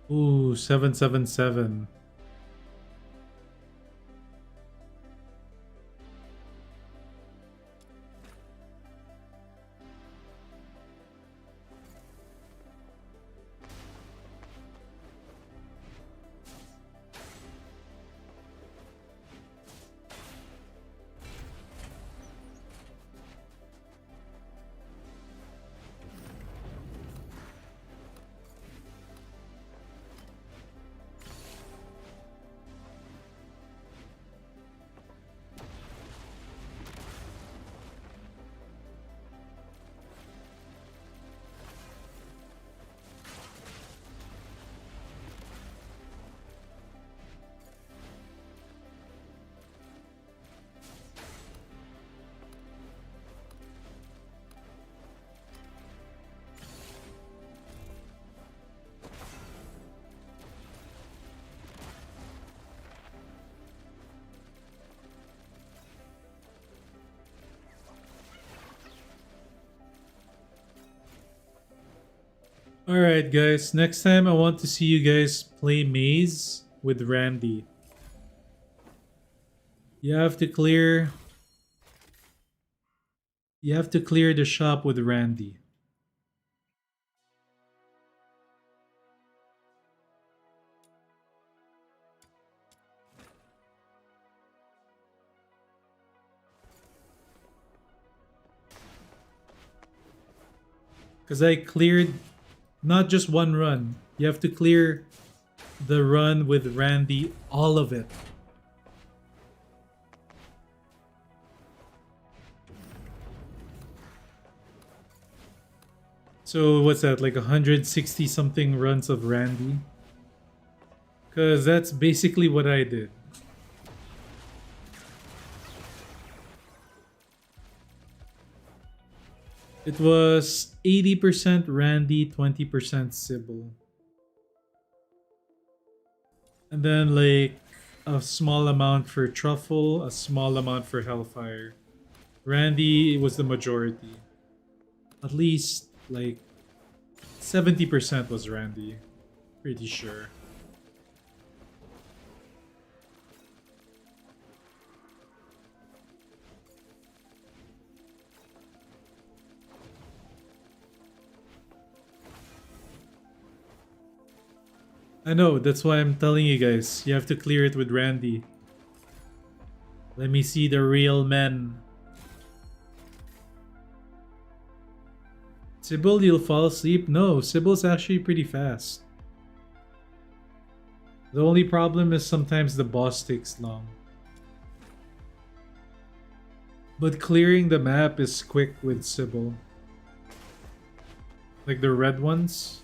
Ooh, 777. Alright guys, next time I want to see you guys play Maze with Randy. You have to clear the shop with Randy. Because I cleared not just one run. You have to clear the run with Randy, all of it. So what's that, like 160 something runs of Randy? Because that's basically what I did. It was 80% Randy, 20% Sybil. And then like a small amount for Truffle, a small amount for Hellfire. Randy was the majority. At least like 70% was Randy. Pretty sure. I know, that's why I'm telling you guys. You have to clear it with Randy. Let me see the real men. Sybil, you'll fall asleep? No, Sybil's actually pretty fast. The only problem is sometimes the boss takes long. But clearing the map is quick with Sybil. Like the red ones.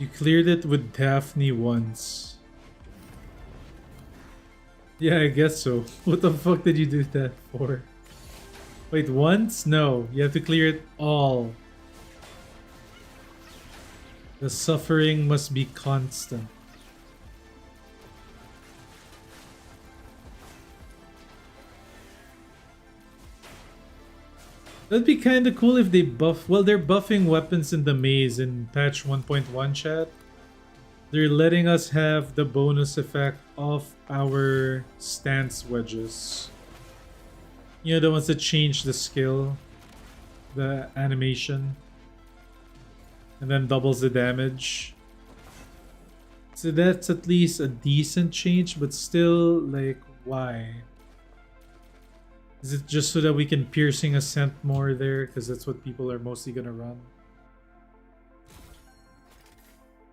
You cleared it with Daphne once. Yeah, I guess so. What the fuck did you do that for? Wait, once? No, you have to clear it all. The suffering must be constant. That'd be kind of cool if they buff... Well, they're buffing weapons in the maze in patch 1.1 chat. They're letting us have the bonus effect of our stance wedges. You know, the ones that change the skill, the animation, and then doubles the damage. So that's at least a decent change, but still, like, why? Is it just so that we can piercing ascent more there? Because that's what people are mostly gonna run.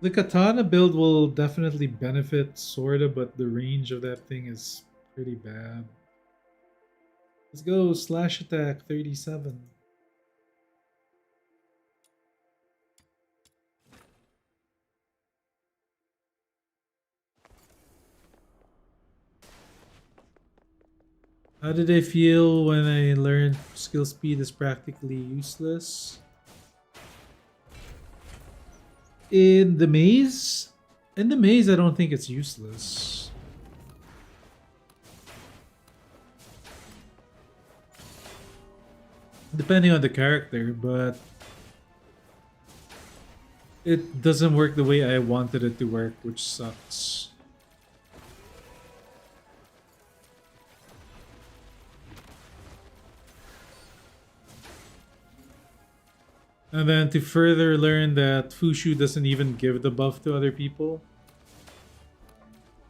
The katana build will definitely benefit, sorta, but the range of that thing is pretty bad. Let's go, slash attack 37. How did I feel when I learned skill speed is practically useless? In the maze? In the maze, I don't think it's useless. depending on the character, but it doesn't work the way I wanted it to work, which sucks. And then to further learn that Fushu doesn't even give the buff to other people,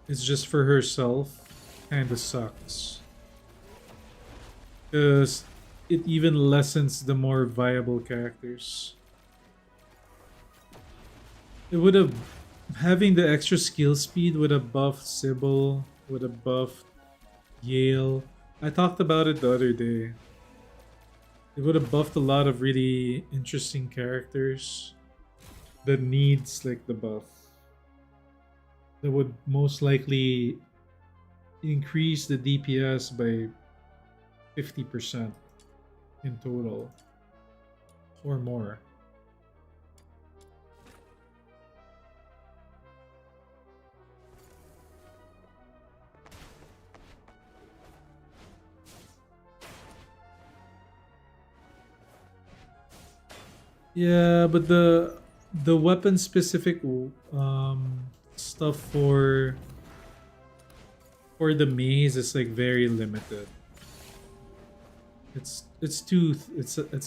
it's just for herself, kinda sucks. Because it even lessens the more viable characters. It would have... Having the extra skill speed would have buffed Sybil, would have buffed Yale. I talked about it the other day. It would have buffed a lot of really interesting characters that needs like the buff. That would most likely increase the DPS by 50% in total or more. Yeah, but the weapon specific stuff for the maze is like very limited. It's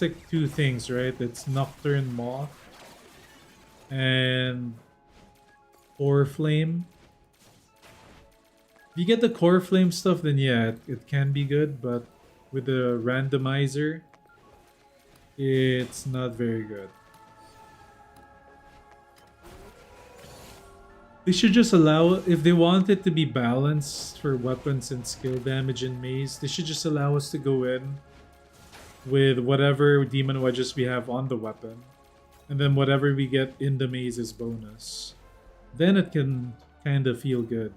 like two things, right? It's Nocturne Moth and Core Flame. If you get the Core Flame stuff, then yeah, it can be good, but with the randomizer, it's not very good. They should just allow, if they want it to be balanced for weapons and skill damage in maze, they should just allow us to go in with whatever demon wedges we have on the weapon, and then whatever we get in the maze is bonus. Then it can kind of feel good.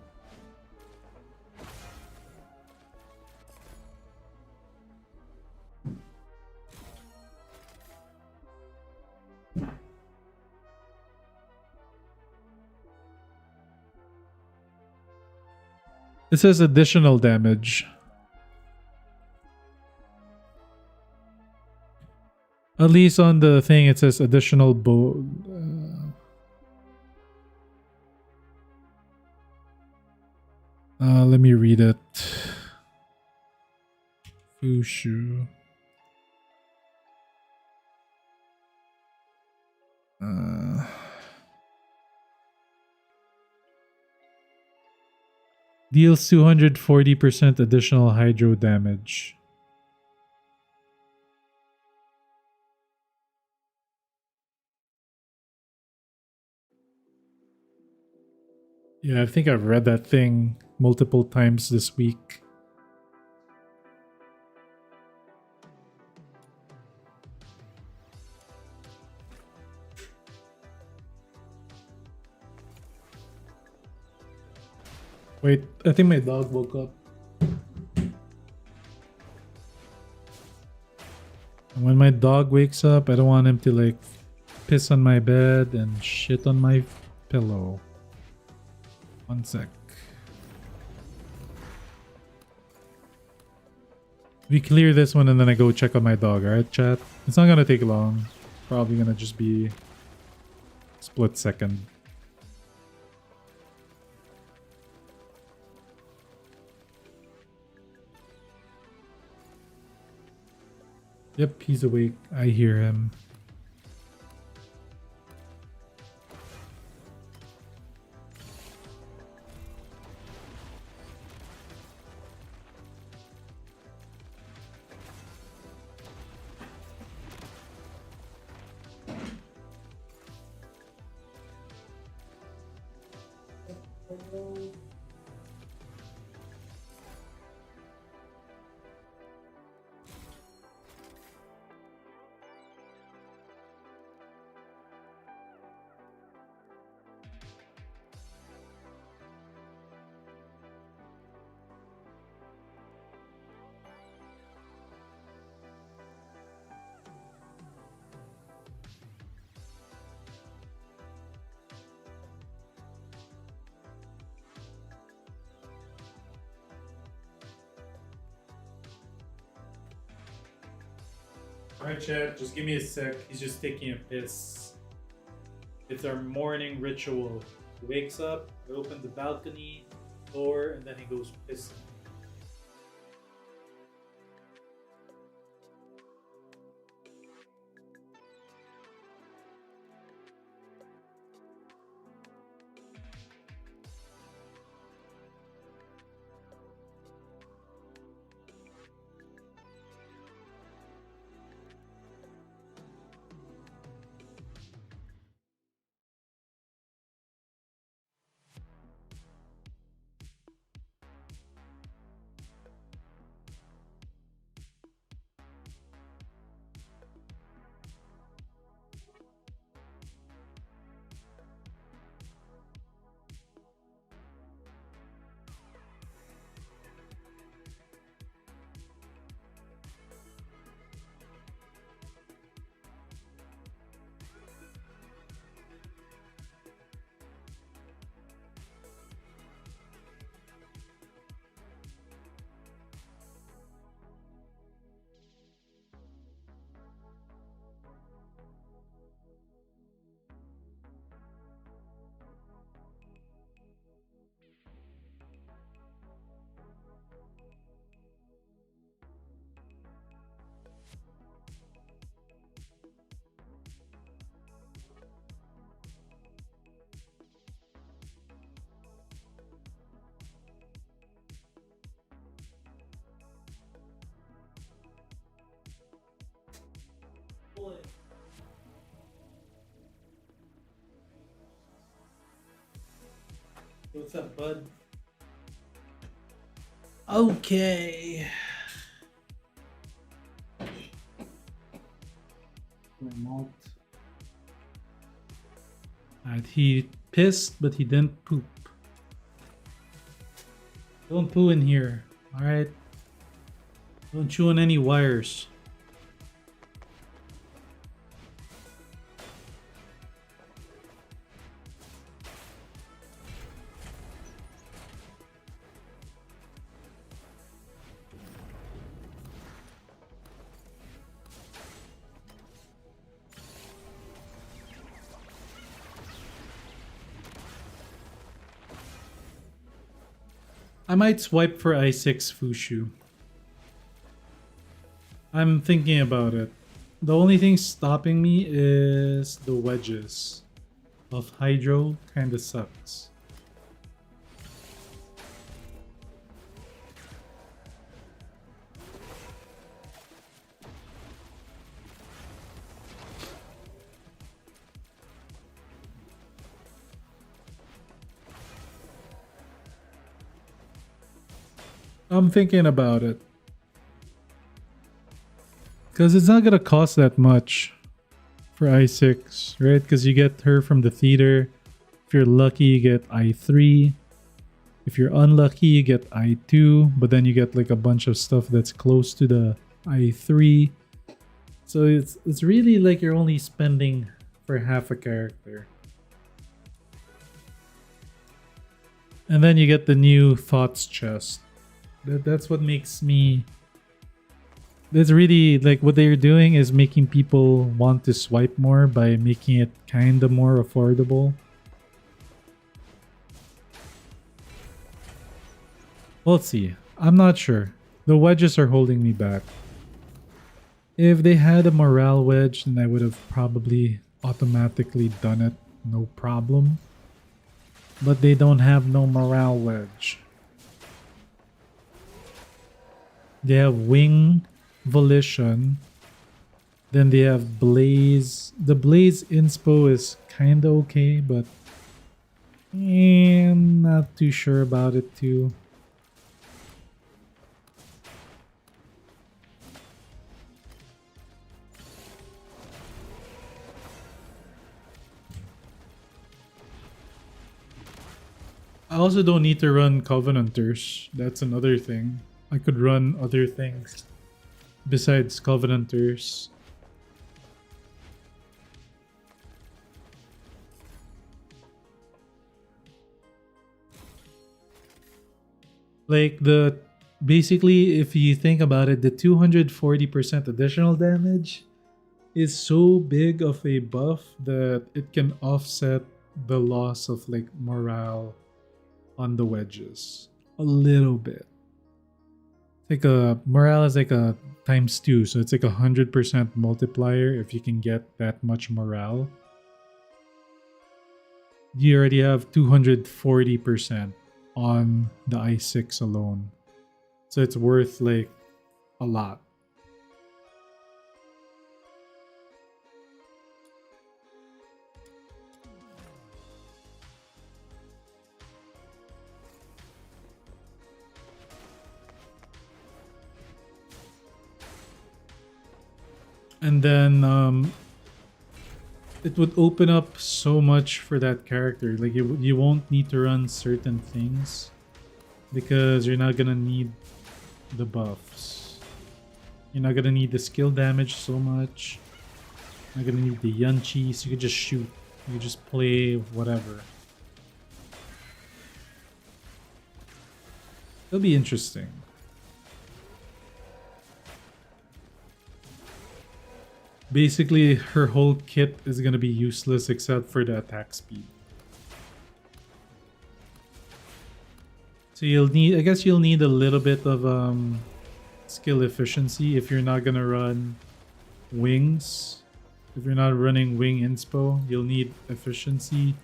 It says additional damage. At least on the thing it says additional bow. Let me read it. Fushu. Deals 240% additional hydro damage. Yeah, I think I've read that thing multiple times this week. Wait, I think my dog woke up. And when my dog wakes up, I don't want him to like piss on my bed and shit on my pillow. One sec. We clear this one and then I go check on my dog, alright chat? It's not gonna take long. Probably gonna just be a split second. Yep, he's awake. I hear him. Alright, chat, just give me a sec. He's just taking a piss. It's our morning ritual. He wakes up, we open the balcony door, and then he goes pissing. What's up, bud? Okay. Remote. Alright, he pissed, but he didn't poop. Don't poo in here, alright? Don't chew on any wires. I might swipe for i6 Fushu. I'm thinking about it. The only thing stopping me is the wedges of Hydro. Kinda sucks. I'm thinking about it. Because it's not going to cost that much for i6, right? Because you get her from the theater. If you're lucky, you get i3. If you're unlucky, you get i2. But then you get like a bunch of stuff that's close to the i3. So it's really like you're only spending for half a character. And then you get the new Thoughts chest. That's what makes me... That's really like what they're doing is making people want to swipe more by making it kind of more affordable. Let's see. I'm not sure. The wedges are holding me back. If they had a morale wedge, then I would have probably automatically done it. No problem. But they don't have no morale wedge. They have Wing Volition. Then they have Blaze. The Blaze inspo is kinda okay, but I'm not too sure about it too. I also don't need to run Covenanters. That's another thing. I could run other things besides Covenanters. Like basically if you think about it, the 240% additional damage is so big of a buff that it can offset the loss of like morale on the wedges a little bit. Like a morale is like a times 2, so it's like 100% multiplier if you can get that much morale. You already have 240% on the i6 alone, so it's worth like a lot. And then it would open up so much for that character. Like you won't need to run certain things because you're not gonna need the buffs. You're not gonna need the skill damage so much. You're not gonna need the yunchis. You could just shoot. You could just play whatever. It'll be interesting. Basically, her whole kit is gonna be useless except for the attack speed. So you'll need, I guess you'll need a little bit of skill efficiency if you're not gonna run wings. If you're not running wing inspo, you'll need efficiency.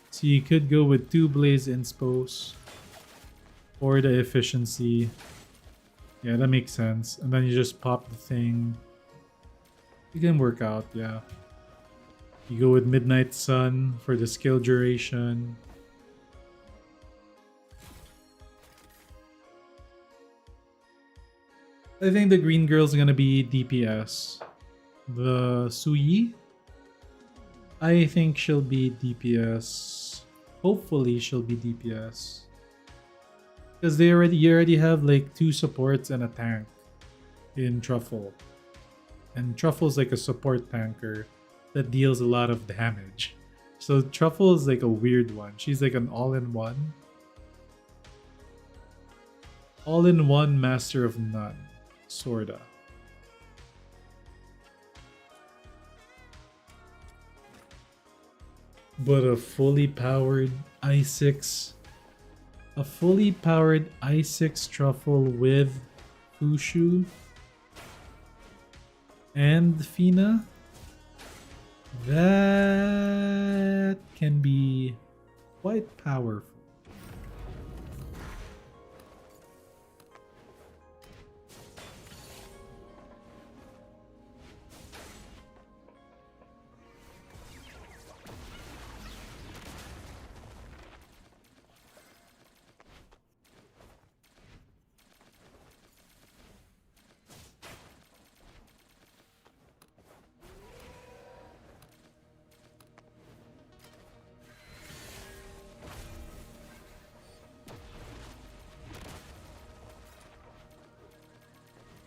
So you could go with 2 blaze inspos for the efficiency. Yeah, that makes sense. And then you just pop the thing. It can work out, yeah. You go with Midnight Sun for the skill duration. I think the green girl's gonna be DPS. The Suyi, I think she'll be DPS. Hopefully she'll be DPS. Because you already have like 2 supports and a tank in Truffle. And Truffle's like a support tanker that deals a lot of damage. So Truffle is like a weird one. She's like an all-in-one. All-in-one master of none. Sorta. But a fully powered i6. A fully powered i6 Truffle with Fushu and Fina, that can be quite powerful.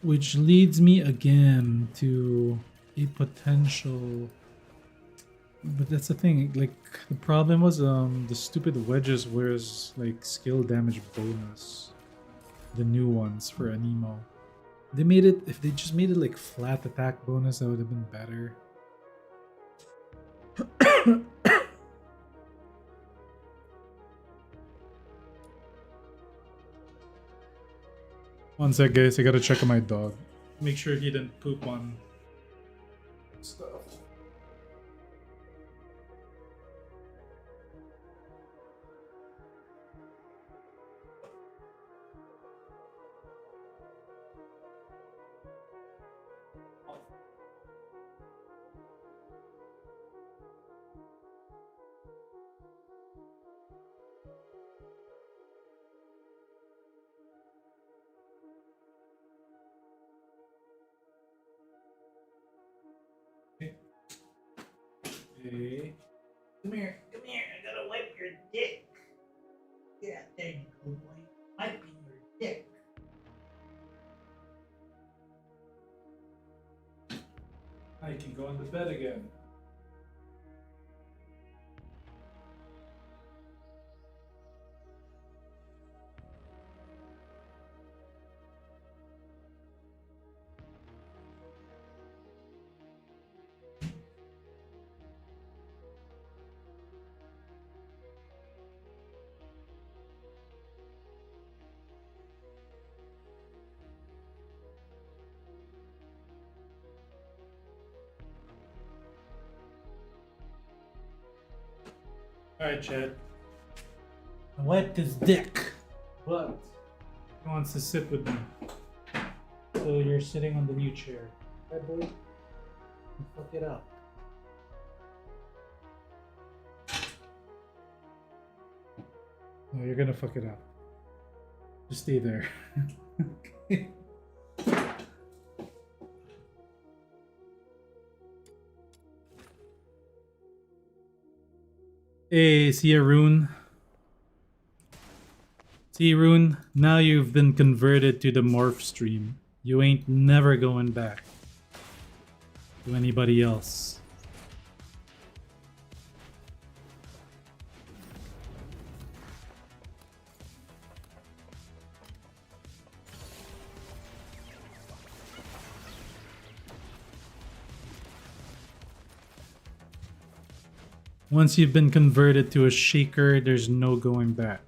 Which leads me again to a potential, but that's the thing, like the problem was the stupid wedges was like skill damage bonus, the new ones for Anemo. They made it, if they just made it like flat attack bonus, that would have been better. One sec, guys. I gotta check on my dog. Make sure he didn't poop on stuff. Okay. Come here, I gotta wipe your dick. Yeah, there you go, boy. Wiping your dick. I can go on the bed again. Alright, Chad. I wiped his dick, but he wants to sit with me. So you're sitting on the new chair. Right, boy? You fuck it up. No, you're gonna fuck it up. Just stay there. Okay. Hey, see ya, Rune. See, Rune, now you've been converted to the Morph stream. You ain't never going back to anybody else. Once you've been converted to a shaker, there's no going back.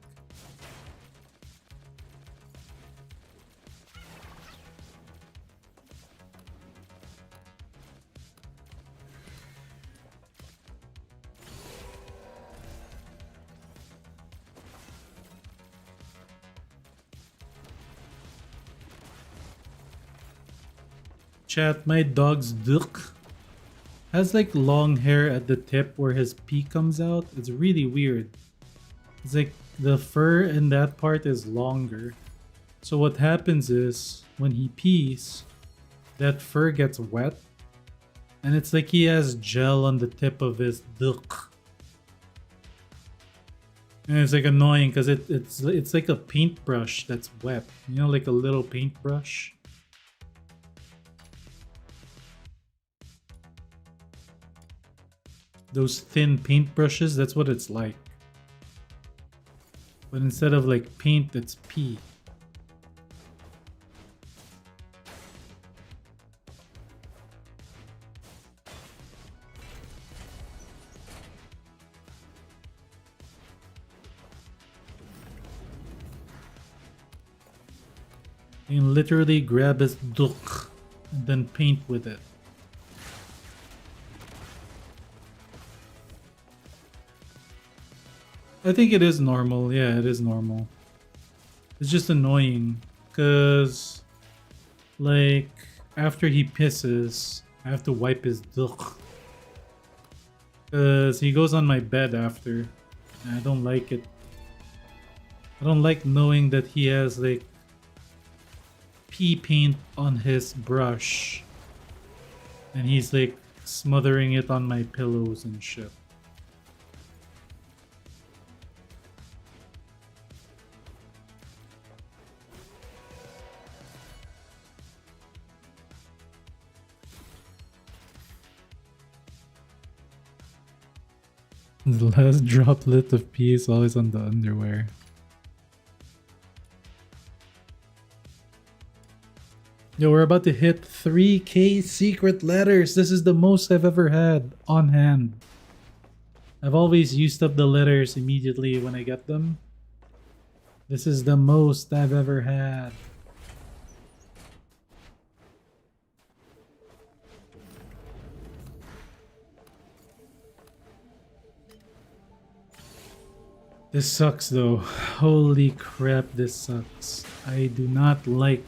Chat, my dog's duck has like long hair at the tip where his pee comes out. It's really weird. It's like the fur in that part is longer. So what happens is when he pees, that fur gets wet. And it's like he has gel on the tip of his duck. And it's like annoying because it's like a paintbrush that's wet. You know, like a little paintbrush. Those thin paintbrushes, that's what it's like. But instead of like paint, it's pee. You can literally grab his duck and then paint with it. I think it is normal. Yeah, it is normal. It's just annoying because, like, after he pisses, I have to wipe his duck. Because he goes on my bed after. And I don't like it. I don't like knowing that he has, like, pee paint on his brush. And he's, like, smothering it on my pillows and shit. The last droplet of pee is always on the underwear. Yo, we're about to hit 3K secret letters. This is the most I've ever had on hand. I've always used up the letters immediately when I get them. This is the most I've ever had. This sucks though. Holy crap, this sucks. I do not like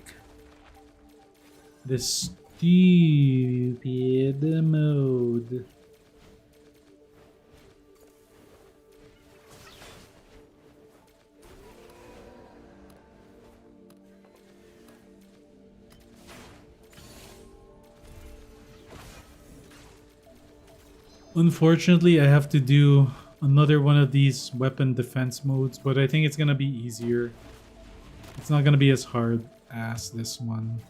this stupid mode. Unfortunately, I have to do another one of these weapon defense modes, but I think it's gonna be easier. It's not gonna be as hard as this one.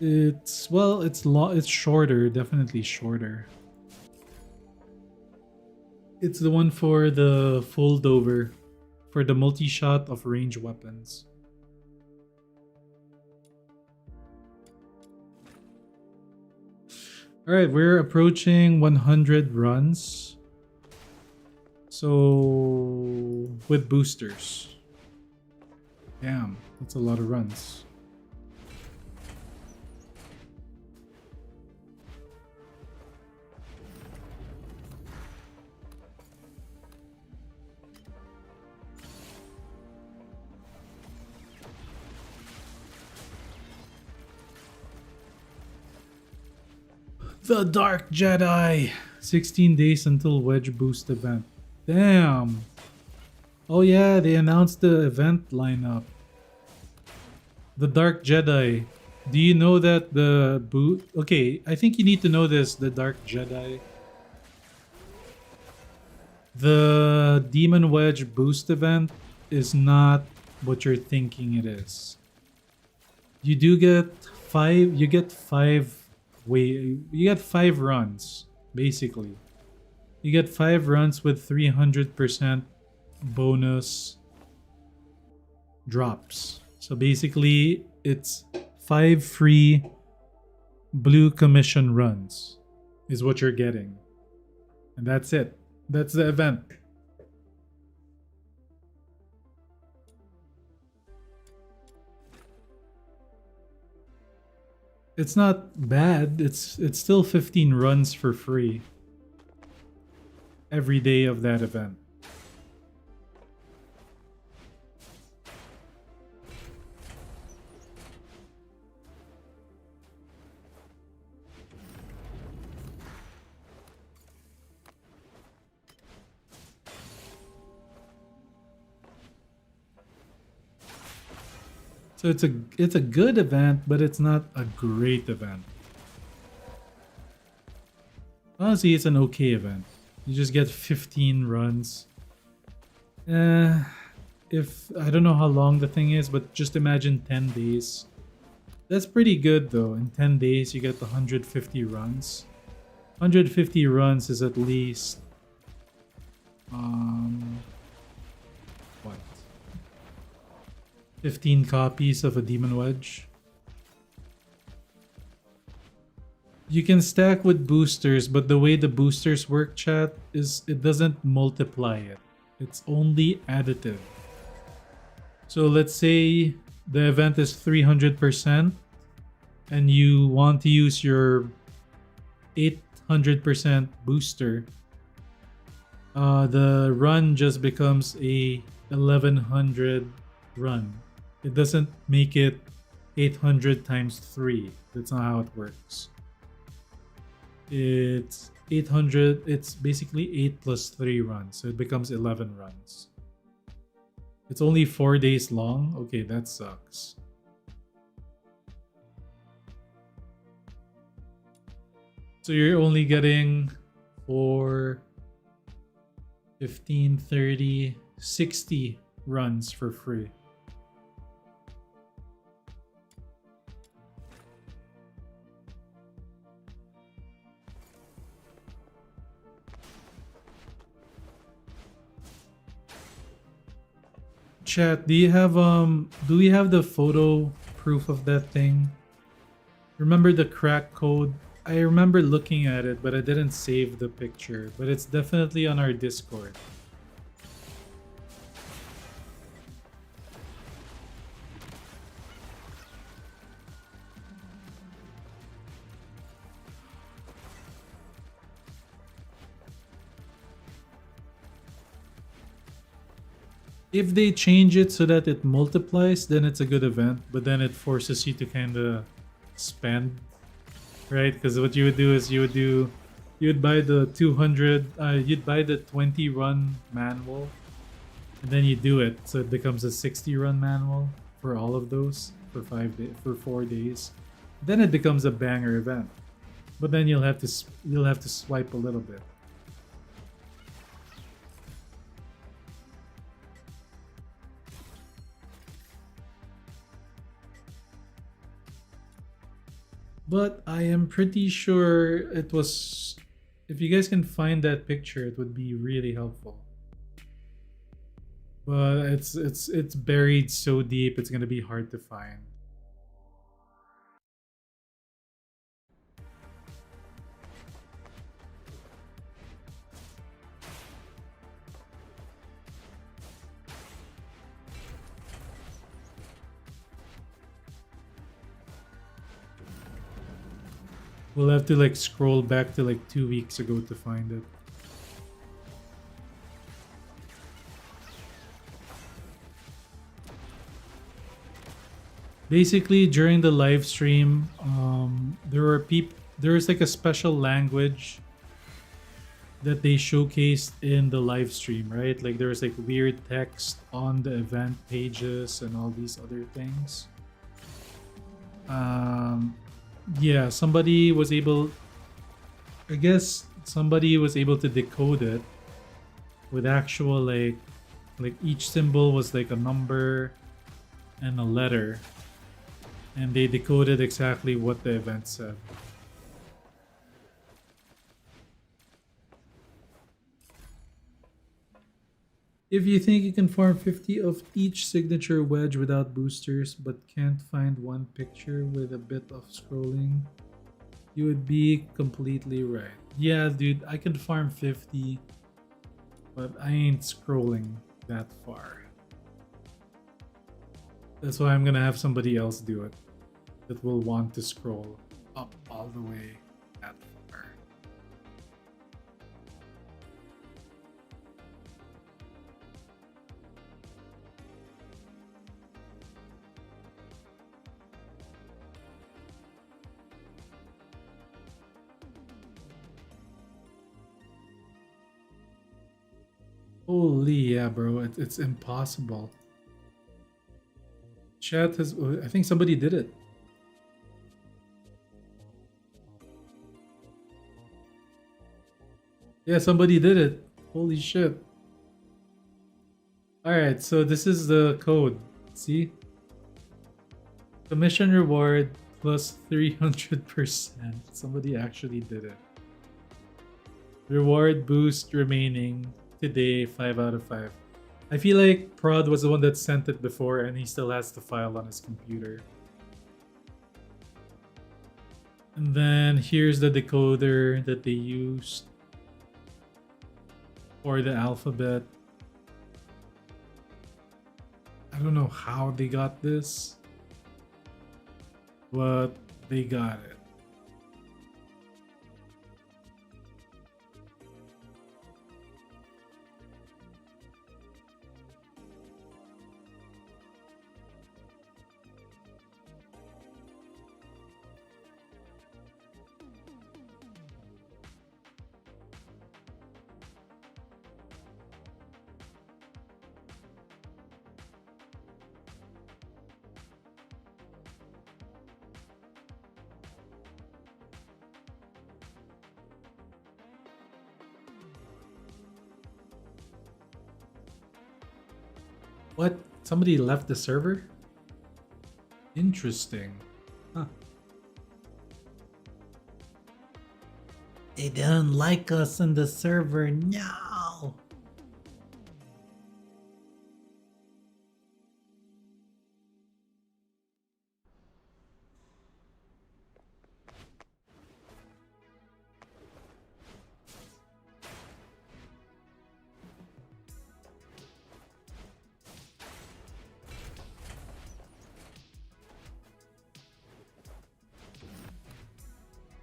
It's, well, it's shorter, definitely shorter. It's the one for the fold over, for the multi-shot of range weapons. Alright, we're approaching 100 runs. So, with boosters. Damn, that's a lot of runs. The Dark Jedi! 16 days until Wedge Boost event. Damn! Oh yeah, they announced the event lineup. The Dark Jedi. Do you know that the boot? Okay, I think you need to know this. The Dark Jedi. The Demon Wedge Boost event is not what you're thinking it is. You do get five. You get five. You get 5 runs basically. You get 5 runs with 300% bonus drops. So basically, it's 5 free blue commission runs is what you're getting. And that's it. That's the event. It's not bad. It's still 15 runs for free every day of that event. So it's a good event, but it's not a great event. Honestly, it's an okay event. You just get 15 runs. If I don't know how long the thing is, but just imagine 10 days. That's pretty good though. In 10 days, you get 150 runs. 150 runs is at least what? 15 copies of a Demon Wedge. You can stack with boosters, but the way the boosters work, chat, is it doesn't multiply it. It's only additive. So let's say the event is 300% and you want to use your 800% booster. The run just becomes a 1100 run. It doesn't make it 800 times 3. That's not how it works. It's 800. It's basically 8 plus 3 runs. So it becomes 11 runs. It's only 4 days long. Okay, that sucks. So you're only getting 4, 15, 30, 60 runs for free. Chat, do we have the photo proof of that thing? Remember the crack code? I remember looking at it, but I didn't save the picture. But it's definitely on our Discord. If they change it so that it multiplies, then it's a good event. But then it forces you to kind of spend, right? Because what you would do is you would buy the 200, you'd buy the 20 run manual, and then you do it, so it becomes a 60 run manual for all of those for 4 days. Then it becomes a banger event. But then you'll have to swipe a little bit. But I am pretty sure it was... If you guys can find that picture, it would be really helpful. But it's buried so deep, it's gonna be hard to find. We'll have to like scroll back to like 2 weeks ago to find it. Basically, during the live stream, there were there's like a special language that they showcased in the live stream, right? Like there's like weird text on the event pages and all these other things. Yeah, somebody was able, I guess somebody was able to decode it with actual like each symbol was like a number and a letter, and they decoded exactly what the event said. If you think you can farm 50 of each signature wedge without boosters but can't find one picture with a bit of scrolling, you would be completely right. Yeah, dude, I can farm 50, but I ain't scrolling that far. That's why I'm gonna have somebody else do it that will want to scroll up all the way that far. Holy yeah, bro, it's impossible. Chat has, I think somebody did it. Yeah, somebody did it. Holy shit. Alright, so this is the code. See? Commission reward plus 300%. Somebody actually did it. Reward boost remaining today, 5 out of 5. I feel like Prod was the one that sent it before and he still has the file on his computer. And then here's the decoder that they used for the alphabet. I don't know how they got this, but they got it. What? Somebody left the server? Interesting. Huh. They didn't like us in the server. No.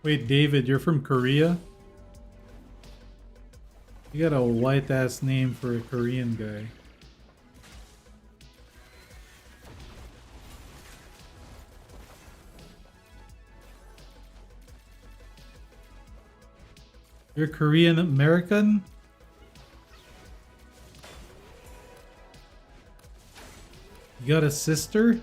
Wait, David, you're from Korea? You got a white ass name for a Korean guy. You're Korean American? You got a sister?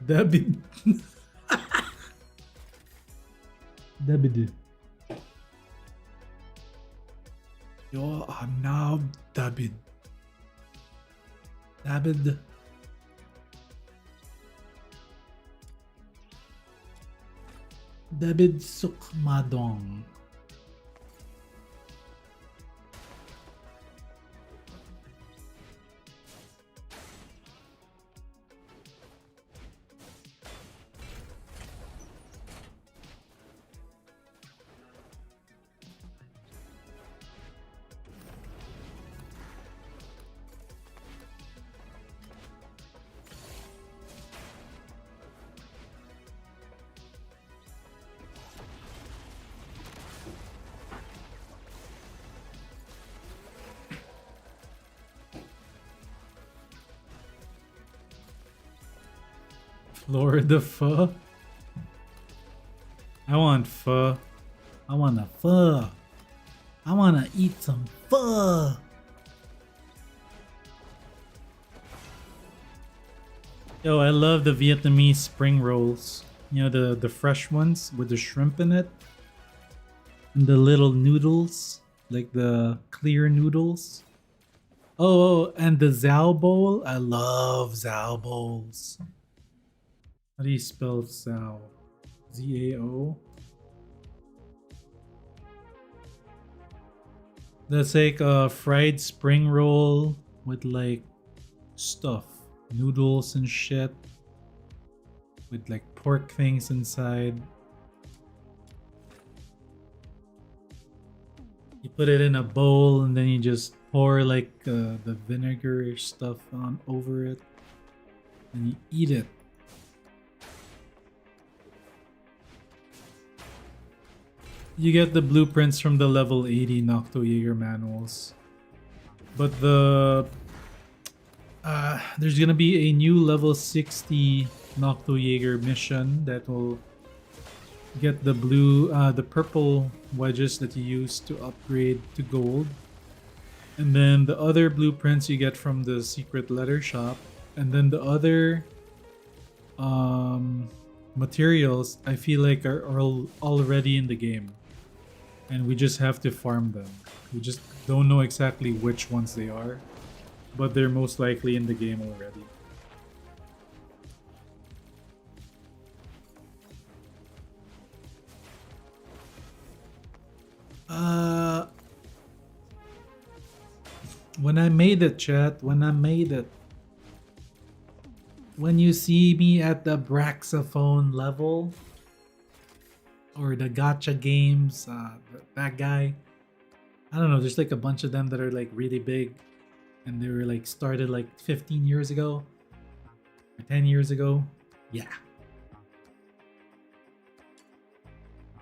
David. David. You're now David. David. David Sukmadong. Florida pho. I want pho. I want a pho. I want to eat some pho. Yo, I love the Vietnamese spring rolls. You know, the fresh ones with the shrimp in it. And the little noodles, like the clear noodles. Oh, and the Zao bowl. I love Zao bowls. How do you spell Zao? Z-A-O? That's like a fried spring roll with like stuff. Noodles and shit. With like pork things inside. You put it in a bowl and then you just pour like the vinegar stuff on over it. And you eat it. You get the blueprints from the level 80 Noctojaeger manuals. But there's gonna be a new level 60 Noctojaeger mission that will get the purple wedges that you use to upgrade to gold. And then the other blueprints you get from the secret letter shop. And then the other materials I feel like are already in the game. And we just have to farm them. We just don't know exactly which ones they are. But they're most likely in the game already. When I made it, chat. When I made it. When you see me at the Braxophone level. Or the gacha games. That guy. I don't know. There's like a bunch of them that are like really big. And they were like started like 15 years ago. Or 10 years ago. Yeah.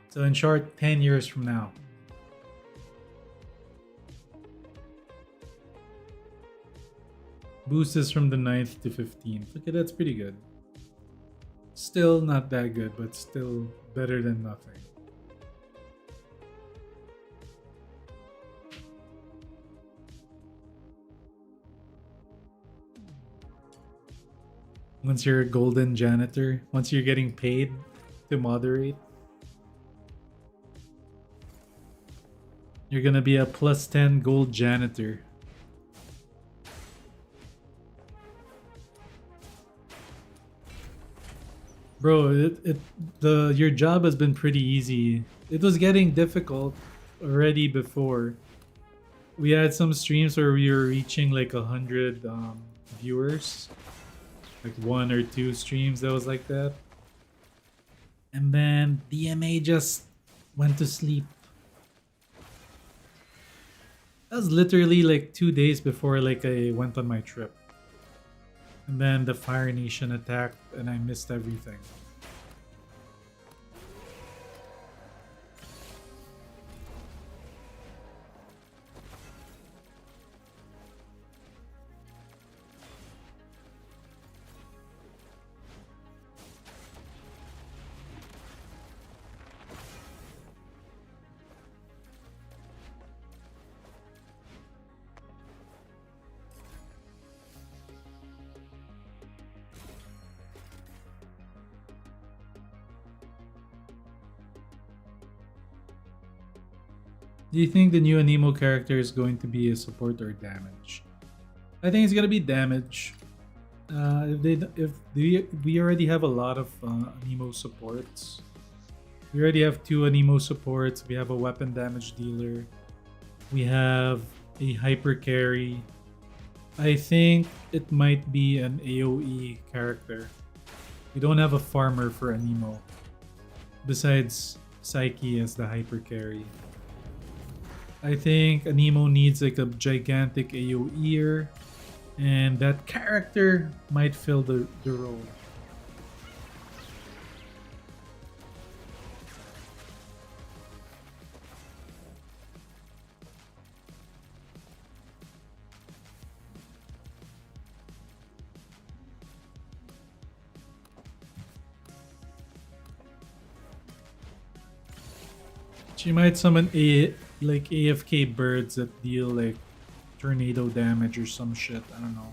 So in short, 10 years from now. Boost is from the 9th to 15th. Okay, that's pretty good. Still not that good, but still better than nothing. Once you're a golden janitor, once you're getting paid to moderate, you're gonna be a plus 10 gold janitor. Bro, your job has been pretty easy. It was getting difficult already before. We had some streams where we were reaching like 100 viewers. Like 1 or 2 streams that was like that. And then DMA just went to sleep. That was literally like 2 days before like I went on my trip. And then the Fire Nation attacked and I missed everything. Do you think the new Anemo character is going to be a support or damage? I think it's gonna be damage. We already have a lot of Anemo supports. We already have 2 Anemo supports. We have a weapon damage dealer. We have a hyper carry. I think it might be an AoE character. We don't have a farmer for Anemo. Besides Psyche as the hyper carry. I think Anemo needs like a gigantic AoEer, and that character might fill the role. She might summon like AFK birds that deal like tornado damage or some shit. I don't know.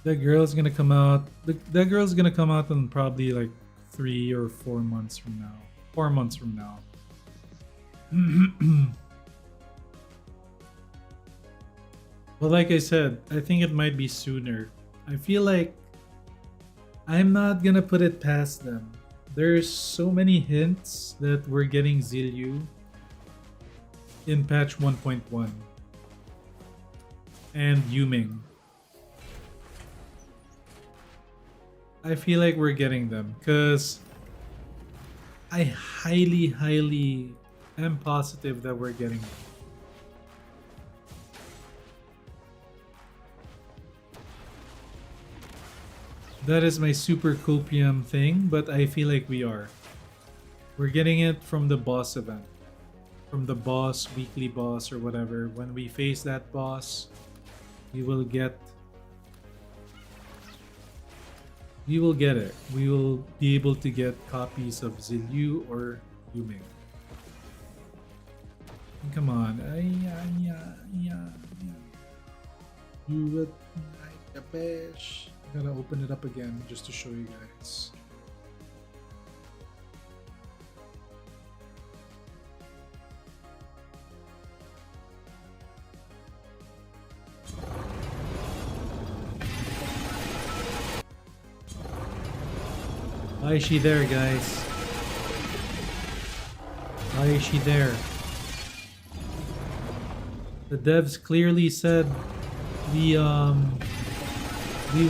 That girl's gonna come out. That girl's gonna come out in probably like 3 or 4 months from now. 4 months from now. Well, like I said, I think it might be sooner. I feel like I'm not gonna put it past them. There's so many hints that we're getting Zilyu in patch 1.1 and Yuming. I feel like we're getting them because I highly am positive that we're getting them. That is my super copium thing, but I feel like we are. We're getting it from the boss event. From the boss, weekly boss or whatever. When we face that boss, we will get it. We will be able to get copies of Zilyu or Yuming. Come on. Do it like a bitch. I'm gonna open it up again just to show you guys. Why is she there, guys? Why is she there? The devs clearly said we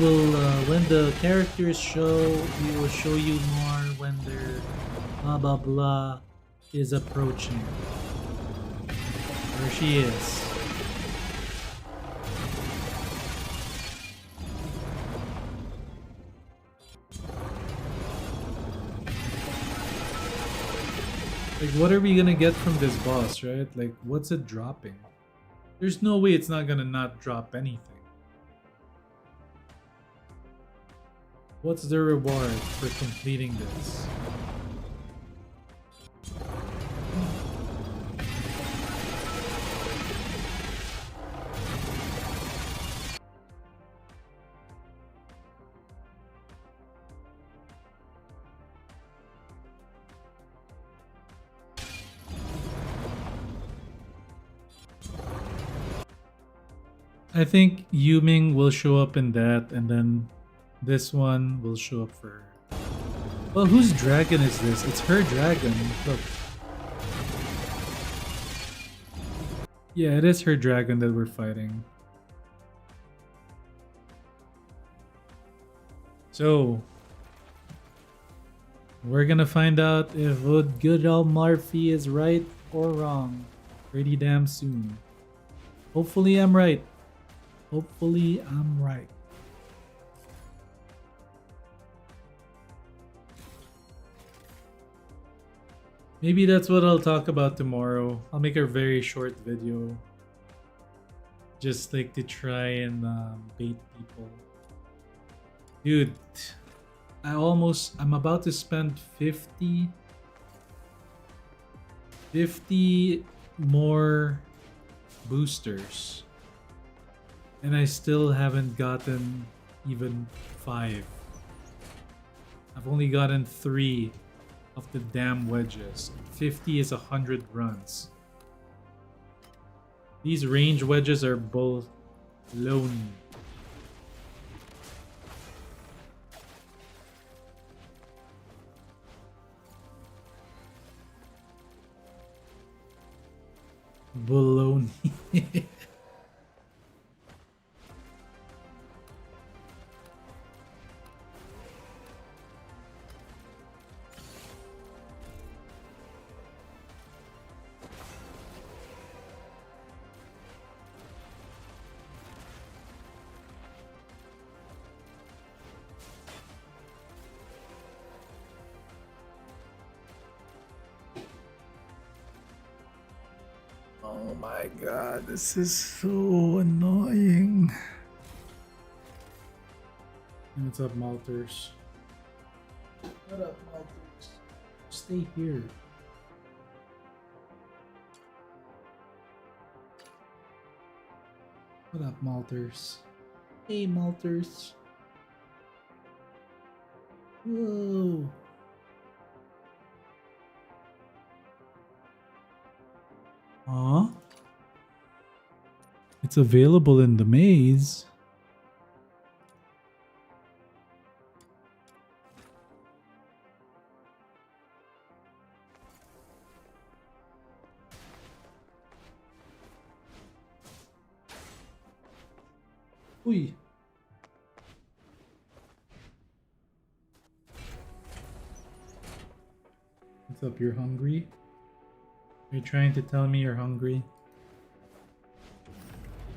will when the characters show, we will show you more when their blah blah blah is approaching. There she is. Like, what are we gonna get from this boss, right? Like, what's it dropping? There's no way it's not gonna not drop anything. What's the reward for completing this? I think Yuming will show up in that, and then this one will show up for her. Well, whose dragon is this? It's her dragon. Look. Yeah, it is her dragon that we're fighting. So, we're gonna find out if good old Morphy is right or wrong pretty damn soon. Hopefully I'm right. Hopefully I'm right. Maybe that's what I'll talk about tomorrow. I'll make a very short video. Just like to try and bait people. Dude, I'm about to spend 50 more boosters. And I still haven't gotten even 5. I've only gotten 3 of the damn wedges. 50 is 100 runs. These range wedges are both lonely. Baloney. Oh my god, this is so annoying. What's up, Malters? What up, Malters? Stay here. What up, Malters? Hey, Malters. Whoa. Huh? It's available in the maze. Ui. What's up? You're hungry? Are you trying to tell me you're hungry?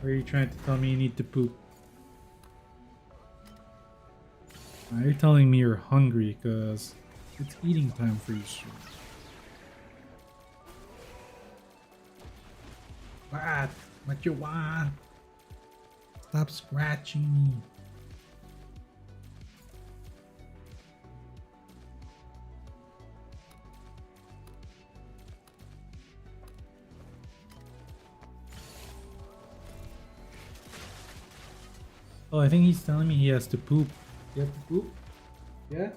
Or are you trying to tell me you need to poop? Are you telling me you're hungry because it's eating time for you soon? What? What you want? Stop scratching me. Oh, I think he's telling me he has to poop. You have to poop? Yeah?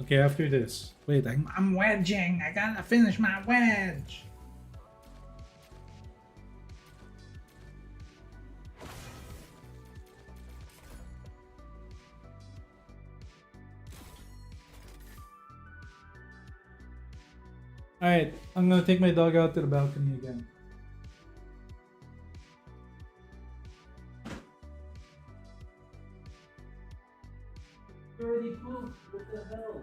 Okay, after this. Wait, I'm wedging. I gotta finish my wedge. Alright, I'm gonna take my dog out to the balcony again. You already pooped. What the hell?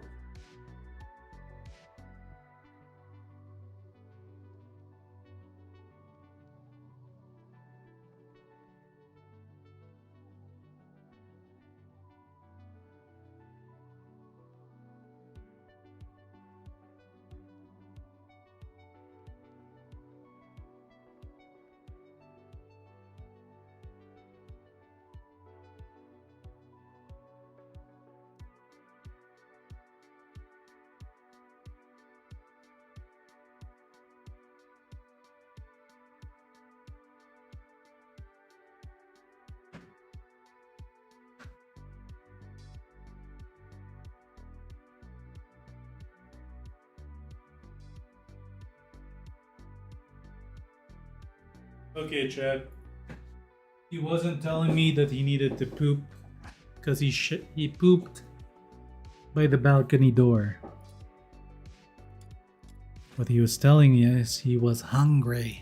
Okay, Chad. He wasn't telling me that he needed to poop because he pooped by the balcony door. What he was telling me is he was hungry.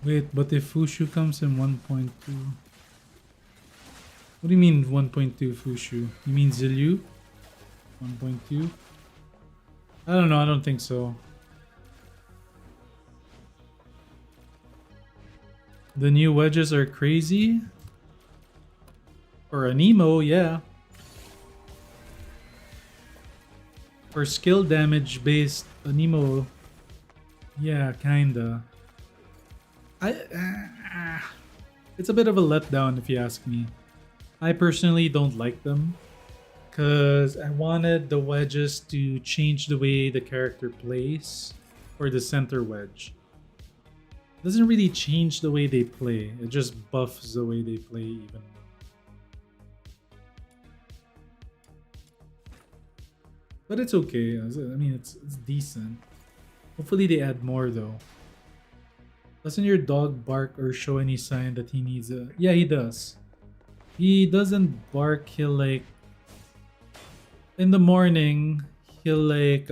Wait, but if Fushu comes in 1.2... What do you mean 1.2 Fushu? You mean Zilyu? 1.2? I don't know, I don't think so. The new wedges are crazy? For an emo, yeah. For skill damage based Anemo, yeah, kinda. It's a bit of a letdown if you ask me. I personally don't like them because I wanted the wedges to change the way the character plays for the center wedge. It doesn't really change the way they play, it just buffs the way they play even. But it's okay. I mean, it's decent. Hopefully they add more though. Doesn't your dog bark or show any sign that he needs a... Yeah, he does. He doesn't bark, he'll like... In the morning, he'll like...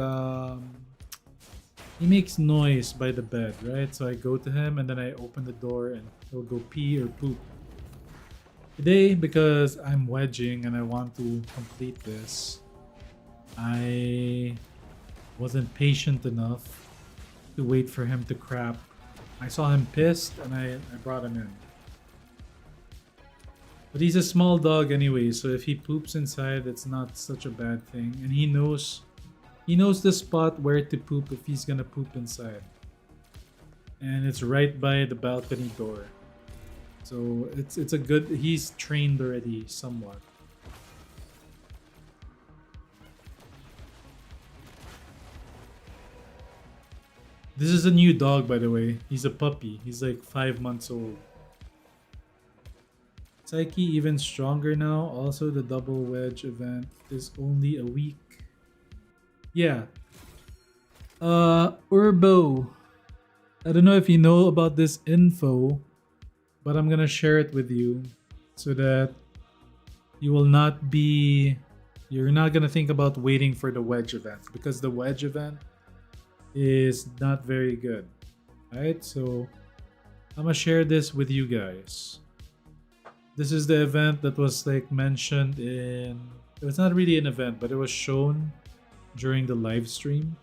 He makes noise by the bed, right? So I go to him and then I open the door and he'll go pee or poop. Today, because I'm wedging and I want to complete this, I wasn't patient enough to wait for him to crap. I saw him pissed and I brought him in. But he's a small dog anyway, so if he poops inside, it's not such a bad thing. And he knows the spot where to poop if he's gonna poop inside. And it's right by the balcony door. So it's a good, he's trained already somewhat. This is a new dog, by the way. He's a puppy. He's like 5 months old. Psyche even stronger now. Also, the double wedge event is only a week. Yeah. Urbo. I don't know if you know about this info, but I'm gonna share it with you so that you will not be... You're not gonna think about waiting for the wedge event, because the wedge event is not very good. Alright, so I'm gonna share this with you guys. This is the event that was like mentioned in... It was not really an event, but it was shown during the live stream.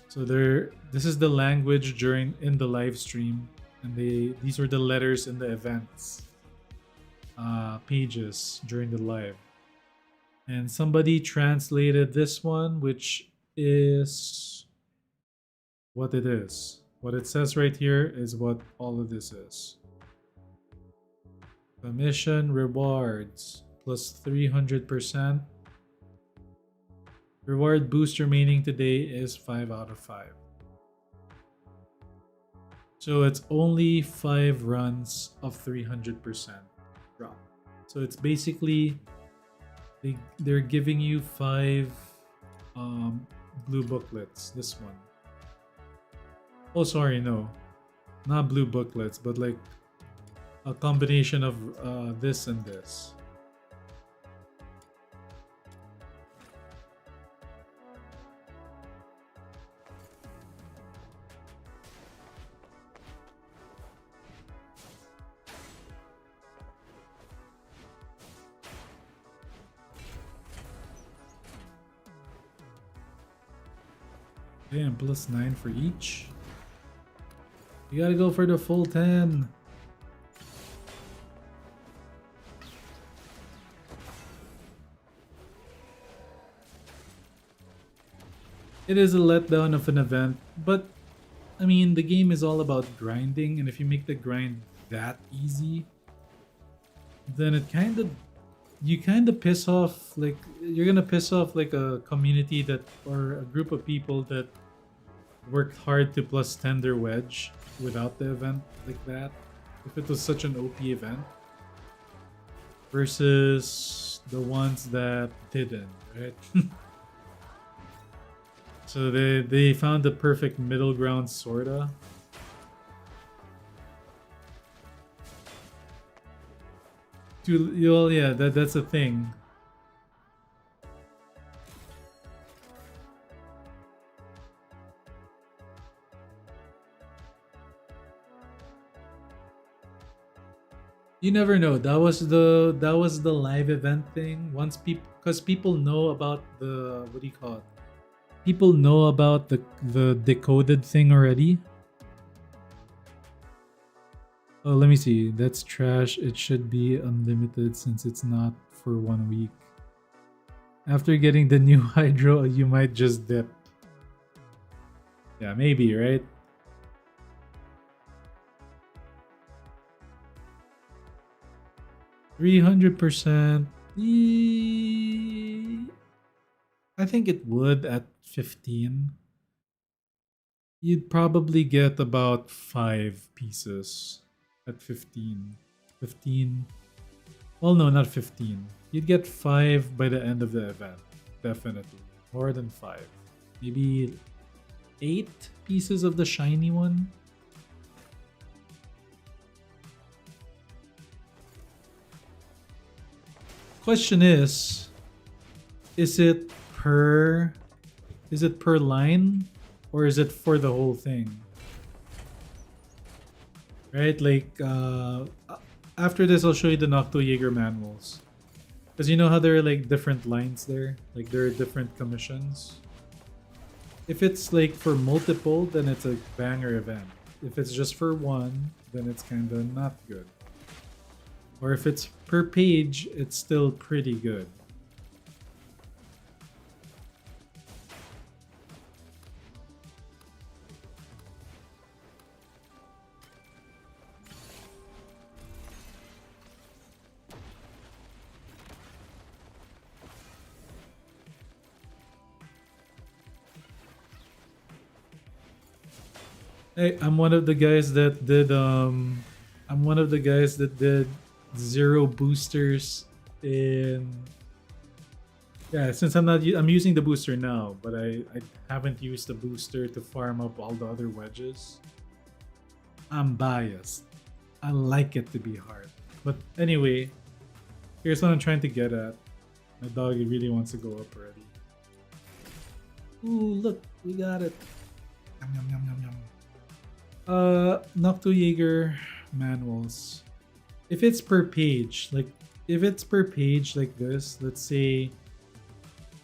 So this is the language in the live stream, and these were the letters in the events pages during the live. And somebody translated this one, which is what it is. What it says right here is what all of this is. Commission rewards plus 300%. Reward boost remaining today is 5 out of 5. So it's only 5 runs of 300% drop. So it's basically they're giving you 5 blue booklets. This one. Oh, sorry, no, not blue booklets, but like a combination of this and this. Damn, plus 9 for each. You gotta go for the full 10. It is a letdown of an event, but I mean, the game is all about grinding, and if you make the grind that easy, then you kind of piss off, like, you're gonna piss off like a community or a group of people that worked hard to plus 10 their wedge without the event like that, if it was such an OP event, versus the ones that didn't, right? So they found the perfect middle ground, sorta. Well, yeah, that's a thing. You never know. That was the live event thing. Once because people know about the, what do you call it? People know about the decoded thing already. Oh, let me see. That's trash. It should be unlimited since it's not for 1 week. After getting the new hydro, you might just dip. Yeah, maybe, right? %300%. I think it would at 15. You'd probably get about 5 pieces at 15. 15. Well, no, not 15. You'd get 5 by the end of the event. Definitely. More than 5. Maybe 8 pieces of the shiny one. Question is it per line, or is it for the whole thing? Right, like after this, I'll show you the Noctojäger manuals. Because you know how there are like different lines there? Like there are different commissions. If it's like for multiple, then it's a banger event. If it's just for one, then it's kind of not good. Or if it's per page, it's still pretty good. Hey, I'm one of the guys that did I'm one of the guys that did 0 boosters in since I'm using the booster now, but I haven't used the booster to farm up all the other wedges. I'm biased. I like it to be hard. But anyway, here's what I'm trying to get at. My dog really wants to go up already. Ooh, look, we got it. Yum, yum, yum, yum, yum. Noctojäger manuals. If it's per page, like this, let's say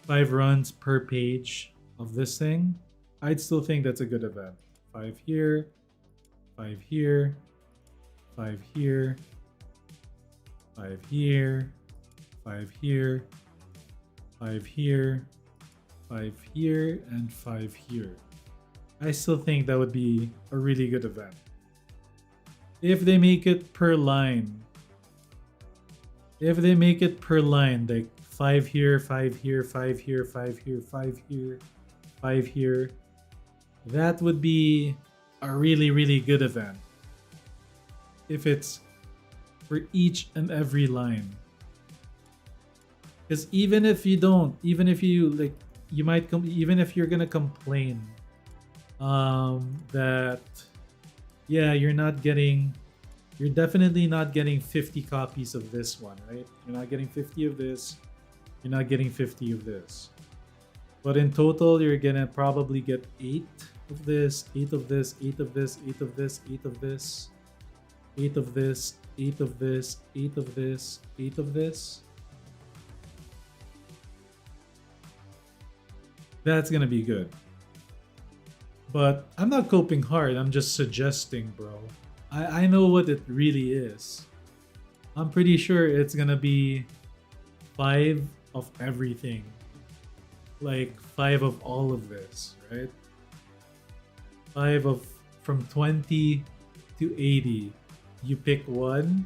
5 runs per page of this thing, I'd still think that's a good event. 5 here, 5 here, 5 here, 5 here, 5 here, 5 here, 5 here, and 5 here. I still think that would be a really good event. If they make it per line. If they make it per line, like 5 here, 5 here, 5 here, 5 here, 5 here, 5 here, that would be a really, really good event. If it's for each and every line. Because even if you don't, even if you like, you might even if you're gonna complain that you're definitely not getting 50 copies of this one, right? You're not getting 50 of this, you're not getting 50 of this, but in total you're gonna probably get 8 of this, 8 of this, 8 of this, 8 of this, 8 of this, 8 of this, 8 of this, 8 of this, 8 of this. That's gonna be good. But I'm not coping hard, I'm just suggesting, bro. I know what it really is. I'm pretty sure it's gonna be 5 of everything. Like 5 of all of this, right? 5 of from 20 to 80. You pick one,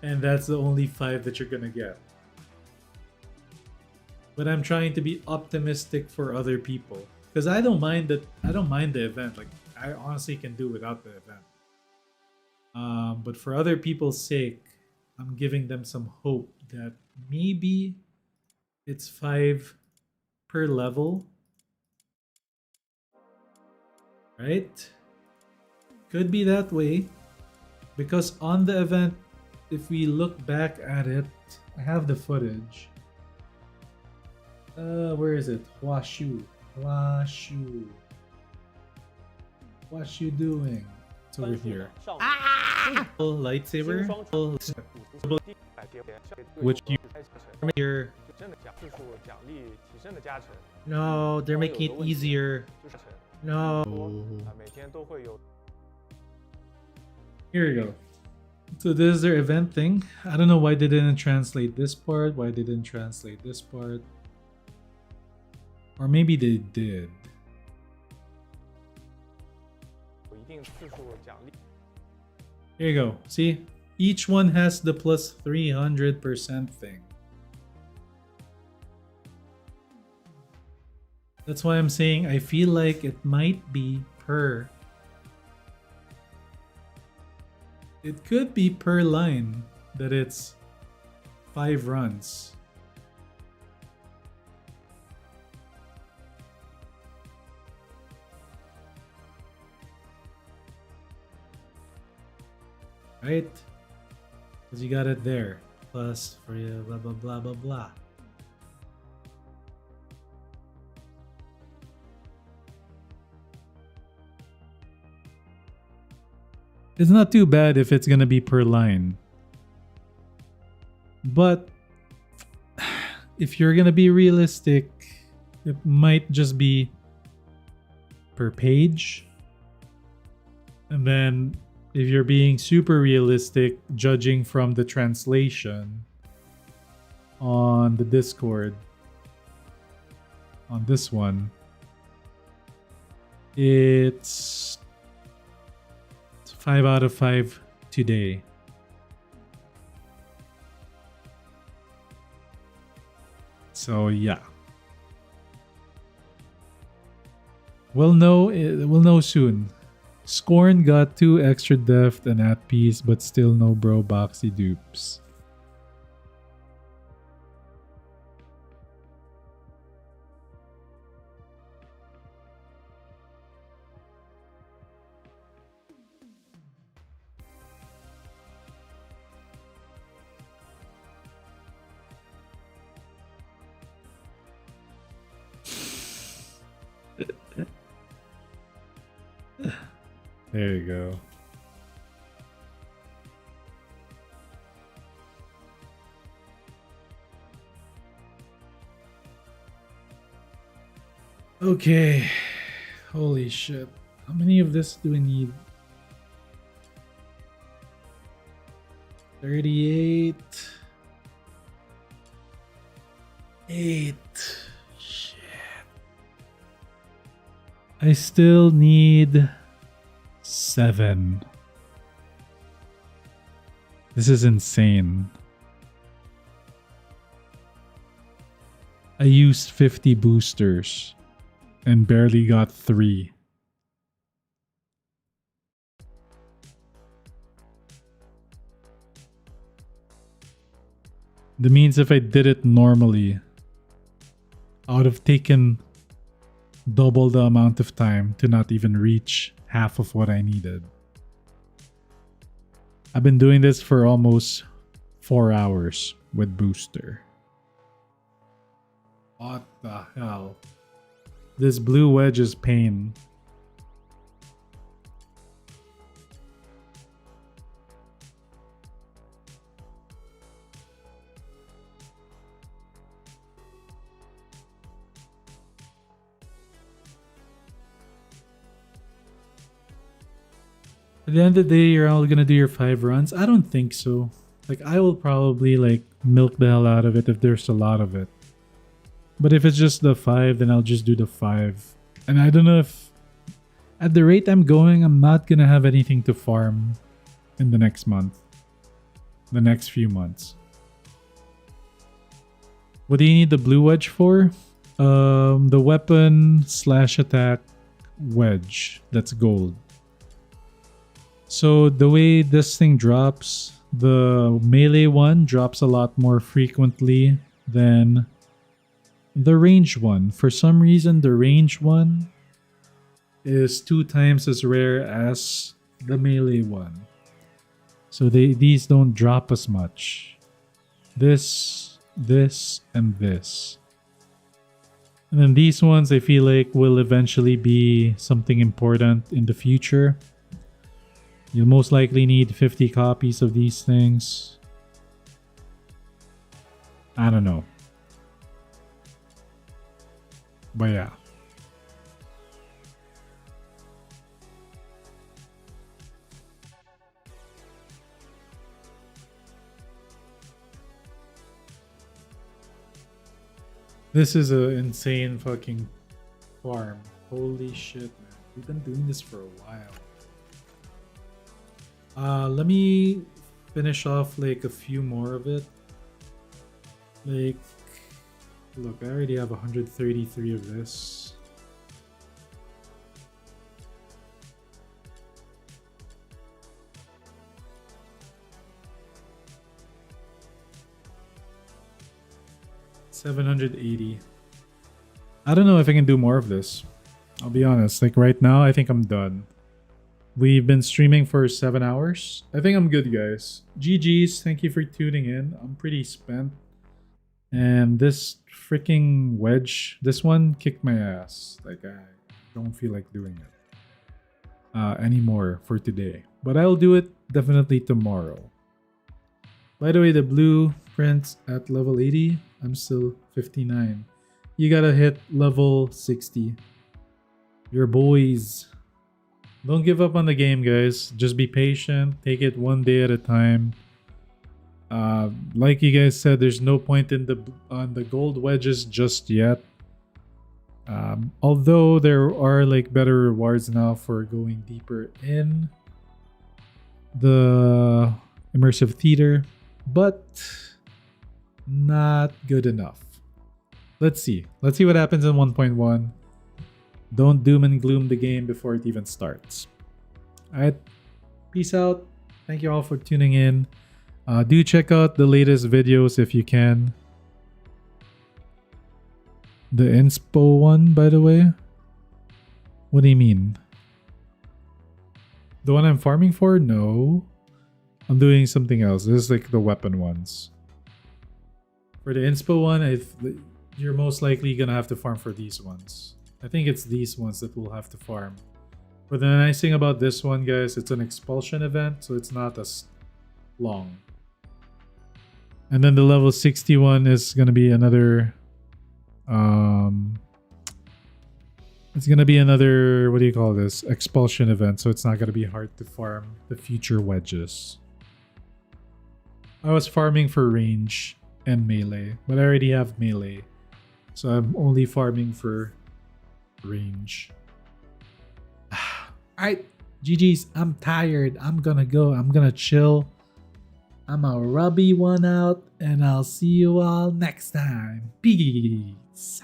and that's the only 5 that you're gonna get. But I'm trying to be optimistic for other people. Because I don't mind the event. Like I honestly can do without the event. But for other people's sake, I'm giving them some hope that maybe it's 5 per level. Right? Could be that way. Because on the event, if we look back at it, I have the footage. Where is it? Washu. Washu. What you doing? It's over here. Ah! Lightsaber. Which you here. No, they're making it easier. No. Here we go. So this is their event thing. I don't know why they didn't translate this part. Why they didn't translate this part. Or maybe they did. Here you go. See? Each one has the plus 300% thing. That's why I'm saying I feel like it might be per. It could be per line that it's 5 runs. Right? Because you got it there. Plus for you, blah, blah, blah, blah, blah. It's not too bad if it's gonna be per line. But if you're gonna be realistic, it might just be per page. And then if you're being super realistic, judging from the translation on the Discord, on this one, it's 5 out of 5 today. So yeah, we'll know soon. Scorn got 2 extra deft and at peace, but still no bro boxy dupes. There you go. Okay. Holy shit. How many of this do we need? 38. 8. Shit. I still need 7. This is insane. I used 50 boosters and barely got 3. That means if I did it normally, I would have taken double the amount of time to not even reach half of what I needed. I've been doing this for almost 4 hours with booster. What the hell? This blue wedge is pain. At the end of the day, you're all gonna do your 5 runs? I don't think so. Like, I will probably like milk the hell out of it if there's a lot of it. But if it's just the 5, then I'll just do the 5. And I don't know if, at the rate I'm going, I'm not gonna have anything to farm in the next month. The next few months. What do you need the blue wedge for? The weapon / attack wedge. That's gold. So the way this thing drops, the melee one drops a lot more frequently than the range one. For some reason, the range one is 2 times as rare as the melee one. So these don't drop as much. This, and this. And then these ones I feel like will eventually be something important in the future. You'll most likely need 50 copies of these things. I don't know. But yeah. This is an insane fucking farm. Holy shit, man. We've been doing this for a while. Let me finish off like a few more of it. Like, look, I already have 133 of this. $780. I don't know if I can do more of this. I'll be honest. Like right now, I think I'm done. We've been streaming for 7 hours. I think I'm good, guys. GG's. Thank you for tuning in. I'm pretty spent. And this freaking wedge, this one kicked my ass. Like, I don't feel like doing it anymore for today. But I'll do it definitely tomorrow. By the way, the blue Prince at level 80. I'm still 59. You gotta hit level 60. Your boys. Don't give up on the game, guys. Just be patient. Take it one day at a time. Like you guys said, there's no point in the gold wedges just yet. Although there are like better rewards now for going deeper in the immersive theater, but not good enough. Let's see what happens in 1.1. Don't doom and gloom the game before it even starts. Alright, peace out. Thank you all for tuning in. Do check out the latest videos if you can. The inspo one, by the way. What do you mean? The one I'm farming for? No. I'm doing something else. This is like the weapon ones. For the inspo one, you're most likely gonna have to farm for these ones. I think it's these ones that we'll have to farm. But the nice thing about this one, guys, it's an expulsion event, so it's not as long. And then the level 61 is gonna be another it's gonna be another, what do you call this, expulsion event, so it's not gonna be hard to farm the future wedges. I was farming for range and melee, but I already have melee, so I'm only farming for range. Alright, GG's, I'm tired. I'm gonna go. I'm gonna chill. I'm a rubby one out, and I'll see you all next time. Peace.